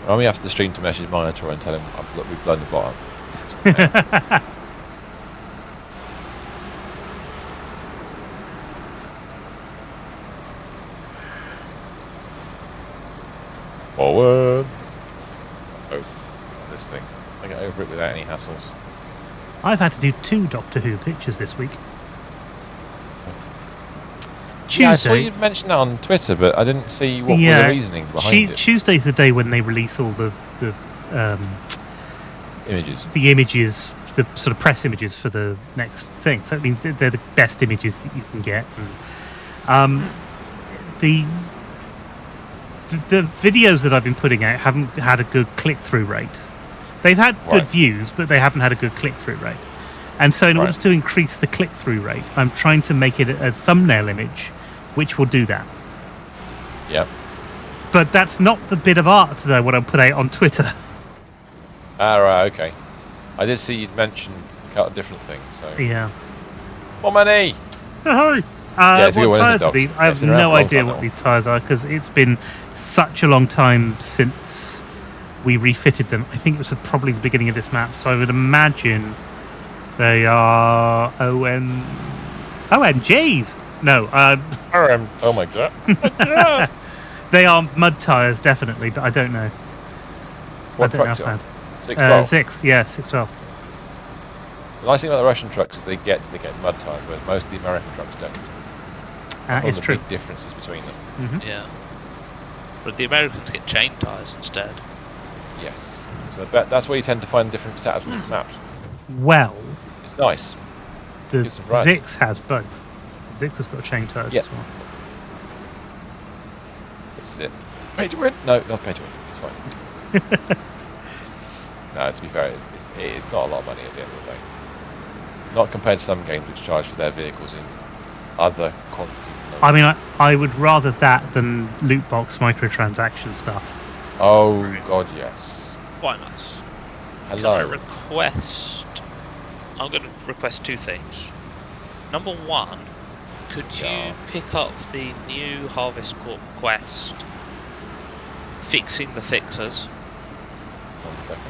Speaker 2: Run me after the stream to message monitor and tell him look, we've blown the bottom. Forward. Oh, this thing. I get over it without any hassles.
Speaker 1: I've had to do 2 Doctor Who pictures this week.
Speaker 2: Yeah, I saw
Speaker 1: Tuesday.
Speaker 2: you mention that on Twitter, but I didn't see what was the reasoning behind it.
Speaker 1: Tuesday's the day when they release all the
Speaker 2: Images.
Speaker 1: the images, the sort of press images for the next thing. So it means that they're the best images that you can get. And, the videos that I've been putting out haven't had a good click-through rate. They've had good views, but they haven't had a good click-through rate. And so in order to increase the click-through rate, I'm trying to make it a thumbnail image, which will do that.
Speaker 2: Yep.
Speaker 1: But that's not the bit of art, though, what I'll put out on Twitter.
Speaker 2: Ah, right, okay. I did see you'd mentioned a couple of different things, so...
Speaker 1: Yeah.
Speaker 2: More money!
Speaker 1: Hi.
Speaker 2: it's a good
Speaker 1: What
Speaker 2: one, isn't it,
Speaker 1: tyres are
Speaker 2: Doc?
Speaker 1: these? I
Speaker 2: It's
Speaker 1: have
Speaker 2: been around
Speaker 1: no
Speaker 2: for a long
Speaker 1: idea
Speaker 2: time
Speaker 1: what
Speaker 2: now.
Speaker 1: these tyres are, because it's been such a long time since we refitted them. I think it was probably the beginning of this map, so I would imagine they are OMGs. No,
Speaker 2: Oh my god.
Speaker 1: they are mud tyres, definitely, but I don't know.
Speaker 2: What
Speaker 1: I don't know
Speaker 2: truck's it on?
Speaker 1: offhand.
Speaker 2: 612.
Speaker 1: 612.
Speaker 2: The nice thing about the Russian trucks is they get mud tyres, whereas most of the American trucks don't. One
Speaker 1: It's
Speaker 2: of the
Speaker 1: true.
Speaker 2: big differences between them.
Speaker 1: Mm-hmm.
Speaker 4: Yeah. But the Americans get chain tyres instead.
Speaker 2: Yes. So that's where you tend to find different setups with different maps.
Speaker 1: Well,
Speaker 2: It's nice.
Speaker 1: the
Speaker 2: Gives some variety.
Speaker 1: Zix has both. Zix has got chain tyres
Speaker 2: Yeah.
Speaker 1: as well.
Speaker 2: This is it. Pay to win? No, not pay to win. It's fine. No, to be fair, it's not a lot of money at the end of the day. Not compared to some games which charge for their vehicles in other quantities.
Speaker 1: I mean, I would rather that than loot box microtransaction stuff.
Speaker 2: Oh god, yes.
Speaker 4: Quite nice. Can I
Speaker 2: Hello.
Speaker 4: request... I'm going to request 2 things. Number 1, could you pick up the new Harvest Corp quest, Fixing the Fixers?
Speaker 2: 1 second.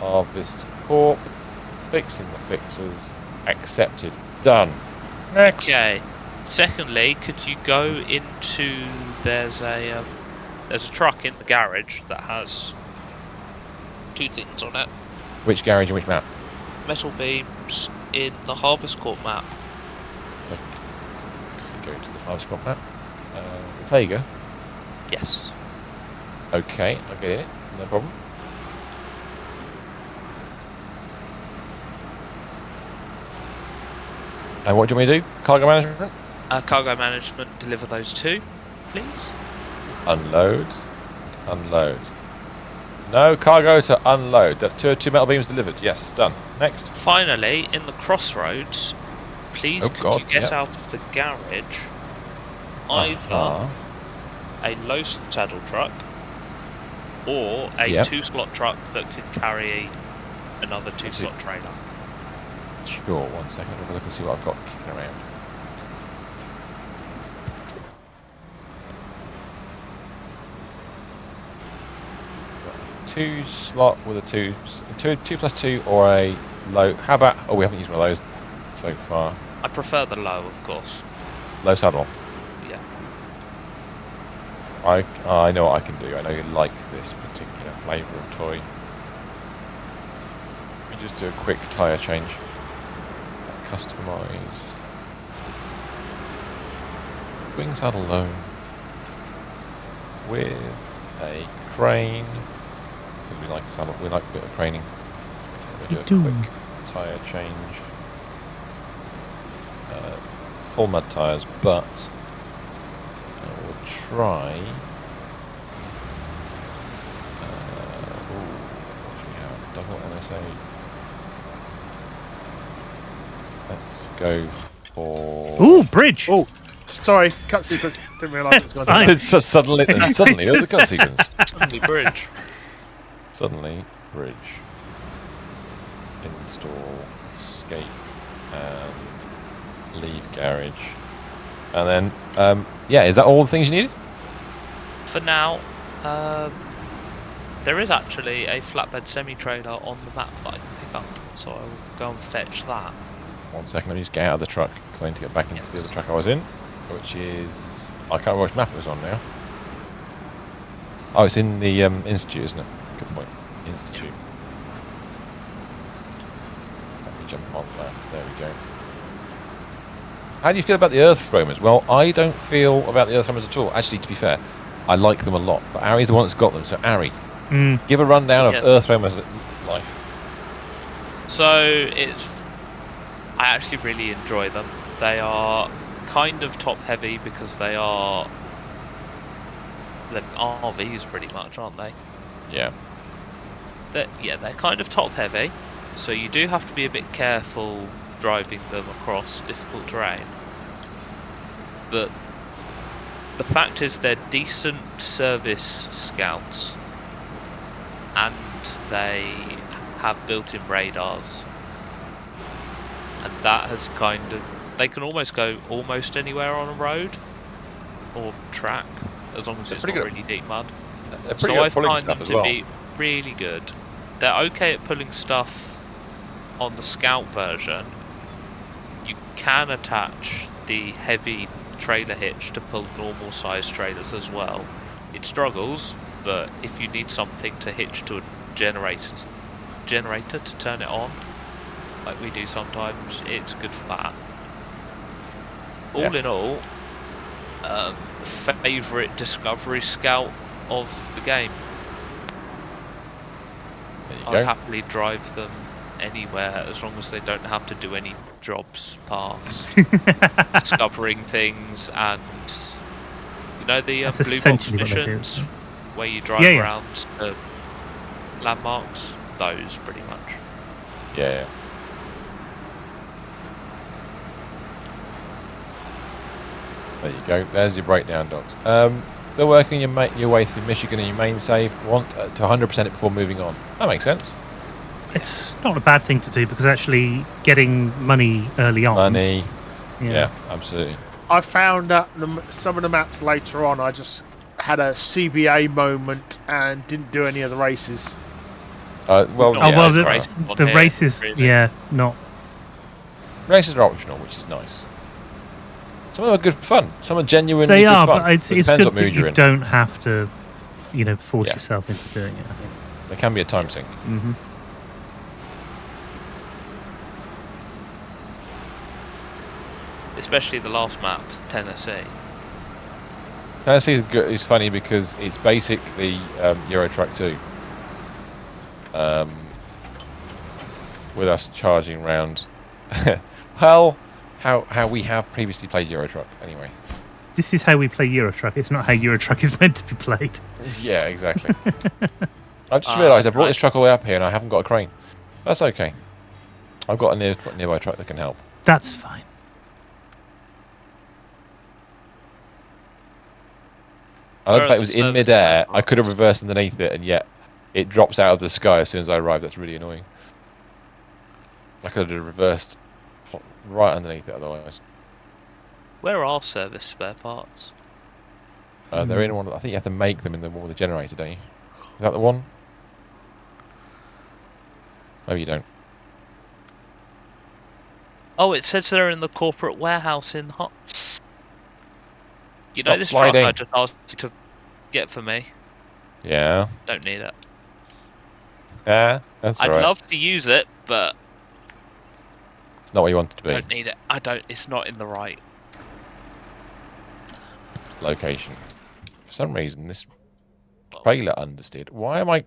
Speaker 2: Harvest Corp. Fixing the fixers. Accepted. Done. Next.
Speaker 4: Okay. Secondly, could you go into... There's a truck in the garage that has 2 things on it.
Speaker 2: Which garage and which map?
Speaker 4: Metal beams in the Harvest Corp map.
Speaker 2: So, go to the Harvest Corp map. The Taiga.
Speaker 4: Yes.
Speaker 2: Okay, I'll get in it. No problem. And what do you want me to do? Cargo management?
Speaker 4: Cargo management, deliver those 2, please.
Speaker 2: Unload. Unload. No cargo to unload. That's two metal beams delivered. Yes, done. Next.
Speaker 4: Finally, in the crossroads, please
Speaker 2: God,
Speaker 4: you get
Speaker 2: yep.
Speaker 4: out of the garage either a low saddle truck or a 2-slot truck that could carry another 2-slot trailer.
Speaker 2: Sure, 1 second. Have a look and see what I've got kicking around. Two slot with a 2 plus 2 or a low. How about? Oh, we haven't used one of those so far.
Speaker 4: I prefer the low, of course.
Speaker 2: Low saddle.
Speaker 4: Yeah.
Speaker 2: I know what I can do. I know you like this particular flavour of toy. Let me just do a quick tyre change. Customise. Wing saddle low. With a crane. Because we like a bit of craning. We'll do a quick tyre change. Full mud tyres, but we'll try. What do we have? Double NSA. Let's go for.
Speaker 1: Ooh, bridge.
Speaker 3: Oh, sorry, cut sequence. Didn't realise it was going to
Speaker 1: Fine.
Speaker 2: So suddenly there was a cut sequence.
Speaker 4: Suddenly bridge.
Speaker 2: Suddenly bridge. Install, escape, and leave garage. And then, is that all the things you needed?
Speaker 4: For now, there is actually a flatbed semi-trailer on the map that I can pick up, so I will go and fetch that.
Speaker 2: 1 second, let me just get out of the truck. I need to get back into the other truck I was in, which is... I can't remember which map it was on now. Oh, it's in the Institute, isn't it? Good point. Institute. Let me jump on that. There we go. How do you feel about the Earth roamers? Well, I don't feel about the Earth roamers at all. Actually, to be fair, I like them a lot. But Ari's the one that's got them. So, Ari, give a rundown of Earth roamers life.
Speaker 4: So, I actually really enjoy them. They are kind of top-heavy because they're RVs pretty much, aren't they?
Speaker 2: Yeah.
Speaker 4: They're kind of top-heavy, so you do have to be a bit careful driving them across difficult terrain. But the fact is they're decent service scouts, and they have built-in radars, and that has they can almost go almost anywhere on a road or track as long as it's not really deep mud. So I find them to be really good. They're okay at pulling stuff on the Scout version. You can attach the heavy trailer hitch to pull normal size trailers as well. It struggles, but if you need something to hitch to a generator to turn it on, like we do sometimes, it's good for that. All in all, favourite Discovery Scout of the game. I'll happily drive them anywhere as long as they don't have to do any jobs past discovering things, and you know the blue box missions where you drive around the landmarks, those pretty much.
Speaker 2: Yeah. There you go. There's your breakdown, dogs. Still working your way through Michigan and your main save. Want to 100% it before moving on. That makes sense.
Speaker 1: It's not a bad thing to do because actually getting money early on.
Speaker 2: Money. Yeah, absolutely.
Speaker 3: I found that some of the maps later on, I just had a CBA moment and didn't do any of the races.
Speaker 1: The races, really. Not.
Speaker 2: Races are optional, which is nice. Some of them are good fun. Some are genuinely
Speaker 1: they
Speaker 2: good
Speaker 1: are,
Speaker 2: fun.
Speaker 1: But it's good that you don't have to, force yourself into doing it. I think
Speaker 2: there can be a time sink.
Speaker 1: Mm-hmm.
Speaker 4: Especially the last map, Tennessee.
Speaker 2: Tennessee is funny because it's basically Euro Truck 2. With us charging round. Well, how we have previously played Euro Truck. Anyway.
Speaker 1: This is how we play Euro Truck. It's not how Euro Truck is meant to be played.
Speaker 2: Yeah, exactly. I've just realised I brought this truck all the way up here and I haven't got a crane. That's okay. I've got a nearby truck that can help.
Speaker 1: That's fine.
Speaker 2: I love the fact it was in midair. I could have reversed underneath it, and yet it drops out of the sky as soon as I arrive. That's really annoying. I could have reversed right underneath it otherwise.
Speaker 4: Where are service spare parts?
Speaker 2: They're in one. I think you have to make them in the one with the generator, don't you? Is that the one? Maybe you don't.
Speaker 4: Oh, it says they're in the corporate warehouse in Hot. You know
Speaker 2: Stop
Speaker 4: this
Speaker 2: sliding.
Speaker 4: truck I just asked you to get for me?
Speaker 2: Yeah.
Speaker 4: Don't need it.
Speaker 2: Yeah, that's
Speaker 4: I'd
Speaker 2: alright.
Speaker 4: love to use it, but
Speaker 2: It's not what you want it to be.
Speaker 4: don't need it. I don't. It's not in the right
Speaker 2: Location. For some reason, this trailer understeered. Why am I...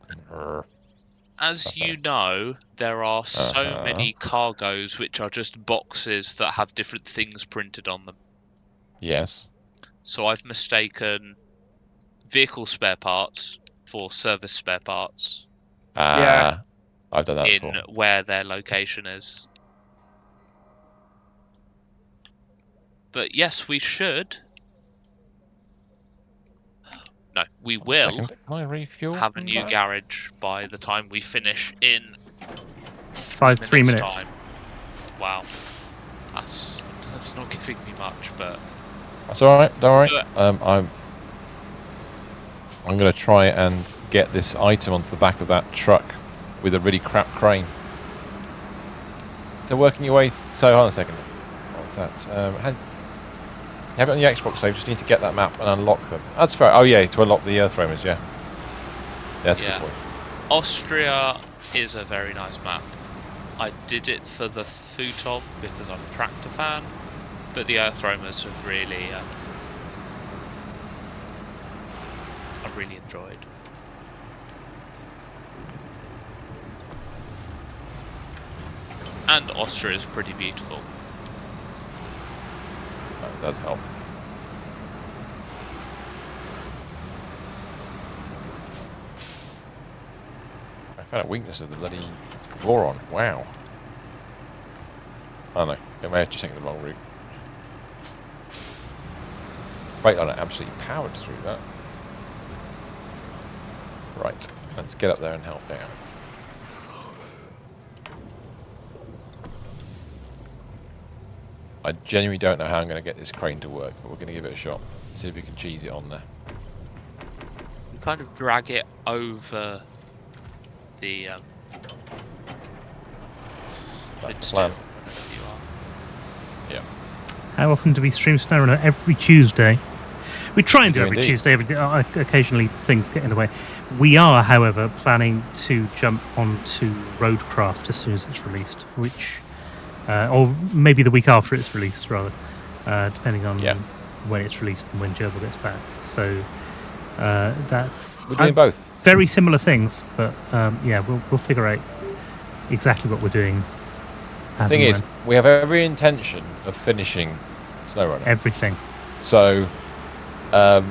Speaker 4: As you know, there are so many cargoes which are just boxes that have different things printed on them.
Speaker 2: Yes.
Speaker 4: So I've mistaken vehicle spare parts for service spare parts
Speaker 3: Yeah.
Speaker 2: I've done that
Speaker 4: in
Speaker 2: before.
Speaker 4: where their location is. But yes, we should. No, we will
Speaker 2: Second. Can I refuel?
Speaker 4: have a new garage by the time we finish in
Speaker 1: 3 minutes.
Speaker 4: time. Wow, that's not giving me much, but
Speaker 2: That's alright, don't worry.
Speaker 4: Do it.
Speaker 2: I'm going to try and get this item onto the back of that truck with a really crap crane. So working your way... So, hold on a second. What was that? You have it on your Xbox, so you just need to get that map and unlock them. That's fair. Oh, yeah, to unlock the earth roamers, yeah. That's a good point.
Speaker 4: Austria is a very nice map. I did it for the futon because I'm a tractor fan, but the earth roamers have really, I've really enjoyed. And Austria is pretty beautiful.
Speaker 2: That does help. I found a weakness of the bloody Voron. Wow. Oh no, I may have just taken the wrong route. Freightliner absolutely powered through that. Right, let's get up there and help out. I genuinely don't know how I'm going to get this crane to work, but we're going to give it a shot. See if we can cheese it on there.
Speaker 4: You kind of drag it over the
Speaker 2: That's the plan. Yeah.
Speaker 1: How often do we stream Snowrunner? Every Tuesday. We try and do
Speaker 2: do
Speaker 1: every
Speaker 2: indeed.
Speaker 1: Tuesday. Occasionally things get in the way. We are, however, planning to jump onto Roadcraft as soon as it's released, which, or maybe the week after it's released, rather, depending on when it's released and when Gerbil gets back. So that's
Speaker 2: We're doing both.
Speaker 1: very similar things, but yeah, we'll figure out exactly what we're doing.
Speaker 2: The thing is, we have every intention of finishing Snowrunner.
Speaker 1: Everything.
Speaker 2: So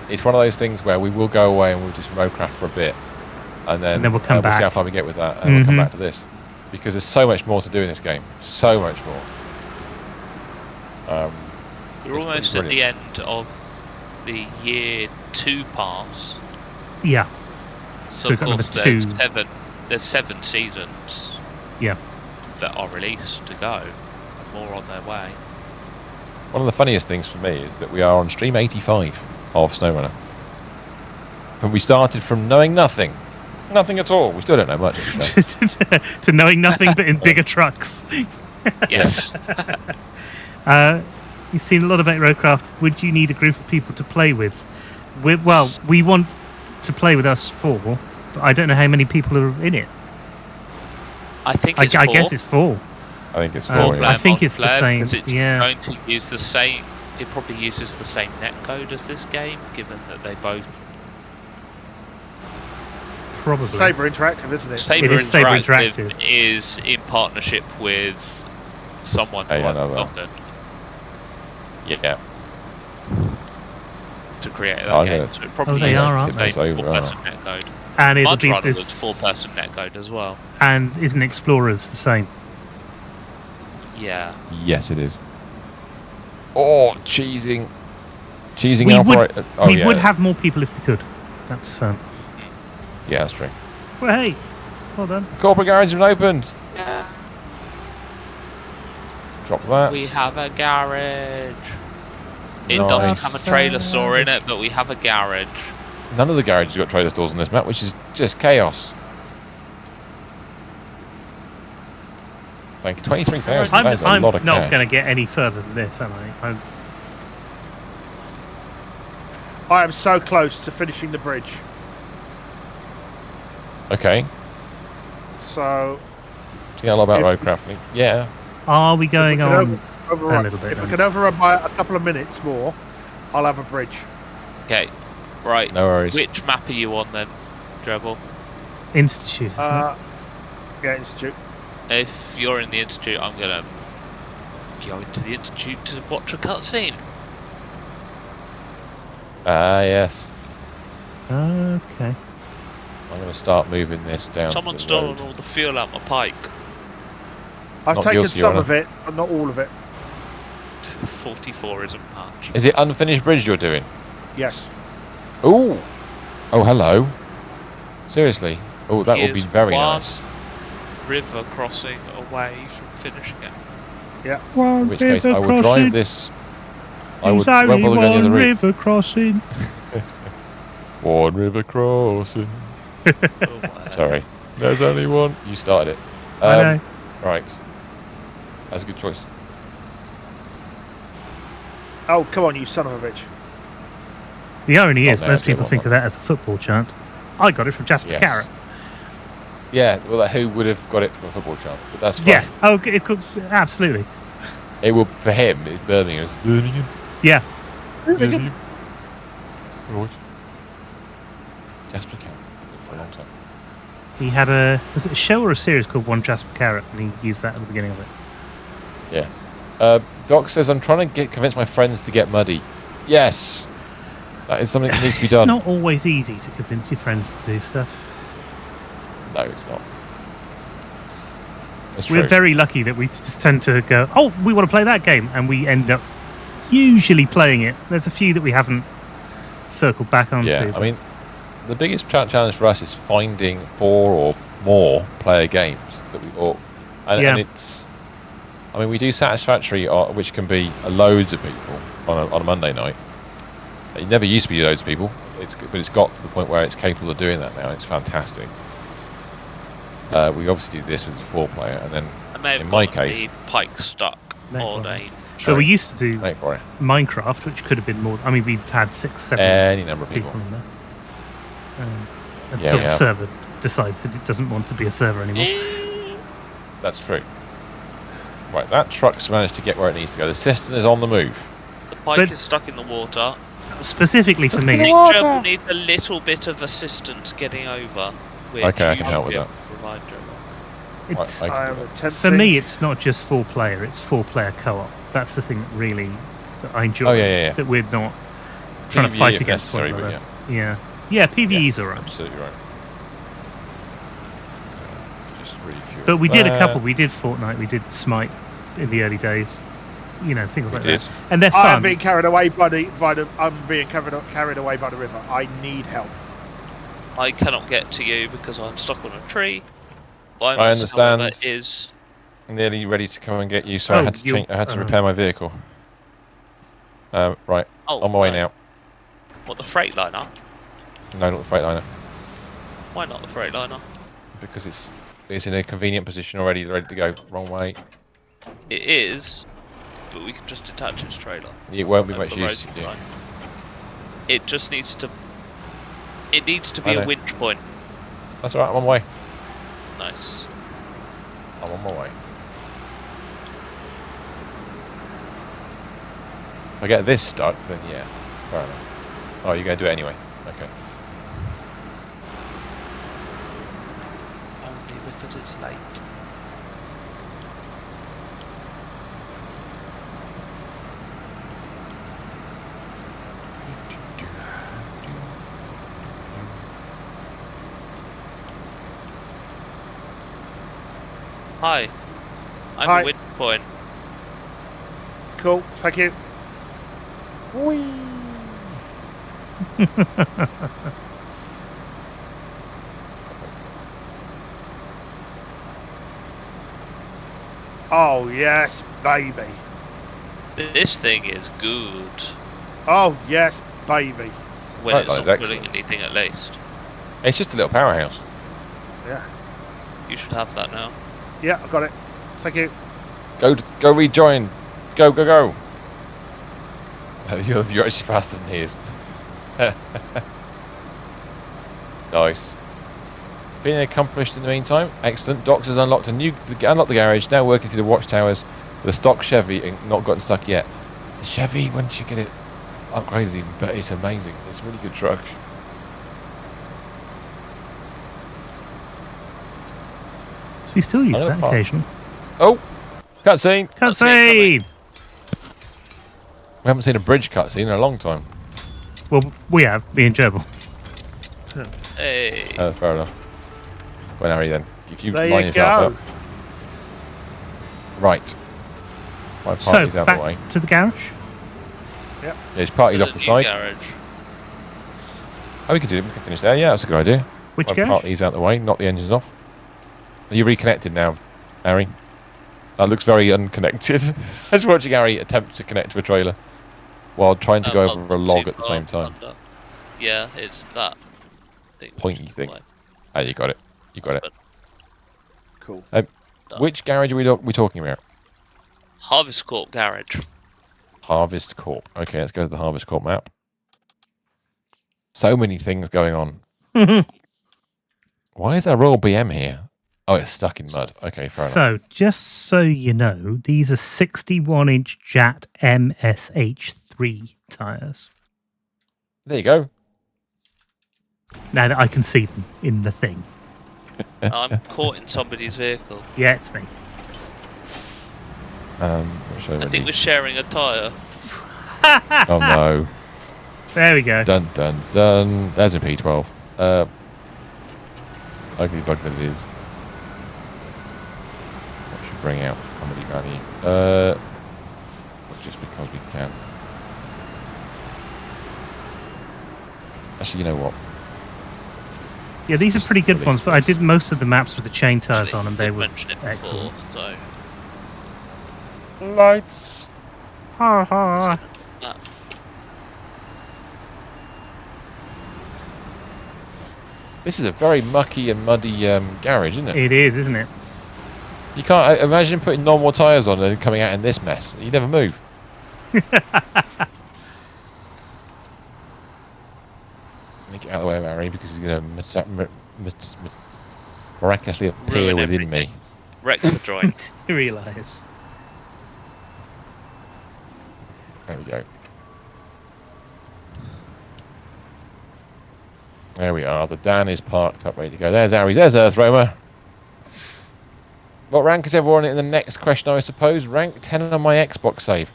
Speaker 2: it's one of those things where we will go away and we'll do some roadcraft for a bit, and then
Speaker 1: we'll come
Speaker 2: we'll see
Speaker 1: back.
Speaker 2: how far we get with that, and we'll come back to this, because there's so much more to do in this game. So much more.
Speaker 4: We're almost at the end of the year 2 pass.
Speaker 1: Yeah.
Speaker 4: So
Speaker 1: we've
Speaker 4: of
Speaker 1: got
Speaker 4: course
Speaker 1: number
Speaker 4: there's
Speaker 1: 2.
Speaker 4: there's 7 seasons.
Speaker 1: Yeah.
Speaker 4: That are released to go, and more on their way.
Speaker 2: One of the funniest things for me is that we are on stream 85 of Snowrunner. And we started from knowing nothing. Nothing at all. We still don't know much.
Speaker 1: To knowing nothing but in bigger trucks.
Speaker 4: Yes.
Speaker 1: You've seen a lot about Roadcraft. Would you need a group of people to play with? We want to play with us 4, but I don't know how many people are in it.
Speaker 4: I think it's 4.
Speaker 1: I guess it's 4.
Speaker 2: I think it's 4.
Speaker 4: Four
Speaker 2: Yeah.
Speaker 1: I think it's the
Speaker 4: multiplayer,
Speaker 1: same.
Speaker 4: because it's
Speaker 1: Yeah.
Speaker 4: going to use the same. It probably uses the same netcode as this game, given that they both.
Speaker 1: Probably.
Speaker 3: Saber Interactive, isn't it?
Speaker 4: Saber
Speaker 1: is Saber
Speaker 4: Interactive
Speaker 1: Interactive.
Speaker 4: is in partnership with someone
Speaker 2: Hey,
Speaker 4: who I've
Speaker 2: another.
Speaker 4: forgotten.
Speaker 2: Yeah.
Speaker 4: To create that
Speaker 2: Oh,
Speaker 4: game.
Speaker 2: yeah.
Speaker 4: So it probably
Speaker 1: they
Speaker 4: uses
Speaker 1: are,
Speaker 4: the
Speaker 1: aren't
Speaker 4: same
Speaker 2: they?
Speaker 4: four-person netcode.
Speaker 1: And it'll be
Speaker 4: Mudrunner
Speaker 1: this
Speaker 4: was four-person netcode as well.
Speaker 1: And isn't Explorers the same?
Speaker 4: Yeah.
Speaker 2: Yes, it is. Oh, cheesing. Cheesing
Speaker 1: We
Speaker 2: operator. Oh,
Speaker 1: we
Speaker 2: yeah.
Speaker 1: would have more people if we could. That's
Speaker 2: Yeah, that's true.
Speaker 1: well, hey, well done.
Speaker 2: Corporate garage has been opened. Yeah. Drop that.
Speaker 4: We have a garage. It doesn't have a trailer store in it, but we have a garage.
Speaker 2: None of the garages have got trailer stores on this map, which is just chaos. Like 23,000. That is a
Speaker 1: I'm
Speaker 2: lot of
Speaker 1: not
Speaker 2: cash.
Speaker 1: going to get any further than this, am I?
Speaker 3: I am so close to finishing the bridge.
Speaker 2: Okay.
Speaker 3: So
Speaker 2: See a lot about
Speaker 3: If-
Speaker 2: road crafting. Yeah.
Speaker 1: Are we going
Speaker 3: can
Speaker 1: on
Speaker 3: overrun,
Speaker 1: a little bit?
Speaker 3: if I
Speaker 1: then?
Speaker 3: can overrun by a couple of minutes more, I'll have a bridge.
Speaker 4: Okay, right.
Speaker 2: No worries.
Speaker 4: Which map are you on then, Drebble?
Speaker 1: Institute, isn't it?
Speaker 3: Yeah, Institute.
Speaker 4: If you're in the Institute, I'm going to go into the Institute to watch a cutscene.
Speaker 2: Ah, yes.
Speaker 1: Okay.
Speaker 2: I'm going to start moving this down.
Speaker 4: Someone's
Speaker 2: to the
Speaker 4: stolen
Speaker 2: road.
Speaker 4: all the fuel out my pike.
Speaker 3: I've
Speaker 2: Not
Speaker 3: taken
Speaker 2: guilty,
Speaker 3: some
Speaker 2: Your
Speaker 3: of it, but not all of it.
Speaker 4: 44 isn't much.
Speaker 2: Is it unfinished bridge you're doing?
Speaker 3: Yes.
Speaker 2: Ooh. Oh, hello. Seriously. Oh, that would be
Speaker 4: Here's
Speaker 2: very
Speaker 4: one
Speaker 2: nice.
Speaker 4: river crossing away from finishing it.
Speaker 2: In which case, I would drive this. I would
Speaker 1: There's only
Speaker 2: rebel down the other
Speaker 1: one
Speaker 2: route.
Speaker 1: river crossing.
Speaker 2: One river crossing.
Speaker 4: Oh, wow.
Speaker 2: Sorry. There's only one. You started it.
Speaker 1: I know.
Speaker 2: Right. That's a good choice.
Speaker 3: Oh, come on, you son of a bitch.
Speaker 1: The irony
Speaker 2: Oh,
Speaker 1: is,
Speaker 2: no,
Speaker 1: most
Speaker 2: I do
Speaker 1: people
Speaker 2: want
Speaker 1: think
Speaker 2: one.
Speaker 1: of that as a football chant. I got it from Jasper
Speaker 2: Yes.
Speaker 1: Carrot.
Speaker 2: Yeah, well, who would have got it from a football chant? But that's fine.
Speaker 1: Yeah. Oh, it could, absolutely.
Speaker 2: It will, for him, it's Birmingham. It's Birmingham.
Speaker 1: Yeah.
Speaker 2: Birmingham. Right. Jasper Carrot. For a long time.
Speaker 1: He had was it a show or a series called One Jasper Carrot, and he used that at the beginning of it.
Speaker 2: Yes. Doc says, I'm trying to convince my friends to get muddy. Yes. That is something that needs to be done.
Speaker 1: It's not always easy to convince your friends to do stuff.
Speaker 2: No, it's not. It's
Speaker 1: We're
Speaker 2: true.
Speaker 1: very lucky that we just tend to go, oh, we want to play that game, and we end up usually playing it. There's a few that we haven't circled back onto.
Speaker 2: Yeah, I mean, the biggest challenge for us is finding 4 or more player games that we all, and it's. I mean, we do Satisfactory, which can be loads of people on a Monday night. It never used to be loads of people, but it's got to the point where it's capable of doing that now. It's fantastic. We obviously do this with a 4-player, and then
Speaker 4: I may have
Speaker 2: in my
Speaker 4: gotten
Speaker 2: case,
Speaker 4: the pike stuck
Speaker 1: No
Speaker 4: on
Speaker 1: problem.
Speaker 4: a
Speaker 1: So we used to do
Speaker 2: wait for it.
Speaker 1: Minecraft, which could have been more. I mean, we've had 6, 7
Speaker 2: Any number of
Speaker 1: people
Speaker 2: people.
Speaker 1: in there.
Speaker 2: Yeah,
Speaker 1: Until
Speaker 2: we
Speaker 1: the
Speaker 2: have.
Speaker 1: server decides that it doesn't want to be a server anymore.
Speaker 2: That's true. Right, that truck's managed to get where it needs to go. The cistern is on the move.
Speaker 4: The pike
Speaker 1: But-
Speaker 4: is stuck in the water.
Speaker 1: Specifically for me,
Speaker 4: Next job will need a little bit of assistance getting over. Which
Speaker 2: Okay, I can
Speaker 4: you
Speaker 2: help with
Speaker 4: should
Speaker 2: that.
Speaker 4: provide Drebble.
Speaker 1: it's,
Speaker 2: Right,
Speaker 3: I am
Speaker 2: do that.
Speaker 3: attempting.
Speaker 1: for me, it's not just 4-player; it's 4-player co-op. That's the thing that I enjoy.
Speaker 2: Oh, yeah.
Speaker 1: That we're not trying to
Speaker 2: PvE
Speaker 1: fight
Speaker 2: if
Speaker 1: against one
Speaker 2: necessary,
Speaker 1: another.
Speaker 2: but
Speaker 1: Yeah, PvE's
Speaker 2: Yes,
Speaker 1: alright.
Speaker 2: absolutely right. Just refuel
Speaker 1: But we did a
Speaker 2: that.
Speaker 1: couple. We did Fortnite. We did Smite in the early days. You know, things
Speaker 2: We
Speaker 1: like
Speaker 2: did.
Speaker 1: that. And they're
Speaker 3: I am
Speaker 1: fun.
Speaker 3: being carried away by the. I'm being carried away by the river. I need help.
Speaker 4: I cannot get to you because I'm stuck on a tree. Violence,
Speaker 2: I understand.
Speaker 4: however, is
Speaker 2: I'm nearly ready to come and get you, so
Speaker 1: Oh,
Speaker 2: I had to
Speaker 1: you-
Speaker 2: I had to repair my vehicle. Right, on my way now.
Speaker 4: What, the Freightliner?
Speaker 2: No, not the Freightliner,
Speaker 4: Why not the Freightliner?
Speaker 2: because it's in a convenient position already, ready to go. Wrong way.
Speaker 4: It is, but we can just detach its trailer.
Speaker 2: It won't be
Speaker 4: over
Speaker 2: much
Speaker 4: the
Speaker 2: use
Speaker 4: road
Speaker 2: to you.
Speaker 4: time. It just needs to. It needs to be
Speaker 2: I
Speaker 4: a
Speaker 2: know.
Speaker 4: winch point.
Speaker 2: That's alright. I'm on my way.
Speaker 4: Nice.
Speaker 2: I'm on my way. If I get this stuck, then yeah, fair enough. Oh, you're going to do it anyway. Okay.
Speaker 4: Only because it's late. Hi. I'm
Speaker 3: Hi.
Speaker 4: a wind point.
Speaker 3: Cool. Thank you. Oh yes, baby.
Speaker 4: This thing is good.
Speaker 3: Oh yes, baby.
Speaker 4: When
Speaker 2: Right,
Speaker 4: it's
Speaker 2: that is
Speaker 4: not pulling
Speaker 2: excellent.
Speaker 4: anything, at least.
Speaker 2: It's just a little powerhouse.
Speaker 3: Yeah.
Speaker 4: You should have that now.
Speaker 3: Yeah, I got it. Thank you.
Speaker 2: Go rejoin. Go, go, go. You're actually faster than he is. Nice. Being accomplished in the meantime. Excellent. Doctor's unlocked the garage. Now working through the watchtowers with a stock Chevy and not gotten stuck yet. The Chevy, once you get it upgraded even better, it's amazing. It's a really good truck.
Speaker 1: So we still use
Speaker 2: I know
Speaker 1: that
Speaker 2: part.
Speaker 1: occasionally.
Speaker 2: Oh, cutscene.
Speaker 1: Cutscene!
Speaker 2: We haven't seen a bridge cutscene in a long time.
Speaker 1: Well, we have, me and Gerbil.
Speaker 4: Hey.
Speaker 2: Fair enough. Well, Harry, then. If you
Speaker 3: There
Speaker 2: line
Speaker 3: you
Speaker 2: yourself
Speaker 3: go.
Speaker 2: up. Right. My
Speaker 1: So,
Speaker 2: party's out
Speaker 1: back
Speaker 2: the way.
Speaker 1: to the garage?
Speaker 2: Yeah, his party's off the
Speaker 4: New
Speaker 2: side.
Speaker 4: garage.
Speaker 2: Oh, we can do it. We can finish there. Yeah, that's a good idea.
Speaker 1: Which
Speaker 2: My
Speaker 1: garage?
Speaker 2: party's out the way. Knock the engines off. Are you reconnected now, Harry? That looks very unconnected. I was watching Harry attempt to connect to a trailer while trying to go
Speaker 4: Well,
Speaker 2: over a
Speaker 4: too
Speaker 2: log at the
Speaker 4: far
Speaker 2: same time.
Speaker 4: under. Yeah, it's that thing.
Speaker 2: Pointy thing. Ah, you got it. You got it.
Speaker 3: Cool.
Speaker 2: Which garage are we talking about?
Speaker 4: Harvest Corp garage.
Speaker 2: Harvest Corp. Okay, let's go to the Harvest Corp map. So many things going on. Why is there a Royal BM here? Oh, it's stuck in mud. Okay, fair enough.
Speaker 1: So, just so you know, these are 61-inch JAT MSH3 tyres.
Speaker 2: There you go.
Speaker 1: Now that I can see them in the thing.
Speaker 4: I'm caught in somebody's vehicle.
Speaker 1: Yeah, it's me.
Speaker 4: I think we're sharing a tyre.
Speaker 2: Oh no.
Speaker 1: There we go.
Speaker 2: Dun dun dun. There's a P12. Ugly bug that it is. What should bring out comedy value? Just because we can. Actually, you know what?
Speaker 1: Yeah, these are pretty good
Speaker 2: release
Speaker 1: ones, but I
Speaker 2: this.
Speaker 1: did most of the maps with the chain tyres on and they
Speaker 4: Did
Speaker 1: were
Speaker 4: mention it before,
Speaker 1: excellent.
Speaker 4: so
Speaker 2: Lights.
Speaker 1: Ha ha.
Speaker 4: that.
Speaker 2: This is a very mucky and muddy garage, isn't it?
Speaker 1: It is, isn't it?
Speaker 2: You can't imagine putting normal tyres on and coming out in this mess. You never move. Make it out of the way of Harry because he's going to miraculously appear
Speaker 4: Ruin
Speaker 2: within me.
Speaker 4: everything. Wreck the joint.
Speaker 1: Materialise.
Speaker 2: There we go. There we are. The Dan is parked up, ready to go. There's Harry's. There's Earth Roamer. What rank is everyone in the next question, I suppose? Rank 10 on my Xbox save.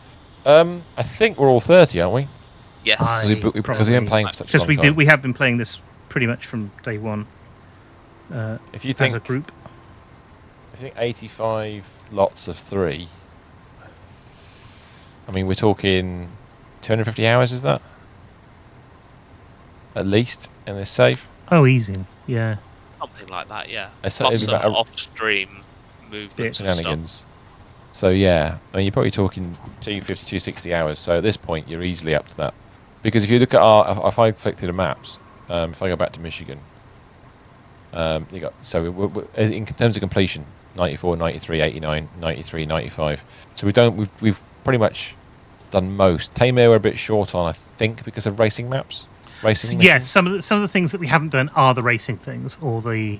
Speaker 2: I think we're all 30, aren't we?
Speaker 4: Yes.
Speaker 1: Aye.
Speaker 2: Because we've been playing for such a
Speaker 1: Because
Speaker 2: long time.
Speaker 1: we have been playing this pretty much from day one
Speaker 2: If you
Speaker 1: as
Speaker 2: think,
Speaker 1: a group.
Speaker 2: I think 85 lots of 3. I mean, we're talking 250 hours, is that? At least in this save.
Speaker 1: Oh, easy. Yeah.
Speaker 4: Something like that, yeah.
Speaker 2: It's
Speaker 4: Plus some
Speaker 2: about
Speaker 4: off-stream movements and stuff.
Speaker 2: shenanigans. So yeah, I mean, you're probably talking 250, 260 hours. So at this point, you're easily up to that. Because if you look at if I flick through the maps, if I go back to Michigan, you got we're, in terms of completion, 94, 93, 89, 93, 95. So we've pretty much done most. Tamir we're a bit short on, I think, because of racing maps.
Speaker 1: Yeah, some of the things that we haven't done are the racing things or the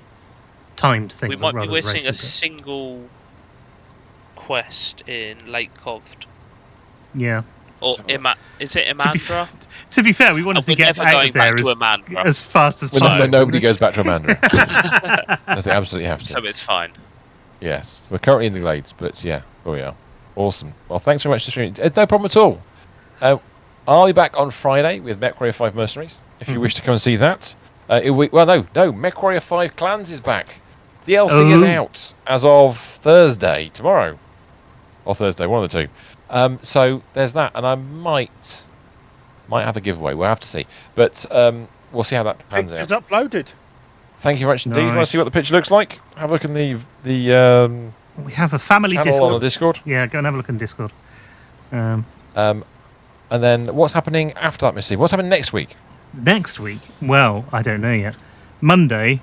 Speaker 1: timed things.
Speaker 4: We might be
Speaker 1: rather than
Speaker 4: missing
Speaker 1: racing
Speaker 4: a
Speaker 1: things.
Speaker 4: single quest in Lake Coved.
Speaker 1: Yeah.
Speaker 4: Or is it Imandra?
Speaker 1: To be fair, we wanted
Speaker 4: We're
Speaker 1: to get
Speaker 4: never
Speaker 1: out
Speaker 4: going
Speaker 1: of there
Speaker 4: back to Amandra.
Speaker 1: as fast as
Speaker 2: When
Speaker 1: possible.
Speaker 2: nobody goes back to Amanda. Because they absolutely have to.
Speaker 4: So it's fine.
Speaker 2: Yes. So we're currently in the Glades, but yeah, here we are. Awesome. Well, thanks very much for streaming. No problem at all. I'll be back on Friday with MechWarrior 5 Mercenaries, if you wish to come and see that. MechWarrior 5 Clans is back. DLC is out as of Thursday, tomorrow. Or Thursday, one of the two. So there's that, and I might have a giveaway. We'll have to see. But we'll see how that pans
Speaker 3: Pictures
Speaker 2: out.
Speaker 3: uploaded.
Speaker 2: Thank you very much indeed.
Speaker 1: Nice.
Speaker 2: Want to see what the picture looks like? Have a look in the
Speaker 1: We have a family
Speaker 2: channel
Speaker 1: Discord.
Speaker 2: on the Discord.
Speaker 1: Yeah, go and have a look in Discord.
Speaker 2: And then what's happening after that, Missy? What's happening next week?
Speaker 1: Next week, well, I don't know yet. Monday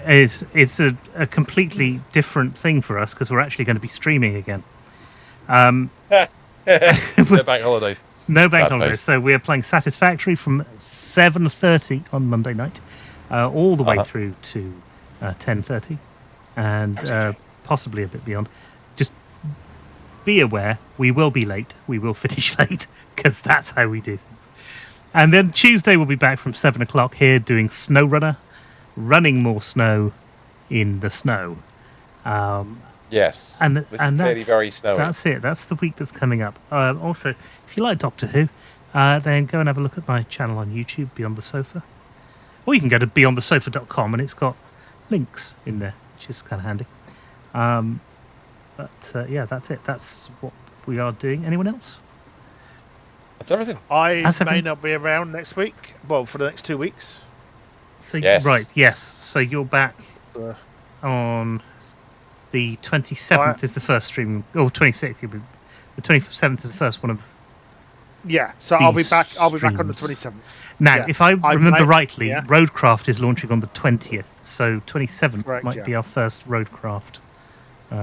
Speaker 1: it's a completely different thing for us because we're actually going to be streaming again.
Speaker 2: No bank holidays.
Speaker 1: No bank
Speaker 2: Bad
Speaker 1: holidays.
Speaker 2: face.
Speaker 1: So we're playing Satisfactory from 7:30 on Monday night, all the way through to 10:30, and possibly a bit beyond. Just be aware, we will be late. We will finish late because that's how we do things. And then Tuesday we'll be back from 7 o'clock here doing Snowrunner, running more snow in the snow.
Speaker 2: Yes.
Speaker 1: And
Speaker 2: This is
Speaker 1: and
Speaker 2: clearly
Speaker 1: that's
Speaker 2: very snowy.
Speaker 1: That's it. That's the week that's coming up. Also, if you like Doctor Who, then go and have a look at my channel on YouTube, Beyond the Sofa. Or you can go to beyondthesofa.com and it's got links in there, which is kind of handy. But yeah, that's it. That's what we are doing. Anyone else?
Speaker 2: That's everything.
Speaker 3: I
Speaker 1: That's
Speaker 3: may
Speaker 1: everything.
Speaker 3: not be around next week. Well, for the next 2 weeks.
Speaker 1: So
Speaker 2: Yes.
Speaker 1: Right, yes. So you're back
Speaker 3: Uh,
Speaker 1: on the 27th is the first stream. Or 26th. You'll be, the 27th is the first one of...
Speaker 3: yeah, so I'll be
Speaker 1: These
Speaker 3: back. I'll be back on the
Speaker 1: streams.
Speaker 3: 27th.
Speaker 1: Now,
Speaker 3: Yeah.
Speaker 1: if I remember rightly,
Speaker 3: yeah.
Speaker 1: Roadcraft is launching on the 20th, so 27th
Speaker 3: Correct,
Speaker 1: might
Speaker 3: yeah.
Speaker 1: be our first Roadcraft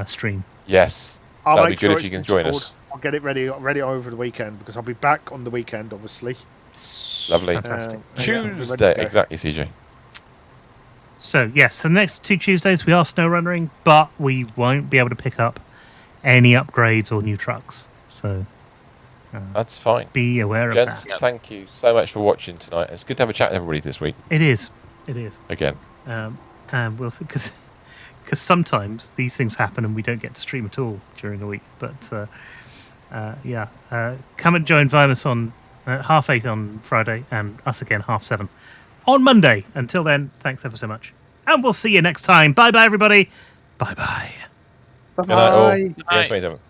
Speaker 1: stream.
Speaker 2: Yes.
Speaker 3: I'll
Speaker 2: That'll
Speaker 3: make
Speaker 2: be good
Speaker 3: sure
Speaker 2: if you
Speaker 3: it's
Speaker 2: can join
Speaker 3: installed.
Speaker 2: us.
Speaker 3: I'll get it ready over the weekend because I'll be back on the weekend, obviously.
Speaker 2: Lovely.
Speaker 1: Fantastic.
Speaker 3: Yeah, I'll be ready to
Speaker 2: Tuesday,
Speaker 3: go.
Speaker 2: exactly, CJ.
Speaker 1: So, yes, the next 2 Tuesdays we are snowrunnering, but we won't be able to pick up any upgrades or new trucks. So,
Speaker 2: That's fine.
Speaker 1: be aware of
Speaker 2: Gents,
Speaker 1: that.
Speaker 2: thank you so much for watching tonight. It's good to have a chat with everybody this week
Speaker 1: It is. It is.
Speaker 2: again.
Speaker 1: And we'll see, because sometimes these things happen and we don't get to stream at all during the week. But yeah, come and join Vimus on 8:30 on Friday and us again 7:30 on Monday. Until then, thanks ever so much. And we'll see you next time. Bye bye, everybody. Bye bye.
Speaker 3: Bye
Speaker 2: Good night, all.
Speaker 3: bye.
Speaker 2: See you on 27th.